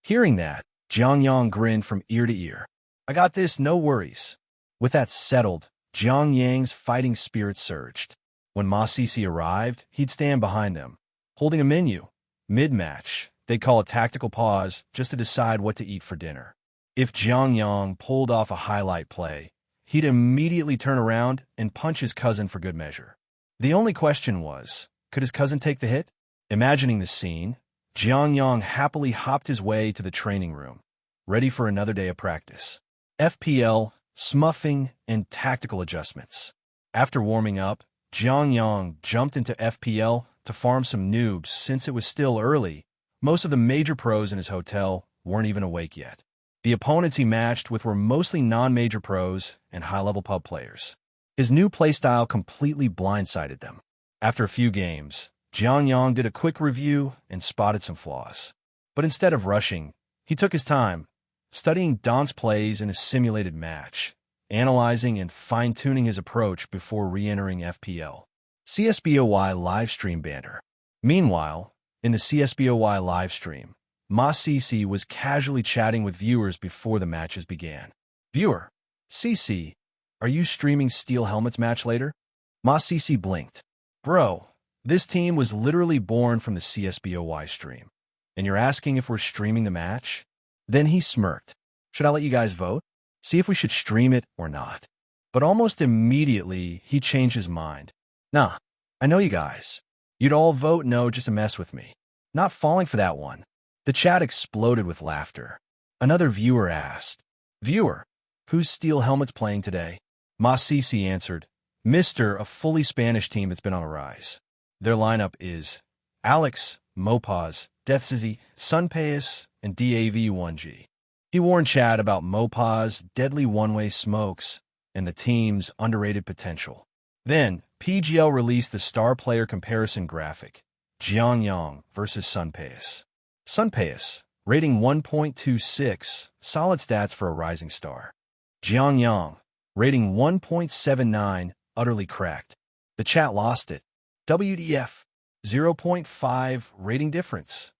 Hearing that, Jiang Yang grinned from ear to ear. "I got this, no worries." With that settled, Jiang Yang's fighting spirit surged. When Ma Cici arrived, he'd stand behind them, holding a menu. Mid-match, they'd call a tactical pause just to decide what to eat for dinner. If Jiang Yang pulled off a highlight play, he'd immediately turn around and punch his cousin for good measure. The only question was, could his cousin take the hit? Imagining the scene, Jiang Yang happily hopped his way to the training room, ready for another day of practice. FPL, smuffing, and tactical adjustments. After warming up, Jiang Yang jumped into FPL to farm some noobs since it was still early. Most of the major pros in his hotel weren't even awake yet. The opponents he matched with were mostly non-major pros and high-level pub players. His new playstyle completely blindsided them. After a few games, Jiang Yang did a quick review and spotted some flaws. But instead of rushing, he took his time, studying Don's plays in a simulated match, analyzing and fine-tuning his approach before re-entering FPL. CSBOY livestream banter. Meanwhile, in the CSBOY livestream, Ma Cici was casually chatting with viewers before the matches began. "Viewer, Cici, are you streaming Steel Helmet's match later?" Ma Cici blinked. "Bro, this team was literally born from the CSBOY stream. And you're asking if we're streaming the match?" Then he smirked. "Should I let you guys vote? See if we should stream it or not?" But almost immediately, he changed his mind. "Nah, I know you guys. You'd all vote no just to mess with me. Not falling for that one." The chat exploded with laughter. Another viewer asked, "Viewer, who's Steel Helmets playing today?" Ma Cici answered, "Mr. a fully Spanish team that's been on a rise. Their lineup is Alex, Mopaz, Deathsizzy, Sunpayas, and DAV1G. He warned Chad about Mopaz's deadly one-way smokes and the team's underrated potential. Then, PGL released the star player comparison graphic, Jiang Yang versus Sunpayas. Sunpayas, rating 1.26, solid stats for a rising star. Jiang Yang, rating 1.79, utterly cracked. The chat lost it. WDF, 0.5 rating difference.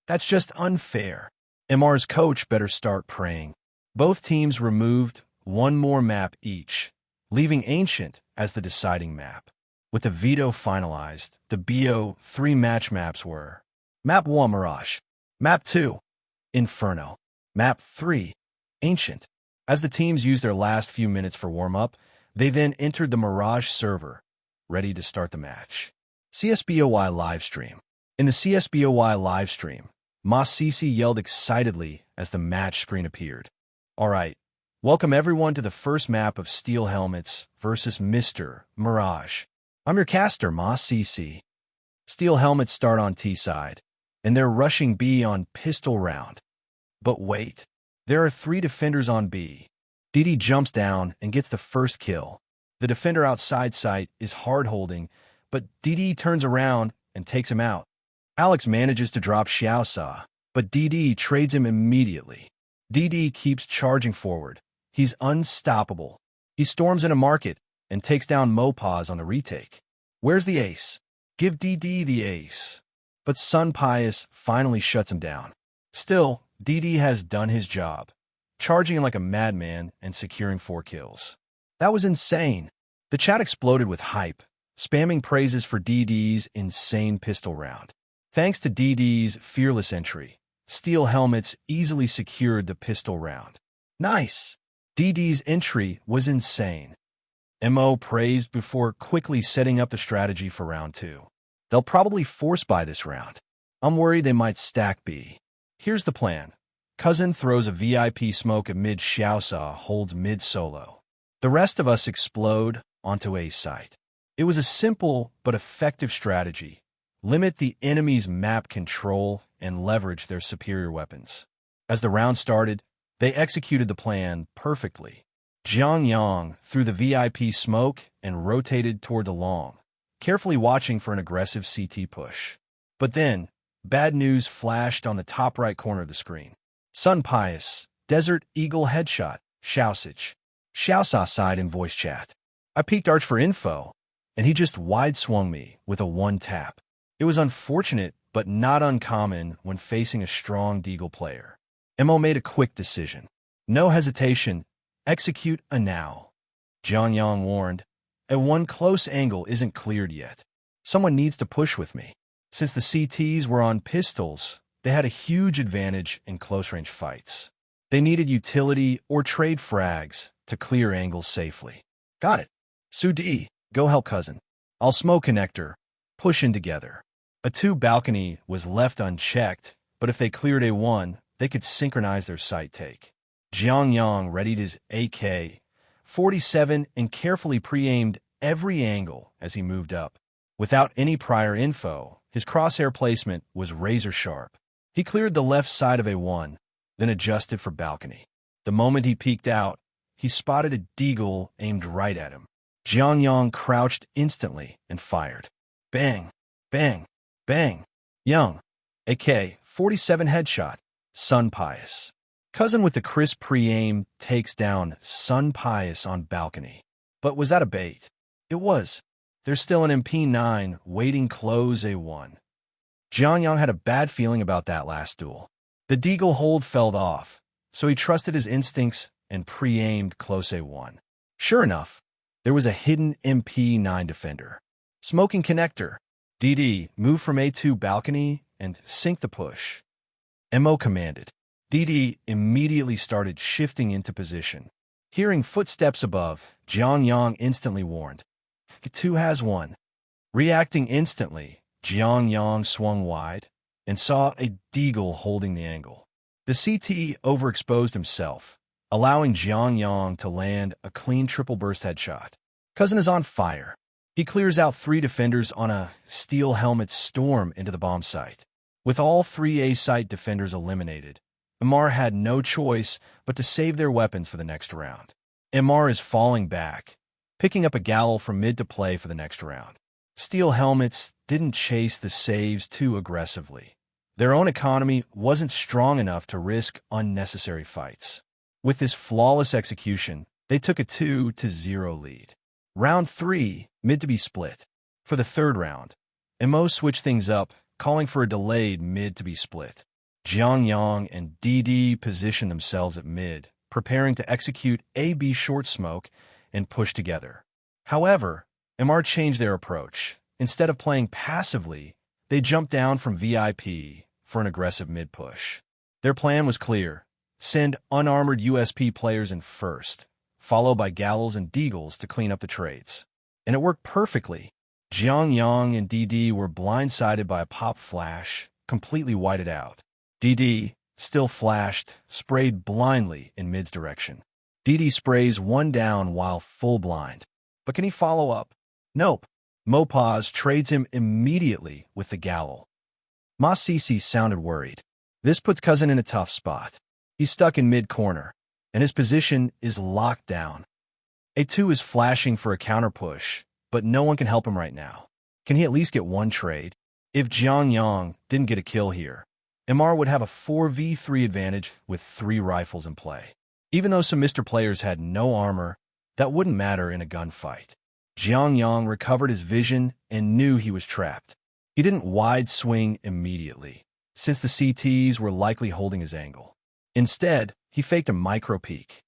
That's just unfair. MR's coach better start praying. Both teams removed one more map each, leaving Ancient as the deciding map. With the veto finalized, the BO 3 match maps were Map 1, Mirage. Map 2, Inferno. Map 3, Ancient. As the teams used their last few minutes for warm-up, they then entered the Mirage server, ready to start the match. CSBOY livestream. In the CSBOY livestream, Ma Cici yelled excitedly as the match screen appeared. "All right, welcome everyone to the first map of Steel Helmets versus Mr. Mirage. I'm your caster, Ma Cici. Steel Helmets start on T side, and they're rushing B on pistol round. But wait, there are 3 defenders on B. DD jumps down and gets the first kill. The defender outside site is hard-holding, but DD turns around and takes him out. Alex manages to drop Xiaosa, but DD trades him immediately. DD keeps charging forward. He's unstoppable. He storms in a market and takes down Mopaz on the retake. Where's the ace? Give DD the ace. But Sun Pius finally shuts him down. Still, DD has done his job, charging in like a madman and securing 4 kills. That was insane. The chat exploded with hype, spamming praises for DD's insane pistol round. Thanks to DD's fearless entry, Steel Helmets easily secured the pistol round. Nice! DD's entry was insane. MO praised before quickly setting up the strategy for round 2. They'll probably force buy this round. I'm worried they might stack B. Here's the plan. Cousin throws a VIP smoke at mid. Xiaosa holds mid solo. The rest of us explode onto A site. It was a simple but effective strategy. Limit the enemy's map control and leverage their superior weapons. As the round started, they executed the plan perfectly. Jiang Yang threw the VIP smoke and rotated toward the long, carefully watching for an aggressive CT push. But then, bad news flashed on the top right corner of the screen. Sun Pius, Desert Eagle headshot, Xiaosich. Xiaosa side in voice chat. I peeked Arch for info, and he just wide swung me with a 1 tap. It was unfortunate, but not uncommon when facing a strong Deagle player. MO made a quick decision. No hesitation, execute a now. Jiang Yang warned, a 1 close angle isn't cleared yet. Someone needs to push with me. Since the CTs were on pistols, they had a huge advantage in close-range fights. They needed utility or trade frags to clear angles safely. Got it. Sudi, go help cousin. I'll smoke connector. Push in together. A 2 balcony was left unchecked, but if they cleared A1, they could synchronize their sight take. Jiang Yang readied his AK-47 and carefully pre-aimed every angle as he moved up. Without any prior info, his crosshair placement was razor sharp. He cleared the left side of A1, then adjusted for balcony. The moment he peeked out, he spotted a Deagle aimed right at him. Jiang Yang crouched instantly and fired. Bang, bang, bang. Yang, AK-47 headshot, Sun Pius. Cousin with the crisp pre-aim takes down Sun Pius on balcony. But was that a bait? It was. There's still an MP9 waiting close A1. Jiang Yang had a bad feeling about that last duel. The Deagle hold fell off, so he trusted his instincts and pre-aimed close A1. Sure enough, there was a hidden MP9 defender. Smoking connector. DD moved from A2 balcony and sink the push. MO commanded. DD immediately started shifting into position. Hearing footsteps above, Jiang Yang instantly warned. K2 has 1. Reacting instantly, Jiang Yang swung wide and saw a Deagle holding the angle. The CT overexposed himself, allowing Jiang Yang to land a clean triple burst headshot. Cousin is on fire. He clears out 3 defenders on a steel helmet storm into the bomb site. With all 3 A-site defenders eliminated, MR had no choice but to save their weapons for the next round. MR is falling back, picking up a Galil from mid to play for the next round. Steel Helmets didn't chase the saves too aggressively. Their own economy wasn't strong enough to risk unnecessary fights. With this flawless execution, they took a 2-0 lead. Round 3, mid to be split. For the third round, MO switched things up, calling for a delayed mid to be split. Jiang Yang and DD positioned themselves at mid, preparing to execute A-B short smoke and push together. However, MR changed their approach. Instead of playing passively, they jumped down from VIP for an aggressive mid-push. Their plan was clear. Send unarmored USP players in first, followed by Galils and Deagles to clean up the trades. And it worked perfectly. Jiang Yang and DD were blindsided by a pop flash, completely whited out. DD, still flashed, sprayed blindly in mid's direction. DD sprays 1 down while full blind. But can he follow up? Nope. Mopaz trades him immediately with the Galil. Ma Sisi sounded worried. This puts Cousin in a tough spot. He's stuck in mid-corner, and his position is locked down. A2 is flashing for a counter push, but no one can help him right now. Can he at least get 1 trade? If Jiang Yang didn't get a kill here, MR would have a 4v3 advantage with 3 rifles in play. Even though some Mr. Players had no armor, that wouldn't matter in a gunfight. Jiang Yang recovered his vision and knew he was trapped. He didn't wide swing immediately, since the CTs were likely holding his angle. Instead, he faked a micro peek.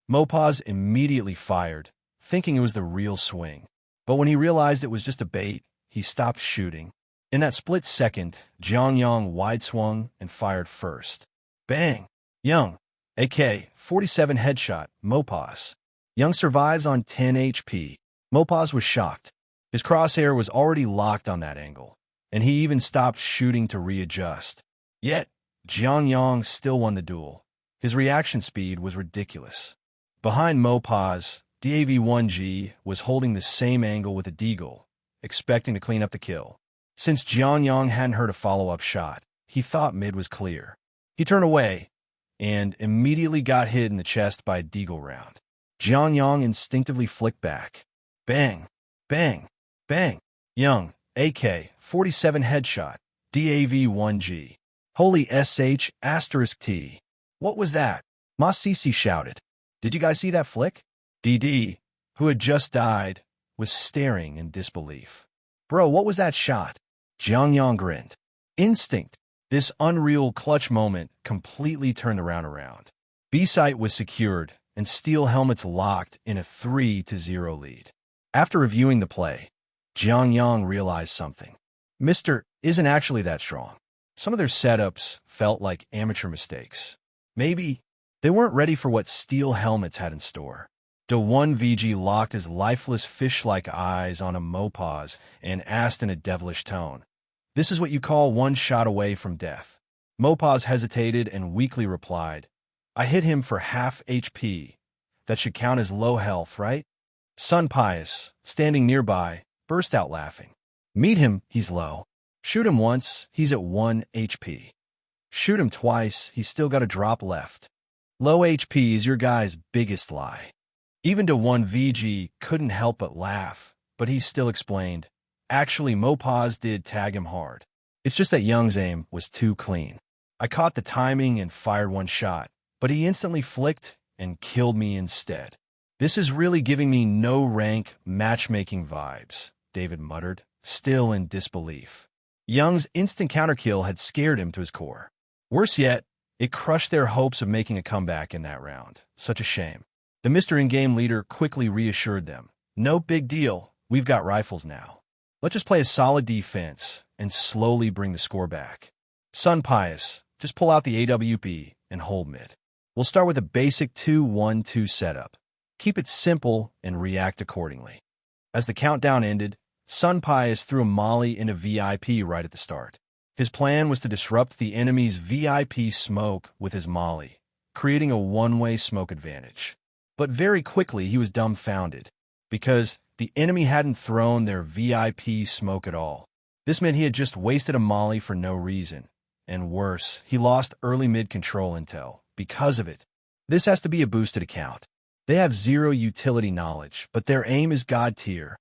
Mopaz immediately fired, thinking it was the real swing. But when he realized it was just a bait, he stopped shooting. In that split second, Jiang Yang wide swung and fired first. Bang! Yang, AK-47 headshot, Mopaz. Yang survives on 10 HP. Mopaz was shocked. His crosshair was already locked on that angle, and he even stopped shooting to readjust. Yet, Jiang Yang still won the duel. His reaction speed was ridiculous. Behind Mopaz, DAV-1G was holding the same angle with a deagle, expecting to clean up the kill. Since Jiang Yang hadn't heard a follow-up shot, he thought mid was clear. He turned away and immediately got hit in the chest by a deagle round. Jiang Yang instinctively flicked back. Bang! Bang! Bang! Yang, AK-47 headshot, DAV-1G. Holy SH*T. What was that? Ma Cici shouted. Did you guys see that flick? DD, who had just died, was staring in disbelief. Bro, what was that shot? Jiang Yang grinned. Instinct. This unreal clutch moment completely turned the round around. B-site was secured, and steel helmets locked in a 3-0 lead. After reviewing the play, Jiang Yang realized something. Mr. isn't actually that strong. Some of their setups felt like amateur mistakes. Maybe they weren't ready for what steel helmets had in store. The 1VG locked his lifeless fish-like eyes on a Mopaz and asked in a devilish tone, "This is what you call one shot away from death?" Mopaz hesitated and weakly replied, "I hit him for half HP. That should count as low health, right?" Sun Pius, standing nearby, burst out laughing. "Meet him, he's low. Shoot him once, he's at 1 HP. Shoot him twice, he's still got a drop left. Low HP is your guy's biggest lie." Even the 1VG couldn't help but laugh, but he still explained, "Actually, Mopaz did tag him hard. It's just that Young's aim was too clean. I caught the timing and fired one shot, but he instantly flicked and killed me instead. This is really giving me no-rank matchmaking vibes," David muttered, still in disbelief. Young's instant counterkill had scared him to his core. Worse yet, it crushed their hopes of making a comeback in that round. Such a shame. The Mr. In-game leader quickly reassured them. "No big deal, we've got rifles now. Let's just play a solid defense and slowly bring the score back. Sun Pius, just pull out the AWP and hold mid. We'll start with a basic 2-1-2 setup. Keep it simple and react accordingly." As the countdown ended, Sun Pius threw a molly into VIP right at the start. His plan was to disrupt the enemy's VIP smoke with his molly, creating a one-way smoke advantage. But very quickly he was dumbfounded, because the enemy hadn't thrown their VIP smoke at all. This meant he had just wasted a molly for no reason, and worse, he lost early mid-control intel because of it. This has to be a boosted account. They have zero utility knowledge, but their aim is god tier.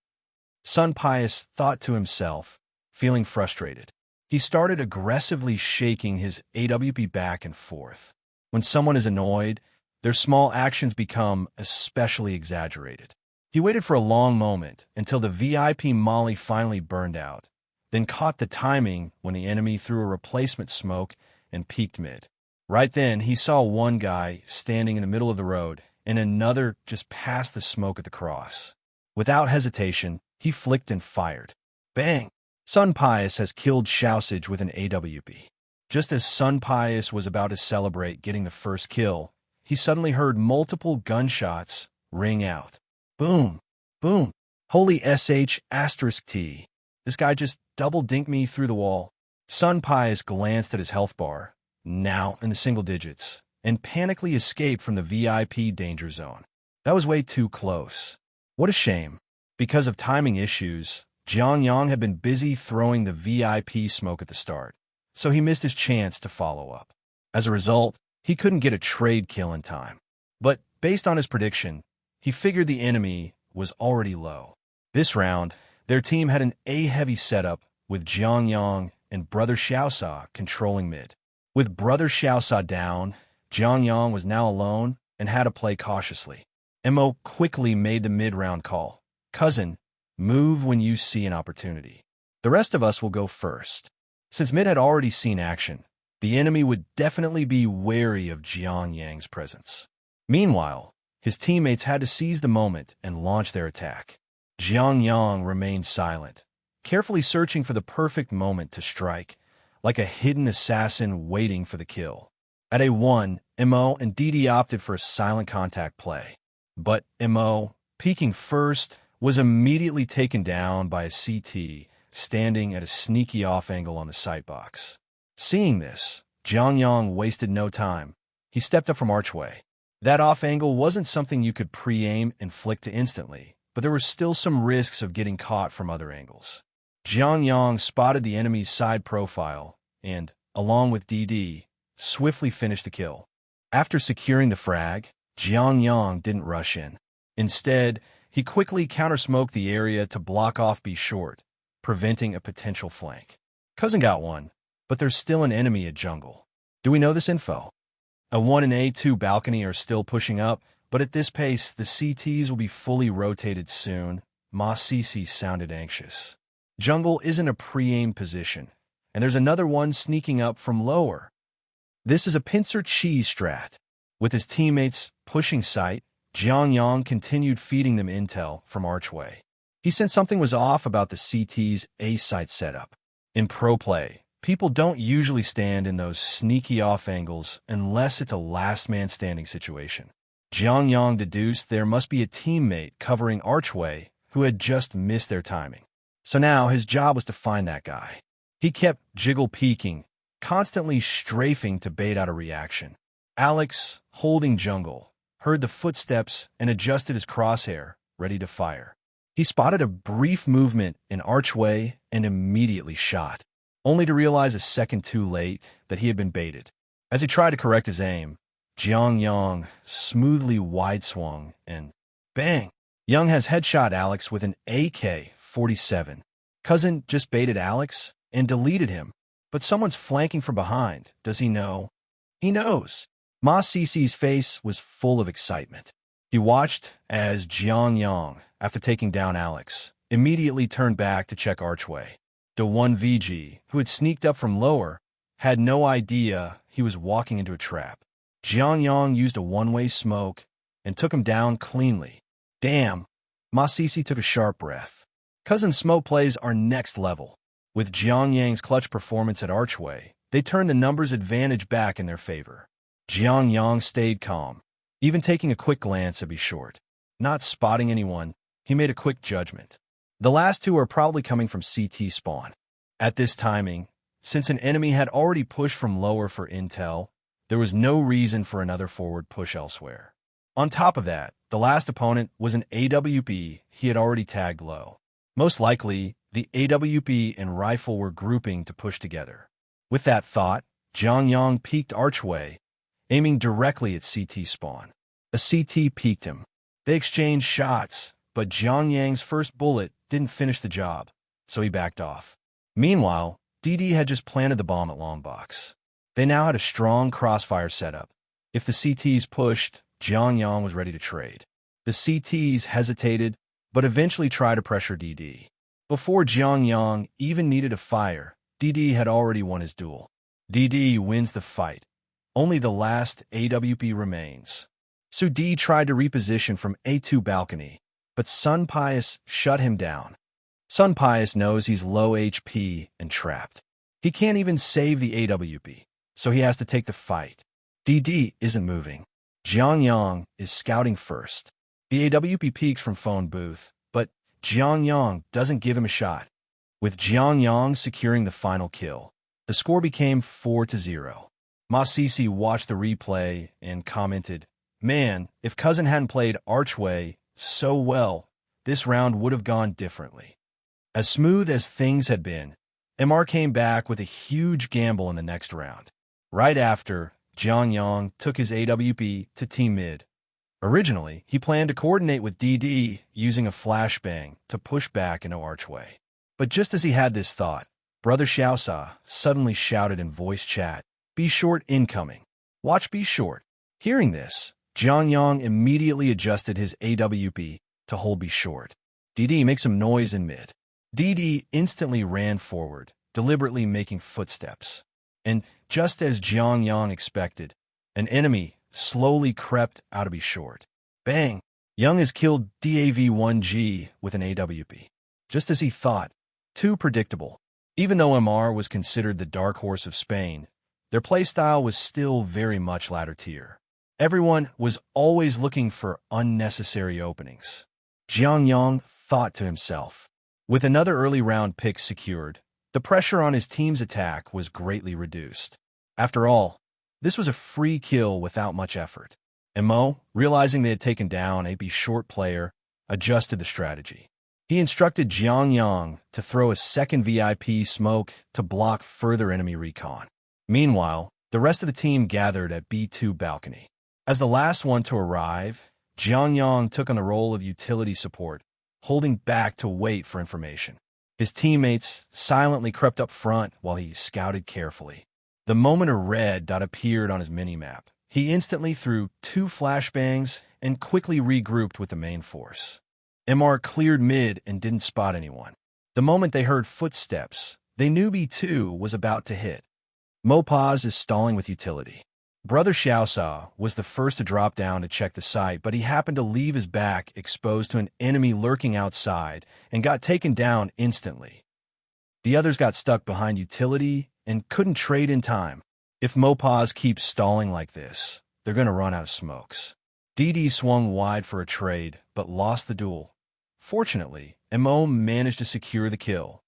Sun Pius thought to himself, feeling frustrated. He started aggressively shaking his AWP back and forth. When someone is annoyed, their small actions become especially exaggerated. He waited for a long moment until the VIP molly finally burned out, then caught the timing when the enemy threw a replacement smoke and peeked mid. Right then, he saw one guy standing in the middle of the road and another just past the smoke at the cross. Without hesitation, he flicked and fired. Bang! Sun Pius has killed Shausage with an AWP. Just as Sun Pius was about to celebrate getting the first kill, he suddenly heard multiple gunshots ring out. Boom! Boom! Holy SH*T. This guy just double-dinked me through the wall. Sun Pius glanced at his health bar, now in the single digits, and panically escaped from the VIP danger zone. That was way too close. What a shame. Because of timing issues, Jiang Yang had been busy throwing the VIP smoke at the start, so he missed his chance to follow up. As a result, he couldn't get a trade kill in time. But based on his prediction, he figured the enemy was already low. This round, their team had an A-heavy setup with Jiang Yang and Brother Xiaosa controlling mid. With Brother Xiaosa down, Jiang Yang was now alone and had to play cautiously. Mo quickly made the mid-round call. Cousin, move when you see an opportunity. The rest of us will go first. Since mid had already seen action, the enemy would definitely be wary of Jiang Yang's presence. Meanwhile, his teammates had to seize the moment and launch their attack. Jiang Yang remained silent, carefully searching for the perfect moment to strike, like a hidden assassin waiting for the kill. At A1, Mo and Didi opted for a silent contact play. But Mo, peeking first, was immediately taken down by a CT standing at a sneaky off angle on the sight box. Seeing this, Jiang Yang wasted no time. He stepped up from archway. That off angle wasn't something you could pre-aim and flick to instantly, but there were still some risks of getting caught from other angles. Jiang Yang spotted the enemy's side profile and, along with DD, swiftly finished the kill. After securing the frag, Jiang Yang didn't rush in. Instead, he quickly counter-smoked the area to block off B short, preventing a potential flank. Cousin got one, but there's still an enemy at jungle. Do we know this info? A1 and A2 balcony are still pushing up, but at this pace, the CTs will be fully rotated soon. Ma Sisi sounded anxious. Jungle isn't a pre-aim position, and there's another one sneaking up from lower. This is a pincer cheese strat. With his teammates pushing sight, Jiang Yang continued feeding them intel from archway. He sensed something was off about the CT's A-site setup. In pro play, people don't usually stand in those sneaky off angles unless it's a last man standing situation. Jiang Yang deduced there must be a teammate covering archway who had just missed their timing. So now his job was to find that guy. He kept jiggle peeking, constantly strafing to bait out a reaction. Alex, holding jungle, heard the footsteps and adjusted his crosshair, ready to fire. He spotted a brief movement in archway and immediately shot, only to realize a second too late that he had been baited. As he tried to correct his aim, Jiang Yang smoothly wide-swung and bang! Yang has headshot Alex with an AK-47. Cousin just baited Alex and deleted him, but someone's flanking from behind. Does he know? He knows. Ma Sisi's face was full of excitement. He watched as Jiang Yang, after taking down Alex, immediately turned back to check archway. The one VG, who had sneaked up from lower, had no idea he was walking into a trap. Jiang Yang used a one-way smoke and took him down cleanly. Damn! Ma Sisi took a sharp breath. Cousin's smoke plays are next level. With Jiang Yang's clutch performance at archway, they turned the numbers advantage back in their favor. Jiang Yang stayed calm, even taking a quick glance at B short. Not spotting anyone, he made a quick judgment. The last two are probably coming from CT spawn. At this timing, since an enemy had already pushed from lower for intel, there was no reason for another forward push elsewhere. On top of that, the last opponent was an AWP he had already tagged low. Most likely, the AWP and rifle were grouping to push together. With that thought, Jiang Yang peeked archway, aiming directly at CT spawn. A CT peeked him. They exchanged shots, but Jiang Yang's first bullet didn't finish the job, so he backed off. Meanwhile, DD had just planted the bomb at long box. They now had a strong crossfire setup. If the CTs pushed, Jiang Yang was ready to trade. The CTs hesitated, but eventually tried to pressure DD. Before Jiang Yang even needed a fire, DD had already won his duel. DD wins the fight. Only the last AWP remains. Su D tried to reposition from A2 balcony, but Sun Pius shut him down. Sun Pius knows he's low HP and trapped. He can't even save the AWP, so he has to take the fight. DD isn't moving. Jiang Yang is scouting first. The AWP peeks from phone booth, but Jiang Yang doesn't give him a shot. With Jiang Yang securing the final kill, the score became 4-0. Ma Sisi watched the replay and commented, "Man, if Cousin hadn't played archway so well, this round would have gone differently." As smooth as things had been, MR came back with a huge gamble in the next round. Right after, Jiang Yang took his AWP to team mid. Originally, he planned to coordinate with DD using a flashbang to push back into archway. But just as he had this thought, Brother Xiaosa suddenly shouted in voice chat, "Be short incoming. Watch be short." Hearing this, Jiang Yang immediately adjusted his AWP to hold be short. DD makes some noise in mid. DD instantly ran forward, deliberately making footsteps. And just as Jiang Yang expected, an enemy slowly crept out of be short. Bang! Young has killed DAV-1G with an AWP. Just as he thought. Too predictable. Even though MR was considered the dark horse of Spain, their playstyle was still very much ladder tier. Everyone was always looking for unnecessary openings. Jiang Yang thought to himself. With another early round pick secured, the pressure on his team's attack was greatly reduced. After all, this was a free kill without much effort. And Mo, realizing they had taken down a be short player, adjusted the strategy. He instructed Jiang Yang to throw a second VIP smoke to block further enemy recon. Meanwhile, the rest of the team gathered at B2 balcony. As the last one to arrive, Jiang Yang took on the role of utility support, holding back to wait for information. His teammates silently crept up front while he scouted carefully. The moment a red dot appeared on his minimap, he instantly threw 2 flashbangs and quickly regrouped with the main force. MR cleared mid and didn't spot anyone. The moment they heard footsteps, they knew B2 was about to hit. Mopaz is stalling with utility. Brother Xiaosa was the first to drop down to check the site, but he happened to leave his back exposed to an enemy lurking outside and got taken down instantly. The others got stuck behind utility and couldn't trade in time. If Mopaz keeps stalling like this, they're going to run out of smokes. DD swung wide for a trade, but lost the duel. Fortunately, MO managed to secure the kill.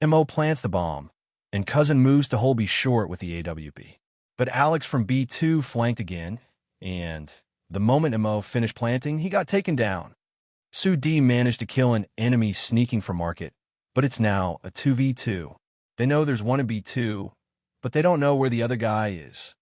MO plants the bomb, and Cousin moves to hold B short with the AWP. But Alex from B2 flanked again, and the moment MO finished planting, he got taken down. Su D managed to kill an enemy sneaking from market, but it's now a 2v2. They know there's one in B2, but they don't know where the other guy is.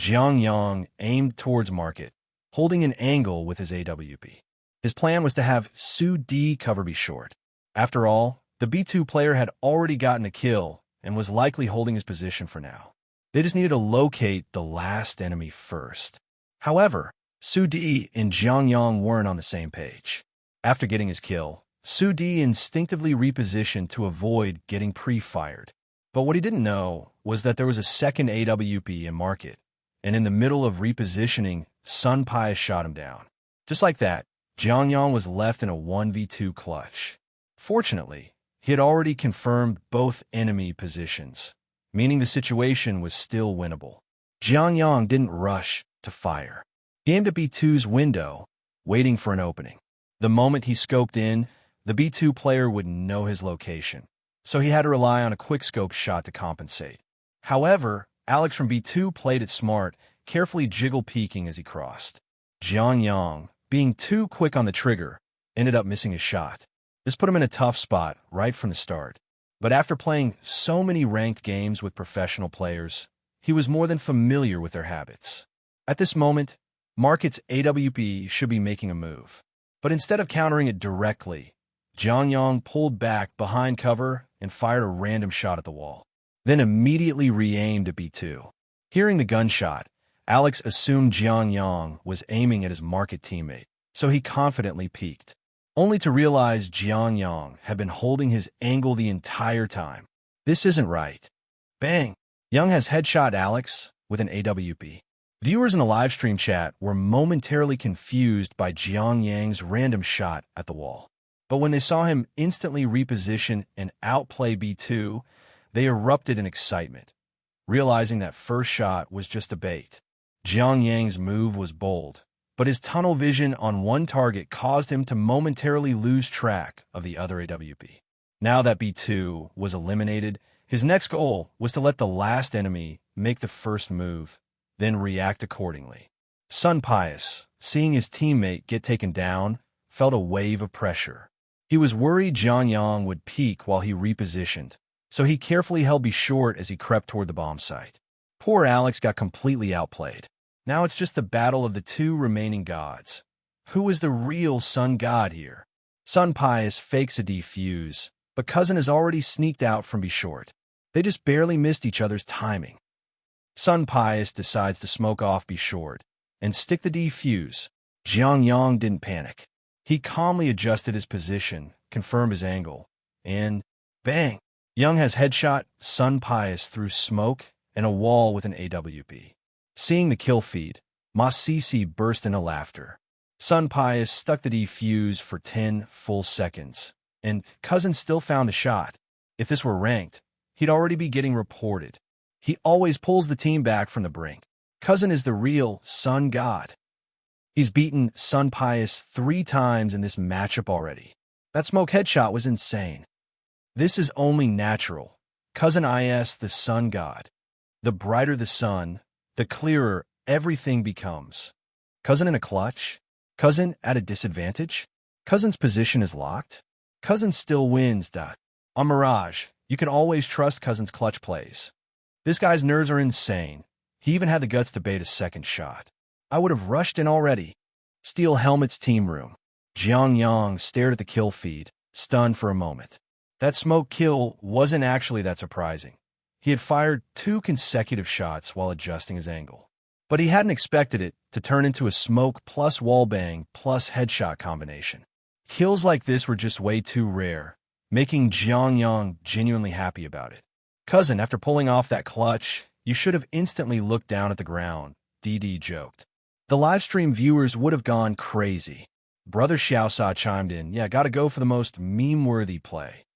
Jiang Yang aimed towards market, holding an angle with his AWP. His plan was to have Su D cover B short. After all, the B2 player had already gotten a kill and was likely holding his position for now. They just needed to locate the last enemy first. However, Su D and Jiang Yang weren't on the same page. After getting his kill, Su D instinctively repositioned to avoid getting pre-fired. But what he didn't know was that there was a second AWP in market, and in the middle of repositioning, Sun Pius shot him down. Just like that, Jiang Yang was left in a 1v2 clutch. Fortunately, he had already confirmed both enemy positions, meaning the situation was still winnable. Jiang Yang didn't rush to fire. He aimed at B2's window, waiting for an opening. The moment he scoped in, the B2 player would know his location, so he had to rely on a quickscope shot to compensate. However, Alex from B2 played it smart, carefully jiggle peeking as he crossed. Jiang Yang, being too quick on the trigger, ended up missing his shot. This put him in a tough spot right from the start. But after playing so many ranked games with professional players, he was more than familiar with their habits. At this moment, Market's AWP should be making a move. But instead of countering it directly, Jiang Yang pulled back behind cover and fired a random shot at the wall, then immediately re-aimed at B2. Hearing the gunshot, Alex assumed Jiang Yang was aiming at his Market teammate, so he confidently peeked, only to realize Jiang Yang had been holding his angle the entire time. This isn't right. Bang! Young has headshot Alex with an AWP. Viewers in the livestream chat were momentarily confused by Jiang Yang's random shot at the wall. But when they saw him instantly reposition and outplay B2, they erupted in excitement, realizing that first shot was just a bait. Jiang Yang's move was bold, but his tunnel vision on one target caused him to momentarily lose track of the other AWP. Now that B2 was eliminated, his next goal was to let the last enemy make the first move, then react accordingly. Sun Pius, seeing his teammate get taken down, felt a wave of pressure. He was worried Jiang Yang would peek while he repositioned, so he carefully held B short as he crept toward the bomb site. Poor Alex got completely outplayed. Now it's just the battle of the two remaining gods. Who is the real sun god here? Sun Pius fakes a defuse, but Cousin has already sneaked out from B short. They just barely missed each other's timing. Sun Pius decides to smoke off Be Short and stick the defuse. Jiang Yang didn't panic. He calmly adjusted his position, confirmed his angle, and bang! Young has headshot Sun Pius through smoke and a wall with an AWP. Seeing the kill feed, Ma Sisi burst into laughter. Sun Pius stuck the defuse for 10 full seconds, and Cousin still found a shot. If this were ranked, he'd already be getting reported. He always pulls the team back from the brink. Cousin is the real Sun God. He's beaten Sun Pius 3 times in this matchup already. That smoke headshot was insane. This is only natural. Cousin is the Sun God. The brighter the sun, the clearer everything becomes. Cousin in a clutch? Cousin at a disadvantage? Cousin's position is locked? Cousin still wins. On Mirage, you can always trust Cousin's clutch plays. This guy's nerves are insane. He even had the guts to bait a second shot. I would have rushed in already. Steel Helmet's team room. Jiang Yang stared at the kill feed, stunned for a moment. That smoke kill wasn't actually that surprising. He had fired 2 consecutive shots while adjusting his angle. But he hadn't expected it to turn into a smoke plus wallbang plus headshot combination. Kills like this were just way too rare, making Jiang Yang genuinely happy about it. Cousin, after pulling off that clutch, you should have instantly looked down at the ground, DD joked. The livestream viewers would have gone crazy. Brother Xiaosa chimed in, yeah, gotta go for the most meme-worthy play.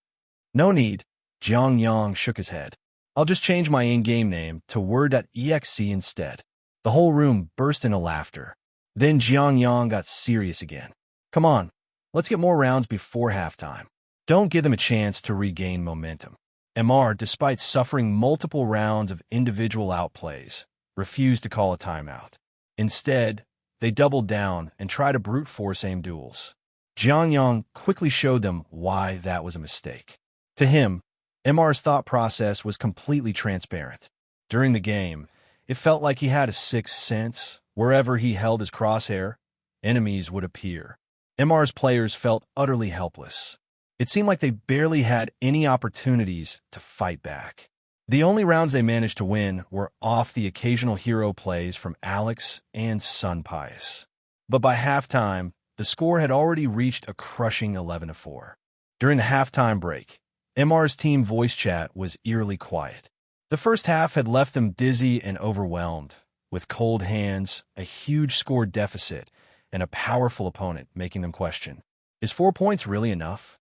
No need, Jiang Yang shook his head. I'll just change my in-game name to word.exe instead. The whole room burst into laughter. Then Jiang Yang got serious again. Come on, let's get more rounds before halftime. Don't give them a chance to regain momentum. MR, despite suffering multiple rounds of individual outplays, refused to call a timeout. Instead, they doubled down and tried to brute force aim duels. Jiang Yang quickly showed them why that was a mistake. To him, MR's thought process was completely transparent. During the game, it felt like he had a sixth sense. Wherever he held his crosshair, enemies would appear. MR's players felt utterly helpless. It seemed like they barely had any opportunities to fight back. The only rounds they managed to win were off the occasional hero plays from Alex and Sun Pius. But by halftime, the score had already reached a crushing 11-4. During the halftime break, MR's team voice chat was eerily quiet. The first half had left them dizzy and overwhelmed, with cold hands, a huge score deficit, and a powerful opponent making them question, is 4 points really enough?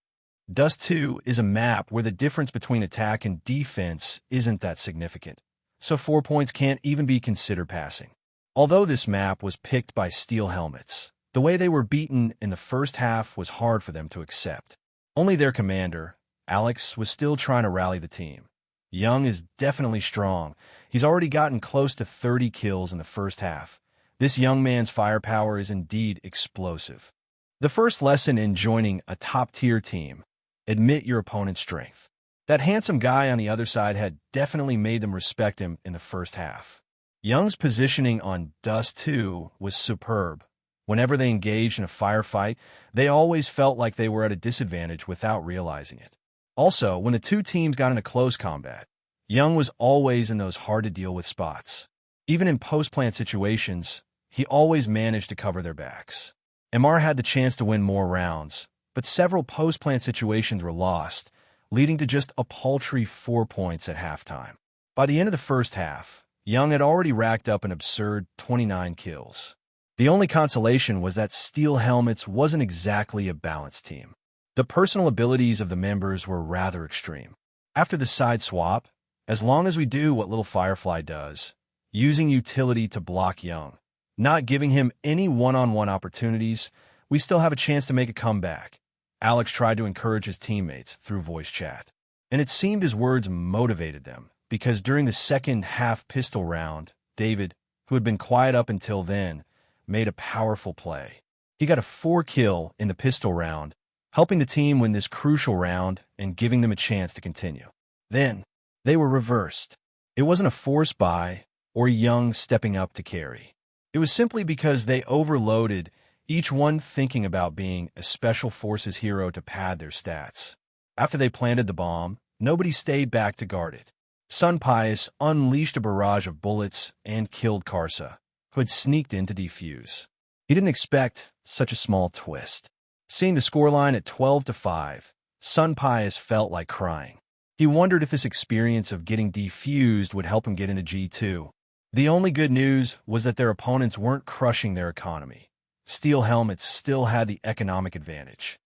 Dust 2 is a map where the difference between attack and defense isn't that significant, so 4 points can't even be considered passing. Although this map was picked by Steel Helmets, the way they were beaten in the first half was hard for them to accept. Only their commander, Alex, was still trying to rally the team. Young is definitely strong. He's already gotten close to 30 kills in the first half. This young man's firepower is indeed explosive. The first lesson in joining a top-tier team: admit your opponent's strength. That handsome guy on the other side had definitely made them respect him in the first half. Young's positioning on Dust 2 was superb. Whenever they engaged in a firefight, they always felt like they were at a disadvantage without realizing it. Also, when the two teams got into close combat, Young was always in those hard-to-deal-with spots. Even in post-plant situations, he always managed to cover their backs. MR had the chance to win more rounds, but several post-plant situations were lost, leading to just a paltry 4 points at halftime. By the end of the first half, Young had already racked up an absurd 29 kills. The only consolation was that Steel Helmets wasn't exactly a balanced team. The personal abilities of the members were rather extreme. After the side swap, as long as we do what Little Firefly does, using utility to block Young, not giving him any one-on-one opportunities, we still have a chance to make a comeback. Alex tried to encourage his teammates through voice chat, and it seemed his words motivated them, because during the second half pistol round, David, who had been quiet up until then, made a powerful play. He got a 4-kill in the pistol round, helping the team win this crucial round and giving them a chance to continue. Then, they were reversed. It wasn't a forced buy or Young stepping up to carry. It was simply because they overloaded, each one thinking about being a Special Forces hero to pad their stats. After they planted the bomb, nobody stayed back to guard it. Sun Pius unleashed a barrage of bullets and killed Karsa, who had sneaked in to defuse. He didn't expect such a small twist. Seeing the scoreline at 12-5, Sun Pius felt like crying. He wondered if this experience of getting defused would help him get into G2. The only good news was that their opponents weren't crushing their economy. Steel helmets still had the economic advantage.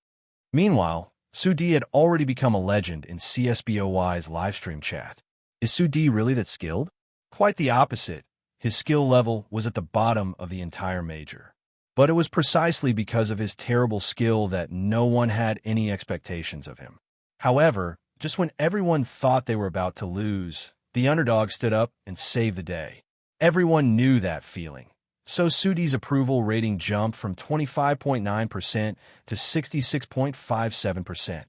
Meanwhile, Su D had already become a legend in CSBOY's livestream chat. Is Su D really that skilled? Quite the opposite. His skill level was at the bottom of the entire major. But it was precisely because of his terrible skill that no one had any expectations of him. However, just when everyone thought they were about to lose, the underdog stood up and saved the day. Everyone knew that feeling. So Su D's approval rating jumped from 25.9% to 66.57%.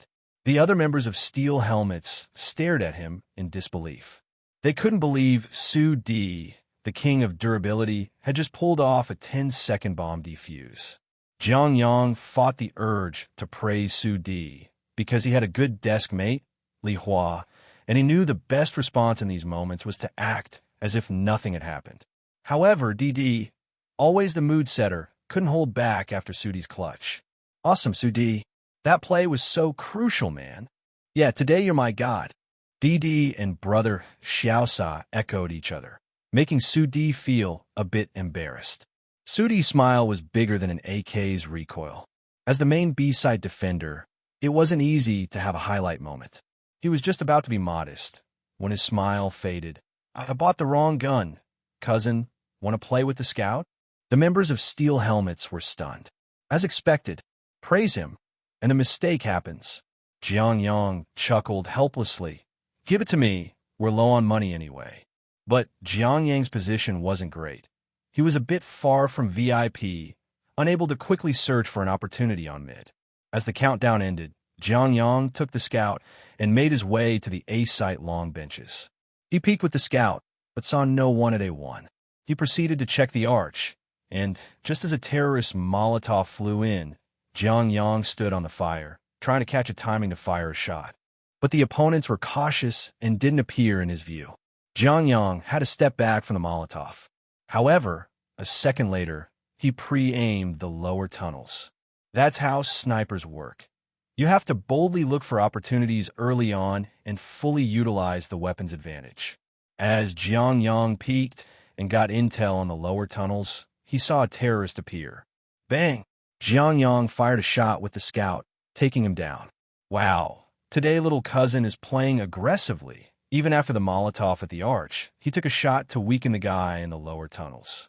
The other members of Steel Helmets stared at him in disbelief. They couldn't believe Su D, the king of durability, had just pulled off a 10-second bomb defuse. Jiang Yang fought the urge to praise Su D because he had a good desk mate, Li Hua, and he knew the best response in these moments was to act as if nothing had happened. However, DD, always the mood setter, couldn't hold back after Su D's clutch. Awesome, Su D. That play was so crucial, man. Yeah, today you're my god. DD and brother Xiaosa echoed each other, making Su D feel a bit embarrassed. Su D's smile was bigger than an AK's recoil. As the main B-side defender, it wasn't easy to have a highlight moment. He was just about to be modest when his smile faded. I bought the wrong gun. Cousin, want to play with the scout? The members of Steel Helmets were stunned. As expected, praise him, and a mistake happens. Jiang Yang chuckled helplessly. Give it to me, we're low on money anyway. But Jiang Yang's position wasn't great. He was a bit far from VIP, unable to quickly search for an opportunity on mid. As the countdown ended, Jiang Yang took the scout and made his way to the A-site long benches. He peeked with the scout, but saw no one at A1. He proceeded to check the arch, and just as a terrorist Molotov flew in, Jiang Yang stood on the fire, trying to catch a timing to fire a shot. But the opponents were cautious and didn't appear in his view. Jiang Yang had to step back from the Molotov. However, a second later, he pre-aimed the lower tunnels. That's how snipers work. You have to boldly look for opportunities early on and fully utilize the weapon's advantage. As Jiang Yang peeked and got intel on the lower tunnels, he saw a terrorist appear. Bang! Jiang Yang fired a shot with the scout, taking him down. Wow, today little cousin is playing aggressively. Even after the Molotov at the arch, he took a shot to weaken the guy in the lower tunnels.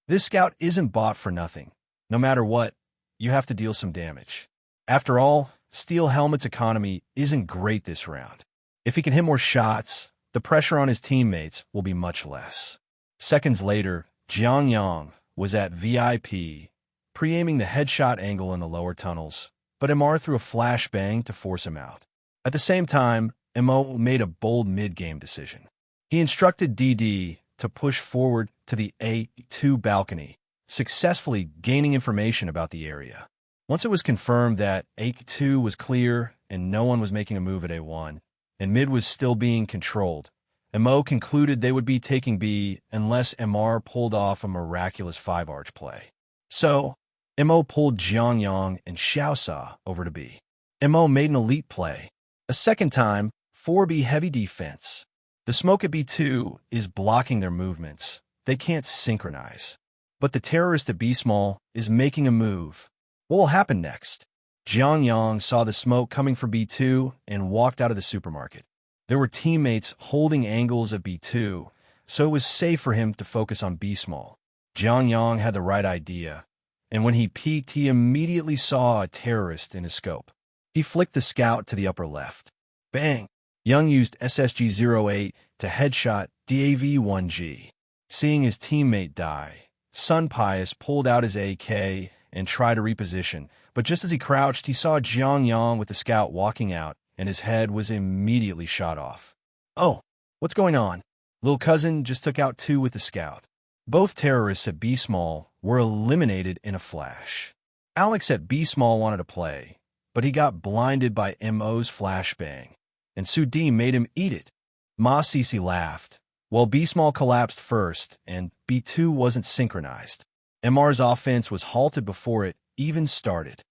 This scout isn't bought for nothing. No matter what, you have to deal some damage. After all, Steel Helmet's economy isn't great this round. If he can hit more shots, the pressure on his teammates will be much less. Seconds later, Jiang Yang was at VIP, pre-aiming the headshot angle in the lower tunnels, but MR threw a flashbang to force him out. At the same time, MO made a bold mid-game decision. He instructed DD to push forward to the A2 balcony, successfully gaining information about the area. Once it was confirmed that A2 was clear and no one was making a move at A1, and mid was still being controlled, MO concluded they would be taking B unless MR pulled off a miraculous 5-arch play. So, MO pulled Jiang Yang and Xiaosa over to B. MO made an elite play. A second time, 4B heavy defense. The smoke at B2 is blocking their movements. They can't synchronize. But the terrorist at B small is making a move. What will happen next? Jiang Yang saw the smoke coming from B2 and walked out of the supermarket. There were teammates holding angles at B2, so it was safe for him to focus on B small. Jiang Yang had the right idea, and when he peeked, he immediately saw a terrorist in his scope. He flicked the scout to the upper left. Bang! Young used SSG-08 to headshot DAV-1G. Seeing his teammate die, Sun Pius pulled out his AK and tried to reposition, but just as he crouched, he saw Jiang Yang with the scout walking out, and his head was immediately shot off. Oh, what's going on? Little cousin just took out 2 with the scout. Both terrorists at B small were eliminated in a flash. Alex at B small wanted to play, but he got blinded by MO's flashbang, and Su D made him eat it. Ma Sisi laughed. Well, B-Small collapsed first, and B2 wasn't synchronized. MR's offense was halted before it even started.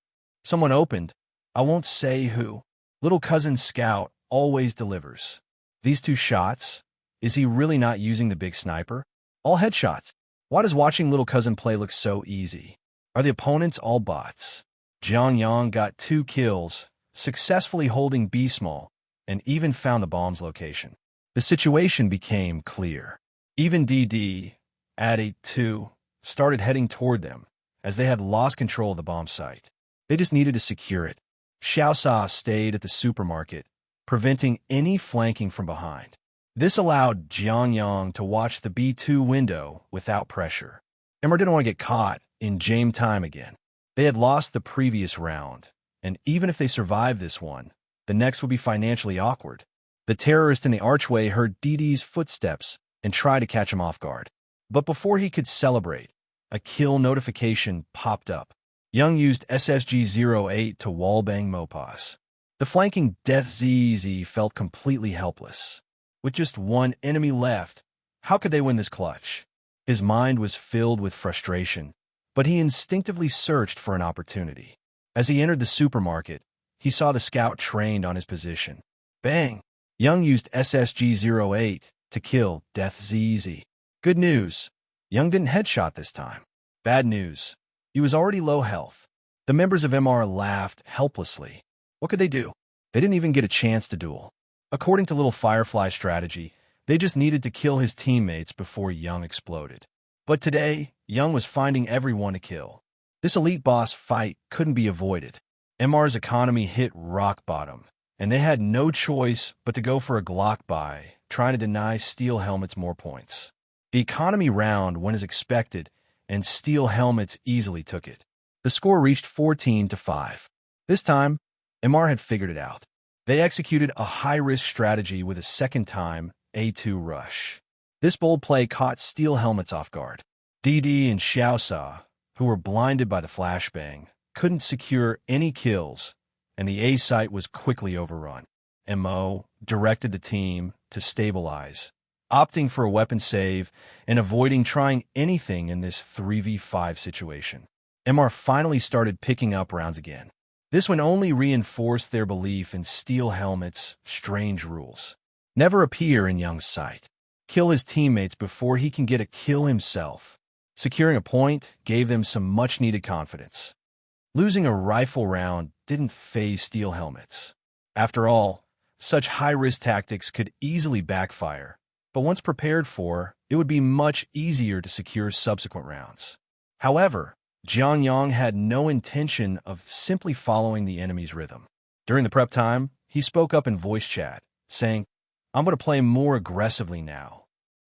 Someone opened. I won't say who. Little cousin Scout always delivers. These two shots? Is he really not using the big sniper? All headshots. Why does watching little cousin play look so easy? Are the opponents all bots? Jiang Yang got 2 kills, successfully holding B-Small, and even found the bomb's location. The situation became clear. Even DD, at 8-2, started heading toward them, as they had lost control of the bomb site. They just needed to secure it. Xiaosa stayed at the supermarket, preventing any flanking from behind. This allowed Jiang Yang to watch the B2 window without pressure. Emmer didn't want to get caught in game time again. They had lost the previous round, and even if they survived this one, the next would be financially awkward. The terrorist in the archway heard DD's footsteps and tried to catch him off guard. But before he could celebrate, a kill notification popped up. Young used SSG-08 to wallbang Mopaz. The flanking Death ZZ felt completely helpless. With just one enemy left, how could they win this clutch? His mind was filled with frustration, but he instinctively searched for an opportunity. As he entered the supermarket, he saw the scout trained on his position. Bang! Young used SSG-08 to kill Death ZZ. Good news. Young didn't headshot this time. Bad news. He was already low health. The members of MR laughed helplessly. What could they do? They didn't even get a chance to duel. According to Little Firefly's strategy, they just needed to kill his teammates before Young exploded. But today, Young was finding everyone to kill. This elite boss fight couldn't be avoided. MR's economy hit rock bottom, and they had no choice but to go for a Glock buy, trying to deny Steel Helmets more points. The economy round went as expected, and Steel Helmets easily took it. The score reached 14-5. This time, MR had figured it out. They executed a high-risk strategy with a second-time A2 rush. This bold play caught Steel Helmets off guard. DD and Xiaosa, who were blinded by the flashbang, couldn't secure any kills, and the A site was quickly overrun. MO directed the team to stabilize, opting for a weapon save and avoiding trying anything in this 3v5 situation. MR finally started picking up rounds again. This one only reinforced their belief in Steel Helmet's strange rules. Never appear in Young's sight. Kill his teammates before he can get a kill himself. Securing a point gave them some much-needed confidence. Losing a rifle round didn't faze Steel Helmets. After all, such high-risk tactics could easily backfire, but once prepared for, it would be much easier to secure subsequent rounds. However, Jiang Yang had no intention of simply following the enemy's rhythm. During the prep time, he spoke up in voice chat, saying, "I'm going to play more aggressively now."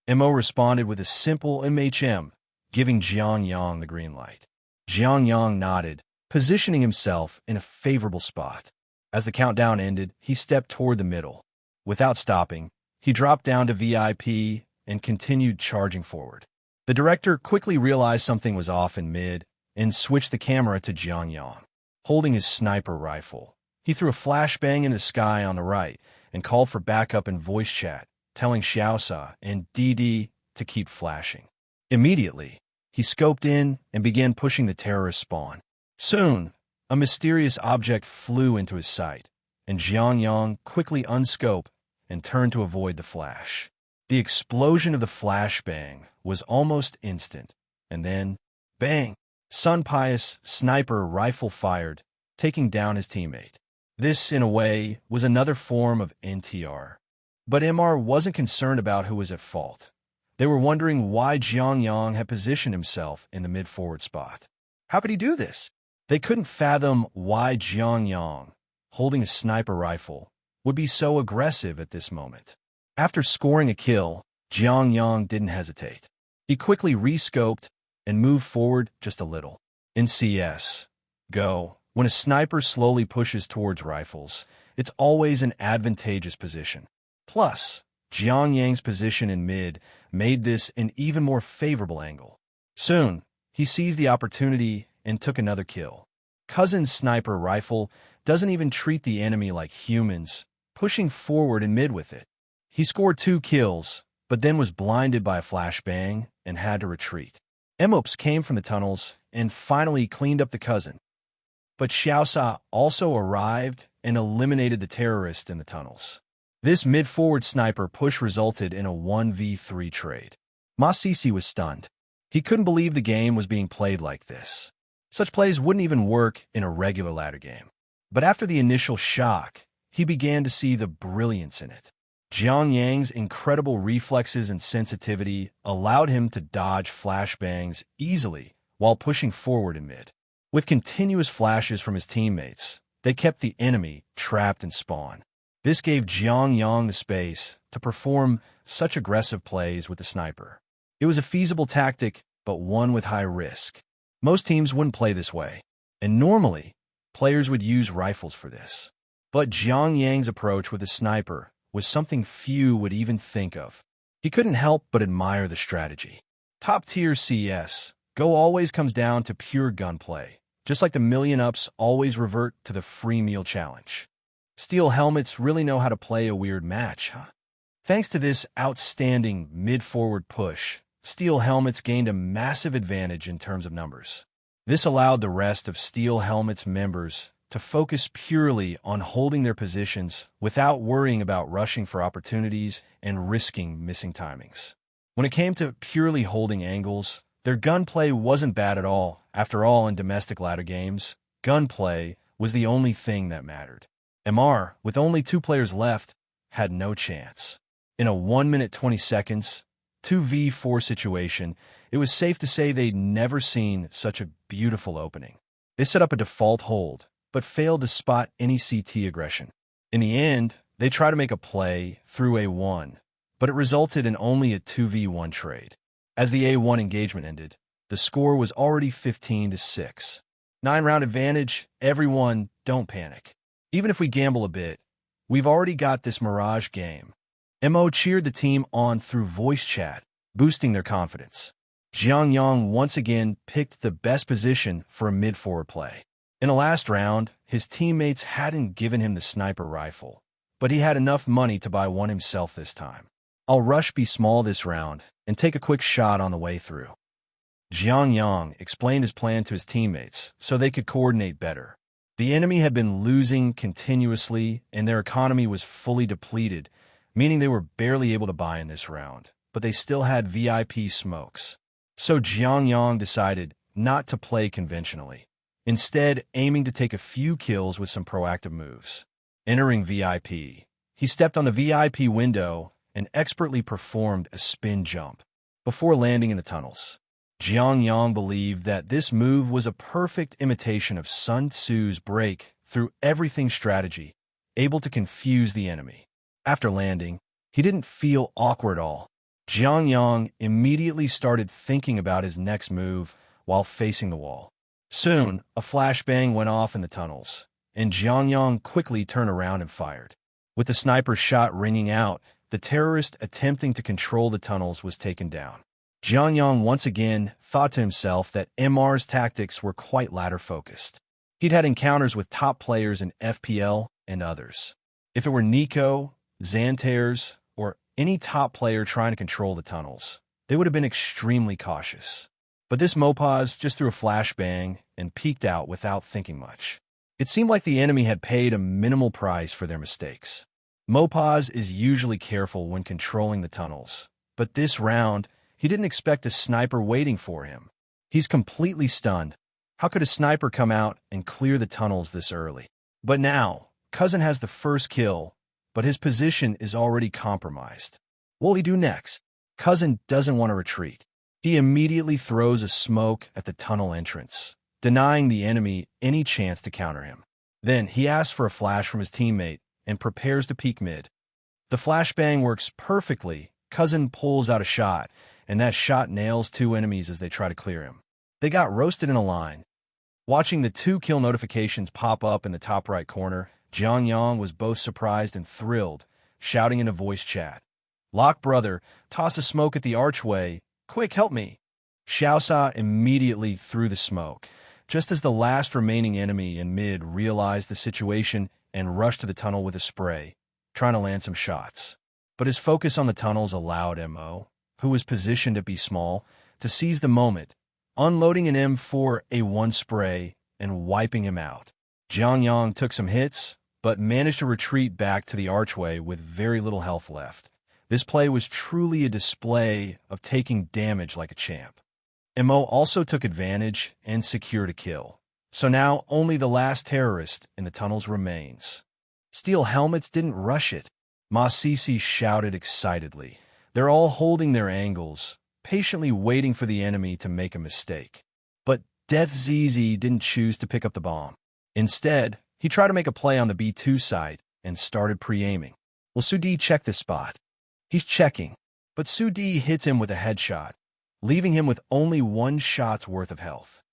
MO responded with a simple MHM, giving Jiang Yang the green light. Jiang Yang nodded, positioning himself in a favorable spot. As the countdown ended, he stepped toward the middle. Without stopping, he dropped down to VIP and continued charging forward. The director quickly realized something was off in mid and switched the camera to Jiang Yang. Holding his sniper rifle, he threw a flashbang in the sky on the right and called for backup in voice chat, telling Xiaosa and DD to keep flashing. Immediately, he scoped in and began pushing the terrorist spawn. Soon, a mysterious object flew into his sight, and Jiang Yang quickly unscoped and turned to avoid the flash. The explosion of the flashbang was almost instant, and then, bang! Sun Pius sniper rifle fired, taking down his teammate. This, in a way, was another form of NTR. But MR wasn't concerned about who was at fault. They were wondering why Jiang Yang had positioned himself in the mid-forward spot. How could he do this? They couldn't fathom why Jiang Yang, holding a sniper rifle, would be so aggressive at this moment. After scoring a kill, Jiang Yang didn't hesitate. He quickly rescoped and moved forward just a little. In CS, Go, when a sniper slowly pushes towards rifles, it's always an advantageous position. Plus, Jiang Yang's position in mid made this an even more favorable angle. Soon, he seized the opportunity and took another kill. Cousin's sniper rifle doesn't even treat the enemy like humans, pushing forward in mid with it. He scored 2 kills, but then was blinded by a flashbang and had to retreat. Emops came from the tunnels and finally cleaned up the cousin. But Xiaosa also arrived and eliminated the terrorist in the tunnels. This mid-forward sniper push resulted in a 1v3 trade. Ma Sisi was stunned. He couldn't believe the game was being played like this. Such plays wouldn't even work in a regular ladder game. But after the initial shock, he began to see the brilliance in it. Jiang Yang's incredible reflexes and sensitivity allowed him to dodge flashbangs easily while pushing forward in mid. With continuous flashes from his teammates, they kept the enemy trapped in spawn. This gave Jiang Yang the space to perform such aggressive plays with the sniper. It was a feasible tactic, but one with high risk. Most teams wouldn't play this way, and normally, players would use rifles for this. But Jiang Yang's approach with the sniper was something few would even think of. He couldn't help but admire the strategy. Top-tier CS Go always comes down to pure gunplay, just like the million ups always revert to the free meal challenge. Steel helmets really know how to play a weird match, huh? Thanks to this outstanding mid-forward push, Steel helmets gained a massive advantage in terms of numbers. This allowed the rest of Steel helmets members to focus purely on holding their positions without worrying about rushing for opportunities and risking missing timings. When it came to purely holding angles, their gunplay wasn't bad at all. After all, in domestic ladder games, gunplay was the only thing that mattered. MR, with only 2 players left, had no chance. In a 1 minute 20 seconds, 2v4 situation, it was safe to say they'd never seen such a beautiful opening. They set up a default hold, but failed to spot any CT aggression. In the end, they tried to make a play through A1, but it resulted in only a 2v1 trade. As the A1 engagement ended, the score was already 15-6. 9-round advantage, everyone, don't panic. Even if we gamble a bit, we've already got this Mirage game. MO cheered the team on through voice chat, boosting their confidence. Jiang Yang once again picked the best position for a mid-forward play. In the last round, his teammates hadn't given him the sniper rifle, but he had enough money to buy one himself this time. I'll rush B small this round and take a quick shot on the way through. Jiang Yang explained his plan to his teammates so they could coordinate better. The enemy had been losing continuously and their economy was fully depleted, meaning they were barely able to buy in this round, but they still had VIP smokes. So Jiang Yang decided not to play conventionally, instead aiming to take a few kills with some proactive moves. Entering VIP, he stepped on the VIP window and expertly performed a spin jump before landing in the tunnels. Jiang Yang believed that this move was a perfect imitation of Sun Tzu's break through everything strategy, able to confuse the enemy. After landing, he didn't feel awkward at all. Jiang Yang immediately started thinking about his next move while facing the wall. Soon, a flashbang went off in the tunnels, and Jiang Yang quickly turned around and fired. With the sniper shot ringing out, the terrorist attempting to control the tunnels was taken down. Jiang Yang once again thought to himself that MR's tactics were quite ladder-focused. He'd had encounters with top players in FPL and others. If it were Nico, Xantares, or any top player trying to control the tunnels, they would have been extremely cautious. But this Mopaz just threw a flashbang and peeked out without thinking much. It seemed like the enemy had paid a minimal price for their mistakes. Mopaz is usually careful when controlling the tunnels, but this round, he didn't expect a sniper waiting for him. He's completely stunned. How could a sniper come out and clear the tunnels this early? But now, Cousin has the first kill, but his position is already compromised. What'll he do next? Cousin doesn't want to retreat. He immediately throws a smoke at the tunnel entrance, denying the enemy any chance to counter him. Then he asks for a flash from his teammate and prepares to peek mid. The flashbang works perfectly. Cousin pulls out a shot, and that shot nails 2 enemies as they try to clear him. They got roasted in a line. Watching the 2 kill notifications pop up in the top right corner, Jiang Yang was both surprised and thrilled, shouting in a voice chat. Lock brother, toss a smoke at the archway. Quick, help me. Xiaosa immediately threw the smoke, just as the last remaining enemy in mid realized the situation and rushed to the tunnel with a spray, trying to land some shots. but his focus on the tunnels allowed Mo, who was positioned at B small, to seize the moment, unloading an M4A1 spray and wiping him out. Jiang Yang took some hits, but managed to retreat back to the archway with very little health left. This play was truly a display of taking damage like a champ. Mo also took advantage and secured a kill. So now only the last terrorist in the tunnels remains. Steel helmets didn't rush it. Ma Sisi shouted excitedly. They're all holding their angles, patiently waiting for the enemy to make a mistake. But Death ZZ didn't choose to pick up the bomb. Instead, he tried to make a play on the B2 side and started pre-aiming. Will Sudi check this spot? He's checking, but Sudi hits him with a headshot, leaving him with only one shot's worth of health.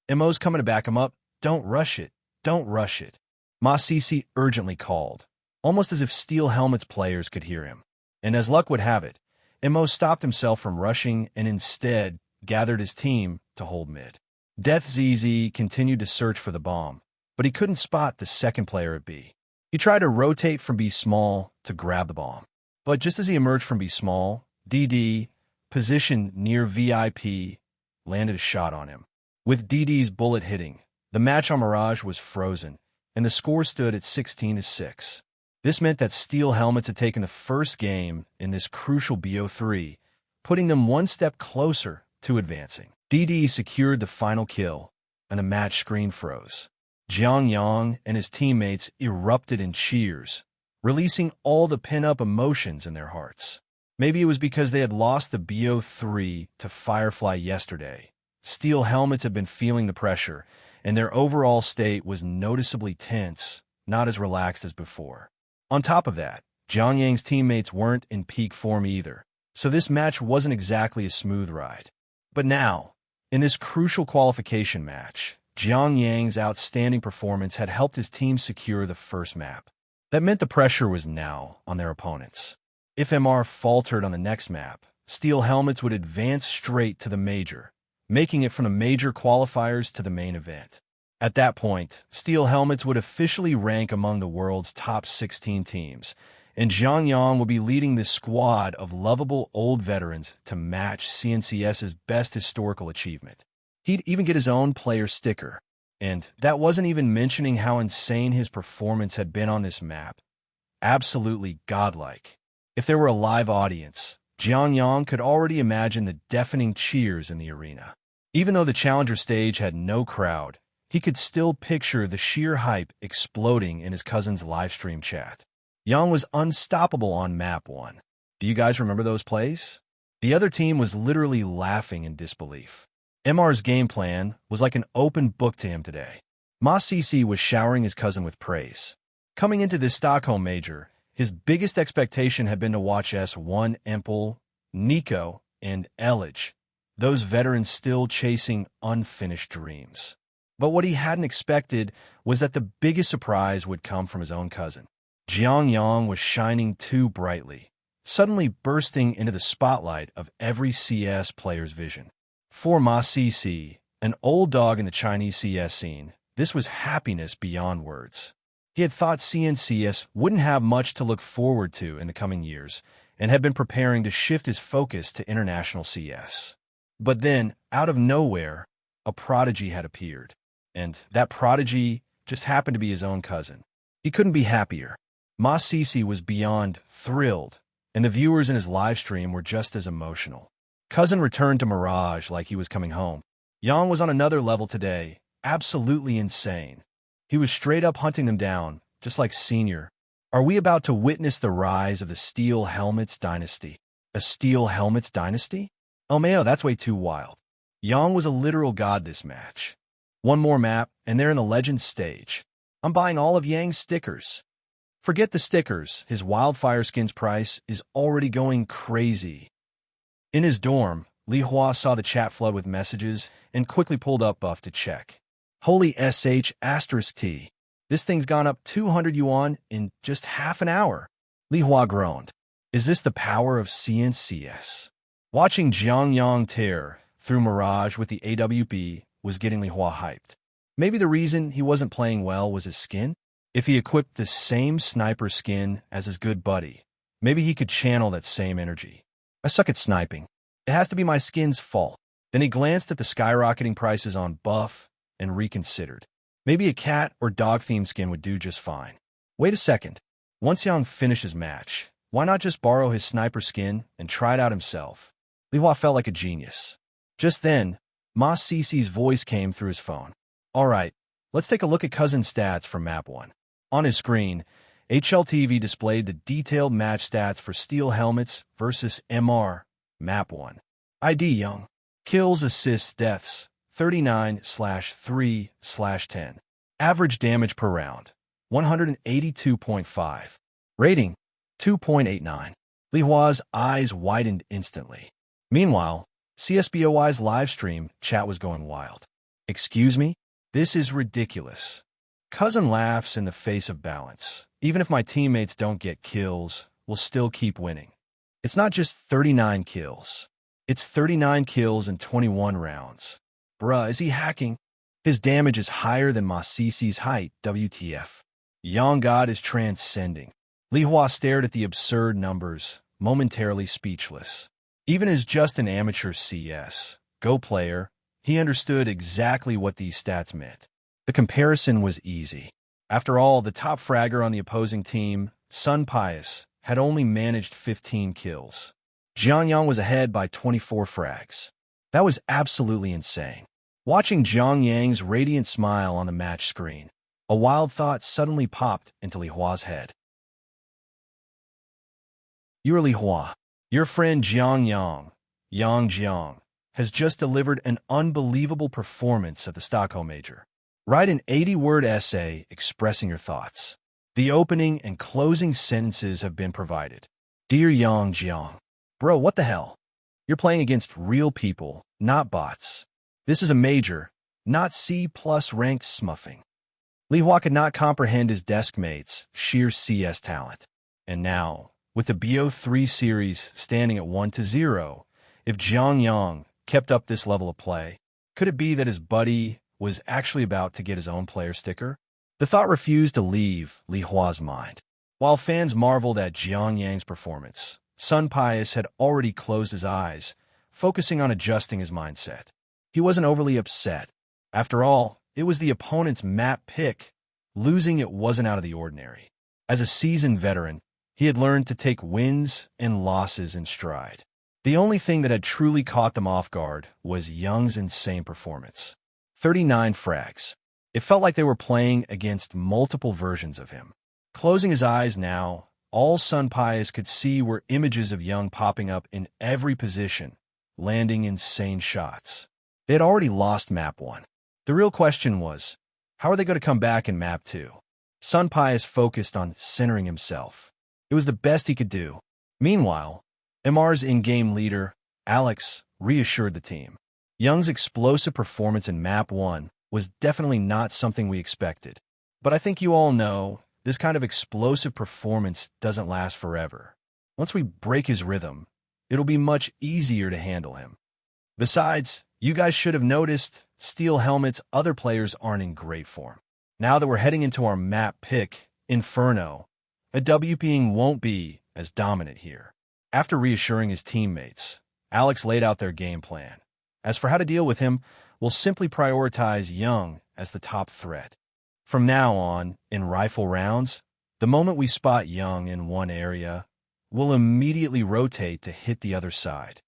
Mo's coming to back him up. Don't rush it. Don't rush it. Ma Sisi urgently called, almost as if Steel Helmet's players could hear him. And as luck would have it, Mo stopped himself from rushing and instead gathered his team to hold mid. Death ZZ continued to search for the bomb, but he couldn't spot the second player at B. He tried to rotate from B small to grab the bomb. But just as he emerged from B small, DD, positioned near VIP, landed a shot on him. With DD's bullet hitting, the match on Mirage was frozen, and the score stood at 16-6. This meant that Steel Helmets had taken the first game in this crucial BO3, putting them one step closer to advancing. DD secured the final kill, and the match screen froze. Jiang Yang and his teammates erupted in cheers, releasing all the pin-up emotions in their hearts. Maybe it was because they had lost the BO3 to Firefly yesterday. Steel Helmets had been feeling the pressure, and their overall state was noticeably tense, not as relaxed as before. On top of that, Jiang Yang's teammates weren't in peak form either, so this match wasn't exactly a smooth ride. But now, in this crucial qualification match, Jiang Yang's outstanding performance had helped his team secure the first map. That meant the pressure was now on their opponents. If MR faltered on the next map, Steel Helmets would advance straight to the major, making it from the major qualifiers to the main event. At that point, Steel Helmets would officially rank among the world's top 16 teams, and Jiang Yang would be leading this squad of lovable old veterans to match CNCS's best historical achievement. He'd even get his own player sticker, and that wasn't even mentioning how insane his performance had been on this map. Absolutely godlike. If there were a live audience, Jiang Yang could already imagine the deafening cheers in the arena. Even though the challenger stage had no crowd, he could still picture the sheer hype exploding in his cousin's livestream chat. Yang was unstoppable on map 1. Do you guys remember those plays? The other team was literally laughing in disbelief. MR's game plan was like an open book to him today. Ma Sisi was showering his cousin with praise. Coming into this Stockholm major, his biggest expectation had been to watch S1 Empel, Nico, and Elige, those veterans still chasing unfinished dreams. But what he hadn't expected was that the biggest surprise would come from his own cousin. Jiang Yang was shining too brightly, suddenly bursting into the spotlight of every CS player's vision. For Ma Sisi, an old dog in the Chinese CS scene, this was happiness beyond words. He had thought CNCS wouldn't have much to look forward to in the coming years and had been preparing to shift his focus to international CS. But then, out of nowhere, a prodigy had appeared. And that prodigy just happened to be his own cousin. He couldn't be happier. Ma Sisi was beyond thrilled, and the viewers in his live stream were just as emotional. Cousin returned to Mirage like he was coming home. Yang was on another level today, absolutely insane. He was straight up hunting them down, just like Senior. Are we about to witness the rise of the Steel Helmets dynasty? A Steel Helmets dynasty? Oh man, that's way too wild. Yang was a literal god this match. One more map, and they're in the Legends stage. I'm buying all of Yang's stickers. Forget the stickers, his Wildfire skin's price is already going crazy. In his dorm, Li Hua saw the chat flood with messages and quickly pulled up Buff to check. Holy sh*T. This thing's gone up 200 yuan in just half an hour. Li Hua groaned. Is this the power of CNCS? Watching Jiang Yang tear through Mirage with the AWP was getting Li Hua hyped. Maybe the reason he wasn't playing well was his skin? If he equipped the same sniper skin as his good buddy, Maybe he could channel that same energy. I suck at sniping. It has to be my skin's fault. Then he glanced at the skyrocketing prices on Buff and reconsidered. Maybe a cat or dog-themed skin would do just fine. Wait a second. Once Yang finishes match, why not just borrow his sniper skin and try it out himself? Li Hua felt like a genius. Just then, Ma Cici's voice came through his phone. All right, let's take a look at Cousin's stats from Map 1. On his screen, HLTV displayed the detailed match stats for Steel Helmets versus MR, Map 1. ID Young. Kills, assists, deaths, 39/3/10. Average damage per round, 182.5. Rating, 2.89. Li Hua's eyes widened instantly. Meanwhile, CSBOY's livestream chat was going wild. Excuse me? This is ridiculous. Cousin laughs in the face of balance. Even if my teammates don't get kills, we'll still keep winning. It's not just 39 kills. It's 39 kills in 21 rounds. Bruh, is he hacking? His damage is higher than Ma Cici's height, WTF. Yang God is transcending. Li Hua stared at the absurd numbers, momentarily speechless. Even as just an amateur CS Go player, he understood exactly what these stats meant. The comparison was easy. After all, the top fragger on the opposing team, Sun Pius, had only managed 15 kills. Jiang Yang was ahead by 24 frags. That was absolutely insane. Watching Jiang Yang's radiant smile on the match screen, a wild thought suddenly popped into Li Hua's head. You're Li Hua. Your friend Jiang Yang, Yang Jiang, has just delivered an unbelievable performance at the Stockholm Major. Write an 80-word essay expressing your thoughts. The opening and closing sentences have been provided. Dear Yang Jiang, bro, what the hell? You're playing against real people, not bots. This is a major, not C+ ranked smuffing. Li Hua could not comprehend his desk mates' sheer CS talent. And now, with the BO3 series standing at 1-0, if Jiang Yang kept up this level of play, could it be that his buddy was actually about to get his own player sticker? The thought refused to leave Li Hua's mind. While fans marveled at Jiang Yang's performance, Sun Pius had already closed his eyes, focusing on adjusting his mindset. He wasn't overly upset. After all, it was the opponent's map pick. Losing it wasn't out of the ordinary. As a seasoned veteran, he had learned to take wins and losses in stride. The only thing that had truly caught them off guard was Young's insane performance. 39 frags. It felt like they were playing against multiple versions of him. Closing his eyes now, all Sun Pius could see were images of Young popping up in every position, landing insane shots. They had already lost Map 1. The real question was, how are they going to come back in Map 2? Sun Pius focused on centering himself. It was the best he could do. Meanwhile, MR's in-game leader, Alex, reassured the team. Young's explosive performance in Map 1 was definitely not something we expected. But I think you all know, this kind of explosive performance doesn't last forever. Once we break his rhythm, it'll be much easier to handle him. Besides, you guys should have noticed, Steel Helmet's other players aren't in great form. Now that we're heading into our map pick, Inferno, a WPing won't be as dominant here. After reassuring his teammates, Alex laid out their game plan. As for how to deal with him, we'll simply prioritize Young as the top threat. From now on, in rifle rounds, the moment we spot Young in one area, we'll immediately rotate to hit the other side.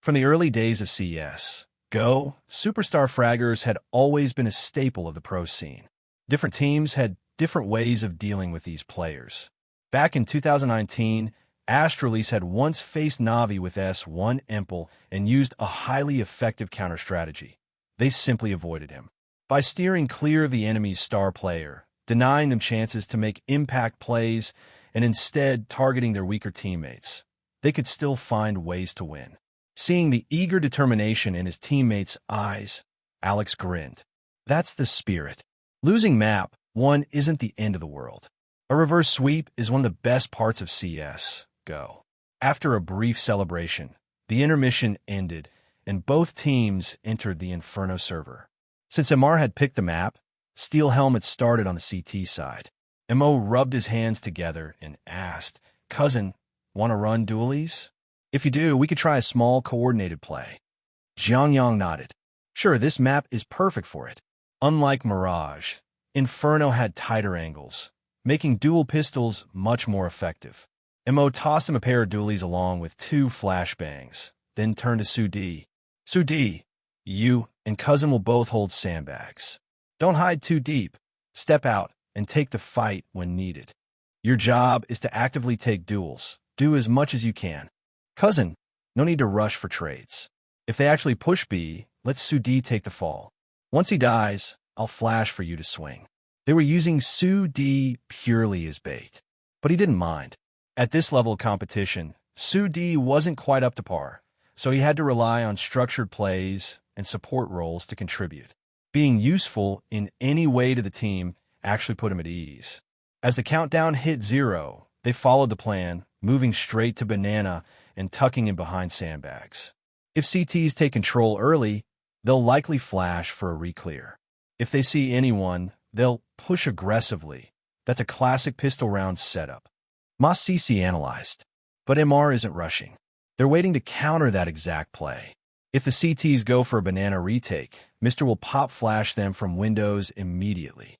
From the early days of CS Go, superstar fraggers had always been a staple of the pro scene. Different teams had different ways of dealing with these players. Back in 2019, Astralis had once faced Navi with S1 Impel and used a highly effective counter strategy. They simply avoided him. By steering clear of the enemy's star player, denying them chances to make impact plays, and instead targeting their weaker teammates, they could still find ways to win. Seeing the eager determination in his teammates' eyes, Alex grinned. That's the spirit. Losing Map 1 isn't the end of the world. A reverse sweep is one of the best parts of CS Go. After a brief celebration, the intermission ended, and both teams entered the Inferno server. Since MR had picked the map, Steel Helmet started on the CT side. MO rubbed his hands together and asked, "Cousin, Want to run dualies? If you do, we could try a small coordinated play. Jiang Yang nodded. Sure, this map is perfect for it. Unlike Mirage, Inferno had tighter angles, making dual pistols much more effective. Mo tossed him a pair of dualies along with 2 flashbangs, then turned to Sudi. Sudi, you and cousin will both hold sandbags. Don't hide too deep. Step out and take the fight when needed. Your job is to actively take duels. Do as much as you can. Cousin, no need to rush for trades. If they actually push B, let Sudi take the fall. Once he dies, I'll flash for you to swing. They were using Sudi purely as bait, but he didn't mind. At this level of competition, Sudi wasn't quite up to par, so he had to rely on structured plays and support roles to contribute. Being useful in any way to the team actually put him at ease. As the countdown hit 0, they followed the plan, moving straight to Banana and tucking in behind sandbags. If CTs take control early, they'll likely flash for a re-clear. If they see anyone, they'll push aggressively. That's a classic pistol round setup. Mas CC analyzed, but MR isn't rushing. They're waiting to counter that exact play. If the CTs go for a banana retake, Mr. will pop flash them from windows immediately.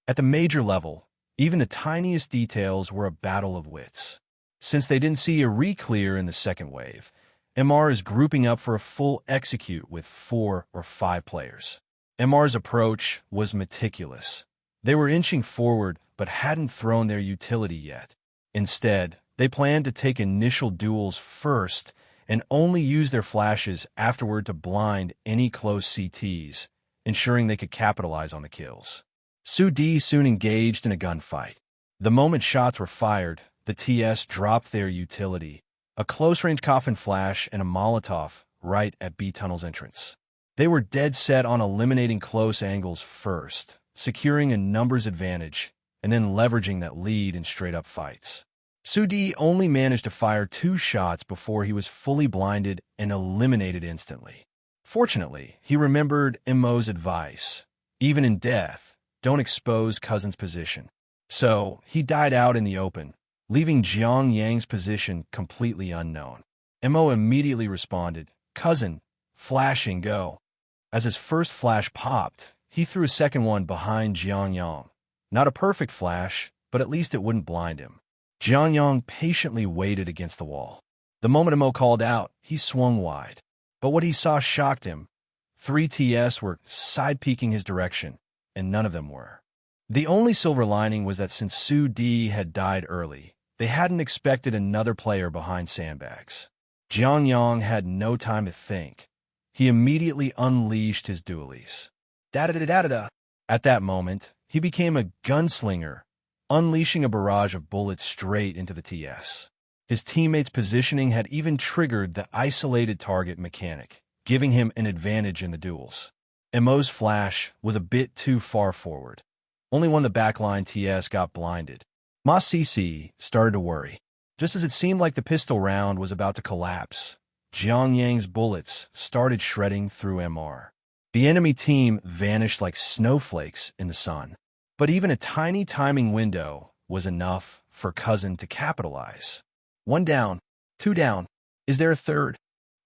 At the major level, even the tiniest details were a battle of wits. Since they didn't see a re-clear in the second wave, MR is grouping up for a full execute with 4 or 5 players. MR's approach was meticulous. They were inching forward but hadn't thrown their utility yet. Instead, they planned to take initial duels first and only use their flashes afterward to blind any close CTs, ensuring they could capitalize on the kills. Sudi soon engaged in a gunfight. The moment shots were fired, the TS dropped their utility, a close-range coffin flash and a Molotov right at B Tunnel's entrance. They were dead set on eliminating close angles first, securing a numbers advantage, and then leveraging that lead in straight-up fights. Sudi only managed to fire 2 shots before he was fully blinded and eliminated instantly. Fortunately, he remembered Mo's advice. Even in death, don't expose cousin's position. So, he died out in the open, leaving Jiang Yang's position completely unknown. Mo immediately responded, "Cousin, flashing, go." As his first flash popped, he threw a second one behind Jiang Yang. Not a perfect flash, but at least it wouldn't blind him. Jiang Yang patiently waited against the wall. The moment Mo called out, he swung wide. But what he saw shocked him. 3 TS were side-peeking his direction, and none of them were. The only silver lining was that since Sudi had died early, they hadn't expected another player behind sandbags. Jiang Yang had no time to think. He immediately unleashed his dualies. Da-da-da-da-da-da. At that moment, he became a gunslinger, unleashing a barrage of bullets straight into the TS. His teammates' positioning had even triggered the isolated target mechanic, giving him an advantage in the duels. Mo's flash was a bit too far forward. Only when the backline TS got blinded. Mas CC started to worry. Just as it seemed like the pistol round was about to collapse, Jiang Yang's bullets started shredding through MR. The enemy team vanished like snowflakes in the sun. But even a tiny timing window was enough for cousin to capitalize. 1 down, 2 down. Is there a third?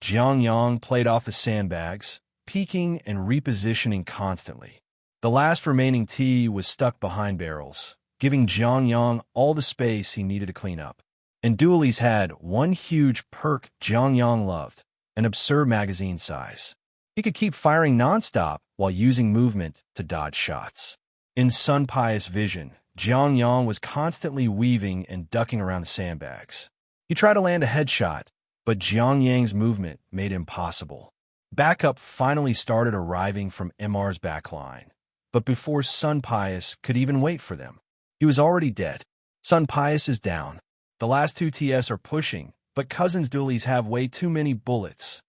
Jiang Yang played off the sandbags, peeking and repositioning constantly. The last remaining T was stuck behind barrels, giving Jiang Yang all the space he needed to clean up. And dualies had one huge perk Jiang Yang loved, an absurd magazine size. He could keep firing nonstop while using movement to dodge shots. In sun-pious vision, Jiang Yang was constantly weaving and ducking around the sandbags. He tried to land a headshot, but Jiang Yang's movement made it impossible. Backup finally started arriving from MR's backline, but before Sun-Pious could even wait for them, he was already dead. Sun-Pious is down. The last 2 TS are pushing, but Cousin's dualies have way too many bullets.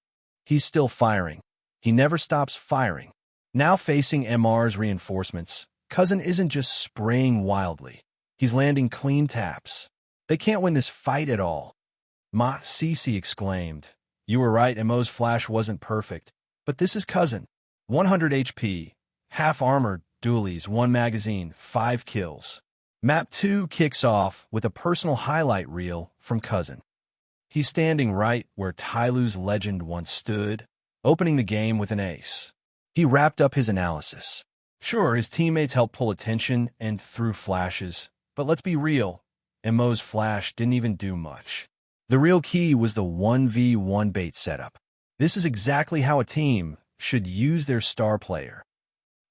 He's still firing. He never stops firing. Now facing MR's reinforcements, Cousin isn't just spraying wildly. He's landing clean taps. They can't win this fight at all. Ma Cici exclaimed. You were right, Mo's flash wasn't perfect. But this is Cousin. 100 HP, half-armored, dualies, 1 magazine, 5 kills. Map 2 kicks off with a personal highlight reel from Cousin. He's standing right where Tyloo's legend once stood, opening the game with an ace. He wrapped up his analysis. Sure, his teammates helped pull attention and threw flashes, but let's be real, Mo's flash didn't even do much. The real key was the 1v1 bait setup. This is exactly how a team should use their star player.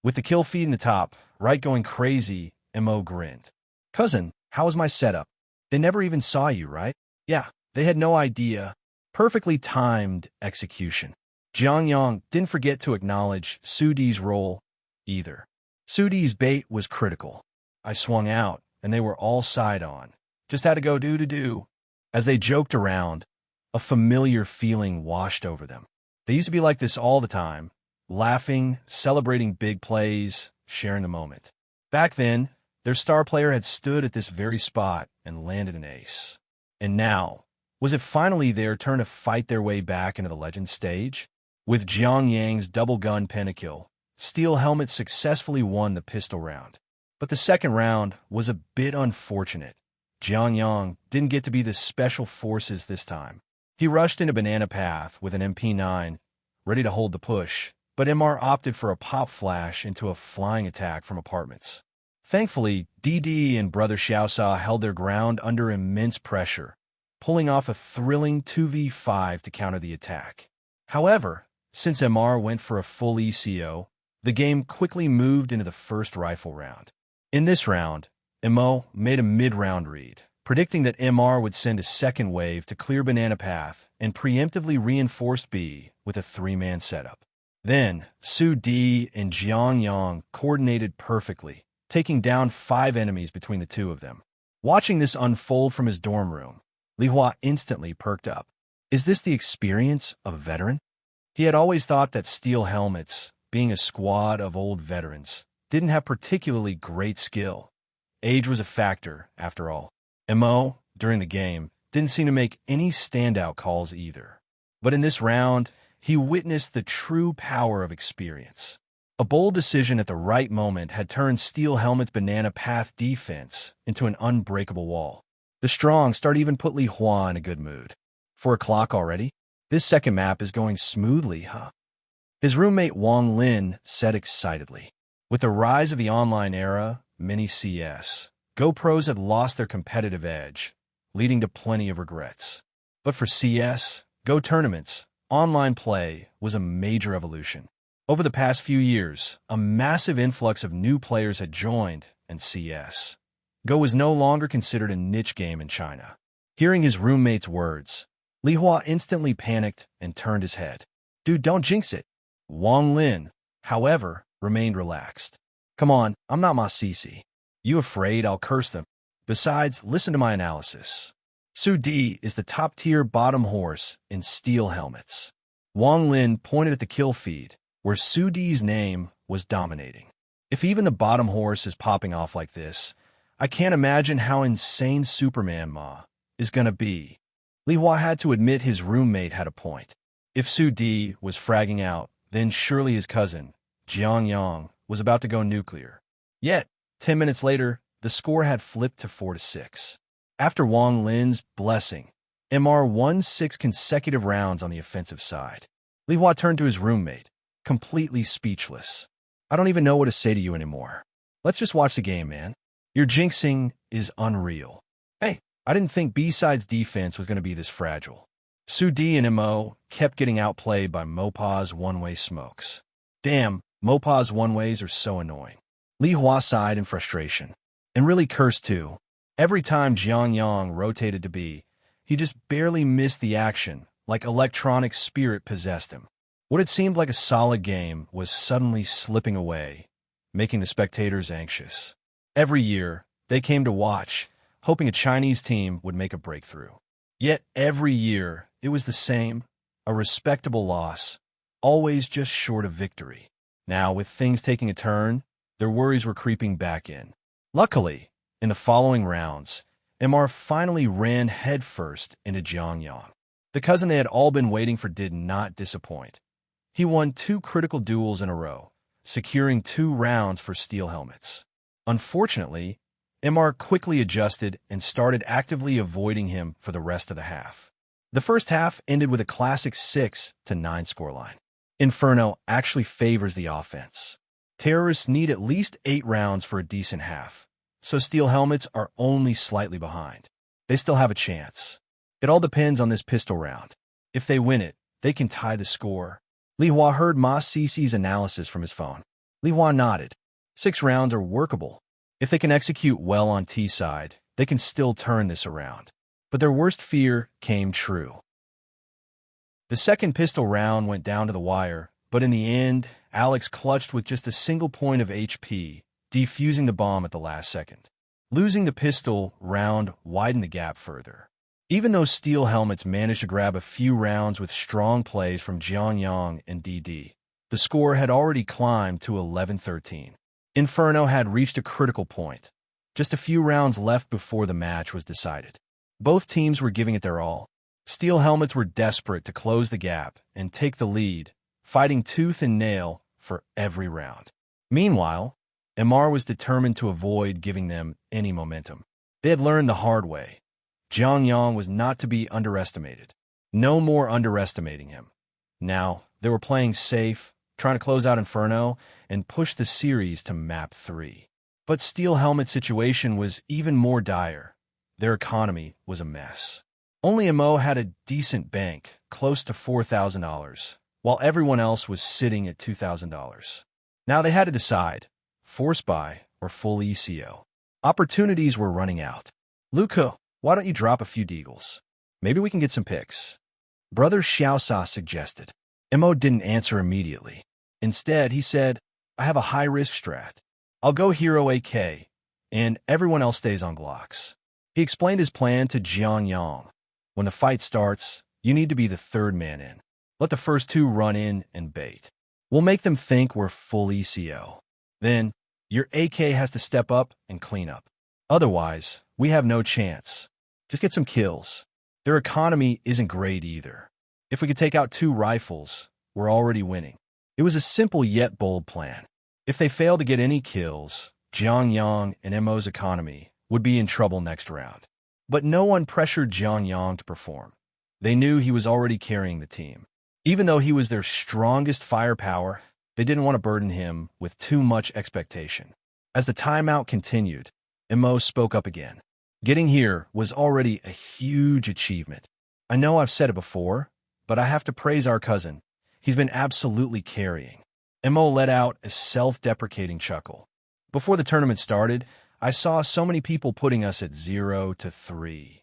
With the kill feed in the top, right going crazy, Mo grinned. Cousin, how was my setup? They never even saw you, right? Yeah, they had no idea. Perfectly timed execution. Jiang Yang didn't forget to acknowledge Sudi's role either. Sudi's bait was critical. I swung out, and they were all side on. Just had to go do. As they joked around, a familiar feeling washed over them. They used to be like this all the time, laughing, celebrating big plays, sharing the moment. Back then, their star player had stood at this very spot and landed an ace. And now, was it finally their turn to fight their way back into the legend stage? With Jiang Yang's double gun pentakill, Steel Helmet successfully won the pistol round. But the second round was a bit unfortunate. Jiang Yang didn't get to be the special forces this time. He rushed into Banana Path with an MP9, ready to hold the push, but MR opted for a pop flash into a flying attack from apartments. Thankfully, DD and Brother Xiaosa held their ground under immense pressure, pulling off a thrilling 2v5 to counter the attack. However, since MR went for a full ECO, the game quickly moved into the first rifle round. In this round, MO made a mid-round read, predicting that MR would send a second wave to clear Banana Path and preemptively reinforce B with a three-man setup. Then, Su D and Jiang Yang coordinated perfectly, taking down 5 enemies between the two of them. Watching this unfold from his dorm room, Li Hua instantly perked up. Is this the experience of a veteran? He had always thought that Steel Helmets, being a squad of old veterans, didn't have particularly great skill. Age was a factor, after all. Mo, during the game, didn't seem to make any standout calls either. But in this round, he witnessed the true power of experience. A bold decision at the right moment had turned Steel Helmet's Banana Path defense into an unbreakable wall. The strong start even put Li Hua in a good mood. 4 o'clock already? This second map is going smoothly, huh? His roommate Wang Lin said excitedly. With the rise of the online era, mini CS, GoPros had lost their competitive edge, leading to plenty of regrets. But for CS, Go tournaments, online play was a major evolution. Over the past few years, a massive influx of new players had joined, and CS. Go was no longer considered a niche game in China. Hearing his roommate's words, Li Hua instantly panicked and turned his head. Dude, don't jinx it. Wang Lin, however, remained relaxed. Come on, I'm not Ma Sisi. You afraid I'll curse them? Besides, listen to my analysis. Su Di is the top-tier bottom horse in Steel Helmets. Wang Lin pointed at the kill feed, where Su Di's name was dominating. If even the bottom horse is popping off like this, I can't imagine how insane Superman Ma is gonna be. Li Hua had to admit his roommate had a point. If Su Di was fragging out, then surely his cousin, Jiang Yang, was about to go nuclear. Yet, 10 minutes later, the score had flipped to 4-6. After Wang Lin's blessing, MR won 6 consecutive rounds on the offensive side. Li Hua turned to his roommate, completely speechless. I don't even know what to say to you anymore. Let's just watch the game, man. Your jinxing is unreal. Hey, I didn't think B-Side's defense was going to be this fragile. Su Di and Mo kept getting outplayed by Mopa's one-way smokes. Damn, Mopa's one-ways are so annoying. Li Hua sighed in frustration, and really cursed too. Every time Jiang Yang rotated to B, he just barely missed the action, like electronic spirit possessed him. What had seemed like a solid game was suddenly slipping away, making the spectators anxious. Every year, they came to watch, hoping a Chinese team would make a breakthrough. Yet every year, it was the same, a respectable loss, always just short of victory. Now, with things taking a turn, their worries were creeping back in. Luckily, in the following rounds, MR finally ran headfirst into Jiang Yang. The cousin they had all been waiting for did not disappoint. He won 2 critical duels in a row, securing 2 rounds for Steel Helmets. Unfortunately, MR quickly adjusted and started actively avoiding him for the rest of the half. The first half ended with a classic 6-9 scoreline. Inferno actually favors the offense. Terrorists need at least 8 rounds for a decent half, so Steel Helmets are only slightly behind. They still have a chance. It all depends on this pistol round. If they win it, they can tie the score. Li Hua heard Ma Cici's analysis from his phone. Li Hua nodded. 6 rounds are workable. If they can execute well on T side, they can still turn this around. But their worst fear came true. The second pistol round went down to the wire, but in the end, Alex clutched with just a single point of HP, defusing the bomb at the last second. Losing the pistol round widened the gap further. Even though Steel Helmets managed to grab a few rounds with strong plays from Jiang Yang and DD, the score had already climbed to 11-13. Inferno had reached a critical point. Just a few rounds left before the match was decided. Both teams were giving it their all. Steel Helmets were desperate to close the gap and take the lead, fighting tooth and nail for every round. Meanwhile, MR was determined to avoid giving them any momentum. They had learned the hard way. Jiang Yang was not to be underestimated. No more underestimating him. Now, they were playing safe, trying to close out Inferno and push the series to map 3. But Steel Helmet's situation was even more dire. Their economy was a mess. Only MO had a decent bank, close to $4,000, while everyone else was sitting at $2,000. Now they had to decide, force buy or full ECO. Opportunities were running out. Luca, why don't you drop a few deagles? Maybe we can get some picks. Brother Xiaosa suggested. MO didn't answer immediately. Instead, he said, I have a high-risk strat. I'll go Hero AK, and everyone else stays on Glocks. He explained his plan to Jiang Yang. When the fight starts, you need to be the third man in. Let the first 2 run in and bait. We'll make them think we're full ECO. Then, your AK has to step up and clean up. Otherwise, we have no chance. Just get some kills. Their economy isn't great either. If we could take out 2 rifles, we're already winning. It was a simple yet bold plan. If they fail to get any kills, Jiang Yang and MO's economy would be in trouble next round. But no one pressured Jiang Yang to perform. They knew he was already carrying the team. Even though he was their strongest firepower, they didn't want to burden him with too much expectation. As the timeout continued, MO spoke up again. Getting here was already a huge achievement. I know I've said it before, but I have to praise our cousin. He's been absolutely carrying. MO let out a self-deprecating chuckle. Before the tournament started, I saw so many people putting us at 0-3.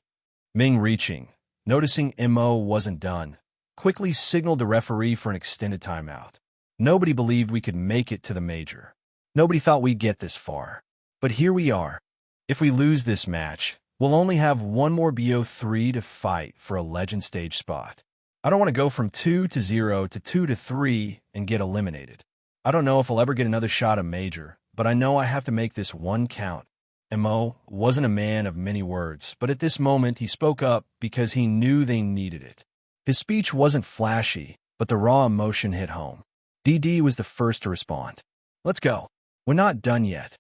Ming reaching, noticing MO wasn't done, quickly signaled the referee for an extended timeout. Nobody believed we could make it to the major. Nobody thought we'd get this far. But here we are. If we lose this match, we'll only have one more BO3 to fight for a legend stage spot. I don't want to go from 2-0 to 2-3 and get eliminated. I don't know if I'll ever get another shot at major, but I know I have to make this one count. MO wasn't a man of many words, but at this moment he spoke up because he knew they needed it. His speech wasn't flashy, but the raw emotion hit home. DD was the first to respond. Let's go. We're not done yet.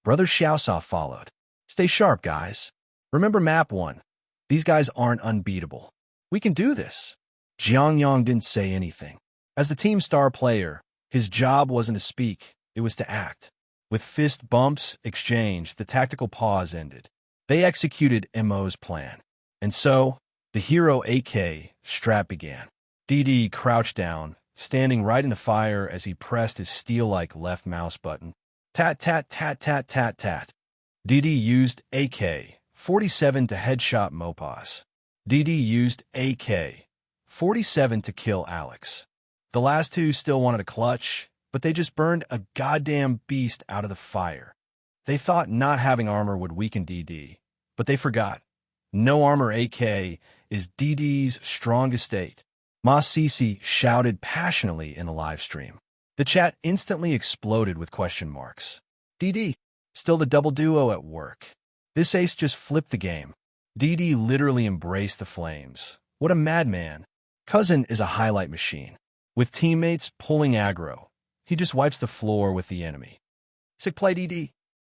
Brother Xiaosa followed. Stay sharp, guys. Remember map 1. These guys aren't unbeatable. We can do this. Jiang Yang didn't say anything. As the team star player, his job wasn't to speak, it was to act. With fist bumps exchanged, the tactical pause ended. They executed MO's plan. And so, the Hero AK strap began. DD crouched down, standing right in the fire as he pressed his steel-like left mouse button. Tat, tat, tat, tat, tat, tat. DD used AK-47 to headshot Mopaz. DD used AK-47 to kill Alex. The last 2 still wanted a clutch, but they just burned a goddamn beast out of the fire. They thought not having armor would weaken DD, but they forgot. No armor AK is DD's strongest state. Ma Cici shouted passionately in the live stream. The chat instantly exploded with question marks. DD, still the double duo at work. This ace just flipped the game. DD literally embraced the flames. What a madman. Cousin is a highlight machine. With teammates pulling aggro, he just wipes the floor with the enemy. Sick play, DD.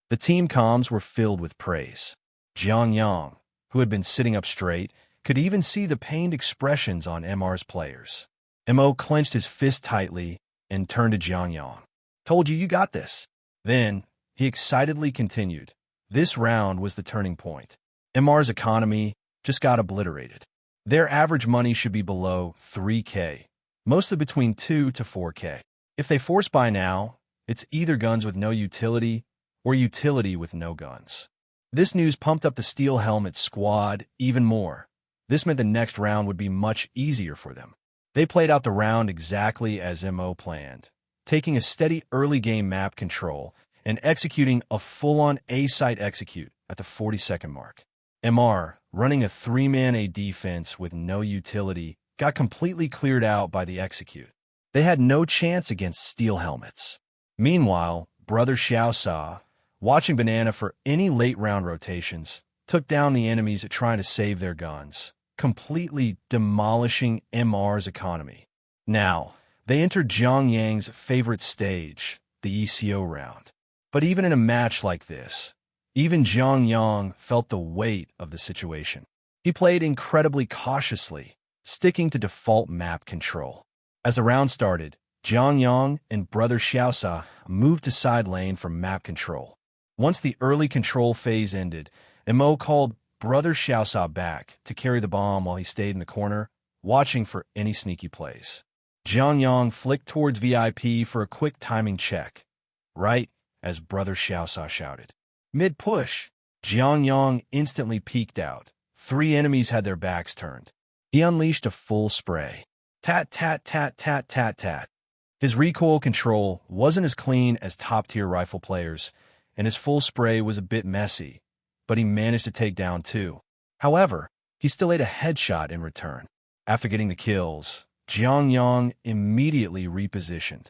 The team comms were filled with praise. Jiang Yang, who had been sitting up straight, could even see the pained expressions on MR's players. MO clenched his fist tightly and turned to Jiang Yang. Told you got this. Then, he excitedly continued. This round was the turning point. MR's economy just got obliterated. Their average money should be below 3K, mostly between 2 to 4K. If they force buy now, it's either guns with no utility or utility with no guns. This news pumped up the Steel Helmet squad even more. This meant the next round would be much easier for them. They played out the round exactly as MO planned, taking a steady early game map control and executing a full-on A-site execute at the 40-second mark. MR, running a 3-man A defense with no utility, got completely cleared out by the execute. They had no chance against Steel Helmets. Meanwhile, Brother Xiaosa, watching Banana for any late-round rotations, took down the enemies trying to save their guns, completely demolishing MR's economy. Now, they entered Jiang Yang's favorite stage, the ECO round. But even in a match like this, even Jiang Yang felt the weight of the situation. He played incredibly cautiously, sticking to default map control. As the round started, Jiang Yang and Brother Xiaosa moved to side lane for map control. Once the early control phase ended, MO called Brother Xiaosa back to carry the bomb while he stayed in the corner, watching for any sneaky plays. Jiang Yang flicked towards VIP for a quick timing check, right as Brother Xiaosa shouted. Mid-push, Jiang Yang instantly peeked out. 3 enemies had their backs turned. He unleashed a full spray. Tat, tat, tat, tat, tat, tat. His recoil control wasn't as clean as top-tier rifle players, and his full spray was a bit messy, but he managed to take down 2. However, he still ate a headshot in return. After getting the kills, Jiang Yang immediately repositioned.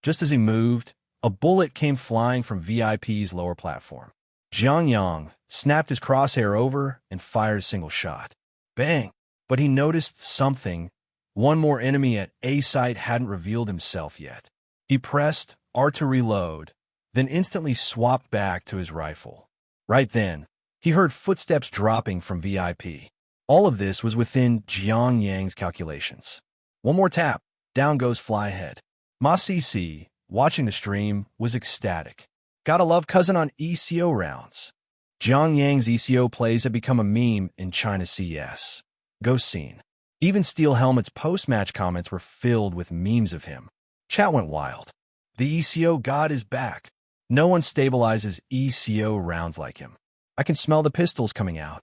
Just as he moved, a bullet came flying from VIP's lower platform. Jiang Yang snapped his crosshair over and fired a single shot. Bang! But he noticed something. One more enemy at A site hadn't revealed himself yet. He pressed R to reload, then instantly swapped back to his rifle. Right then, he heard footsteps dropping from VIP. All of this was within Jiang Yang's calculations. One more tap, down goes Flyhead. Ma CC, watching the stream, was ecstatic. Gotta love cousin on ECO rounds. Jiang Yang's ECO plays have become a meme in China CS. Ghost scene. Even Steel Helmet's post-match comments were filled with memes of him. Chat went wild. The ECO god is back. No one stabilizes ECO rounds like him. I can smell the pistols coming out.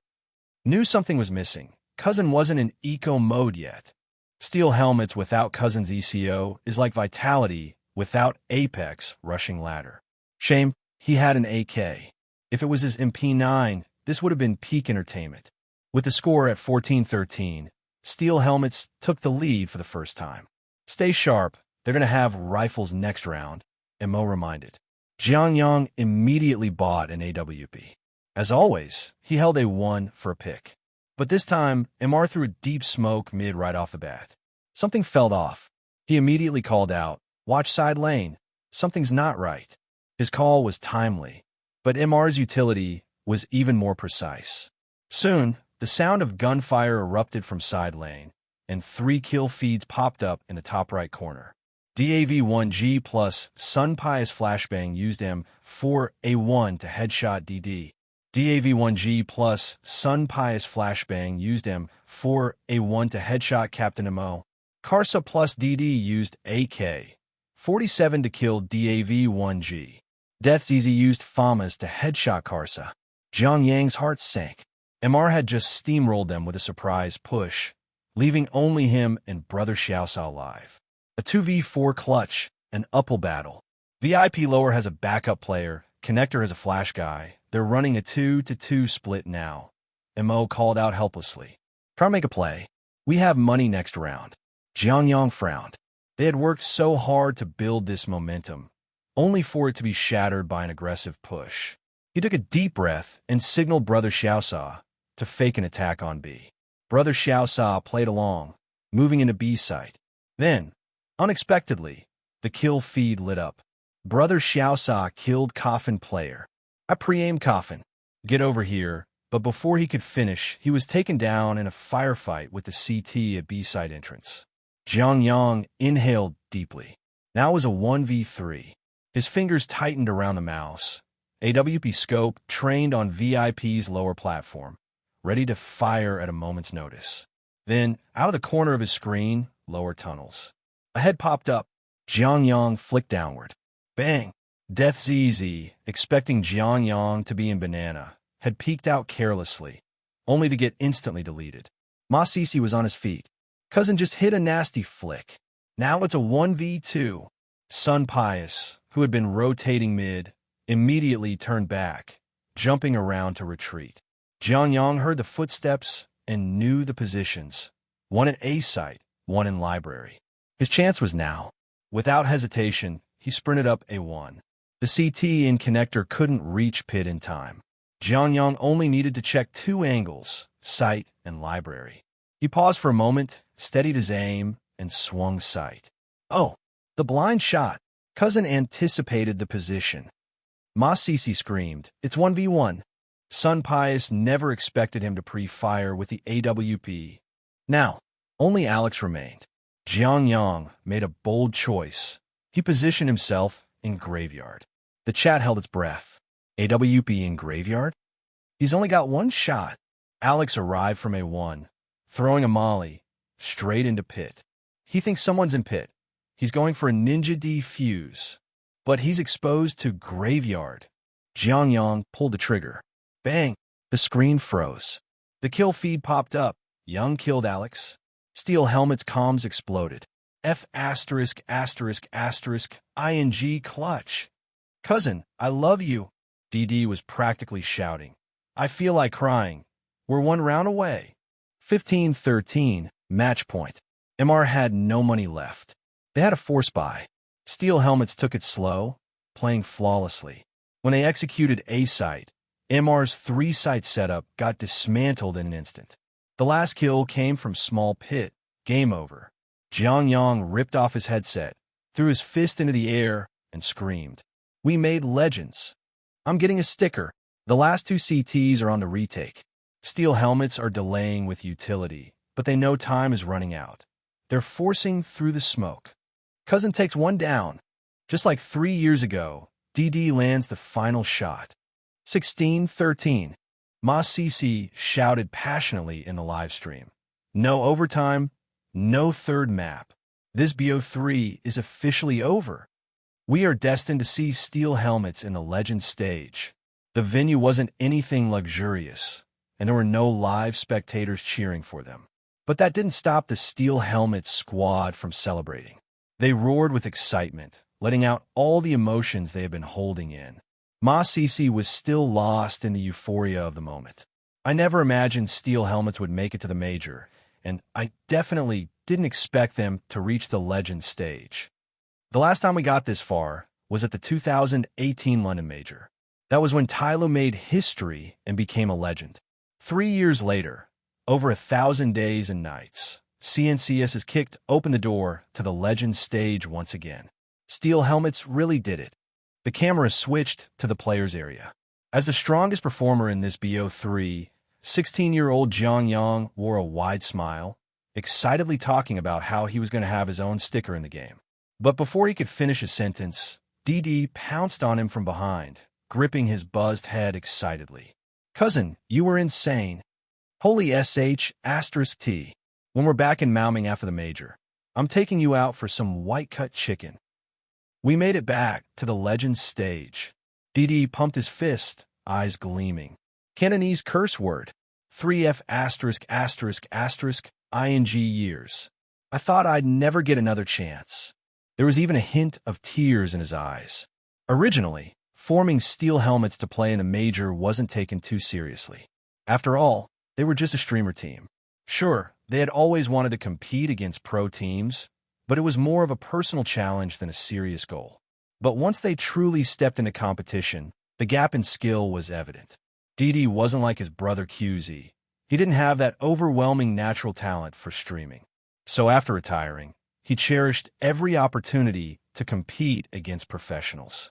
Knew something was missing. Cousin wasn't in eco mode yet. Steel Helmets without Cousin's ECO is like Vitality without Apex rushing ladder. Shame, he had an AK. If it was his MP9, this would have been peak entertainment. With the score at 14-13, Steel Helmets took the lead for the first time. Stay sharp, they're going to have rifles next round, MO reminded. Jiang Yang immediately bought an AWP. As always, he held A1 for a pick. But this time, MR threw a deep smoke mid right off the bat. Something fell off. He immediately called out, "Watch side lane. Something's not right." His call was timely, but MR's utility was even more precise. Soon, the sound of gunfire erupted from side lane, and 3 kill feeds popped up in the top right corner. DAV1G plus Sun Pious Flashbang used M4A1 to headshot DD. DAV1G plus Sun Pious Flashbang used M4A1 to headshot Captain MO. Karsa plus DD used AK-47 to kill DAV1G. Death's Easy used FAMAs to headshot Karsa. Jiang Yang's heart sank. MR had just steamrolled them with a surprise push, leaving only him and Brother Xiaosa alive. A 2v4 clutch, an uphill battle. VIP lower has a backup player, Connector has a flash guy. They're running a 2-2 split now. MO called out helplessly. Try to make a play. We have money next round. Jiang Yang frowned. They had worked so hard to build this momentum, only for it to be shattered by an aggressive push. He took a deep breath and signaled Brother Xiaosa to fake an attack on B. Brother Xiaosa played along, moving into B site. Then, unexpectedly, the kill feed lit up. Brother Xiaosa killed Coffin player. I pre-aimed Coffin. Get over here, But before he could finish, he was taken down in a firefight with the CT at B-side entrance. Jiang Yang inhaled deeply. Now it was a 1v3. His fingers tightened around the mouse. AWP scope trained on VIP's lower platform, ready to fire at a moment's notice. Then, out of the corner of his screen, lower tunnels. A head popped up. Jiang Yang flicked downward. Bang! Death ZZ, expecting Jiang Yang to be in banana, had peeked out carelessly, only to get instantly deleted. Ma Sisi was on his feet. Cousin just hit a nasty flick. Now it's a 1v2. Sun Pius, who had been rotating mid, immediately turned back, jumping around to retreat. Jiang Yang heard the footsteps and knew the positions. One at A site, one in library. His chance was now. Without hesitation, he sprinted up A1. The CT in connector couldn't reach pit in time. Jiang Yang only needed to check two angles, site and library. He paused for a moment, steadied his aim, and swung sight. Oh, the blind shot. Cousin anticipated the position. Ma Sisi screamed, "It's 1v1. Sun Pius never expected him to pre-fire with the AWP. Now, only Alex remained. Jiang Yang made a bold choice. He positioned himself in graveyard. The chat held its breath. AWP in graveyard? He's only got one shot. Alex arrived from A1, throwing a molly straight into pit. He thinks someone's in pit. He's going for a ninja defuse. But he's exposed to graveyard. Jiang Yang pulled the trigger. Bang! The screen froze. The kill feed popped up. Young killed Alex. Steel Helmet's comms exploded. F********, ING clutch. Cousin, I love you. DD was practically shouting. I feel like crying. We're one round away. 15-13, match point. MR had no money left. They had a force buy. Steel Helmets took it slow, playing flawlessly. When they executed A site, MR's 3-site setup got dismantled in an instant. The last kill came from small pit. Game over. Jiang Yang ripped off his headset, threw his fist into the air, and screamed. We made legends. I'm getting a sticker. The last two CTs are on the retake. Steel Helmets are delaying with utility, but they know time is running out. They're forcing through the smoke. Cousin takes one down. Just like 3 years ago, DD lands the final shot. 16-13. Ma Sisi shouted passionately in the live stream. No overtime, no third map. This BO3 is officially over. We are destined to see Steel Helmets in the Legends stage. The venue wasn't anything luxurious, and there were no live spectators cheering for them. But that didn't stop the Steel Helmets squad from celebrating. They roared with excitement, letting out all the emotions they had been holding in. Ma Sisi was still lost in the euphoria of the moment. I never imagined Steel Helmets would make it to the major, and I definitely didn't expect them to reach the Legends stage. The last time we got this far was at the 2018 London Major. That was when Tylo made history and became a legend. 3 years later, over 1,000 days and nights, CNCS has kicked open the door to the Legends stage once again. Steel Helmets really did it. The camera switched to the players area. As the strongest performer in this BO3, 16-year-old Jiang Yang wore a wide smile, excitedly talking about how he was going to have his own sticker in the game. But before he could finish his sentence, DD pounced on him from behind, gripping his buzzed head excitedly. Cousin, you were insane. Holy SH***T. When we're back in Maoming after the major, I'm taking you out for some white-cut chicken. We made it back to the Legends stage. DD pumped his fist, eyes gleaming. Cantonese curse word. 3F*******, ING years. I thought I'd never get another chance. There was even a hint of tears in his eyes. Originally, forming Steel Helmets to play in the major wasn't taken too seriously. After all, they were just a streamer team. Sure, they had always wanted to compete against pro teams, but it was more of a personal challenge than a serious goal. But once they truly stepped into competition, the gap in skill was evident. DD wasn't like his brother QZ. He didn't have that overwhelming natural talent for streaming. So after retiring, he cherished every opportunity to compete against professionals.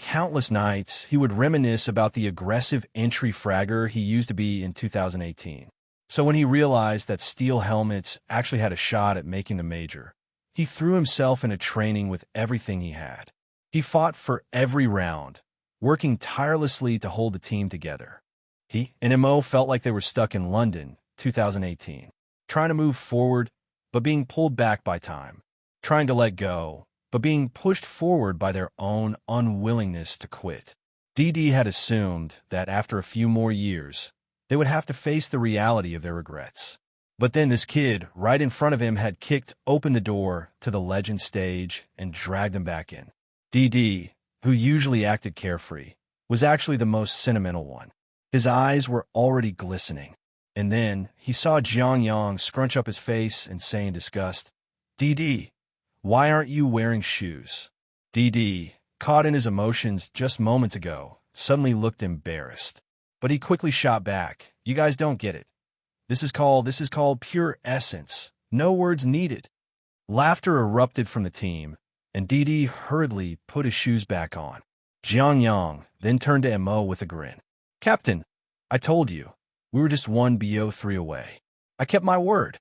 Countless nights, he would reminisce about the aggressive entry fragger he used to be in 2018. So when he realized that steel helmets actually had a shot at making the major, he threw himself into training with everything he had. He fought for every round, working tirelessly to hold the team together. He and Mo felt like they were stuck in London, 2018, trying to move forward, but being pulled back by time, trying to let go, but being pushed forward by their own unwillingness to quit. DD had assumed that after a few more years, they would have to face the reality of their regrets. But then this kid, right in front of him, had kicked open the door to the legend stage and dragged them back in. DD, who usually acted carefree, was actually the most sentimental one. His eyes were already glistening. And then he saw Jiang Yang scrunch up his face and say in disgust, "DD, why aren't you wearing shoes?" DD, caught in his emotions just moments ago, suddenly looked embarrassed. But he quickly shot back, "You guys don't get it. This is called pure essence. No words needed." Laughter erupted from the team, and DD hurriedly put his shoes back on. Jiang Yang then turned to Mo with a grin. "Captain, I told you, we were just one BO3 away. I kept my word.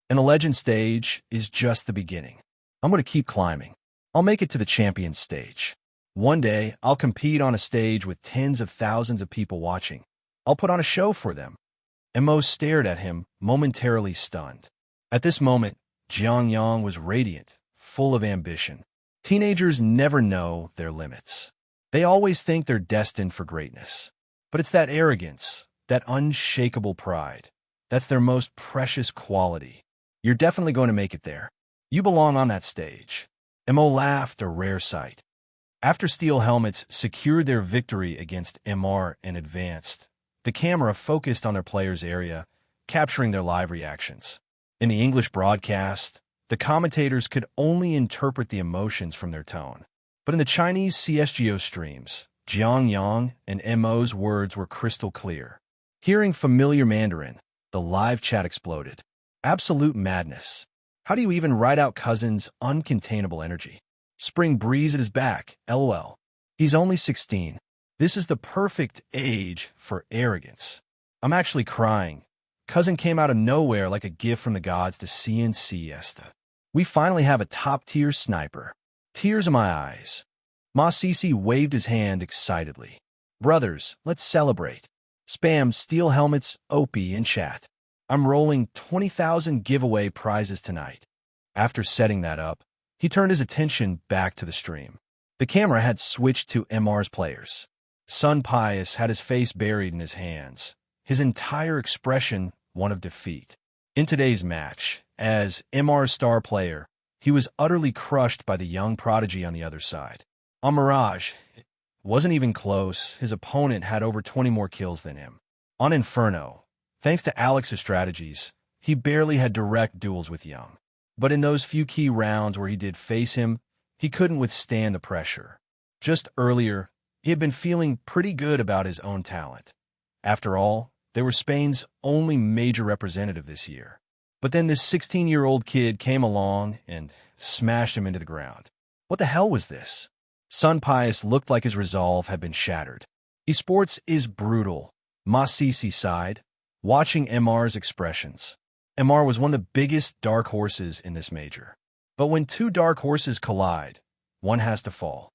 And the legend stage is just the beginning. I'm going to keep climbing. I'll make it to the champion stage. One day, I'll compete on a stage with tens of thousands of people watching. I'll put on a show for them." Mo stared at him, momentarily stunned. At this moment, Jiang Yang was radiant, full of ambition. Teenagers never know their limits. They always think they're destined for greatness. But it's that arrogance, that unshakable pride, that's their most precious quality. You're definitely going to make it there. You belong on that stage. Mo laughed, a rare sight. After Steel Helmets secured their victory against MR and advanced, the camera focused on their players' area, capturing their live reactions. In the English broadcast, the commentators could only interpret the emotions from their tone. But in the Chinese CSGO streams, Jiang Yang and Mo's words were crystal clear. Hearing familiar Mandarin, the live chat exploded. Absolute madness. How do you even write out Cousin's uncontainable energy? Spring breeze at his back, LOL. He's only 16. This is the perfect age for arrogance. I'm actually crying. Cousin came out of nowhere like a gift from the gods to CNC Esta. We finally have a top-tier sniper. Tears in my eyes. Ma Sisi waved his hand excitedly. Brothers, let's celebrate. Spam Steel Helmets OP in chat. I'm rolling 20,000 giveaway prizes tonight. After setting that up, he turned his attention back to the stream. The camera had switched to MR's players. Sun Pius had his face buried in his hands, his entire expression one of defeat. In today's match, as MR's star player, he was utterly crushed by the young prodigy on the other side. On Mirage, it wasn't even close. His opponent had over 20 more kills than him. On Inferno, thanks to Alex's strategies, he barely had direct duels with Young. But in those few key rounds where he did face him, he couldn't withstand the pressure. Just earlier, he had been feeling pretty good about his own talent. After all, they were Spain's only major representative this year. But then this 16-year-old kid came along and smashed him into the ground. What the hell was this? Sun Pius looked like his resolve had been shattered. Esports is brutal. Ma Sisi sighed, watching MR's expressions. MR was one of the biggest dark horses in this major. But when two dark horses collide, one has to fall.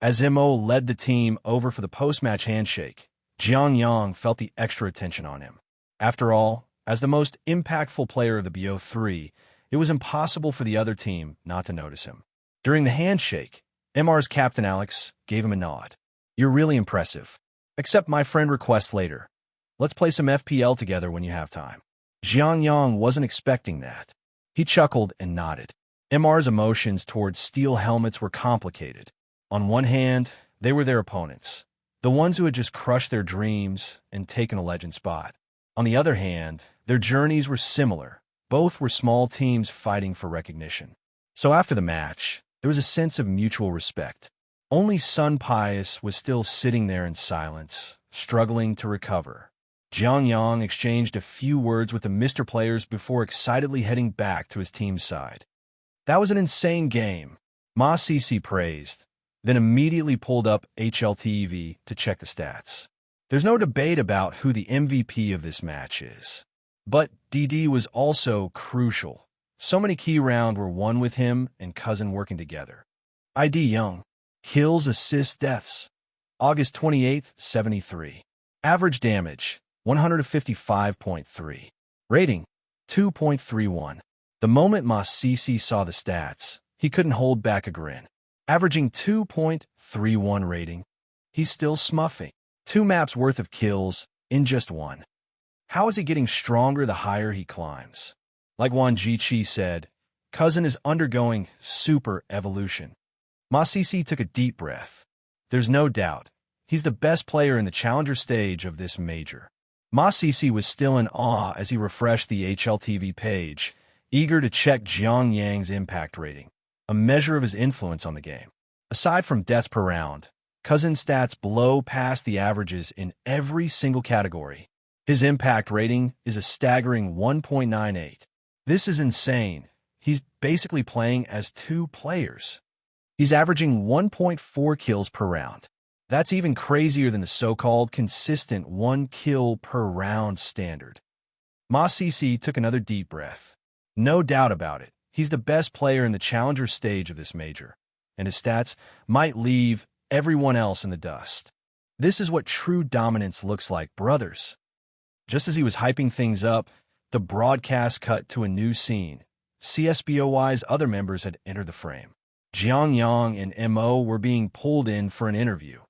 As MO led the team over for the post-match handshake, Jiang Yang felt the extra attention on him. After all, as the most impactful player of the BO3, it was impossible for the other team not to notice him. During the handshake, MR's captain Alex gave him a nod. "You're really impressive. Accept my friend request later. Let's play some FPL together when you have time." Jiang Yang wasn't expecting that. He chuckled and nodded. MR's emotions towards Steel Helmets were complicated. On one hand, they were their opponents, the ones who had just crushed their dreams and taken a legend spot. On the other hand, their journeys were similar. Both were small teams fighting for recognition. So after the match, there was a sense of mutual respect. Only Sun Pius was still sitting there in silence, struggling to recover. Jiang Yang exchanged a few words with the Mr. players before excitedly heading back to his team's side. "That was an insane game," Ma Sisi praised. then immediately pulled up HLTV to check the stats. There's no debate about who the MVP of this match is. But DD was also crucial. So many key rounds were won with him and Cousin working together. ID Young. Kills, assists, deaths. August 28th, 73. Average damage, 155.3. Rating, 2.31. The moment Ma Sisi saw the stats, he couldn't hold back a grin. Averaging 2.31 rating, he's still smuffing. 2 maps worth of kills in just one. How is he getting stronger the higher he climbs? Like Wan Jiqi said, Cousin is undergoing super evolution. Ma Sisi took a deep breath. There's no doubt, he's the best player in the challenger stage of this major. Ma Sisi was still in awe as he refreshed the HLTV page, eager to check Jiang Yang's impact rating, a measure of his influence on the game. Aside from deaths per round, Cousin's stats blow past the averages in every single category. His impact rating is a staggering 1.98. This is insane. He's basically playing as 2 players. He's averaging 1.4 kills per round. That's even crazier than the so-called consistent 1 kill per round standard. Ma Sisi took another deep breath. No doubt about it, he's the best player in the challenger stage of this major, and his stats might leave everyone else in the dust. This is what true dominance looks like, brothers. Just as he was hyping things up, the broadcast cut to a new scene. CSBOY's other members had entered the frame. Jiang Yang and Mo were being pulled in for an interview,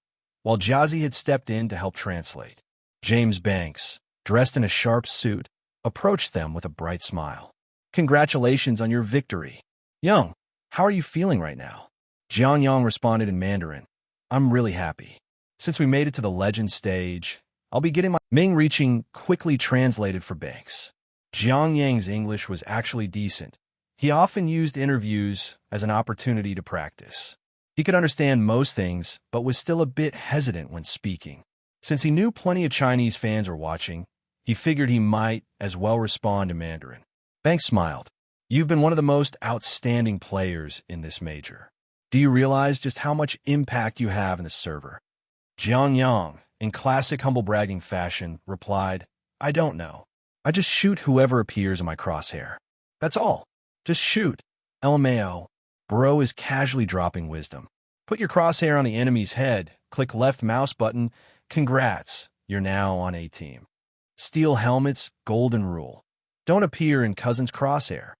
while Jazzy had stepped in to help translate. James Banks, dressed in a sharp suit, approached them with a bright smile. Congratulations on your victory. Young, how are you feeling right now? Jiang Yang responded in Mandarin. I'm really happy. Since we made it to the legend stage, I'll be getting my Ming reaching quickly translated for Banks. Jiang Yang's English was actually decent. He often used interviews as an opportunity to practice. He could understand most things, but was still a bit hesitant when speaking. Since he knew plenty of Chinese fans were watching, he figured he might as well respond in Mandarin. Banks smiled. You've been one of the most outstanding players in this major. Do you realize just how much impact you have in the server? Jiang Yang, in classic humble bragging fashion, replied, I don't know. I just shoot whoever appears in my crosshair. That's all. Just shoot. LMAO. Bro is casually dropping wisdom. Put your crosshair on the enemy's head, click left mouse button. Congrats, you're now on A team. Steel helmets, golden rule. Don't appear in Cousin's crosshair.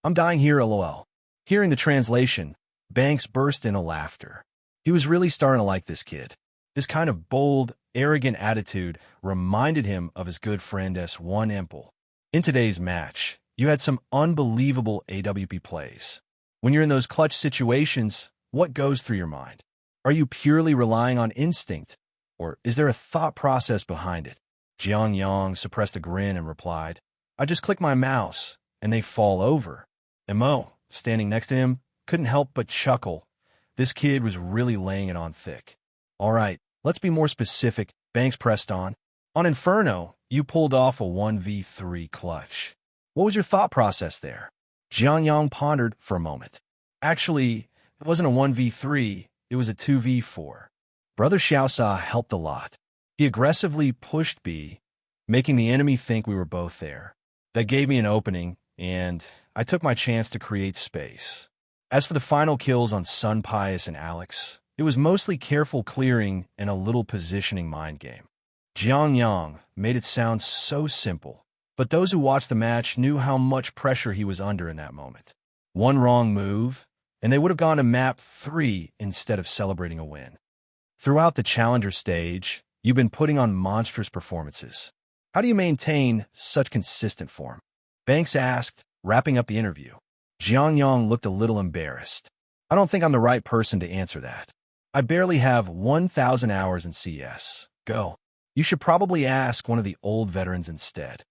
I'm dying here, lol. Hearing the translation, Banks burst into laughter. He was really starting to like this kid. This kind of bold, arrogant attitude reminded him of his good friend S1 Impel. In today's match, you had some unbelievable AWP plays. When you're in those clutch situations, what goes through your mind? Are you purely relying on instinct, or is there a thought process behind it? Jiang Yang suppressed a grin and replied, I just click my mouse, and they fall over. Mo, standing next to him, couldn't help but chuckle. This kid was really laying it on thick. All right, let's be more specific, Banks pressed on. On Inferno, you pulled off a 1v3 clutch. What was your thought process there? Jiang Yang pondered for a moment. Actually, it wasn't a 1v3, it was a 2v4. Brother Xiaosa helped a lot. He aggressively pushed B, making the enemy think we were both there. That gave me an opening, and I took my chance to create space. As for the final kills on Sun Pius and Alex, it was mostly careful clearing and a little positioning mind game. Jiang Yang made it sound so simple, but those who watched the match knew how much pressure he was under in that moment. One wrong move, and they would have gone to map 3 instead of celebrating a win. Throughout the challenger stage, you've been putting on monstrous performances. How do you maintain such consistent form? Banks asked, wrapping up the interview. Jiang Yang looked a little embarrassed. I don't think I'm the right person to answer that. I barely have 1,000 hours in CS. Go. You should probably ask one of the old veterans instead.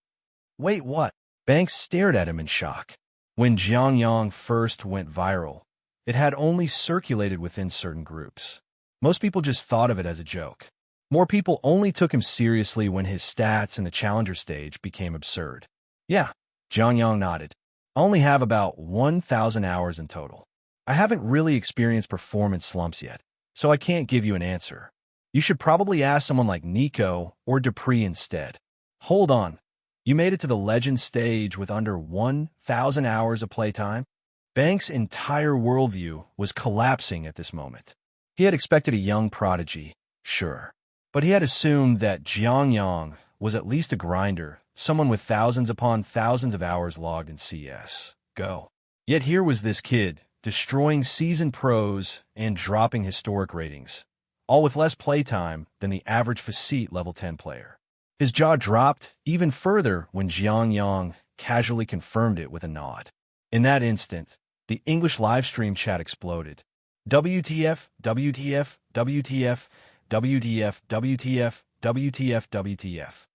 Wait, what? Banks stared at him in shock. When Jiang Yang first went viral, it had only circulated within certain groups. Most people just thought of it as a joke. More people only took him seriously when his stats in the challenger stage became absurd. Yeah, Jiang Yang nodded. I only have about 1,000 hours in total. I haven't really experienced performance slumps yet. so I can't give you an answer. You should probably ask someone like Nico or Dupree instead. Hold on. You made it to the Legend stage with under 1,000 hours of playtime? Banks' entire worldview was collapsing at this moment. He had expected a young prodigy, sure, but he had assumed that Jiang Yang was at least a grinder, someone with thousands upon thousands of hours logged in CS. Go. Yet here was this kid, destroying seasoned pros and dropping historic ratings, all with less playtime than the average Facete level 10 player. His jaw dropped even further when Jiang Yang casually confirmed it with a nod. In that instant, the English livestream chat exploded. WTF, WTF, WTF, WTF, WTF, WTF, WTF.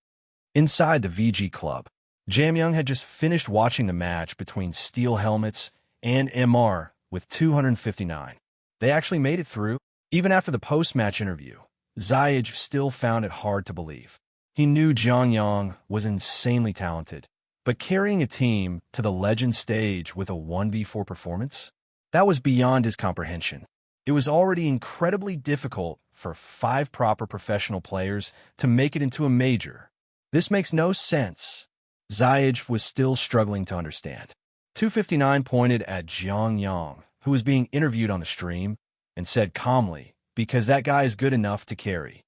Inside the VG club, Jiang Yang had just finished watching the match between Steel Helmets and MR with 259. They actually made it through. Even after the post-match interview, Ziyech still found it hard to believe. He knew Jiang Yang was insanely talented, but carrying a team to the Legend stage with a 1v4 performance? That was beyond his comprehension. It was already incredibly difficult for 5 proper professional players to make it into a major. This makes no sense. Ziyech was still struggling to understand. 259 pointed at Jiang Yang, who was being interviewed on the stream, and said calmly, because that guy is good enough to carry.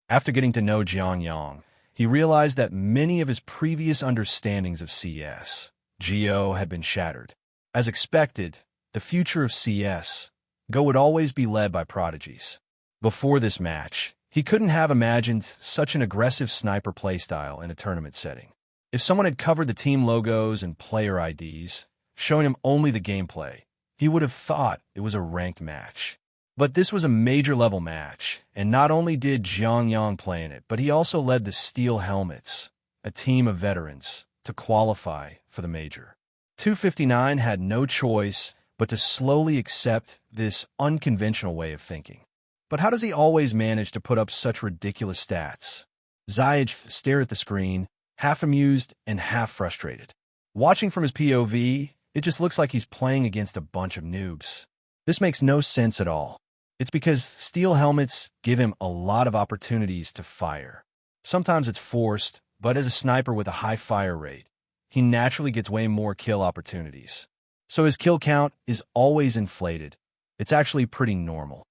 After getting to know Jiang Yang, he realized that many of his previous understandings of CS, GO, had been shattered. As expected, the future of CS, GO, would always be led by prodigies. Before this match, he couldn't have imagined such an aggressive sniper playstyle in a tournament setting. If someone had covered the team logos and player IDs, showing him only the gameplay, he would have thought it was a ranked match. But this was a major-level match, and not only did Jiang Yang play in it, but he also led the Steel Helmets, a team of veterans, to qualify for the major. 259 had no choice but to slowly accept this unconventional way of thinking. But how does he always manage to put up such ridiculous stats? Ziyech stared at the screen, half amused and half frustrated. Watching from his POV, it just looks like he's playing against a bunch of noobs. This makes no sense at all. It's because Steel Helmets give him a lot of opportunities to fire. Sometimes it's forced, but as a sniper with a high fire rate, he naturally gets way more kill opportunities. So his kill count is always inflated. It's actually pretty normal.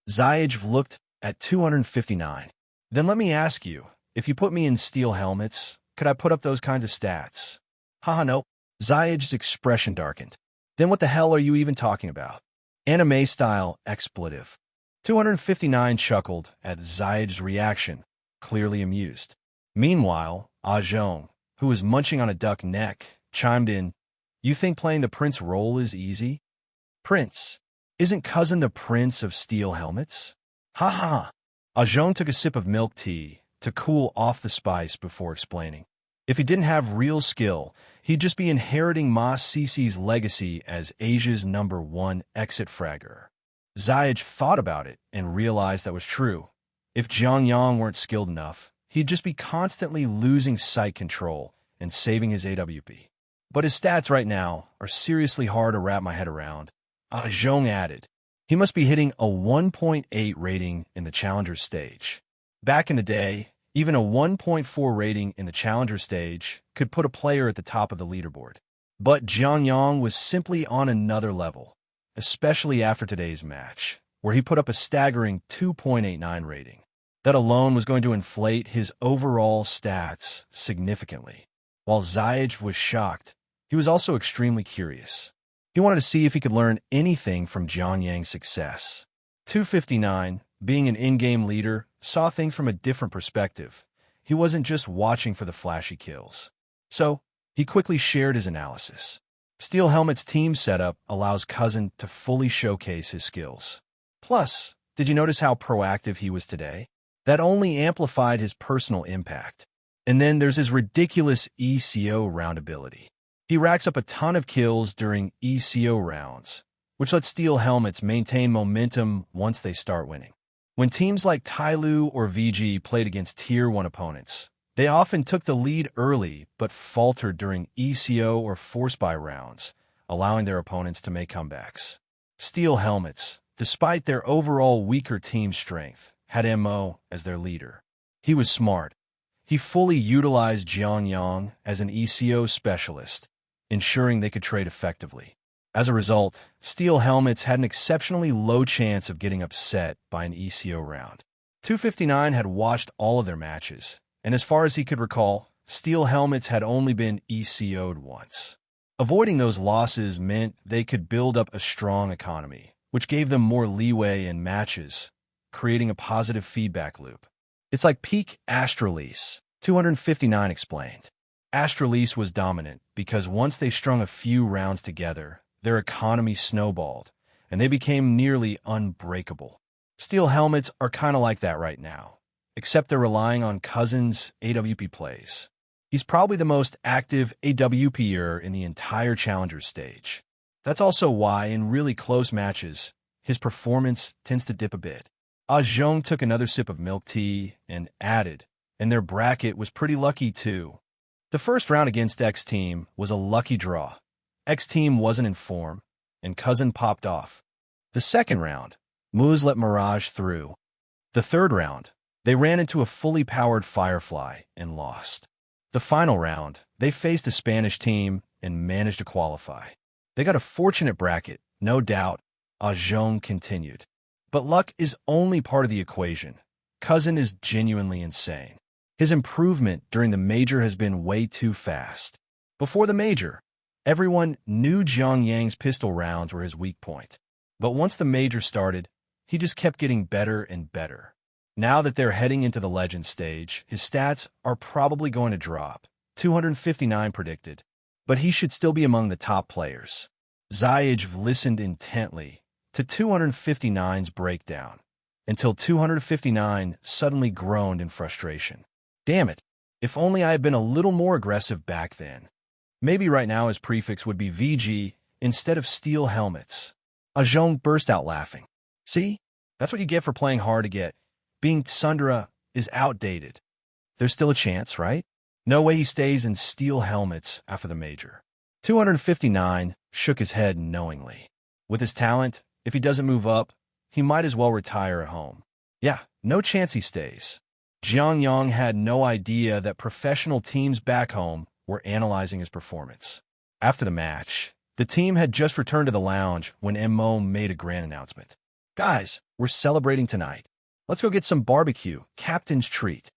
Ziyech looked at 259. Then let me ask you, if you put me in Steel Helmets, could I put up those kinds of stats? Haha, no. Ziyech's expression darkened. Then what the hell are you even talking about? Anime-style expletive. 259 chuckled at Ziyech's reaction, clearly amused. Meanwhile, Zhong, who was munching on a duck neck, chimed in, "You think playing the Prince role is easy? Prince? Isn't Cousin the Prince of Steel Helmets?" Ha ha. Zhong took a sip of milk tea to cool off the spice before explaining. If he didn't have real skill, he'd just be inheriting Ma Cece's legacy as Asia's #1 exit fragger. Ziyech thought about it and realized that was true. If Jiang Yang weren't skilled enough, he'd just be constantly losing sight control and saving his AWP. But his stats right now are seriously hard to wrap my head around. Zhong added, he must be hitting a 1.8 rating in the Challenger stage. Back in the day, even a 1.4 rating in the Challenger stage could put a player at the top of the leaderboard. But Jiang Yang was simply on another level, especially after today's match, where he put up a staggering 2.89 rating. That alone was going to inflate his overall stats significantly. While Ziyech was shocked, he was also extremely curious. He wanted to see if he could learn anything from Jiang Yang's success. 259, being an in-game leader, saw things from a different perspective. He wasn't just watching for the flashy kills. So, he quickly shared his analysis. Steel Helmet's team setup allows Cousin to fully showcase his skills. Plus, did you notice how proactive he was today? That only amplified his personal impact. And then there's his ridiculous ECO round ability. He racks up a ton of kills during ECO rounds, which lets Steel Helmets maintain momentum once they start winning. When teams like Tyloo or VG played against Tier 1 opponents, they often took the lead early but faltered during ECO or force buy rounds, allowing their opponents to make comebacks. Steel Helmets, despite their overall weaker team strength, had Mo as their leader. He was smart. He fully utilized Jiang Yang as an ECO specialist, ensuring they could trade effectively. As a result, Steel Helmets had an exceptionally low chance of getting upset by an ECO round. 259 had watched all of their matches, and as far as he could recall, Steel Helmets had only been ECO'd once. Avoiding those losses meant they could build up a strong economy, which gave them more leeway in matches, creating a positive feedback loop. It's like peak Astrolese, 259 explained. Astrolese was dominant because once they strung a few rounds together, their economy snowballed, and they became nearly unbreakable. Steel Helmets are kind of like that right now, except they're relying on Cousins' AWP plays. He's probably the most active AWPer in the entire Challenger stage. That's also why, in really close matches, his performance tends to dip a bit. Zhong took another sip of milk tea and added, and their bracket was pretty lucky too. The first round against X Team was a lucky draw. X Team wasn't in form, and Cousin popped off. The second round, Moose let Mirage through. The third round, they ran into a fully powered Firefly and lost. The final round, they faced a Spanish team and managed to qualify. They got a fortunate bracket, no doubt, Zhong continued. But luck is only part of the equation. Cousin is genuinely insane. His improvement during the major has been way too fast. Before the major, everyone knew Jiang Yang's pistol rounds were his weak point. But once the major started, he just kept getting better and better. Now that they're heading into the Legend stage, his stats are probably going to drop, 259 predicted, but he should still be among the top players. Zayaj listened intently to 259's breakdown, until 259 suddenly groaned in frustration. Damn it, if only I had been a little more aggressive back then. Maybe right now his prefix would be VG instead of Steel Helmets. Zhong burst out laughing. See? That's what you get for playing hard to get. Being Tsundra is outdated. There's still a chance, right? No way he stays in Steel Helmets after the major. 259 shook his head knowingly. With his talent, if he doesn't move up, he might as well retire at home. Yeah, no chance he stays. Jiang Yang had no idea that professional teams back home were analyzing his performance. After the match, the team had just returned to the lounge when Mo made a grand announcement. Guys, we're celebrating tonight. Let's go get some barbecue, captain's treat.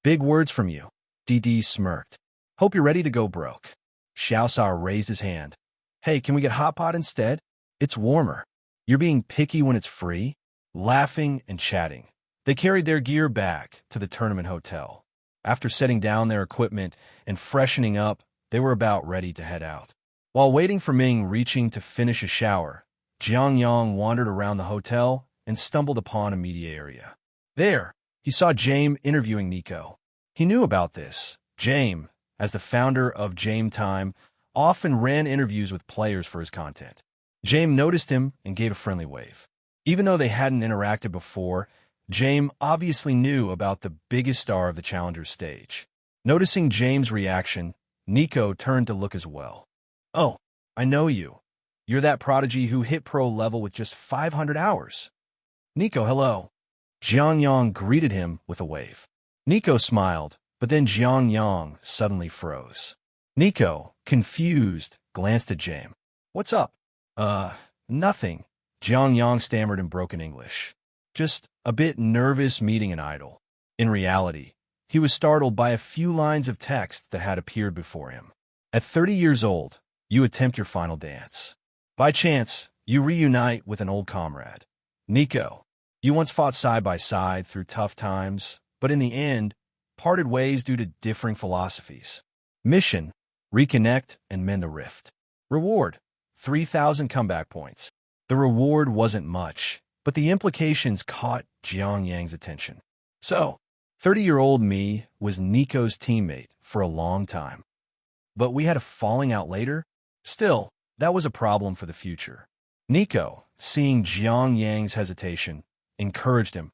Big words from you. DD smirked. Hope you're ready to go broke. Xiaosao raised his hand. Hey, can we get hot pot instead? It's warmer. You're being picky when it's free? Laughing and chatting, they carried their gear back to the tournament hotel. After setting down their equipment and freshening up, they were about ready to head out. While waiting for Ming reaching to finish a shower, Jiang Yang wandered around the hotel and stumbled upon a media area. There, he saw James interviewing Nico. He knew about this. James, as the founder of James Time, often ran interviews with players for his content. James noticed him and gave a friendly wave. Even though they hadn't interacted before, James obviously knew about the biggest star of the Challenger stage. Noticing James' reaction, Nico turned to look as well. Oh, I know you. You're that prodigy who hit pro level with just 500 hours. Nico, hello. Jiang Yang greeted him with a wave. Nico smiled, but then Jiang Yang suddenly froze. Nico, confused, glanced at James. What's up? Nothing. Jiang Yang stammered in broken English. Just a bit nervous meeting an idol. In reality, he was startled by a few lines of text that had appeared before him. At 30 years old, you attempt your final dance. By chance, you reunite with an old comrade. Nico, you once fought side by side through tough times, but in the end, parted ways due to differing philosophies. Mission, reconnect and mend the rift. Reward, 3,000 comeback points. The reward wasn't much, but the implications caught Jiang Yang's attention. So, 30-year-old me was Nico's teammate for a long time. But we had a falling out later? Still, that was a problem for the future. Nico, seeing Jiang Yang's hesitation, encouraged him.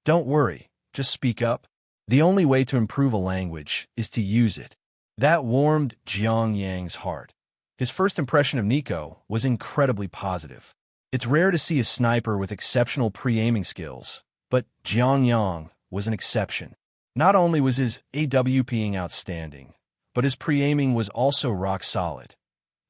Don't worry, just speak up. The only way to improve a language is to use it. That warmed Jiang Yang's heart. His first impression of Nico was incredibly positive. It's rare to see a sniper with exceptional pre-aiming skills, but Jiang Yang was an exception. Not only was his AWPing outstanding, but his pre-aiming was also rock solid.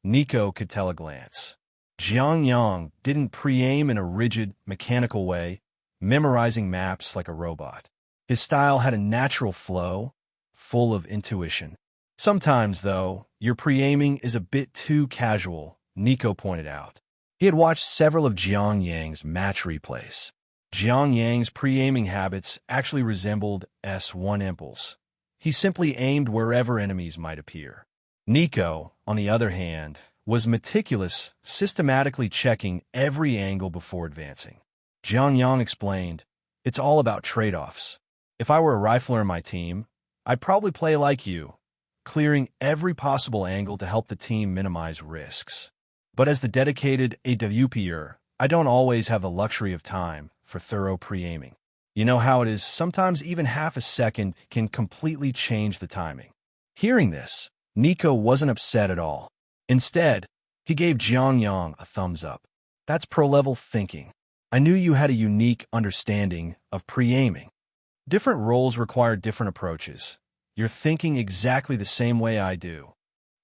Nico could tell a glance. Jiang Yang didn't pre-aim in a rigid, mechanical way, memorizing maps like a robot. His style had a natural flow, full of intuition. Sometimes, though, your pre-aiming is a bit too casual, Nico pointed out. He had watched several of Jiang Yang's match replays. Jiang Yang's pre-aiming habits actually resembled S1 impulse. He simply aimed wherever enemies might appear. Nico, on the other hand, was meticulous, systematically checking every angle before advancing. Jiang Yang explained, "It's all about trade-offs. If I were a rifler in my team, I'd probably play like you, clearing every possible angle to help the team minimize risks. But as the dedicated AWPer, I don't always have the luxury of time for thorough pre-aiming. You know how it is, sometimes even half a second can completely change the timing." Hearing this, Nico wasn't upset at all. Instead, he gave Jiang Yang a thumbs up. "That's pro-level thinking. I knew you had a unique understanding of pre-aiming. Different roles require different approaches. You're thinking exactly the same way I do."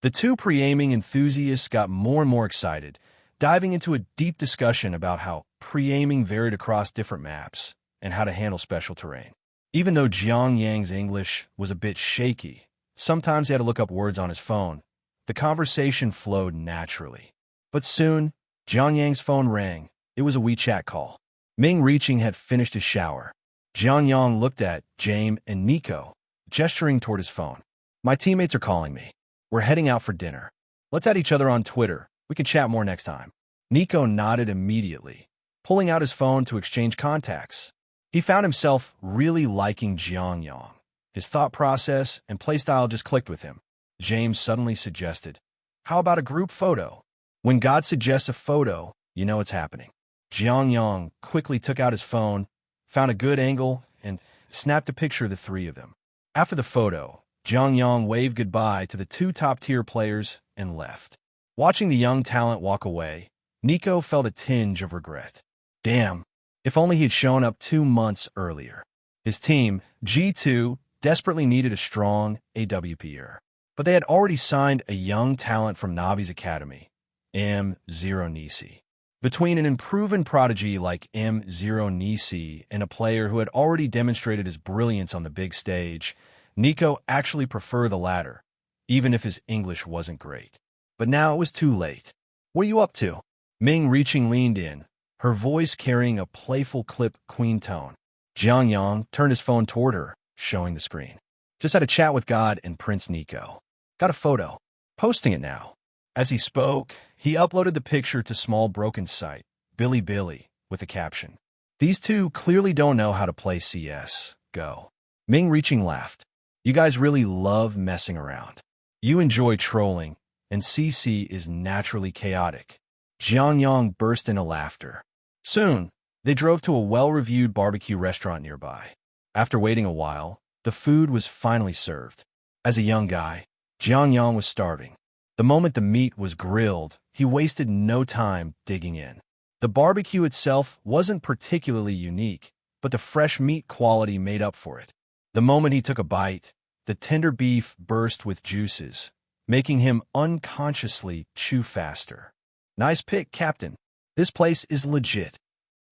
The two pre-aiming enthusiasts got more and more excited, diving into a deep discussion about how pre-aiming varied across different maps and how to handle special terrain. Even though Jiang Yang's English was a bit shaky, sometimes he had to look up words on his phone, the conversation flowed naturally. But soon, Jiang Yang's phone rang. It was a WeChat call. Ming Reaching had finished his shower. Jiang Yang looked at James and Nico, gesturing toward his phone. "My teammates are calling me. We're heading out for dinner. Let's add each other on Twitter. We can chat more next time." Nico nodded immediately, pulling out his phone to exchange contacts. He found himself really liking Jiang Yang. His thought process and playstyle just clicked with him. James suddenly suggested, "How about a group photo?" When God suggests a photo, you know it's happening. Jiang Yang quickly took out his phone, found a good angle, and snapped a picture of the three of them. After the photo, Jiang Yang waved goodbye to the two top-tier players and left. Watching the young talent walk away, Nico felt a tinge of regret. Damn, if only he had shown up 2 months earlier. His team, G2, desperately needed a strong AWPer, but they had already signed a young talent from Navi's academy, M0 Nisi. Between an unproven prodigy like M0 Nisi and a player who had already demonstrated his brilliance on the big stage, Nico actually preferred the latter, even if his English wasn't great. But now it was too late. "What are you up to?" Ming Reaching leaned in, her voice carrying a playful clip queen tone. Jiang Yang turned his phone toward her, showing the screen. "Just had a chat with God and Prince Nico. Got a photo. Posting it now." As he spoke, he uploaded the picture to small broken site, Billy, with a caption. "These two clearly don't know how to play CS. Go." Ming Reaching laughed. "You guys really love messing around. You enjoy trolling, and CC is naturally chaotic." Jiang Yang burst into laughter. Soon, they drove to a well-reviewed barbecue restaurant nearby. After waiting a while, the food was finally served. As a young guy, Jiang Yang was starving. The moment the meat was grilled, he wasted no time digging in. The barbecue itself wasn't particularly unique, but the fresh meat quality made up for it. The moment he took a bite, the tender beef burst with juices, making him unconsciously chew faster. "Nice pick, Captain. This place is legit."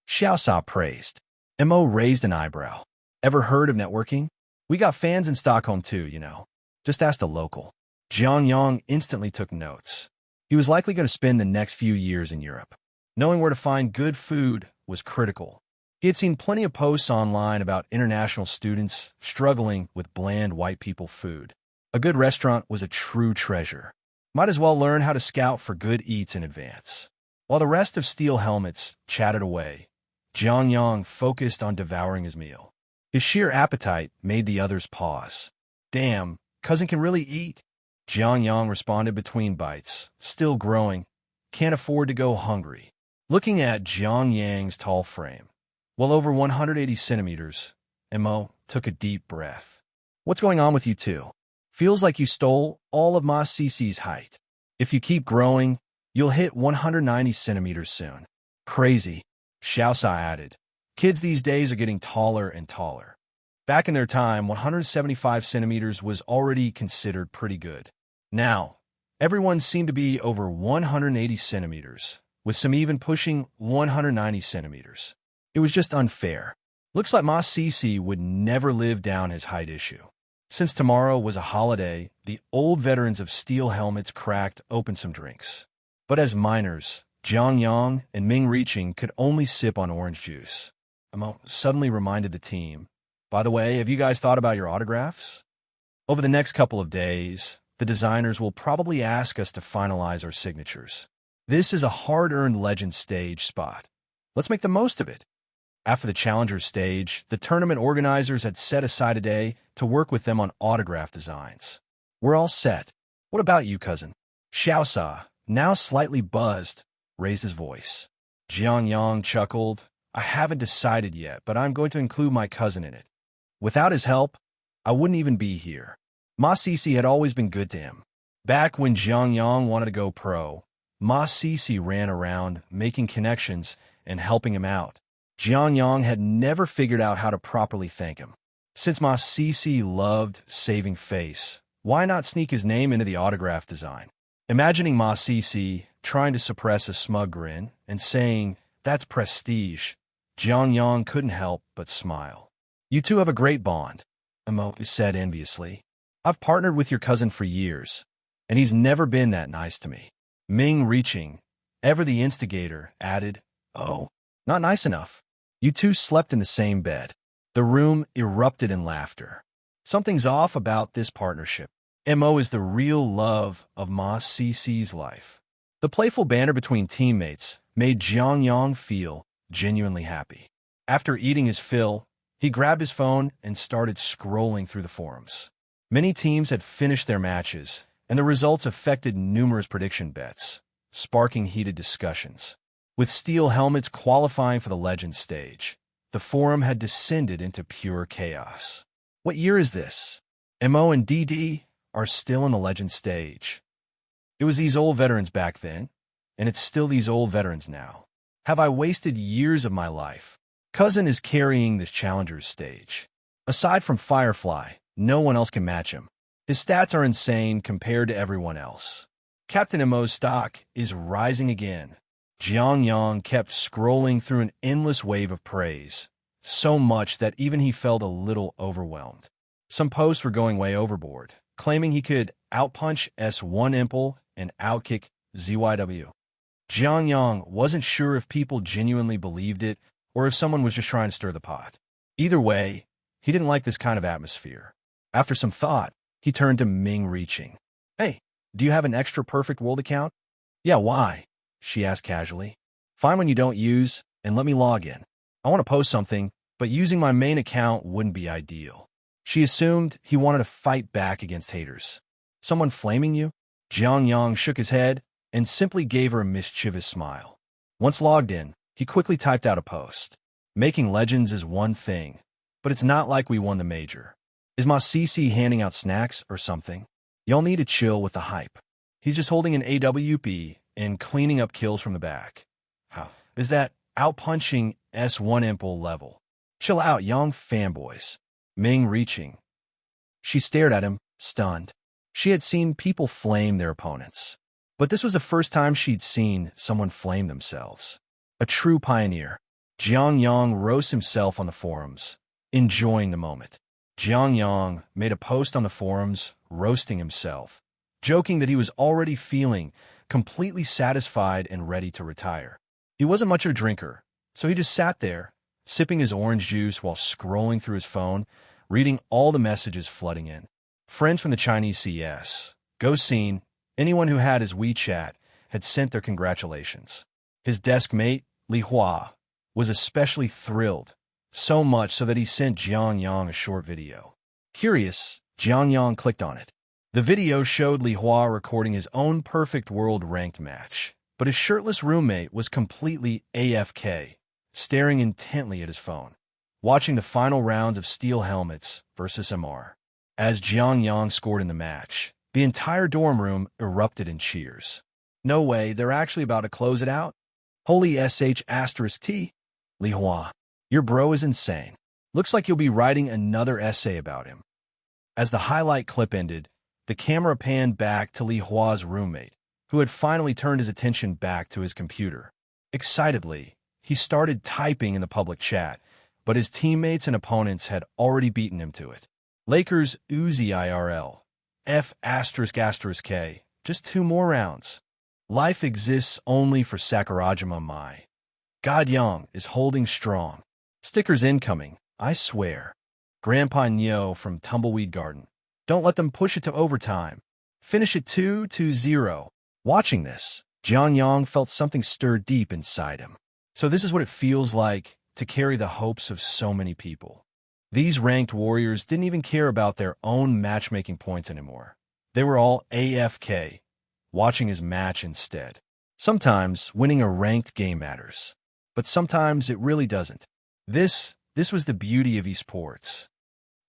Xiaosao praised. Mo raised an eyebrow. "Ever heard of networking? We got fans in Stockholm too, you know. Just ask a local." Jiang Yang instantly took notes. He was likely going to spend the next few years in Europe. Knowing where to find good food was critical. He had seen plenty of posts online about international students struggling with bland white people food. A good restaurant was a true treasure. Might as well learn how to scout for good eats in advance. While the rest of Steel Helmets chatted away, Jiang Yang focused on devouring his meal. His sheer appetite made the others pause. "Damn, cousin can really eat." Jiang Yang responded between bites, still growing. "Can't afford to go hungry." Looking at Jiang Yang's tall frame, well over 180 centimeters, Mo took a deep breath. "What's going on with you two? Feels like you stole all of Ma CC's height. If you keep growing, you'll hit 190 centimeters soon." Crazy, Xiaosai added. Kids these days are getting taller and taller. Back in their time, 175 centimeters was already considered pretty good. Now, everyone seemed to be over 180 centimeters, with some even pushing 190 centimeters. It was just unfair. Looks like Ma Sisi would never live down his height issue. Since tomorrow was a holiday, the old veterans of steel helmets cracked open some drinks. But as minors, Jiang Yang and Ming Reaching could only sip on orange juice. Emo suddenly reminded the team, by the way, have you guys thought about your autographs? Over the next couple of days, the designers will probably ask us to finalize our signatures. This is a hard-earned Legend stage spot. Let's make the most of it. After the Challenger stage, the tournament organizers had set aside a day to work with them on autograph designs. We're all set. What about you, cousin? Xiaosai, now slightly buzzed, raised his voice. Jiang Yang chuckled. I haven't decided yet, but I'm going to include my cousin in it. Without his help, I wouldn't even be here. Ma Sisi had always been good to him. Back when Jiang Yang wanted to go pro, Ma Sisi ran around, making connections and helping him out. Jiang Yang had never figured out how to properly thank him. Since Ma Sisi loved saving face, why not sneak his name into the autograph design? Imagining Ma Sisi trying to suppress a smug grin and saying, "That's prestige," Jiang Yang couldn't help but smile. You two have a great bond, Emo said enviously. I've partnered with your cousin for years, and he's never been that nice to me. Ming Reaching, ever the instigator, added, Oh, not nice enough. You two slept in the same bed. The room erupted in laughter. Something's off about this partnership. Mo is the real love of Ma Sisi's life. The playful banter between teammates made Jiang Yang feel genuinely happy. After eating his fill, he grabbed his phone and started scrolling through the forums. Many teams had finished their matches, and the results affected numerous prediction bets, sparking heated discussions. With steel helmets qualifying for the Legend stage, the forum had descended into pure chaos. What year is this? Mo and DD are still in the Legend stage. It was these old veterans back then, and it's still these old veterans now. Have I wasted years of my life? Cousin is carrying this Challenger's stage. Aside from Firefly, no one else can match him. His stats are insane compared to everyone else. Captain Mo's stock is rising again. Jiang Yang kept scrolling through an endless wave of praise, so much that even he felt a little overwhelmed. Some posts were going way overboard, claiming he could outpunch S1 Impel and outkick ZYW. Jiang Yang wasn't sure if people genuinely believed it or if someone was just trying to stir the pot. Either way, he didn't like this kind of atmosphere. After some thought, he turned to Ming Reaching. Hey, do you have an extra perfect world account? Yeah, why? She asked casually. Find one you don't use and let me log in. I want to post something, but using my main account wouldn't be ideal. She assumed he wanted to fight back against haters. Someone flaming you? Jiang Yang shook his head and simply gave her a mischievous smile. Once logged in, he quickly typed out a post. Making legends is one thing, but it's not like we won the major. Is Ma Sisi handing out snacks or something? Y'all need to chill with the hype. He's just holding an AWP and cleaning up kills from the back. How is that outpunching S1 Impel level? Chill out, young fanboys. Ming Reaching. She stared at him, stunned. She had seen people flame their opponents, but this was the first time she'd seen someone flame themselves. A true pioneer. Jiang Yang roasts himself on the forums, enjoying the moment. Jiang Yang made a post on the forums, roasting himself, joking that he was already feeling completely satisfied and ready to retire. He wasn't much of a drinker, so he just sat there, sipping his orange juice while scrolling through his phone, reading all the messages flooding in. Friends from the Chinese CS, Go Scene, anyone who had his WeChat had sent their congratulations. His desk mate, Li Hua, was especially thrilled, so much so that he sent Jiang Yang a short video. Curious, Jiang Yang clicked on it. The video showed Li Hua recording his own perfect world ranked match, but his shirtless roommate was completely AFK, staring intently at his phone, watching the final rounds of Steel Helmets versus MR. As Jiang Yang scored in the match, the entire dorm room erupted in cheers. No way, they're actually about to close it out? Holy sh asterisk t. Li Hua. Your bro is insane. Looks like you'll be writing another essay about him. As the highlight clip ended, the camera panned back to Li Hua's roommate, who had finally turned his attention back to his computer. Excitedly, he started typing in the public chat, but his teammates and opponents had already beaten him to it. Lakers Uzi IRL. F asterisk asterisk K. Just 2 more rounds. Life exists only for Sakurajima Mai. God Yang is holding strong. Stickers incoming, I swear. Grandpa Nyo from Tumbleweed Garden. Don't let them push it to overtime. Finish it 2-0. Watching this, Jiang Yang felt something stir deep inside him. So this is what it feels like to carry the hopes of so many people. These ranked warriors didn't even care about their own matchmaking points anymore. They were all AFK, watching his match instead. Sometimes winning a ranked game matters, but sometimes it really doesn't. This was the beauty of esports.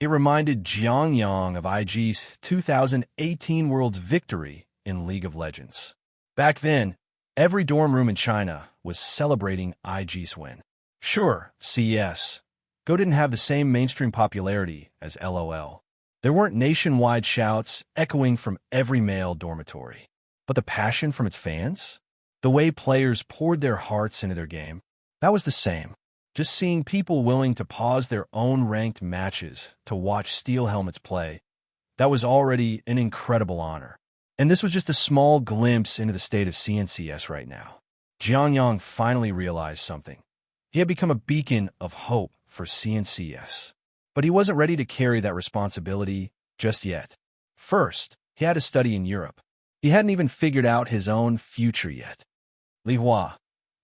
It reminded Jiang Yang of IG's 2018 World's victory in League of Legends. Back then, every dorm room in China was celebrating IG's win. Sure, CS. Go didn't have the same mainstream popularity as LOL. There weren't nationwide shouts echoing from every male dormitory. But the passion from its fans? The way players poured their hearts into their game? That was the same. Just seeing people willing to pause their own ranked matches to watch Steel Helmets play, that was already an incredible honor. And this was just a small glimpse into the state of CNCS right now. Jiang Yang finally realized something. He had become a beacon of hope for CNCS. But he wasn't ready to carry that responsibility just yet. First, he had to study in Europe. He hadn't even figured out his own future yet. Li Hua.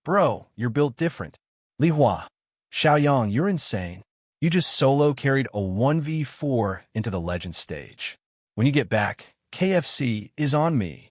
Bro, you're built different. Li Hua. Xiaoyang, you're insane. You just solo carried a 1v4 into the legend stage. When you get back, KFC is on me.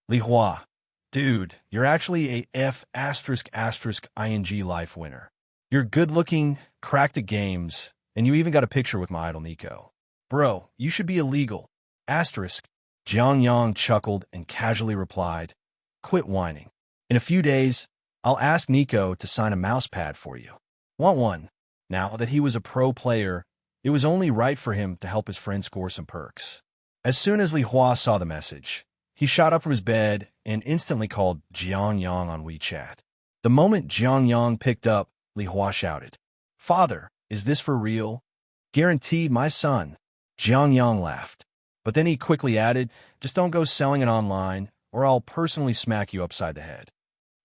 Li Hua. Dude, you're actually a F asterisk asterisk ING life winner. You're good-looking, cracked at games, and you even got a picture with my idol Nico. Bro, you should be illegal. Asterisk. Jiang Yang chuckled and casually replied, quit whining. In a few days, I'll ask Nico to sign a mousepad for you. Want one? Now that he was a pro player, it was only right for him to help his friend score some perks. As soon as Li Hua saw the message, he shot up from his bed and instantly called Jiang Yang on WeChat. The moment Jiang Yang picked up, Li Hua shouted, Father, is this for real? Guaranteed, my son. Jiang Yang laughed. But then he quickly added, just don't go selling it online, or I'll personally smack you upside the head.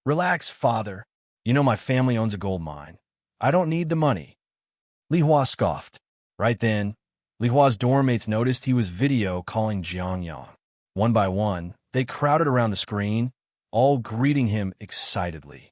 Relax, father. You know my family owns a gold mine. I don't need the money. Li Hua scoffed. Right then, Li Hua's dorm mates noticed he was video calling Jiang Yang. One by one, they crowded around the screen, all greeting him excitedly.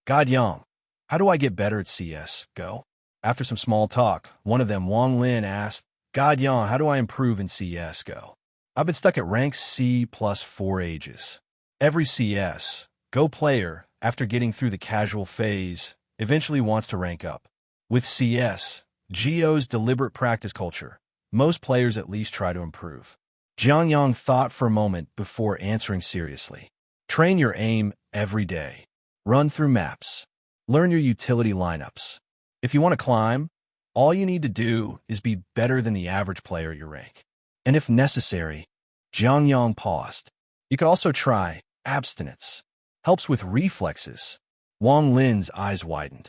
God Yang, how do I get better at CS? Go. After some small talk, one of them, Wang Lin, asked, God Yang, how do I improve in CS? Go. I've been stuck at rank C plus 4 ages. Every CS, Go player, after getting through the casual phase, eventually wants to rank up. With CS, Geo's deliberate practice culture, most players at least try to improve. Jiang Yang thought for a moment before answering seriously. Train your aim every day. Run through maps. Learn your utility lineups. If you want to climb, all you need to do is be better than the average player at your rank. And if necessary, Jiang Yang paused. You could also try abstinence. Helps with reflexes. Wang Lin's eyes widened.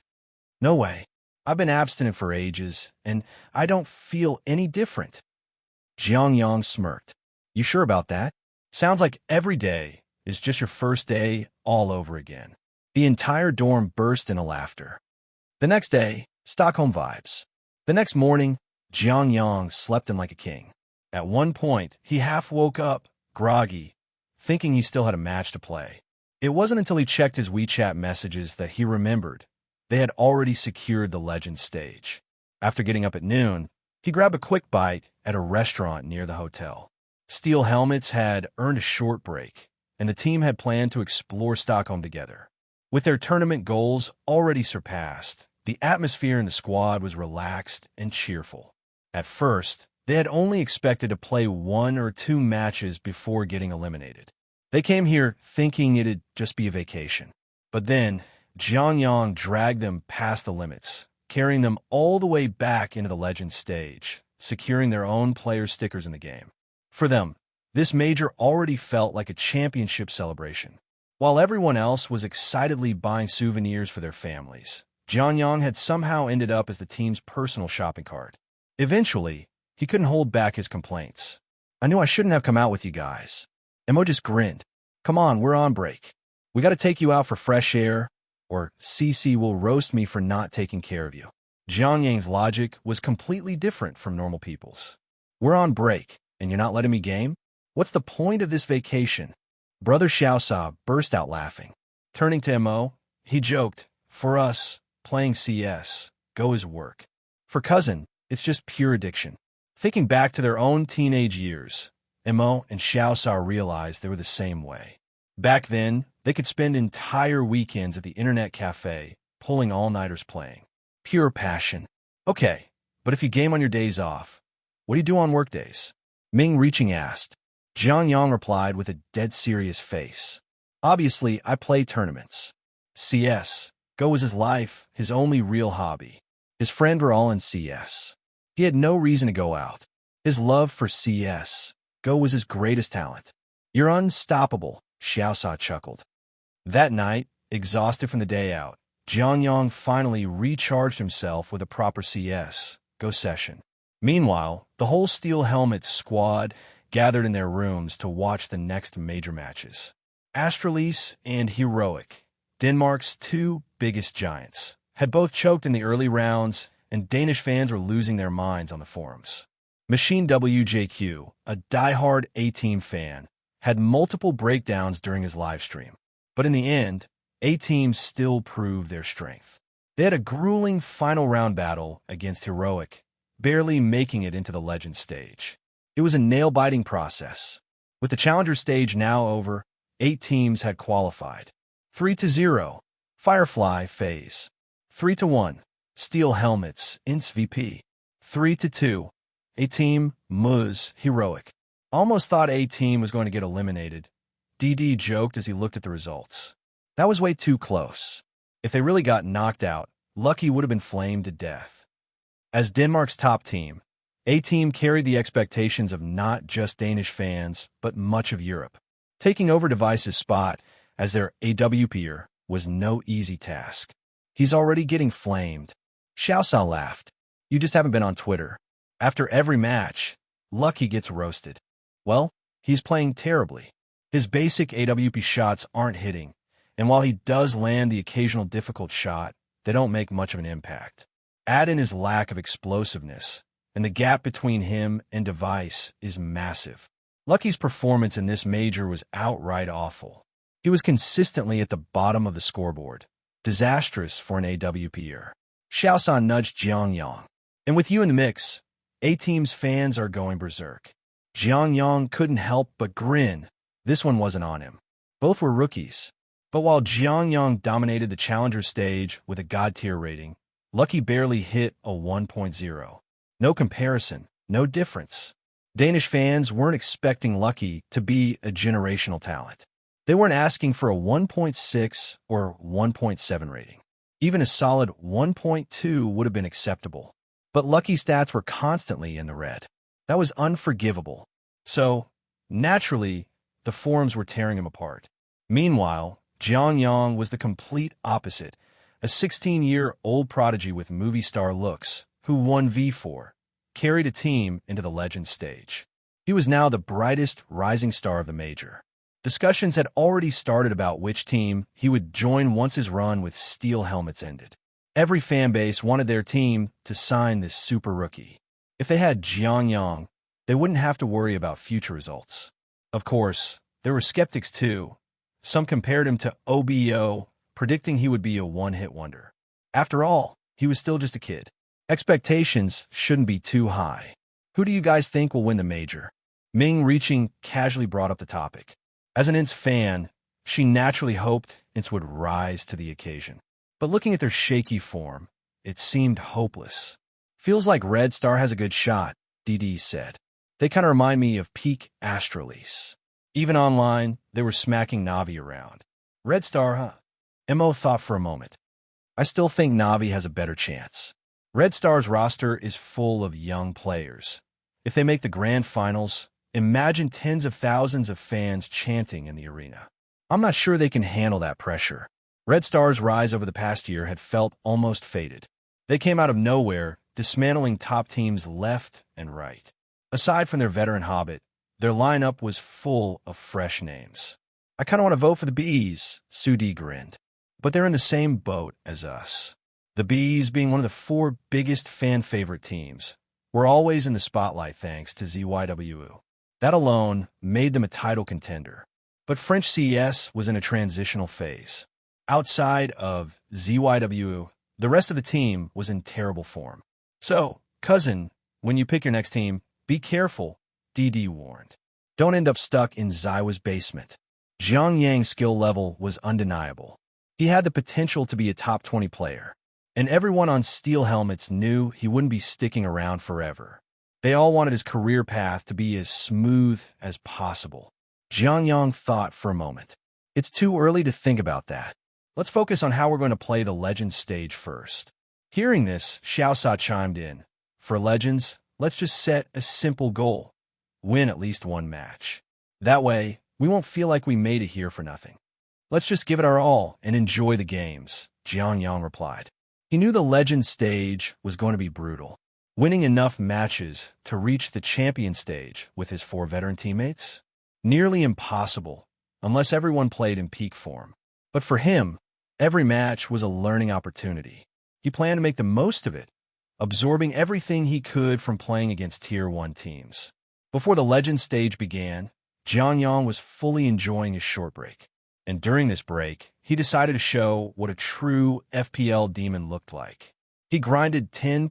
No way. I've been abstinent for ages, and I don't feel any different. Jiang Yang smirked. You sure about that? Sounds like every day is just your first day all over again. The entire dorm burst into laughter. The next day, Stockholm vibes. The next morning, Jiang Yang slept in like a king. At one point, he half woke up, groggy, thinking he still had a match to play. It wasn't until he checked his WeChat messages that he remembered they had already secured the legend stage. After getting up at noon, he grabbed a quick bite at a restaurant near the hotel. Steel Helmets had earned a short break, and the team had planned to explore Stockholm together. With their tournament goals already surpassed, the atmosphere in the squad was relaxed and cheerful. At first, they had only expected to play 1 or 2 matches before getting eliminated. They came here thinking it'd just be a vacation. But then, Jiang Yang dragged them past the limits, carrying them all the way back into the Legends stage, securing their own player stickers in the game. For them, this major already felt like a championship celebration. While everyone else was excitedly buying souvenirs for their families, Jiang Yang had somehow ended up as the team's personal shopping cart. Eventually, he couldn't hold back his complaints. "I knew I shouldn't have come out with you guys." Emo just grinned. "Come on, we're on break. We gotta take you out for fresh air, or CC will roast me for not taking care of you." Jiang Yang's logic was completely different from normal people's. "We're on break, and you're not letting me game? What's the point of this vacation?" Brother Xiaosa burst out laughing. Turning to Mo, he joked, "For us, playing CS, Go is work. For cousin, it's just pure addiction." Thinking back to their own teenage years, Mo and Xiaosa realized they were the same way. Back then, they could spend entire weekends at the internet cafe, pulling all-nighters playing. Pure passion. "Okay, but if you game on your days off, what do you do on work days?" Ming reaching asked. Jiang Yang replied with a dead serious face. "Obviously, I play tournaments. CS, Go was his life, his only real hobby. His friends were all in CS. He had no reason to go out. His love for CS, Go was his greatest talent." "You're unstoppable," Xiaosa chuckled. That night, exhausted from the day out, Jiang Yang finally recharged himself with a proper CS, Go session. Meanwhile, the whole Steel Helmets squad gathered in their rooms to watch the next major matches. Astralis and Heroic, Denmark's two biggest giants, had both choked in the early rounds, and Danish fans were losing their minds on the forums. Machine WJQ, a diehard A-Team fan, had multiple breakdowns during his livestream. But in the end, A-Team still proved their strength. They had a grueling final round battle against Heroic, barely making it into the Legends stage. It was a nail-biting process. With the Challenger stage now over, 8 teams had qualified. 3-0, Firefly FaZe. 3-1, Steel Helmets, Ints VP. 3-2, A-Team, Muz, Heroic. "Almost thought A-Team was going to get eliminated," DD joked as he looked at the results. "That was way too close. If they really got knocked out, Lucky would have been flamed to death." As Denmark's top team, A-Team carried the expectations of not just Danish fans, but much of Europe. Taking over Device's spot as their AWPer was no easy task. "He's already getting flamed." Xiaosan laughed. "You just haven't been on Twitter. After every match, Lucky gets roasted." "Well, he's playing terribly. His basic AWP shots aren't hitting, and while he does land the occasional difficult shot, they don't make much of an impact. Add in his lack of explosiveness, and the gap between him and Device is massive." Lucky's performance in this major was outright awful. He was consistently at the bottom of the scoreboard, disastrous for an AWPer. Xiaosan nudged Jiang Yang. "And with you in the mix, A-Team's fans are going berserk." Jiang Yang couldn't help but grin. This one wasn't on him. Both were rookies. But while Jiang Yang dominated the Challenger stage with a God-tier rating, Lucky barely hit a 1.0. No comparison, no difference. Danish fans weren't expecting Lucky to be a generational talent. They weren't asking for a 1.6 or 1.7 rating. Even a solid 1.2 would have been acceptable. But Lucky's stats were constantly in the red. That was unforgivable. So, naturally, the forums were tearing him apart. Meanwhile, Jiang Yang was the complete opposite, a 16-year-old prodigy with movie star looks, who won V4, carried a team into the Legends stage. He was now the brightest rising star of the major. Discussions had already started about which team he would join once his run with Steel Helmets ended. Every fanbase wanted their team to sign this super rookie. If they had Jiang Yang, they wouldn't have to worry about future results. Of course, there were skeptics too. Some compared him to OBO, predicting he would be a one-hit wonder. After all, he was still just a kid. Expectations shouldn't be too high. "Who do you guys think will win the major?" Ming reaching casually brought up the topic. As an Ints fan, she naturally hoped Ints would rise to the occasion. But looking at their shaky form, it seemed hopeless. "Feels like Red Star has a good shot," DD said. "They kind of remind me of peak Astralis." Even online, they were smacking Navi around. "Red Star, huh? Mo thought for a moment. I still think Navi has a better chance. Red Star's roster is full of young players. If they make the grand finals, imagine tens of thousands of fans chanting in the arena. I'm not sure they can handle that pressure. Red Star's rise over the past year had felt almost fated. They came out of nowhere, dismantling top teams left and right. Aside from their veteran Hobbit, their lineup was full of fresh names. I kind of want to vote for the Bees, Sudi grinned. But they're in the same boat as us. The Bees, being one of the 4 biggest fan-favorite teams, were always in the spotlight thanks to ZYWU. That alone made them a title contender. But French CES was in a transitional phase. Outside of ZYWU, the rest of the team was in terrible form. So, cousin, when you pick your next team, be careful, DD warned. Don't end up stuck in Zaiwa's basement. Jiang Yang's skill level was undeniable. He had the potential to be a top 20 player, and everyone on Steel Helmets knew he wouldn't be sticking around forever. They all wanted his career path to be as smooth as possible. Jiang Yang thought for a moment. It's too early to think about that. Let's focus on how we're going to play the Legends stage first. Hearing this, Xiaosa chimed in. For Legends, let's just set a simple goal. Win at least one match. That way, we won't feel like we made it here for nothing. Let's just give it our all and enjoy the games, Jiang Yang replied. He knew the Legend stage was going to be brutal. Winning enough matches to reach the champion stage with his 4 veteran teammates? Nearly impossible, unless everyone played in peak form. But for him, every match was a learning opportunity. He planned to make the most of it, absorbing everything he could from playing against Tier 1 teams. Before the Legend stage began, Jiang Yang was fully enjoying his short break. And during this break, he decided to show what a true FPL demon looked like. He grinded 10+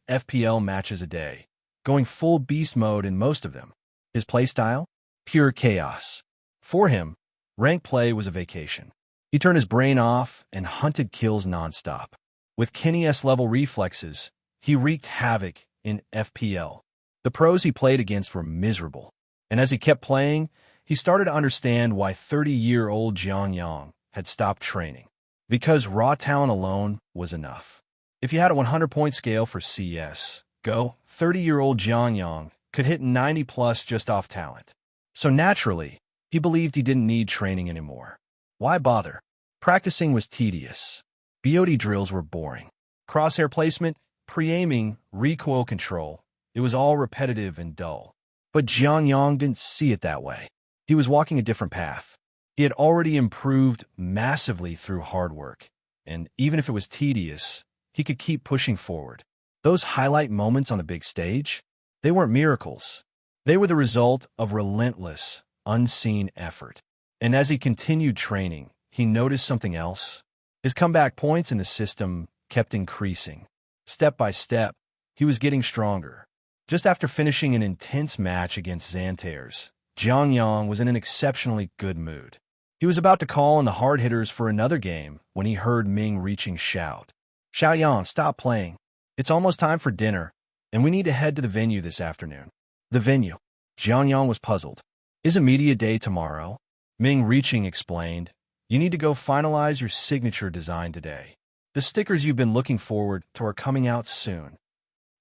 FPL matches a day, going full beast mode in most of them. His playstyle? Pure chaos. For him, rank play was a vacation. He turned his brain off and hunted kills nonstop. With Kenny S-level reflexes, he wreaked havoc in FPL. The pros he played against were miserable. And as he kept playing, he started to understand why 30-year-old Jiang Yang had stopped training. Because raw talent alone was enough. If you had a 100-point scale for CS, go, 30-year-old Jiang Yang could hit 90+ just off talent. So naturally, he believed he didn't need training anymore. Why bother? Practicing was tedious. BOD drills were boring. Crosshair placement, pre-aiming, recoil control, it was all repetitive and dull. But Jiang Yang didn't see it that way. He was walking a different path. He had already improved massively through hard work, and even if it was tedious, he could keep pushing forward. Those highlight moments on the big stage, they weren't miracles. They were the result of relentless, unseen effort. And as he continued training, he noticed something else. His comeback points in the system kept increasing. Step by step, he was getting stronger. Just after finishing an intense match against Xantares, Jiang Yang was in an exceptionally good mood. He was about to call on the hard hitters for another game when he heard Ming Reaching shout, "Xiao Yang, stop playing. It's almost time for dinner, and we need to head to the venue this afternoon." The venue. Jiang Yang was puzzled. Is a media day tomorrow? Ming Reaching explained, you need to go finalize your signature design today. The stickers you've been looking forward to are coming out soon.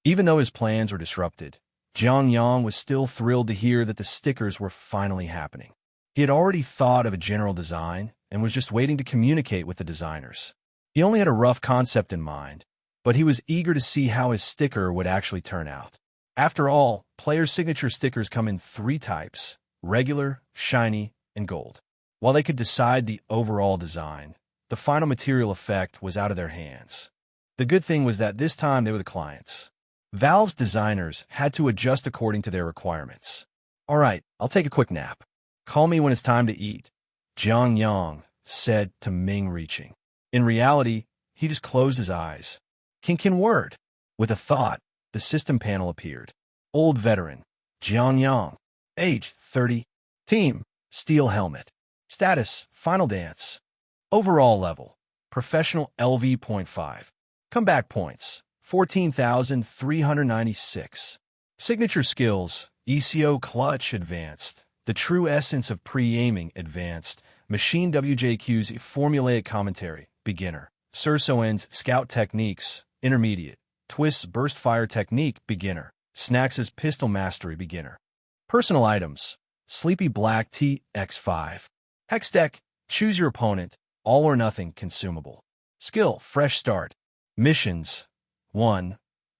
Even though his plans were disrupted, Jiang Yang was still thrilled to hear that the stickers were finally happening. He had already thought of a general design and was just waiting to communicate with the designers. He only had a rough concept in mind, but he was eager to see how his sticker would actually turn out. After all, player signature stickers come in 3 types: regular, shiny, and gold. While they could decide the overall design, the final material effect was out of their hands. The good thing was that this time they were the clients. Valve's designers had to adjust according to their requirements. All right, I'll take a quick nap. Call me when it's time to eat, Jiang Yang said to Ming Reaching. In reality, he just closed his eyes. Kin word. With a thought, the system panel appeared. Old veteran, Jiang Yang. Age, 30. Team, Steel Helmet. Status, Final Dance. Overall level, Professional LV.5. Comeback points, 14,396. Signature skills, ECO Clutch Advanced. The true essence of pre-aiming Advanced, Machine WJQ's formulaic commentary, beginner. Sir Soen's scout techniques, intermediate. Twist's burst fire technique, beginner. Snacks's pistol mastery, beginner. Personal items. Sleepy Black Tea X5. Hex deck, choose your opponent, all or nothing consumable. Skill, fresh start. Missions. 1.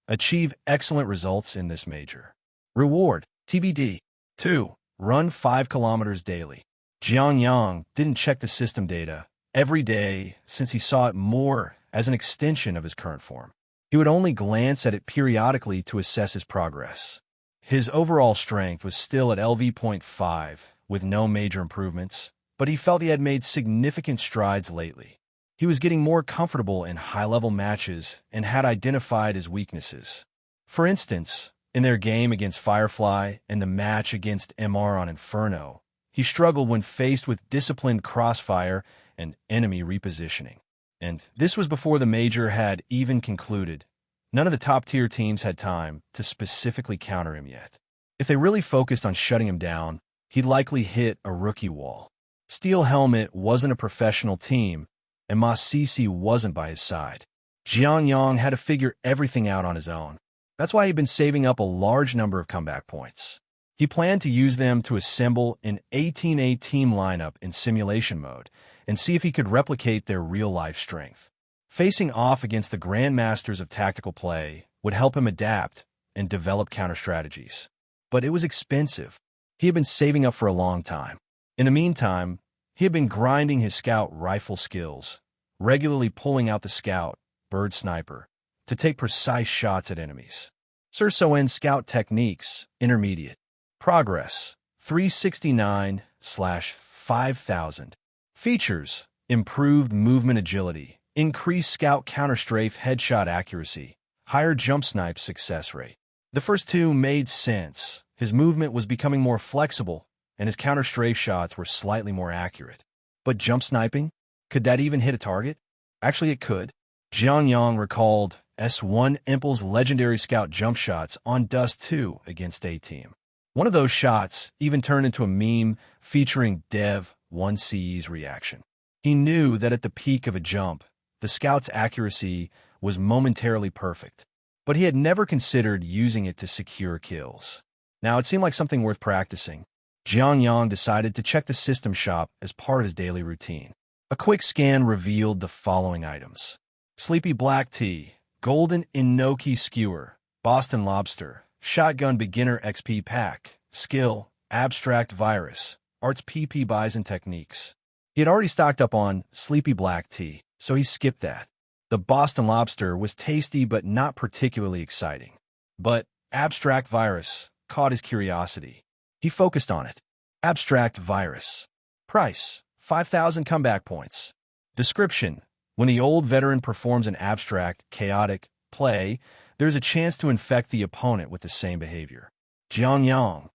Achieve excellent results in this major. Reward, TBD. 2. Run 5 kilometers daily. Jiang Yang didn't check the system data every day since he saw it more as an extension of his current form. He would only glance at it periodically to assess his progress. His overall strength was still at LV.5 with no major improvements, but he felt he had made significant strides lately. He was getting more comfortable in high-level matches and had identified his weaknesses. For instance, in their game against Firefly and the match against MR on Inferno, he struggled when faced with disciplined crossfire and enemy repositioning. And this was before the major had even concluded. None of the top-tier teams had time to specifically counter him yet. If they really focused on shutting him down, he'd likely hit a rookie wall. Steel Helmet wasn't a professional team, and Ma Sisi wasn't by his side. Jiang Yang had to figure everything out on his own. That's why he'd been saving up a large number of comeback points. He planned to use them to assemble an 18A team lineup in simulation mode and see if he could replicate their real-life strength. Facing off against the grandmasters of tactical play would help him adapt and develop counter-strategies. But it was expensive. He had been saving up for a long time. In the meantime, he had been grinding his scout rifle skills, regularly pulling out the scout, bird sniper, to take precise shots at enemies. Sir Soen's scout techniques, intermediate. Progress, 369/5000. Features, improved movement agility, increased scout counter-strafe headshot accuracy, higher jump snipe success rate. The first two made sense. His movement was becoming more flexible, and his counter-strafe shots were slightly more accurate. But jump sniping? Could that even hit a target? Actually, it could. Jiang Yang recalled S1 Impul's legendary scout jump shots on Dust 2 against A-Team. One of those shots even turned into a meme featuring Dev 1C's reaction. He knew that at the peak of a jump, the scout's accuracy was momentarily perfect, but he had never considered using it to secure kills. Now, it seemed like something worth practicing. Jiang Yang decided to check the system shop as part of his daily routine. A quick scan revealed the following items. Sleepy Black Tea, Golden Inoki Skewer, Boston Lobster, Shotgun Beginner XP Pack, Skill, Abstract Virus, Arts PP Buys and Techniques. He had already stocked up on Sleepy Black Tea, so he skipped that. The Boston Lobster was tasty but not particularly exciting. But Abstract Virus caught his curiosity. He focused on it. Abstract Virus. Price, 5,000 comeback points. Description: when the old veteran performs an abstract, chaotic play, there's a chance to infect the opponent with the same behavior. Jiang Yang.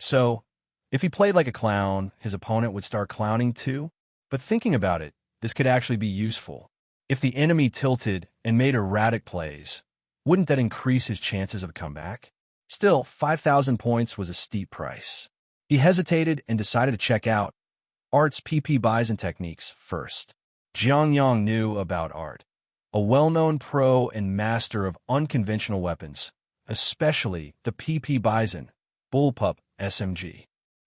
So, if he played like a clown, his opponent would start clowning too? But thinking about it, this could actually be useful. If the enemy tilted and made erratic plays, wouldn't that increase his chances of a comeback? Still, 5,000 points was a steep price. He hesitated and decided to check out Art's PP Buys and Techniques first. Jiang Yang knew about Art, a well-known pro and master of unconventional weapons, especially the PP Bison, Bullpup SMG.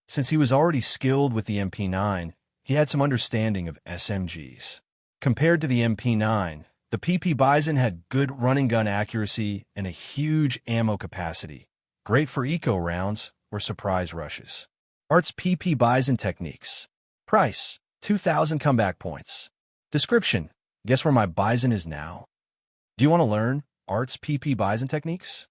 Since he was already skilled with the MP9, he had some understanding of SMGs. Compared to the MP9, the PP Bison had good running gun accuracy and a huge ammo capacity, great for eco rounds or surprise rushes. Art's PP Bison Techniques. Price, 2,000 comeback points. Description: guess where my Bison is now? Do you want to learn Art's PP Bison Techniques?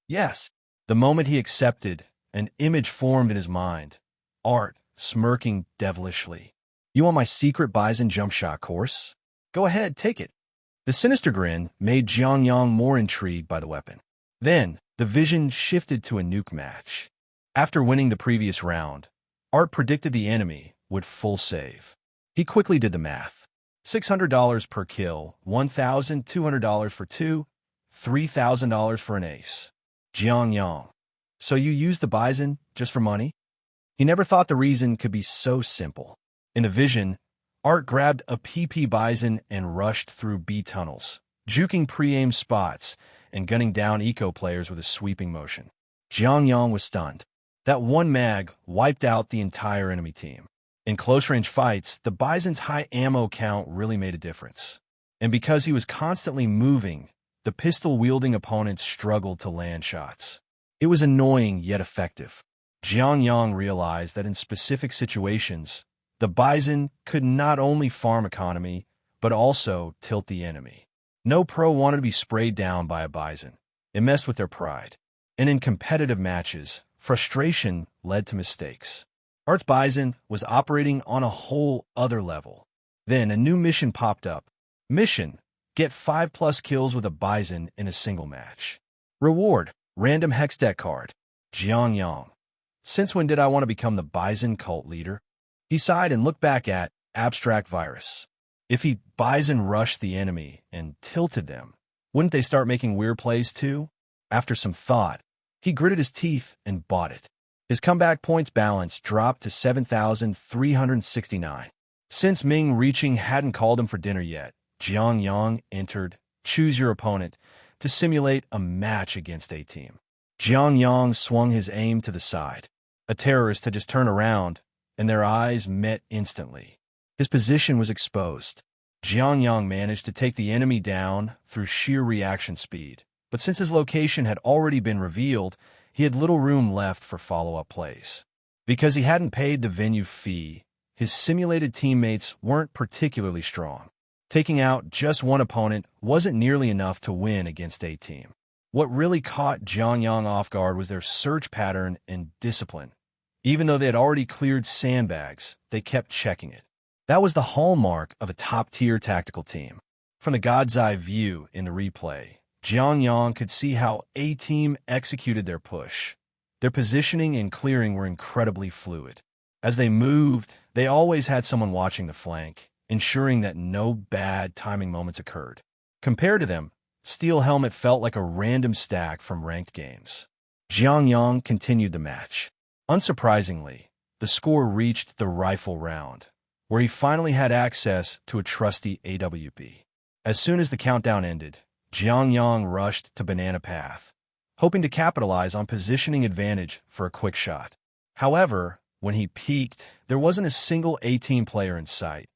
Yes. The moment he accepted, an image formed in his mind. Art, smirking devilishly. You want my secret Bison jump shot course? Go ahead, take it. The sinister grin made Jiang Yang more intrigued by the weapon. Then, the vision shifted to a nuke match. After winning the previous round, Art predicted the enemy would full save. He quickly did the math. $600 per kill, $1,200 for two, $3,000 for an ace. Jiang Yang. So you used the Bison just for money? He never thought the reason could be so simple. In a vision, Art grabbed a PP Bison and rushed through B tunnels, juking pre-aimed spots and gunning down eco players with a sweeping motion. Jiang Yang was stunned. That one mag wiped out the entire enemy team. In close-range fights, the Bison's high ammo count really made a difference. And because he was constantly moving, the pistol-wielding opponents struggled to land shots. It was annoying yet effective. Jiang Yang realized that in specific situations, the Bison could not only farm economy, but also tilt the enemy. No pro wanted to be sprayed down by a Bison. It messed with their pride. And in competitive matches, frustration led to mistakes. Art's Bison was operating on a whole other level. Then a new mission popped up. Mission: get 5+ kills with a Bison in a single match. Reward: random hex deck card. Jiang Yang: since when did I want to become the Bison cult leader? He sighed and looked back at Abstract Virus. If he Bison rushed the enemy and tilted them, wouldn't they start making weird plays too? After some thought, he gritted his teeth and bought it. His comeback points balance dropped to 7,369. Since Ming reaching hadn't called him for dinner yet, Jiang Yang entered Choose Your Opponent to simulate a match against a team. Jiang Yang swung his aim to the side. A terrorist had just turned around, and their eyes met instantly. His position was exposed. Jiang Yang managed to take the enemy down through sheer reaction speed, but since his location had already been revealed, he had little room left for follow-up plays. Because he hadn't paid the venue fee, his simulated teammates weren't particularly strong. Taking out just one opponent wasn't nearly enough to win against a team. What really caught Jiang Yang off guard was their search pattern and discipline. Even though they had already cleared sandbags, they kept checking it. That was the hallmark of a top-tier tactical team. From the God's eye view in the replay, Jiang Yang could see how A-Team executed their push. Their positioning and clearing were incredibly fluid. As they moved, they always had someone watching the flank, ensuring that no bad timing moments occurred. Compared to them, Steel Helmet felt like a random stack from ranked games. Jiang Yang continued the match. Unsurprisingly, the score reached the rifle round, where he finally had access to a trusty AWP. As soon as the countdown ended, Jiang Yang rushed to Banana Path, hoping to capitalize on positioning advantage for a quick shot. However, when he peeked, there wasn't a single A-Team player in sight.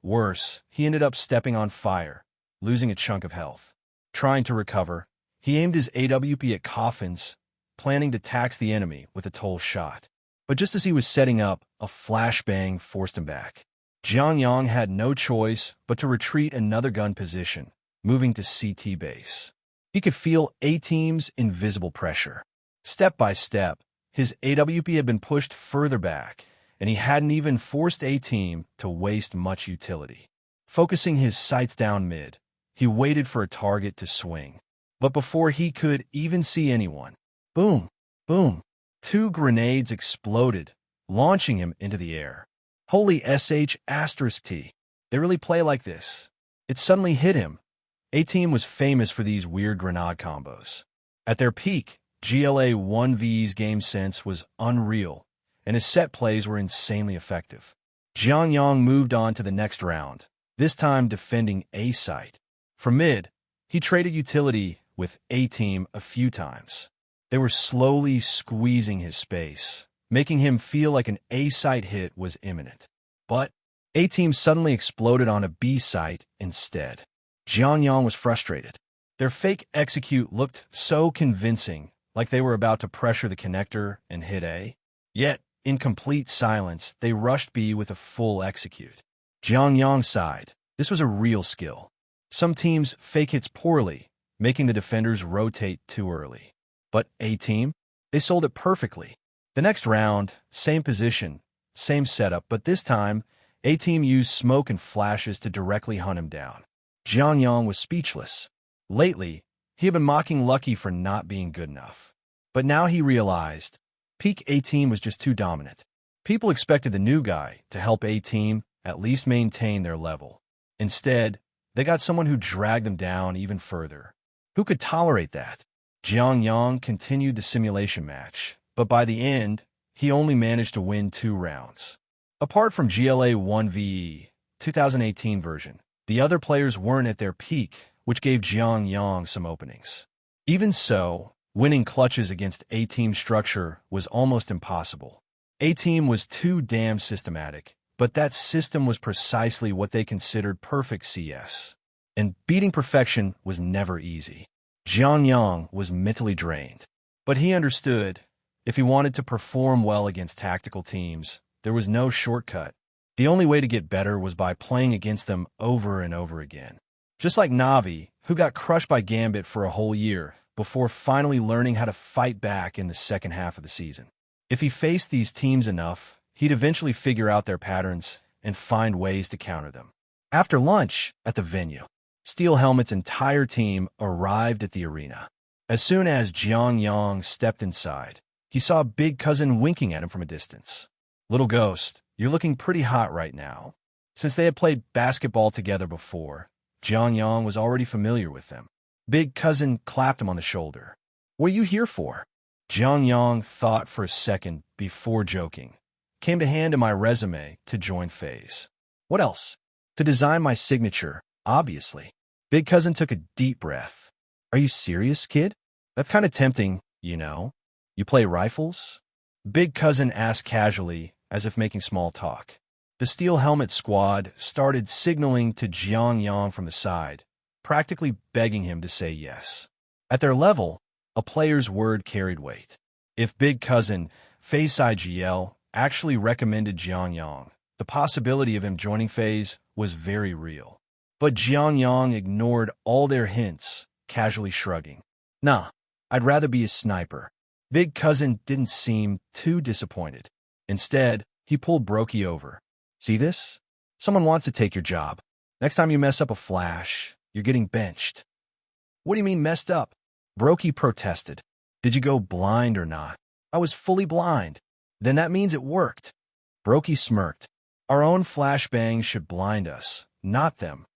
Worse, he ended up stepping on fire, losing a chunk of health. Trying to recover, he aimed his AWP at coffins, planning to tax the enemy with a toll shot. But just as he was setting up, a flashbang forced him back. Jiang Yang had no choice but to retreat another gun position, moving to CT base. He could feel A-Team's invisible pressure. Step by step, his AWP had been pushed further back, and he hadn't even forced A-Team to waste much utility. Focusing his sights down mid, he waited for a target to swing. But before he could even see anyone, boom, boom, 2 grenades exploded, launching him into the air. Holy sh**t. They really play like this. It suddenly hit him. A-Team was famous for these weird grenade combos. At their peak, GLA 1V's game sense was unreal, and his set plays were insanely effective. Jiang Yang moved on to the next round, this time defending A site. From mid, he traded utility with A-Team a few times. They were slowly squeezing his space, making him feel like an A site hit was imminent. But A-Team suddenly exploded on a B site instead. Jiang Yang was frustrated. Their fake execute looked so convincing, like they were about to pressure the connector and hit A. Yet, in complete silence, they rushed B with a full execute. Jiang Yang sighed. This was a real skill. Some teams fake hits poorly, making the defenders rotate too early. But A-Team, they sold it perfectly. The next round, same position, same setup, but this time, A-Team used smoke and flashes to directly hunt him down. Jiang Yang was speechless. Lately, he had been mocking Lucky for not being good enough. But now he realized, peak A-Team was just too dominant. People expected the new guy to help A-Team at least maintain their level. Instead, they got someone who dragged them down even further. Who could tolerate that? Jiang Yang continued the simulation match, but by the end, he only managed to win 2 rounds. Apart from GLA 1VE 2018 version, the other players weren't at their peak, which gave Jiang Yang some openings. Even so, winning clutches against A-Team structure was almost impossible. A-Team was too damn systematic, but that system was precisely what they considered perfect CS. And beating perfection was never easy. Jiang Yang was mentally drained. But he understood, if he wanted to perform well against tactical teams, there was no shortcut. The only way to get better was by playing against them over and over again. Just like Navi, who got crushed by Gambit for a whole year before finally learning how to fight back in the second half of the season. If he faced these teams enough, he'd eventually figure out their patterns and find ways to counter them. After lunch at the venue, Steel Helmet's entire team arrived at the arena. As soon as Jiang Yang stepped inside, he saw Big Cousin winking at him from a distance. "Little Ghost, you're looking pretty hot right now." Since they had played basketball together before, Jiang Yang was already familiar with them. Big Cousin clapped him on the shoulder. "What are you here for?" Jiang Yang thought for a second before joking. "Came to hand in my resume to join FaZe." "What else?" "To design my signature, obviously." Big Cousin took a deep breath. "Are you serious, kid? That's kind of tempting, you know. You play rifles?" Big Cousin asked casually, as if making small talk. The Steel Helmet squad started signaling to Jiang Yang from the side, practically begging him to say yes. At their level, a player's word carried weight. If Big Cousin, FaZe IGL, actually recommended Jiang Yang, the possibility of him joining FaZe was very real. But Jiang Yang ignored all their hints, casually shrugging. "Nah, I'd rather be a sniper." Big Cousin didn't seem too disappointed. Instead, he pulled Brokey over. "See this? Someone wants to take your job. Next time you mess up a flash, you're getting benched." "What do you mean messed up?" Brokey protested. "Did you go blind or not?" "I was fully blind." "Then that means it worked." Brokey smirked. "Our own flashbangs should blind us, not them."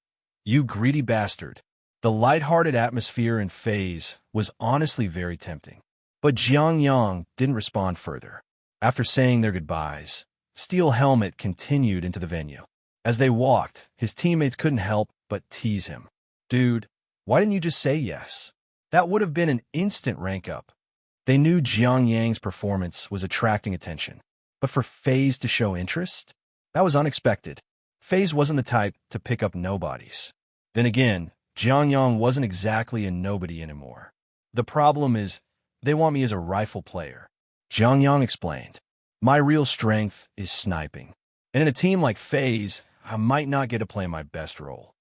"You greedy bastard." The lighthearted atmosphere in FaZe was honestly very tempting. But Jiang Yang didn't respond further. After saying their goodbyes, Steel Helmet continued into the venue. As they walked, his teammates couldn't help but tease him. "Dude, why didn't you just say yes? That would have been an instant rank up." They knew Jiang Yang's performance was attracting attention. But for FaZe to show interest? That was unexpected. FaZe wasn't the type to pick up nobodies. Then again, Jiang Yang wasn't exactly a nobody anymore. "The problem is, they want me as a rifle player," Jiang Yang explained. "My real strength is sniping. And in a team like FaZe, I might not get to play my best role."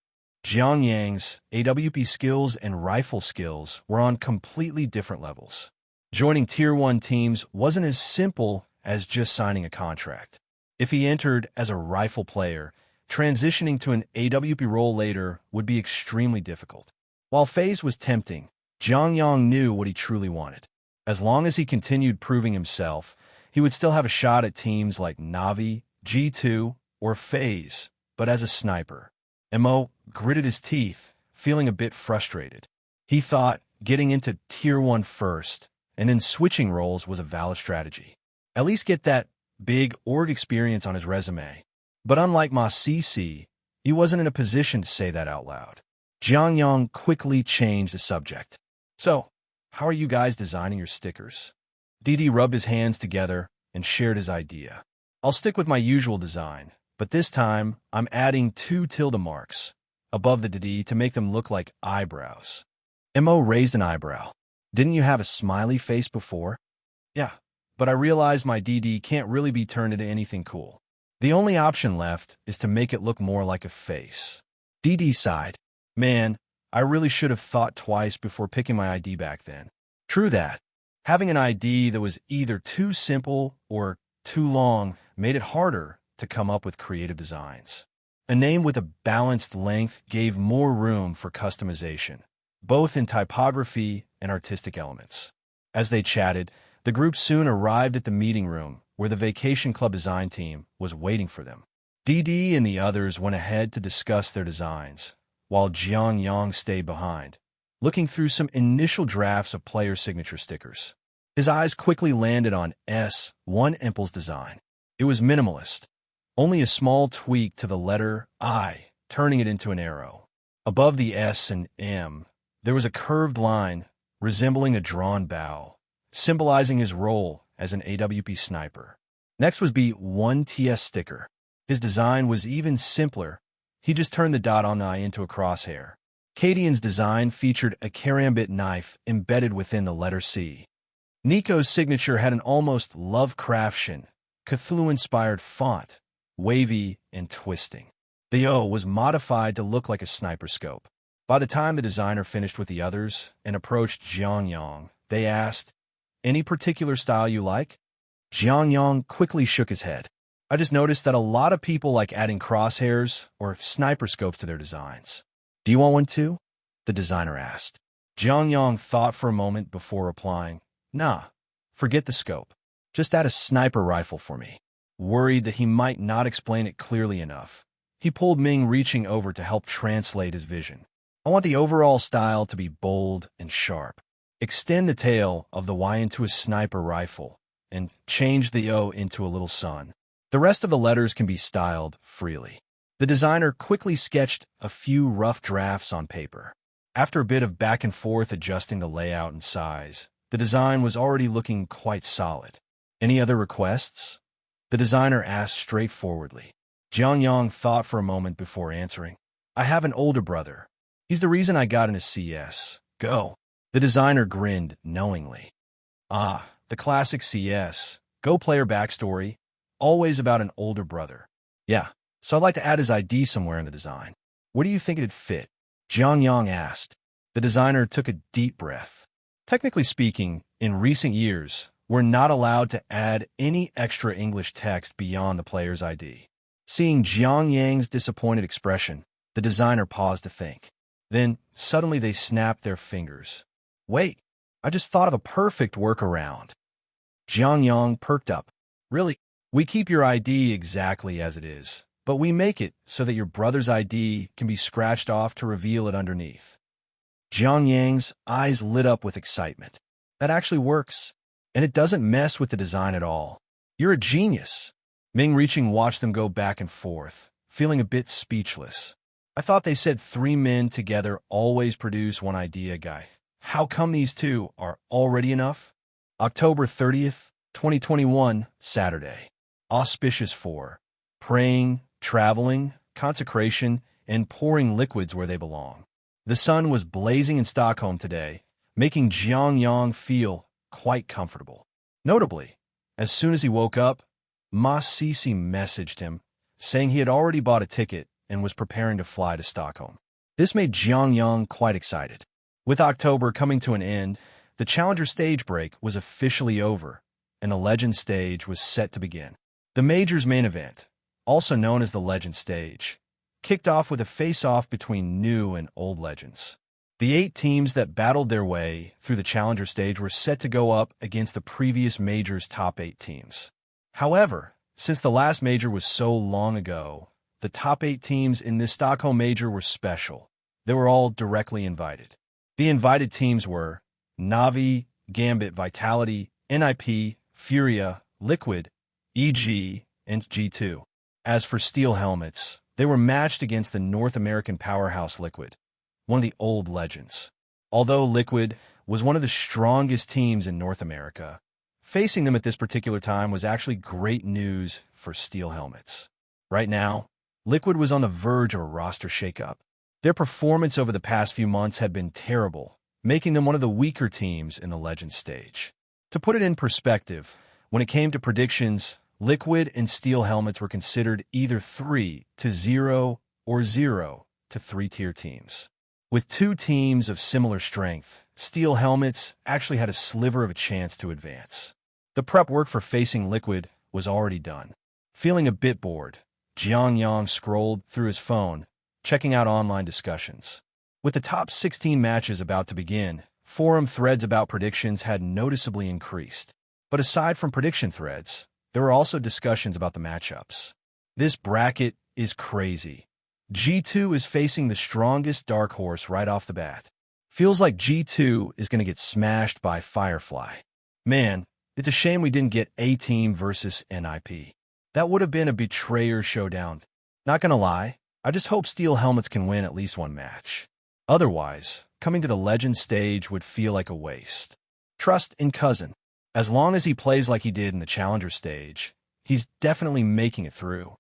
Jiang Yang's AWP skills and rifle skills were on completely different levels. Joining Tier 1 teams wasn't as simple as just signing a contract. If he entered as a rifle player, transitioning to an AWP role later would be extremely difficult. While FaZe was tempting, Jiang Yang knew what he truly wanted. As long as he continued proving himself, he would still have a shot at teams like Navi, G2, or FaZe, but as a sniper. Mo gritted his teeth, feeling a bit frustrated. He thought getting into Tier 1 first, and then switching roles was a valid strategy. At least get that big org experience on his resume. But unlike Ma CC, he wasn't in a position to say that out loud. Jiang Yang quickly changed the subject. "So, how are you guys designing your stickers?" DD rubbed his hands together and shared his idea. "I'll stick with my usual design, but this time I'm adding 2 tilde marks above the DD to make them look like eyebrows." Mo raised an eyebrow. "Didn't you have a smiley face before?" "Yeah, but I realized my DD can't really be turned into anything cool. The only option left is to make it look more like a face." DD sighed. "Man, I really should have thought twice before picking my ID back then." True that. Having an ID that was either too simple or too long made it harder to come up with creative designs. A name with a balanced length gave more room for customization, both in typography and artistic elements. As they chatted, the group soon arrived at the meeting room where the Vacation Club design team was waiting for them. DD and the others went ahead to discuss their designs, while Jiang Yang stayed behind, looking through some initial drafts of player signature stickers. His eyes quickly landed on S1 Impulse design. It was minimalist, Only a small tweak to the letter I, turning it into an arrow. Above the S and M, there was a curved line resembling a drawn bow, symbolizing his role as an AWP sniper. Next was B1TS sticker. His design was even simpler. He just turned the dot on the I into a crosshair. Cadian's design featured a karambit knife embedded within the letter C. Nico's signature had an almost Lovecraftian, Cthulhu-inspired font, wavy and twisting. The O was modified to look like a sniper scope. By the time the designer finished with the others and approached Jiang Yang, they asked, "Any particular style you like?" Jiang Yang quickly shook his head. "I just noticed that a lot of people like adding crosshairs or sniper scopes to their designs. Do you want one too?" the designer asked. Jiang Yang thought for a moment before replying, "Nah, forget the scope. Just add a sniper rifle for me." Worried that he might not explain it clearly enough, he pulled Ming, reaching over to help translate his vision. "I want the overall style to be bold and sharp. Extend the tail of the Y into a sniper rifle and change the O into a little sun. The rest of the letters can be styled freely." The designer quickly sketched a few rough drafts on paper. After a bit of back and forth adjusting the layout and size, the design was already looking quite solid. "Any other requests?" the designer asked straightforwardly. Jiang Yang thought for a moment before answering. "I have an older brother. He's the reason I got into CS. Go." The designer grinned knowingly. "Ah, the classic CS. Go player backstory. Always about an older brother. Yeah, so I'd like to add his ID somewhere in the design. Where do you think it'd fit?" Jiang Yang asked. The designer took a deep breath. "Technically speaking, in recent years, we're not allowed to add any extra English text beyond the player's ID." Seeing Jiang Yang's disappointed expression, the designer paused to think. Then, suddenly they snapped their fingers. "Wait, I just thought of a perfect workaround." Jiang Yang perked up. "Really? We keep your ID exactly as it is, but we make it so that your brother's ID can be scratched off to reveal it underneath." Jiang Yang's eyes lit up with excitement. "That actually works, and it doesn't mess with the design at all. You're a genius." Ming, reaching, watched them go back and forth, feeling a bit speechless. "I thought they said 3 men together always produce one idea, guy. How come these 2 are already enough?" October 30th, 2021, Saturday. Auspicious for praying, traveling, consecration, and pouring liquids where they belong. The sun was blazing in Stockholm today, making Jiang Yang feel quite comfortable. Notably, as soon as he woke up, Ma Sisi messaged him, saying he had already bought a ticket and was preparing to fly to Stockholm. This made Jiang Yang quite excited. With October coming to an end, the Challenger stage break was officially over, and the Legend stage was set to begin. The Major's main event, also known as the Legend stage, kicked off with a face-off between new and old Legends. The 8 teams that battled their way through the Challenger stage were set to go up against the previous Major's top 8 teams. However, since the last Major was so long ago, the top 8 teams in this Stockholm Major were special. They were all directly invited. The invited teams were Navi, Gambit, Vitality, NIP, Furia, Liquid, EG, and G2. As for Steel Helmets, they were matched against the North American powerhouse Liquid, one of the old Legends. Although Liquid was one of the strongest teams in North America, facing them at this particular time was actually great news for Steel Helmets. Right now, Liquid was on the verge of a roster shakeup. Their performance over the past few months had been terrible, making them one of the weaker teams in the Legend stage. To put it in perspective, when it came to predictions, Liquid and Steel Helmets were considered either 3-0 or 0-3 tier teams. With 2 teams of similar strength, Steel Helmets actually had a sliver of a chance to advance. The prep work for facing Liquid was already done. Feeling a bit bored, Jiang Yang scrolled through his phone, checking out online discussions. With the top 16 matches about to begin, forum threads about predictions had noticeably increased. But aside from prediction threads, there were also discussions about the matchups. This bracket is crazy. G2 is facing the strongest dark horse right off the bat. Feels like G2 is going to get smashed by Firefly. Man, it's a shame we didn't get A-Team versus NIP. That would have been a betrayer showdown. Not gonna lie, I just hope Steel Helmets can win at least one match. Otherwise, coming to the Legend stage would feel like a waste. Trust in Cousin. As long as he plays like he did in the Challenger stage, he's definitely making it through.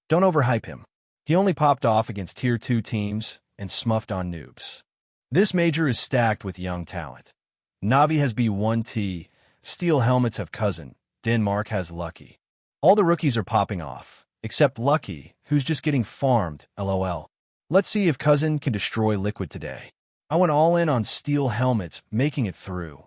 Don't overhype him. He only popped off against Tier 2 teams and smuffed on noobs. This major is stacked with young talent. Navi has B1T, Steel Helmets have Cousin, Denmark has Lucky. All the rookies are popping off, except Lucky, who's just getting farmed, lol. Let's see if Cousin can destroy Liquid today. I went all in on Steel Helmets making it through.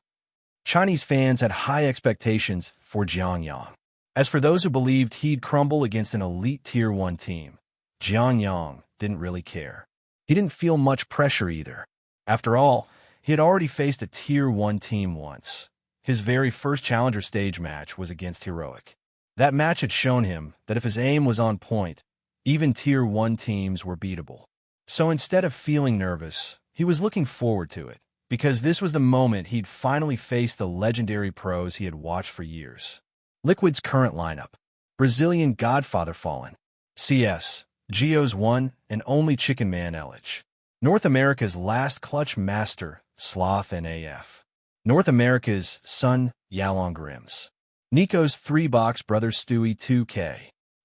Chinese fans had high expectations for Jiang Yang. As for those who believed he'd crumble against an elite Tier 1 team, Jiang Yang didn't really care. He didn't feel much pressure either. After all, he had already faced a Tier 1 team once. His very first Challenger stage match was against Heroic. That match had shown him that if his aim was on point, even Tier 1 teams were beatable. So instead of feeling nervous, he was looking forward to it, because this was the moment he'd finally face the legendary pros he had watched for years. Liquid's current lineup: Brazilian Godfather Fallen, CS, Geo's one and only Chicken Man Ellich, North America's last clutch master, Sloth and AF, North America's Sun, Yalong Grims, Nico's 3-box brother Stewie 2K.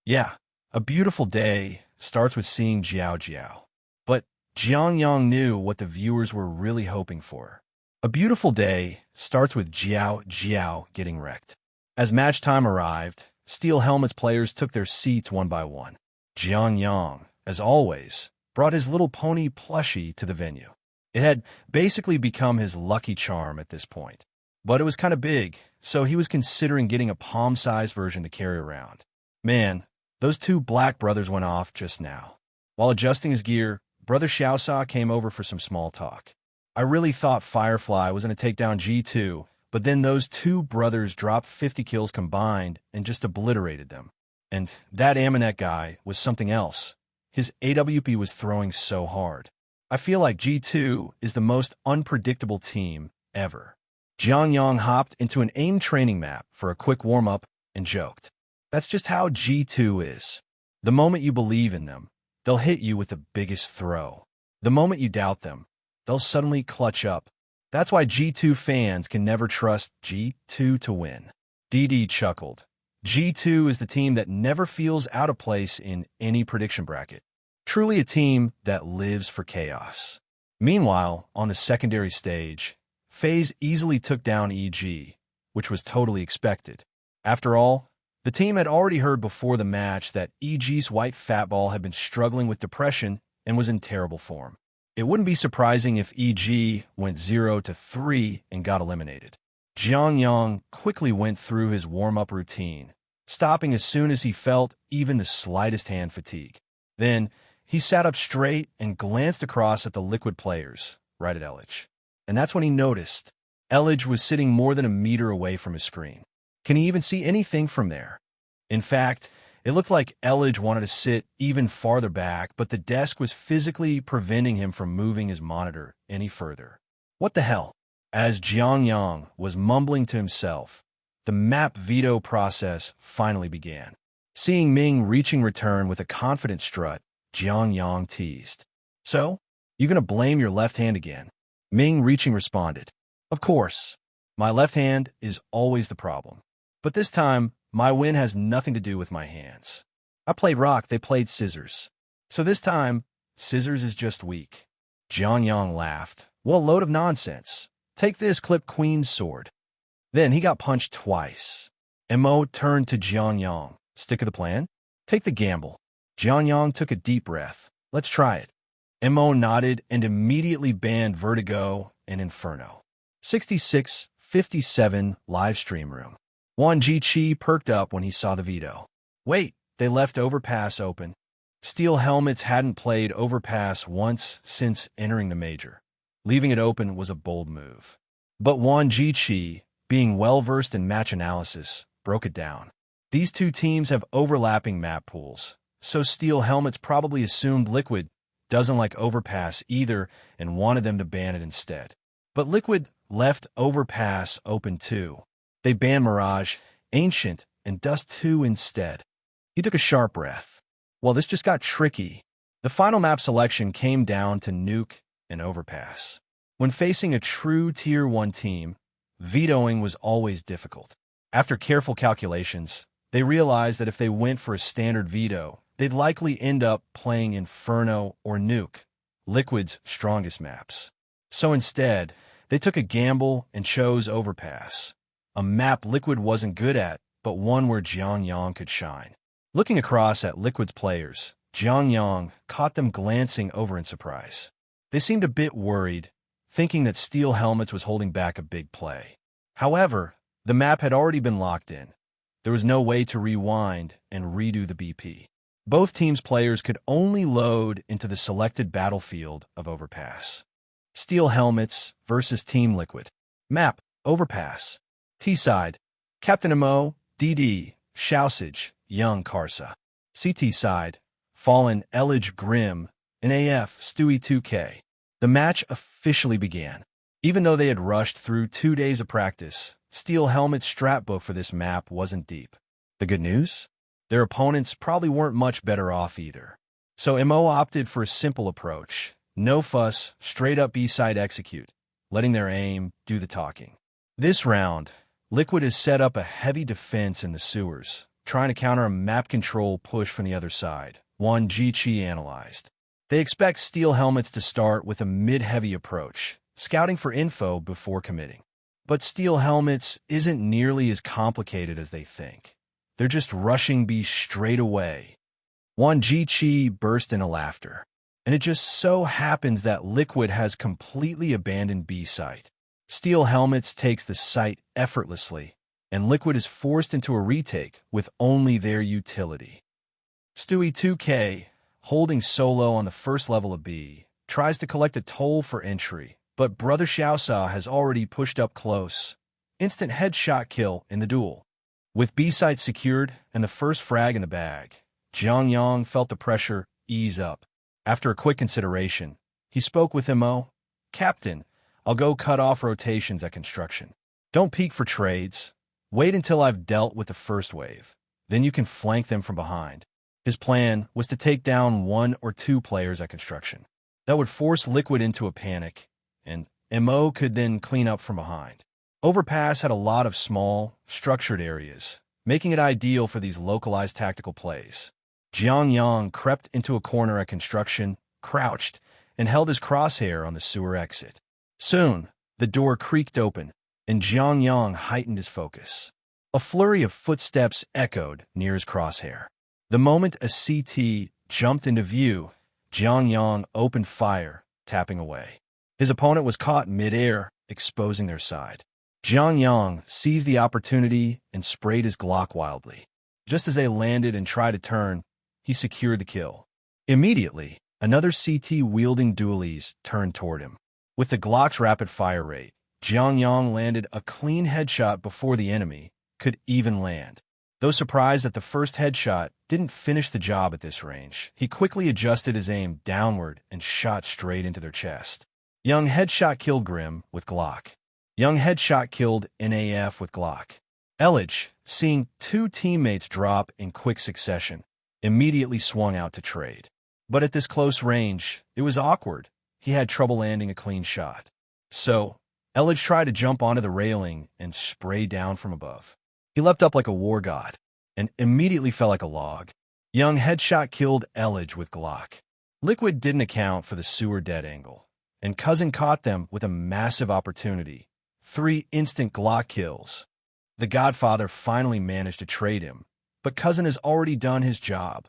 Yeah, a beautiful day starts with seeing Jiao. But Jiang Yang knew what the viewers were really hoping for. A beautiful day starts with Jiao getting wrecked. As match time arrived, Steel Helmets players took their seats one by one. Jiang Yang, as always, brought his little pony plushie to the venue. It had basically become his lucky charm at this point. But it was kind of big, so he was considering getting a palm-sized version to carry around. Man, those two black brothers went off just now. While adjusting his gear, Brother Xiaosa came over for some small talk. I really thought Firefly was going to take down G2, but then those two brothers dropped 50 kills combined and just obliterated them. And that Aminet guy was something else. His AWP was throwing so hard. I feel like G2 is the most unpredictable team ever. Jiang Yang hopped into an aim training map for a quick warm-up and joked. That's just how G2 is. The moment you believe in them, they'll hit you with the biggest throw. The moment you doubt them, they'll suddenly clutch up. That's why G2 fans can never trust G2 to win. DD chuckled. G2 is the team that never feels out of place in any prediction bracket. Truly a team that lives for chaos. Meanwhile, on the secondary stage, FaZe easily took down EG, which was totally expected. After all, the team had already heard before the match that EG's white fatball had been struggling with depression and was in terrible form. It wouldn't be surprising if EG went 0-3 and got eliminated. Jiang Yang quickly went through his warm-up routine, stopping as soon as he felt even the slightest hand fatigue. Then, he sat up straight and glanced across at the Liquid players, right at Ellich. And that's when he noticed Ellich was sitting more than a meter away from his screen. Can he even see anything from there? In fact, it looked like Ellich wanted to sit even farther back, but the desk was physically preventing him from moving his monitor any further. What the hell? As Jiang Yang was mumbling to himself, the map veto process finally began. Seeing Ming reaching return with a confident strut, Jiang Yang teased. So, you gonna blame your left hand again? Ming reaching responded. Of course. My left hand is always the problem. But this time, my win has nothing to do with my hands. I played rock, they played scissors. So this time, scissors is just weak. Jiang Yang laughed. What a load of nonsense. Take this, clip Queen's sword. Then he got punched twice. Mo turned to Jiang Yang. Stick of the plan? Take the gamble. Jiang Yang took a deep breath. Let's try it. Mo nodded and immediately banned Vertigo and Inferno. 66-57 live stream room. Wan Jiqi perked up when he saw the veto. Wait, they left Overpass open. Steel Helmets hadn't played Overpass once since entering the major. Leaving it open was a bold move. But Wan Jiqi, being well-versed in match analysis, broke it down. These two teams have overlapping map pools, so Steel Helmets probably assumed Liquid doesn't like Overpass either and wanted them to ban it instead. But Liquid left Overpass open too. They banned Mirage, Ancient, and Dust 2 instead. He took a sharp breath. Well, this just got tricky. The final map selection came down to Nuke and Overpass. When facing a true Tier 1 team, vetoing was always difficult. After careful calculations, they realized that if they went for a standard veto, they'd likely end up playing Inferno or Nuke, Liquid's strongest maps. So instead, they took a gamble and chose Overpass, a map Liquid wasn't good at, but one where Jiang Yang could shine. Looking across at Liquid's players, Jiang Yang caught them glancing over in surprise. They seemed a bit worried, thinking that Steel Helmets was holding back a big play. However, the map had already been locked in. There was no way to rewind and redo the BP. Both teams' players could only load into the selected battlefield of Overpass. Steel Helmets versus Team Liquid. Map, Overpass. T-side, Captain Mo, DD, Shausage, Young Karsa. CT side, Fallen Elage Grim, and AF Stewie 2K. The match officially began. Even though they had rushed through 2 days of practice, Steel Helmet's strat book for this map wasn't deep. The good news? Their opponents probably weren't much better off either. So MO opted for a simple approach. No fuss, straight up B-side execute, letting their aim do the talking. This round, Liquid has set up a heavy defense in the sewers, trying to counter a map control push from the other side, one G-Chi analyzed. They expect Steel Helmets to start with a mid-heavy approach, scouting for info before committing. But Steel Helmets isn't nearly as complicated as they think. They're just rushing B straight away. One G-Chi burst into laughter. And it just so happens that Liquid has completely abandoned B site. Steel Helmets takes the site effortlessly, and Liquid is forced into a retake with only their utility. Stewie 2K, holding solo on the first level of B, tries to collect a toll for entry, but Brother Xiaosa has already pushed up close. Instant headshot kill in the duel. With B site secured and the first frag in the bag, Jiang Yang felt the pressure ease up. After a quick consideration, he spoke with MO. Captain, I'll go cut off rotations at construction. Don't peek for trades. Wait until I've dealt with the first wave. Then you can flank them from behind. His plan was to take down 1 or 2 players at construction. That would force Liquid into a panic, and MO could then clean up from behind. Overpass had a lot of small, structured areas, making it ideal for these localized tactical plays. Jiang Yang crept into a corner at construction, crouched, and held his crosshair on the sewer exit. Soon, the door creaked open, and Jiang Yang heightened his focus. A flurry of footsteps echoed near his crosshair. The moment a CT jumped into view, Jiang Yang opened fire, tapping away. His opponent was caught mid-air, exposing their side. Jiang Yang seized the opportunity and sprayed his Glock wildly. Just as they landed and tried to turn, he secured the kill. Immediately, another CT-wielding dualies turned toward him. With the Glock's rapid fire rate, Jiang Yang landed a clean headshot before the enemy could even land. Though surprised that the first headshot didn't finish the job at this range, he quickly adjusted his aim downward and shot straight into their chest. Young headshot killed Grim with Glock. Young headshot killed NAF with Glock. Elage, seeing 2 teammates drop in quick succession, immediately swung out to trade. But at this close range, it was awkward. He had trouble landing a clean shot. So, Elage tried to jump onto the railing and spray down from above. He leapt up like a war god, and immediately fell like a log. Young headshot killed Elage with Glock. Liquid didn't account for the sewer dead angle, and Cousin caught them with a massive opportunity. 3 instant Glock kills. The Godfather finally managed to trade him, but Cousin has already done his job.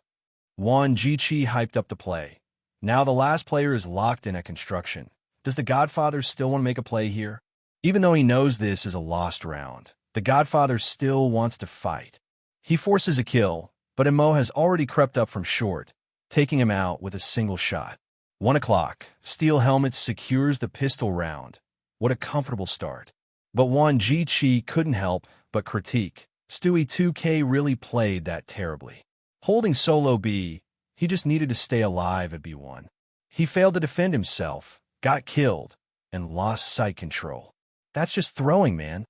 Juan Jichi hyped up the play. Now the last player is locked in at construction. Does the Godfather still want to make a play here? Even though he knows this is a lost round, the Godfather still wants to fight. He forces a kill, but Mo has already crept up from short, taking him out with a single shot. 1 o'clock, Steel Helmets secures the pistol round. What a comfortable start. But Juan Jichi couldn't help but critique. Stewie 2K really played that terribly. Holding solo B, he just needed to stay alive at B1. He failed to defend himself, got killed, and lost sight control. That's just throwing, man.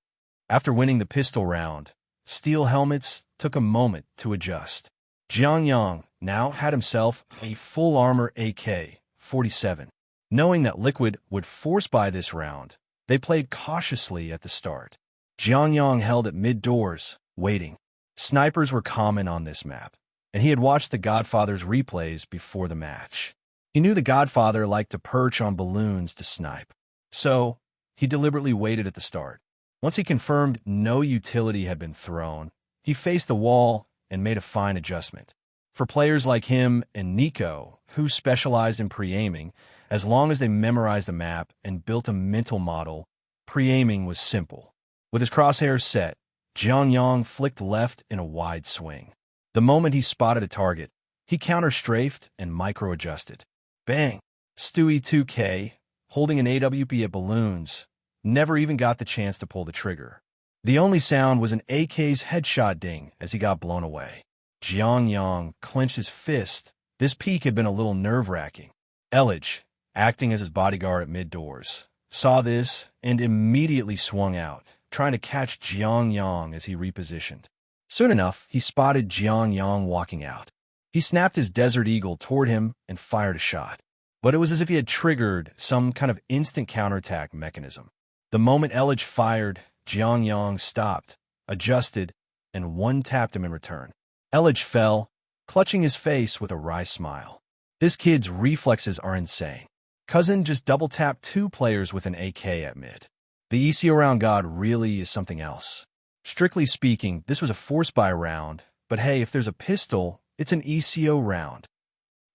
After winning the pistol round, Steel Helmets took a moment to adjust. Jiang Yang now had himself a full-armor AK-47. Knowing that Liquid would force buy this round, they played cautiously at the start. Jiang Yang held at mid-doors, waiting. Snipers were common on this map, and he had watched the Godfather's replays before the match. He knew the Godfather liked to perch on balloons to snipe, so he deliberately waited at the start. Once he confirmed no utility had been thrown, he faced the wall and made a fine adjustment. For players like him and Nico, who specialized in pre-aiming, as long as they memorized the map and built a mental model, pre-aiming was simple. With his crosshairs set, Jiang Yang flicked left in a wide swing. The moment he spotted a target, he counter-strafed and micro-adjusted. Bang! Stewie 2K, holding an AWP at balloons, never even got the chance to pull the trigger. The only sound was an AK's headshot ding as he got blown away. Jiang Yang clenched his fist. This peek had been a little nerve-wracking. Elledge, acting as his bodyguard at mid-doors, saw this and immediately swung out, trying to catch Jiang Yang as he repositioned. Soon enough, he spotted Jiang Yang walking out. He snapped his Desert Eagle toward him and fired a shot. But it was as if he had triggered some kind of instant counterattack mechanism. The moment Elledge fired, Jiang Yang stopped, adjusted, and one-tapped him in return. Elledge fell, clutching his face with a wry smile. This kid's reflexes are insane. Cousin just double-tapped two players with an AK at mid. The ECO round god really is something else. Strictly speaking, this was a force-buy round, but hey, if there's a pistol, it's an ECO round.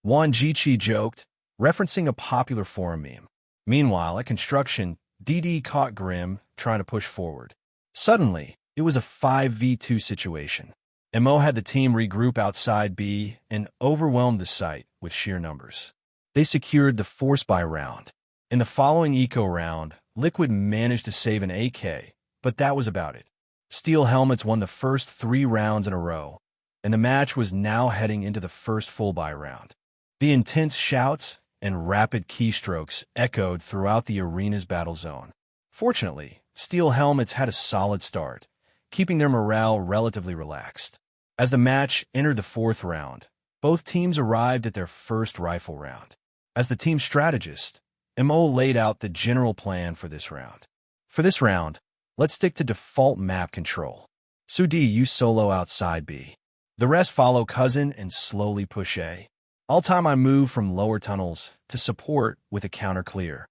Juan Jichi joked, referencing a popular forum meme. Meanwhile, at construction, DD caught Grim trying to push forward. Suddenly, it was a 5v2 situation. MO had the team regroup outside B and overwhelmed the site with sheer numbers. They secured the force-buy round. In the following eco round, Liquid managed to save an AK, but that was about it. Steel Helmets won the first 3 rounds in a row, and the match was now heading into the first full-buy round. The intense shouts and rapid keystrokes echoed throughout the arena's battle zone. Fortunately, Steel Helmets had a solid start, keeping their morale relatively relaxed. As the match entered the 4th round, both teams arrived at their first rifle round. As the team strategist, MO laid out the general plan for this round. For this round, let's stick to default map control. Sudi, you solo outside B. The rest follow Cousin and slowly push A. I'll time I move from lower tunnels to support with a counter clear.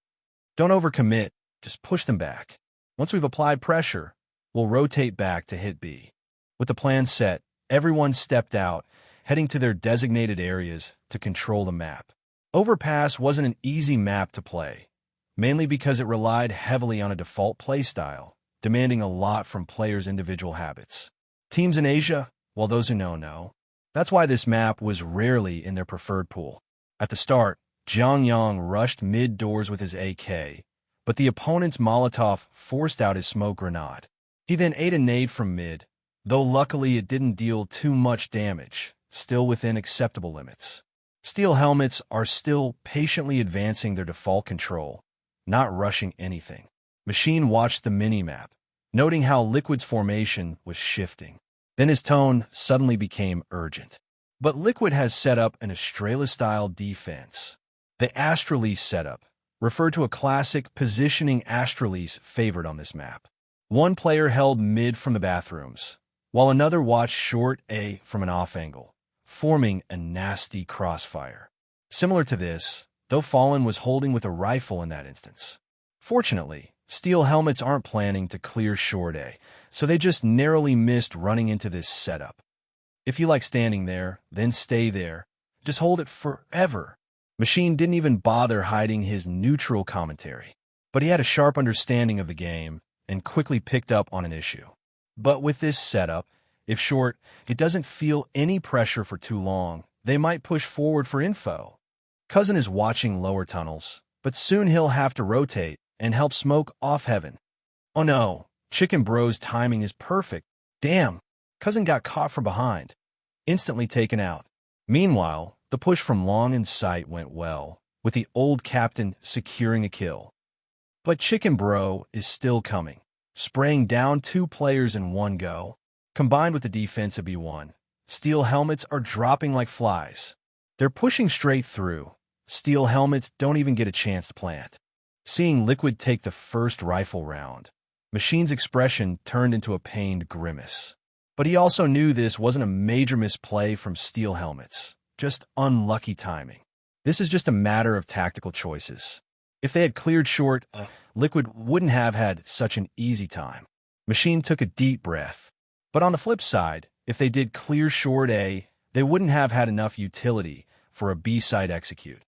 Don't overcommit, just push them back. Once we've applied pressure, we'll rotate back to hit B. With the plan set, everyone stepped out, heading to their designated areas to control the map. Overpass wasn't an easy map to play, mainly because it relied heavily on a default playstyle, demanding a lot from players' individual habits. Teams in Asia, well, those who know. That's why this map was rarely in their preferred pool. At the start, Jiang Yang rushed mid-doors with his AK, but the opponent's Molotov forced out his smoke grenade. He then ate a nade from mid, though luckily it didn't deal too much damage, still within acceptable limits. Steel Helmets are still patiently advancing their default control, not rushing anything. Machine watched the mini-map, noting how Liquid's formation was shifting. Then his tone suddenly became urgent. But Liquid has set up an Estrella-style defense. The Astralese setup, referred to a classic positioning Astralese favored on this map. One player held mid from the bathrooms, while another watched short A from an off angle, forming a nasty crossfire. Similar to this, though Fallen was holding with a rifle in that instance. Fortunately, Steel Helmets aren't planning to clear short A, so they just narrowly missed running into this setup. If you like standing there, then stay there. Just hold it forever. Machine didn't even bother hiding his neutral commentary, but he had a sharp understanding of the game and quickly picked up on an issue. But with this setup, if short, it doesn't feel any pressure for too long, they might push forward for info. Cousin is watching lower tunnels, but soon he'll have to rotate and help smoke off heaven. Oh no, Chicken Bro's timing is perfect. Damn, Cousin got caught from behind. Instantly taken out. Meanwhile, the push from long in sight went well, with the old captain securing a kill. But Chicken Bro is still coming, spraying down 2 players in one go. Combined with the defense of B1, Steel helmets are dropping like flies. They're pushing straight through. Steel helmets don't even get a chance to plant. Seeing Liquid take the first rifle round, Machine's expression turned into a pained grimace. But he also knew this wasn't a major misplay from Steel helmets, just unlucky timing. This is just a matter of tactical choices. If they had cleared short, Liquid wouldn't have had such an easy time. Machine took a deep breath. But on the flip side, if they did clear short A, they wouldn't have had enough utility for a B-side execute.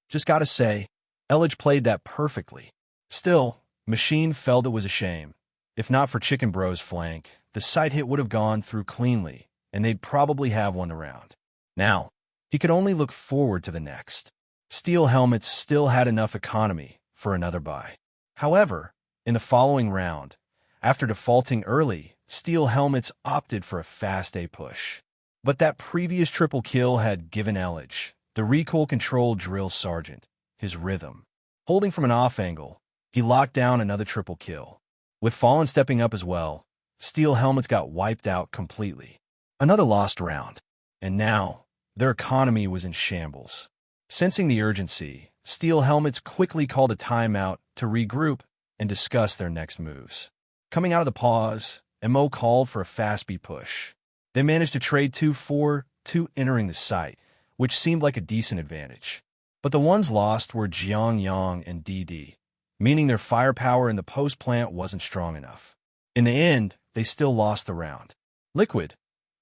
Just gotta say, Elledge played that perfectly. Still, Machine felt it was a shame. If not for Chicken Bro's flank, the sight hit would have gone through cleanly, and they'd probably have won the round. Now, he could only look forward to the next. Steel helmets still had enough economy for another buy. However, in the following round, after defaulting early, Steel helmets opted for a fast A push. But that previous triple kill had given Elledge, the recoil control drill sergeant, his rhythm. Holding from an off angle, he locked down another triple kill. With Fallen stepping up as well, Steel helmets got wiped out completely. Another lost round. And now, their economy was in shambles. Sensing the urgency, Steel helmets quickly called a timeout to regroup and discuss their next moves. Coming out of the pause, MO called for a fast B push. They managed to trade 2-4-2 entering the site, which seemed like a decent advantage. But the ones lost were Jiang Yang and DD, meaning their firepower in the post-plant wasn't strong enough. In the end, they still lost the round. Liquid,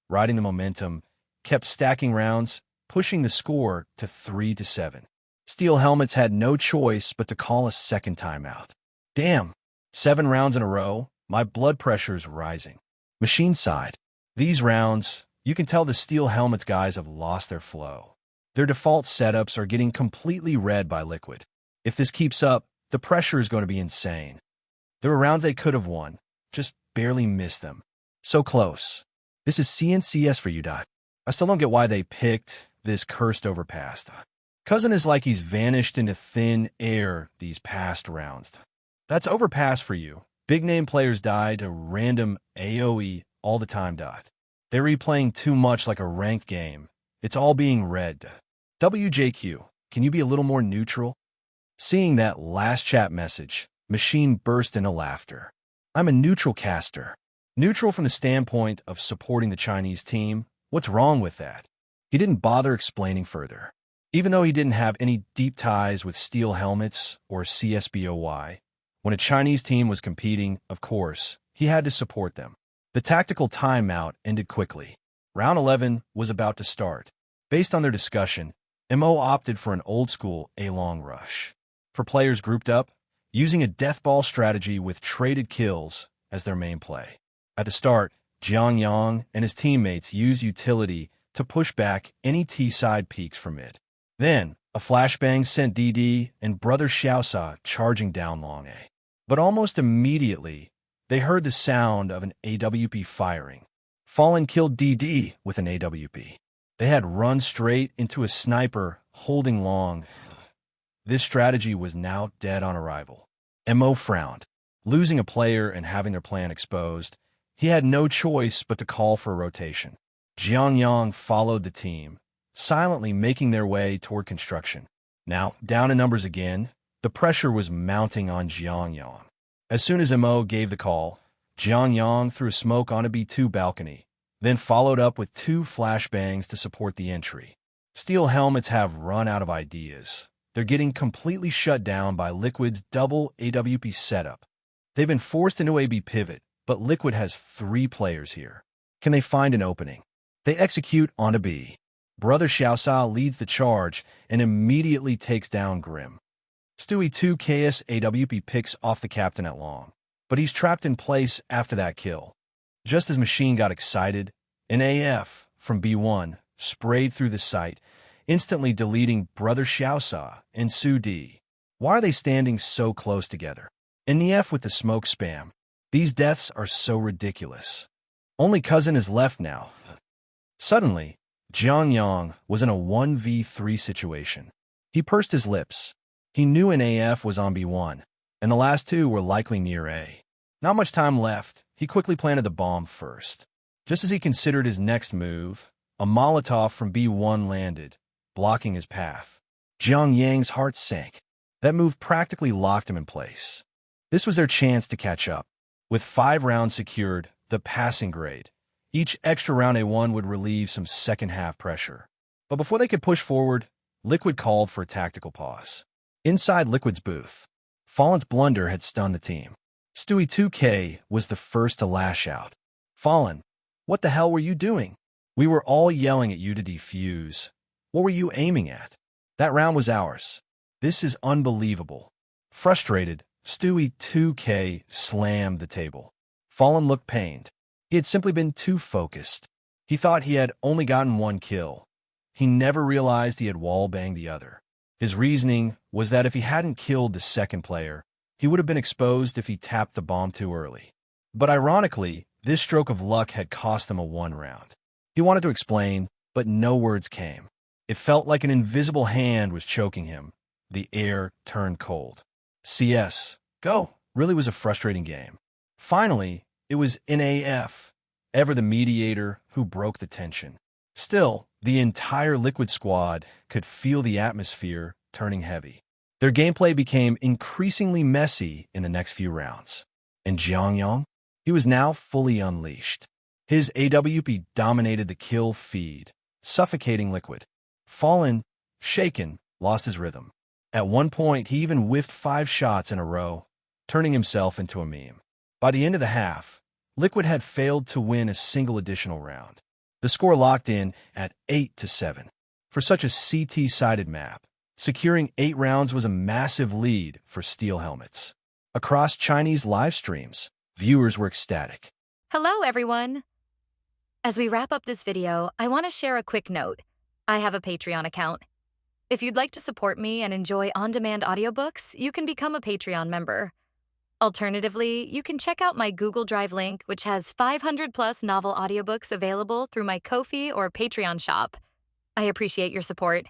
riding the momentum, kept stacking rounds, pushing the score to 3-7. Steel helmets had no choice but to call a second timeout. Damn, 7 rounds in a row, my blood pressure's rising. Machine side. These rounds, you can tell the Steel helmets guys have lost their flow. Their default setups are getting completely read by Liquid. If this keeps up, the pressure is going to be insane. There were rounds they could have won, just barely missed them. So close. This is CNCS for you, Dot. I still don't get why they picked this cursed overpass. Cousin is like he's vanished into thin air these past rounds. That's overpass for you. Big name players die to random AoE all the time. They're replaying too much like a ranked game. It's all being read. WJQ, can you be a little more neutral? Seeing that last chat message, Machine burst into laughter. I'm a neutral caster. Neutral from the standpoint of supporting the Chinese team. What's wrong with that? He didn't bother explaining further. Even though he didn't have any deep ties with Steel helmets or CSBOY, when a Chinese team was competing, of course, he had to support them. The tactical timeout ended quickly. Round 11 was about to start. Based on their discussion, MO opted for an old-school A-long rush. For players grouped up, using a deathball strategy with traded kills as their main play. At the start, Jiang Yang and his teammates used utility to push back any T-side peaks from mid. Then, a flashbang sent DD and Brother Xiaosa charging down long A. But almost immediately, they heard the sound of an AWP firing. Fallen killed DD with an AWP. They had run straight into a sniper holding long. This strategy was now dead on arrival. MO frowned. Losing a player and having their plan exposed, he had no choice but to call for a rotation. Jiang Yang followed the team, silently making their way toward construction. Now, down in numbers again, the pressure was mounting on Jiang Yang. As soon as MO gave the call, Jiang Yang threw smoke on a B2 balcony, then followed up with 2 flashbangs to support the entry. Steel helmets have run out of ideas. They're getting completely shut down by Liquid's double AWP setup. They've been forced into a B pivot, but Liquid has 3 players here. Can they find an opening? They execute on a B. Brother Xiaosa leads the charge and immediately takes down Grim. Stewie 2 KS AWP picks off the captain at long, but he's trapped in place after that kill. Just as Machine got excited, an AF from B1 sprayed through the site, instantly deleting Brother Xiaosa and Su D. Why are they standing so close together? And the F with the smoke spam. These deaths are so ridiculous. Only Cousin is left now. Suddenly, Jiang Yang was in a 1v3 situation. He pursed his lips. He knew an AF was on B1, and the last 2 were likely near A. Not much time left. He quickly planted the bomb first. Just as he considered his next move, A Molotov from B1 landed, blocking his path. Jiang Yang's heart sank. That move practically locked him in place. This was their chance to catch up. With 5 rounds secured, the passing grade, each extra round A1 would relieve some second-half pressure. But before they could push forward, Liquid called for a tactical pause. Inside Liquid's booth, Fallen's blunder had stunned the team. Stewie 2K was the first to lash out. Fallen, what the hell were you doing? We were all yelling at you to defuse. What were you aiming at? That round was ours. This is unbelievable. Frustrated, Stewie 2K slammed the table. Fallen looked pained. He had simply been too focused. He thought he had only gotten 1 kill. He never realized he had wall-banged the other. His reasoning was that if he hadn't killed the second player, he would have been exposed if he tapped the bomb too early. But ironically, this stroke of luck had cost him a 1 round. He wanted to explain, but no words came. It felt like an invisible hand was choking him. The air turned cold. CS, go, really was a frustrating game. Finally, it was NAF, ever the mediator, who broke the tension. Still, the entire Liquid squad could feel the atmosphere turning heavy. Their gameplay became increasingly messy in the next few rounds. And Jiang Yang? He was now fully unleashed. His AWP dominated the kill feed, suffocating Liquid. Fallen, shaken, lost his rhythm. At one point, he even whiffed 5 shots in a row, turning himself into a meme. By the end of the half, Liquid had failed to win a single additional round. The score locked in at 8-7. For such a CT-sided map, securing 8 rounds was a massive lead for Steel Helmets. Across Chinese live streams, viewers were ecstatic. Hello, everyone. As we wrap up this video, I want to share a quick note. I have a Patreon account. If you'd like to support me and enjoy on-demand audiobooks, you can become a Patreon member. Alternatively, you can check out my Google Drive link, which has 500+ novel audiobooks available through my Ko-fi or Patreon shop. I appreciate your support.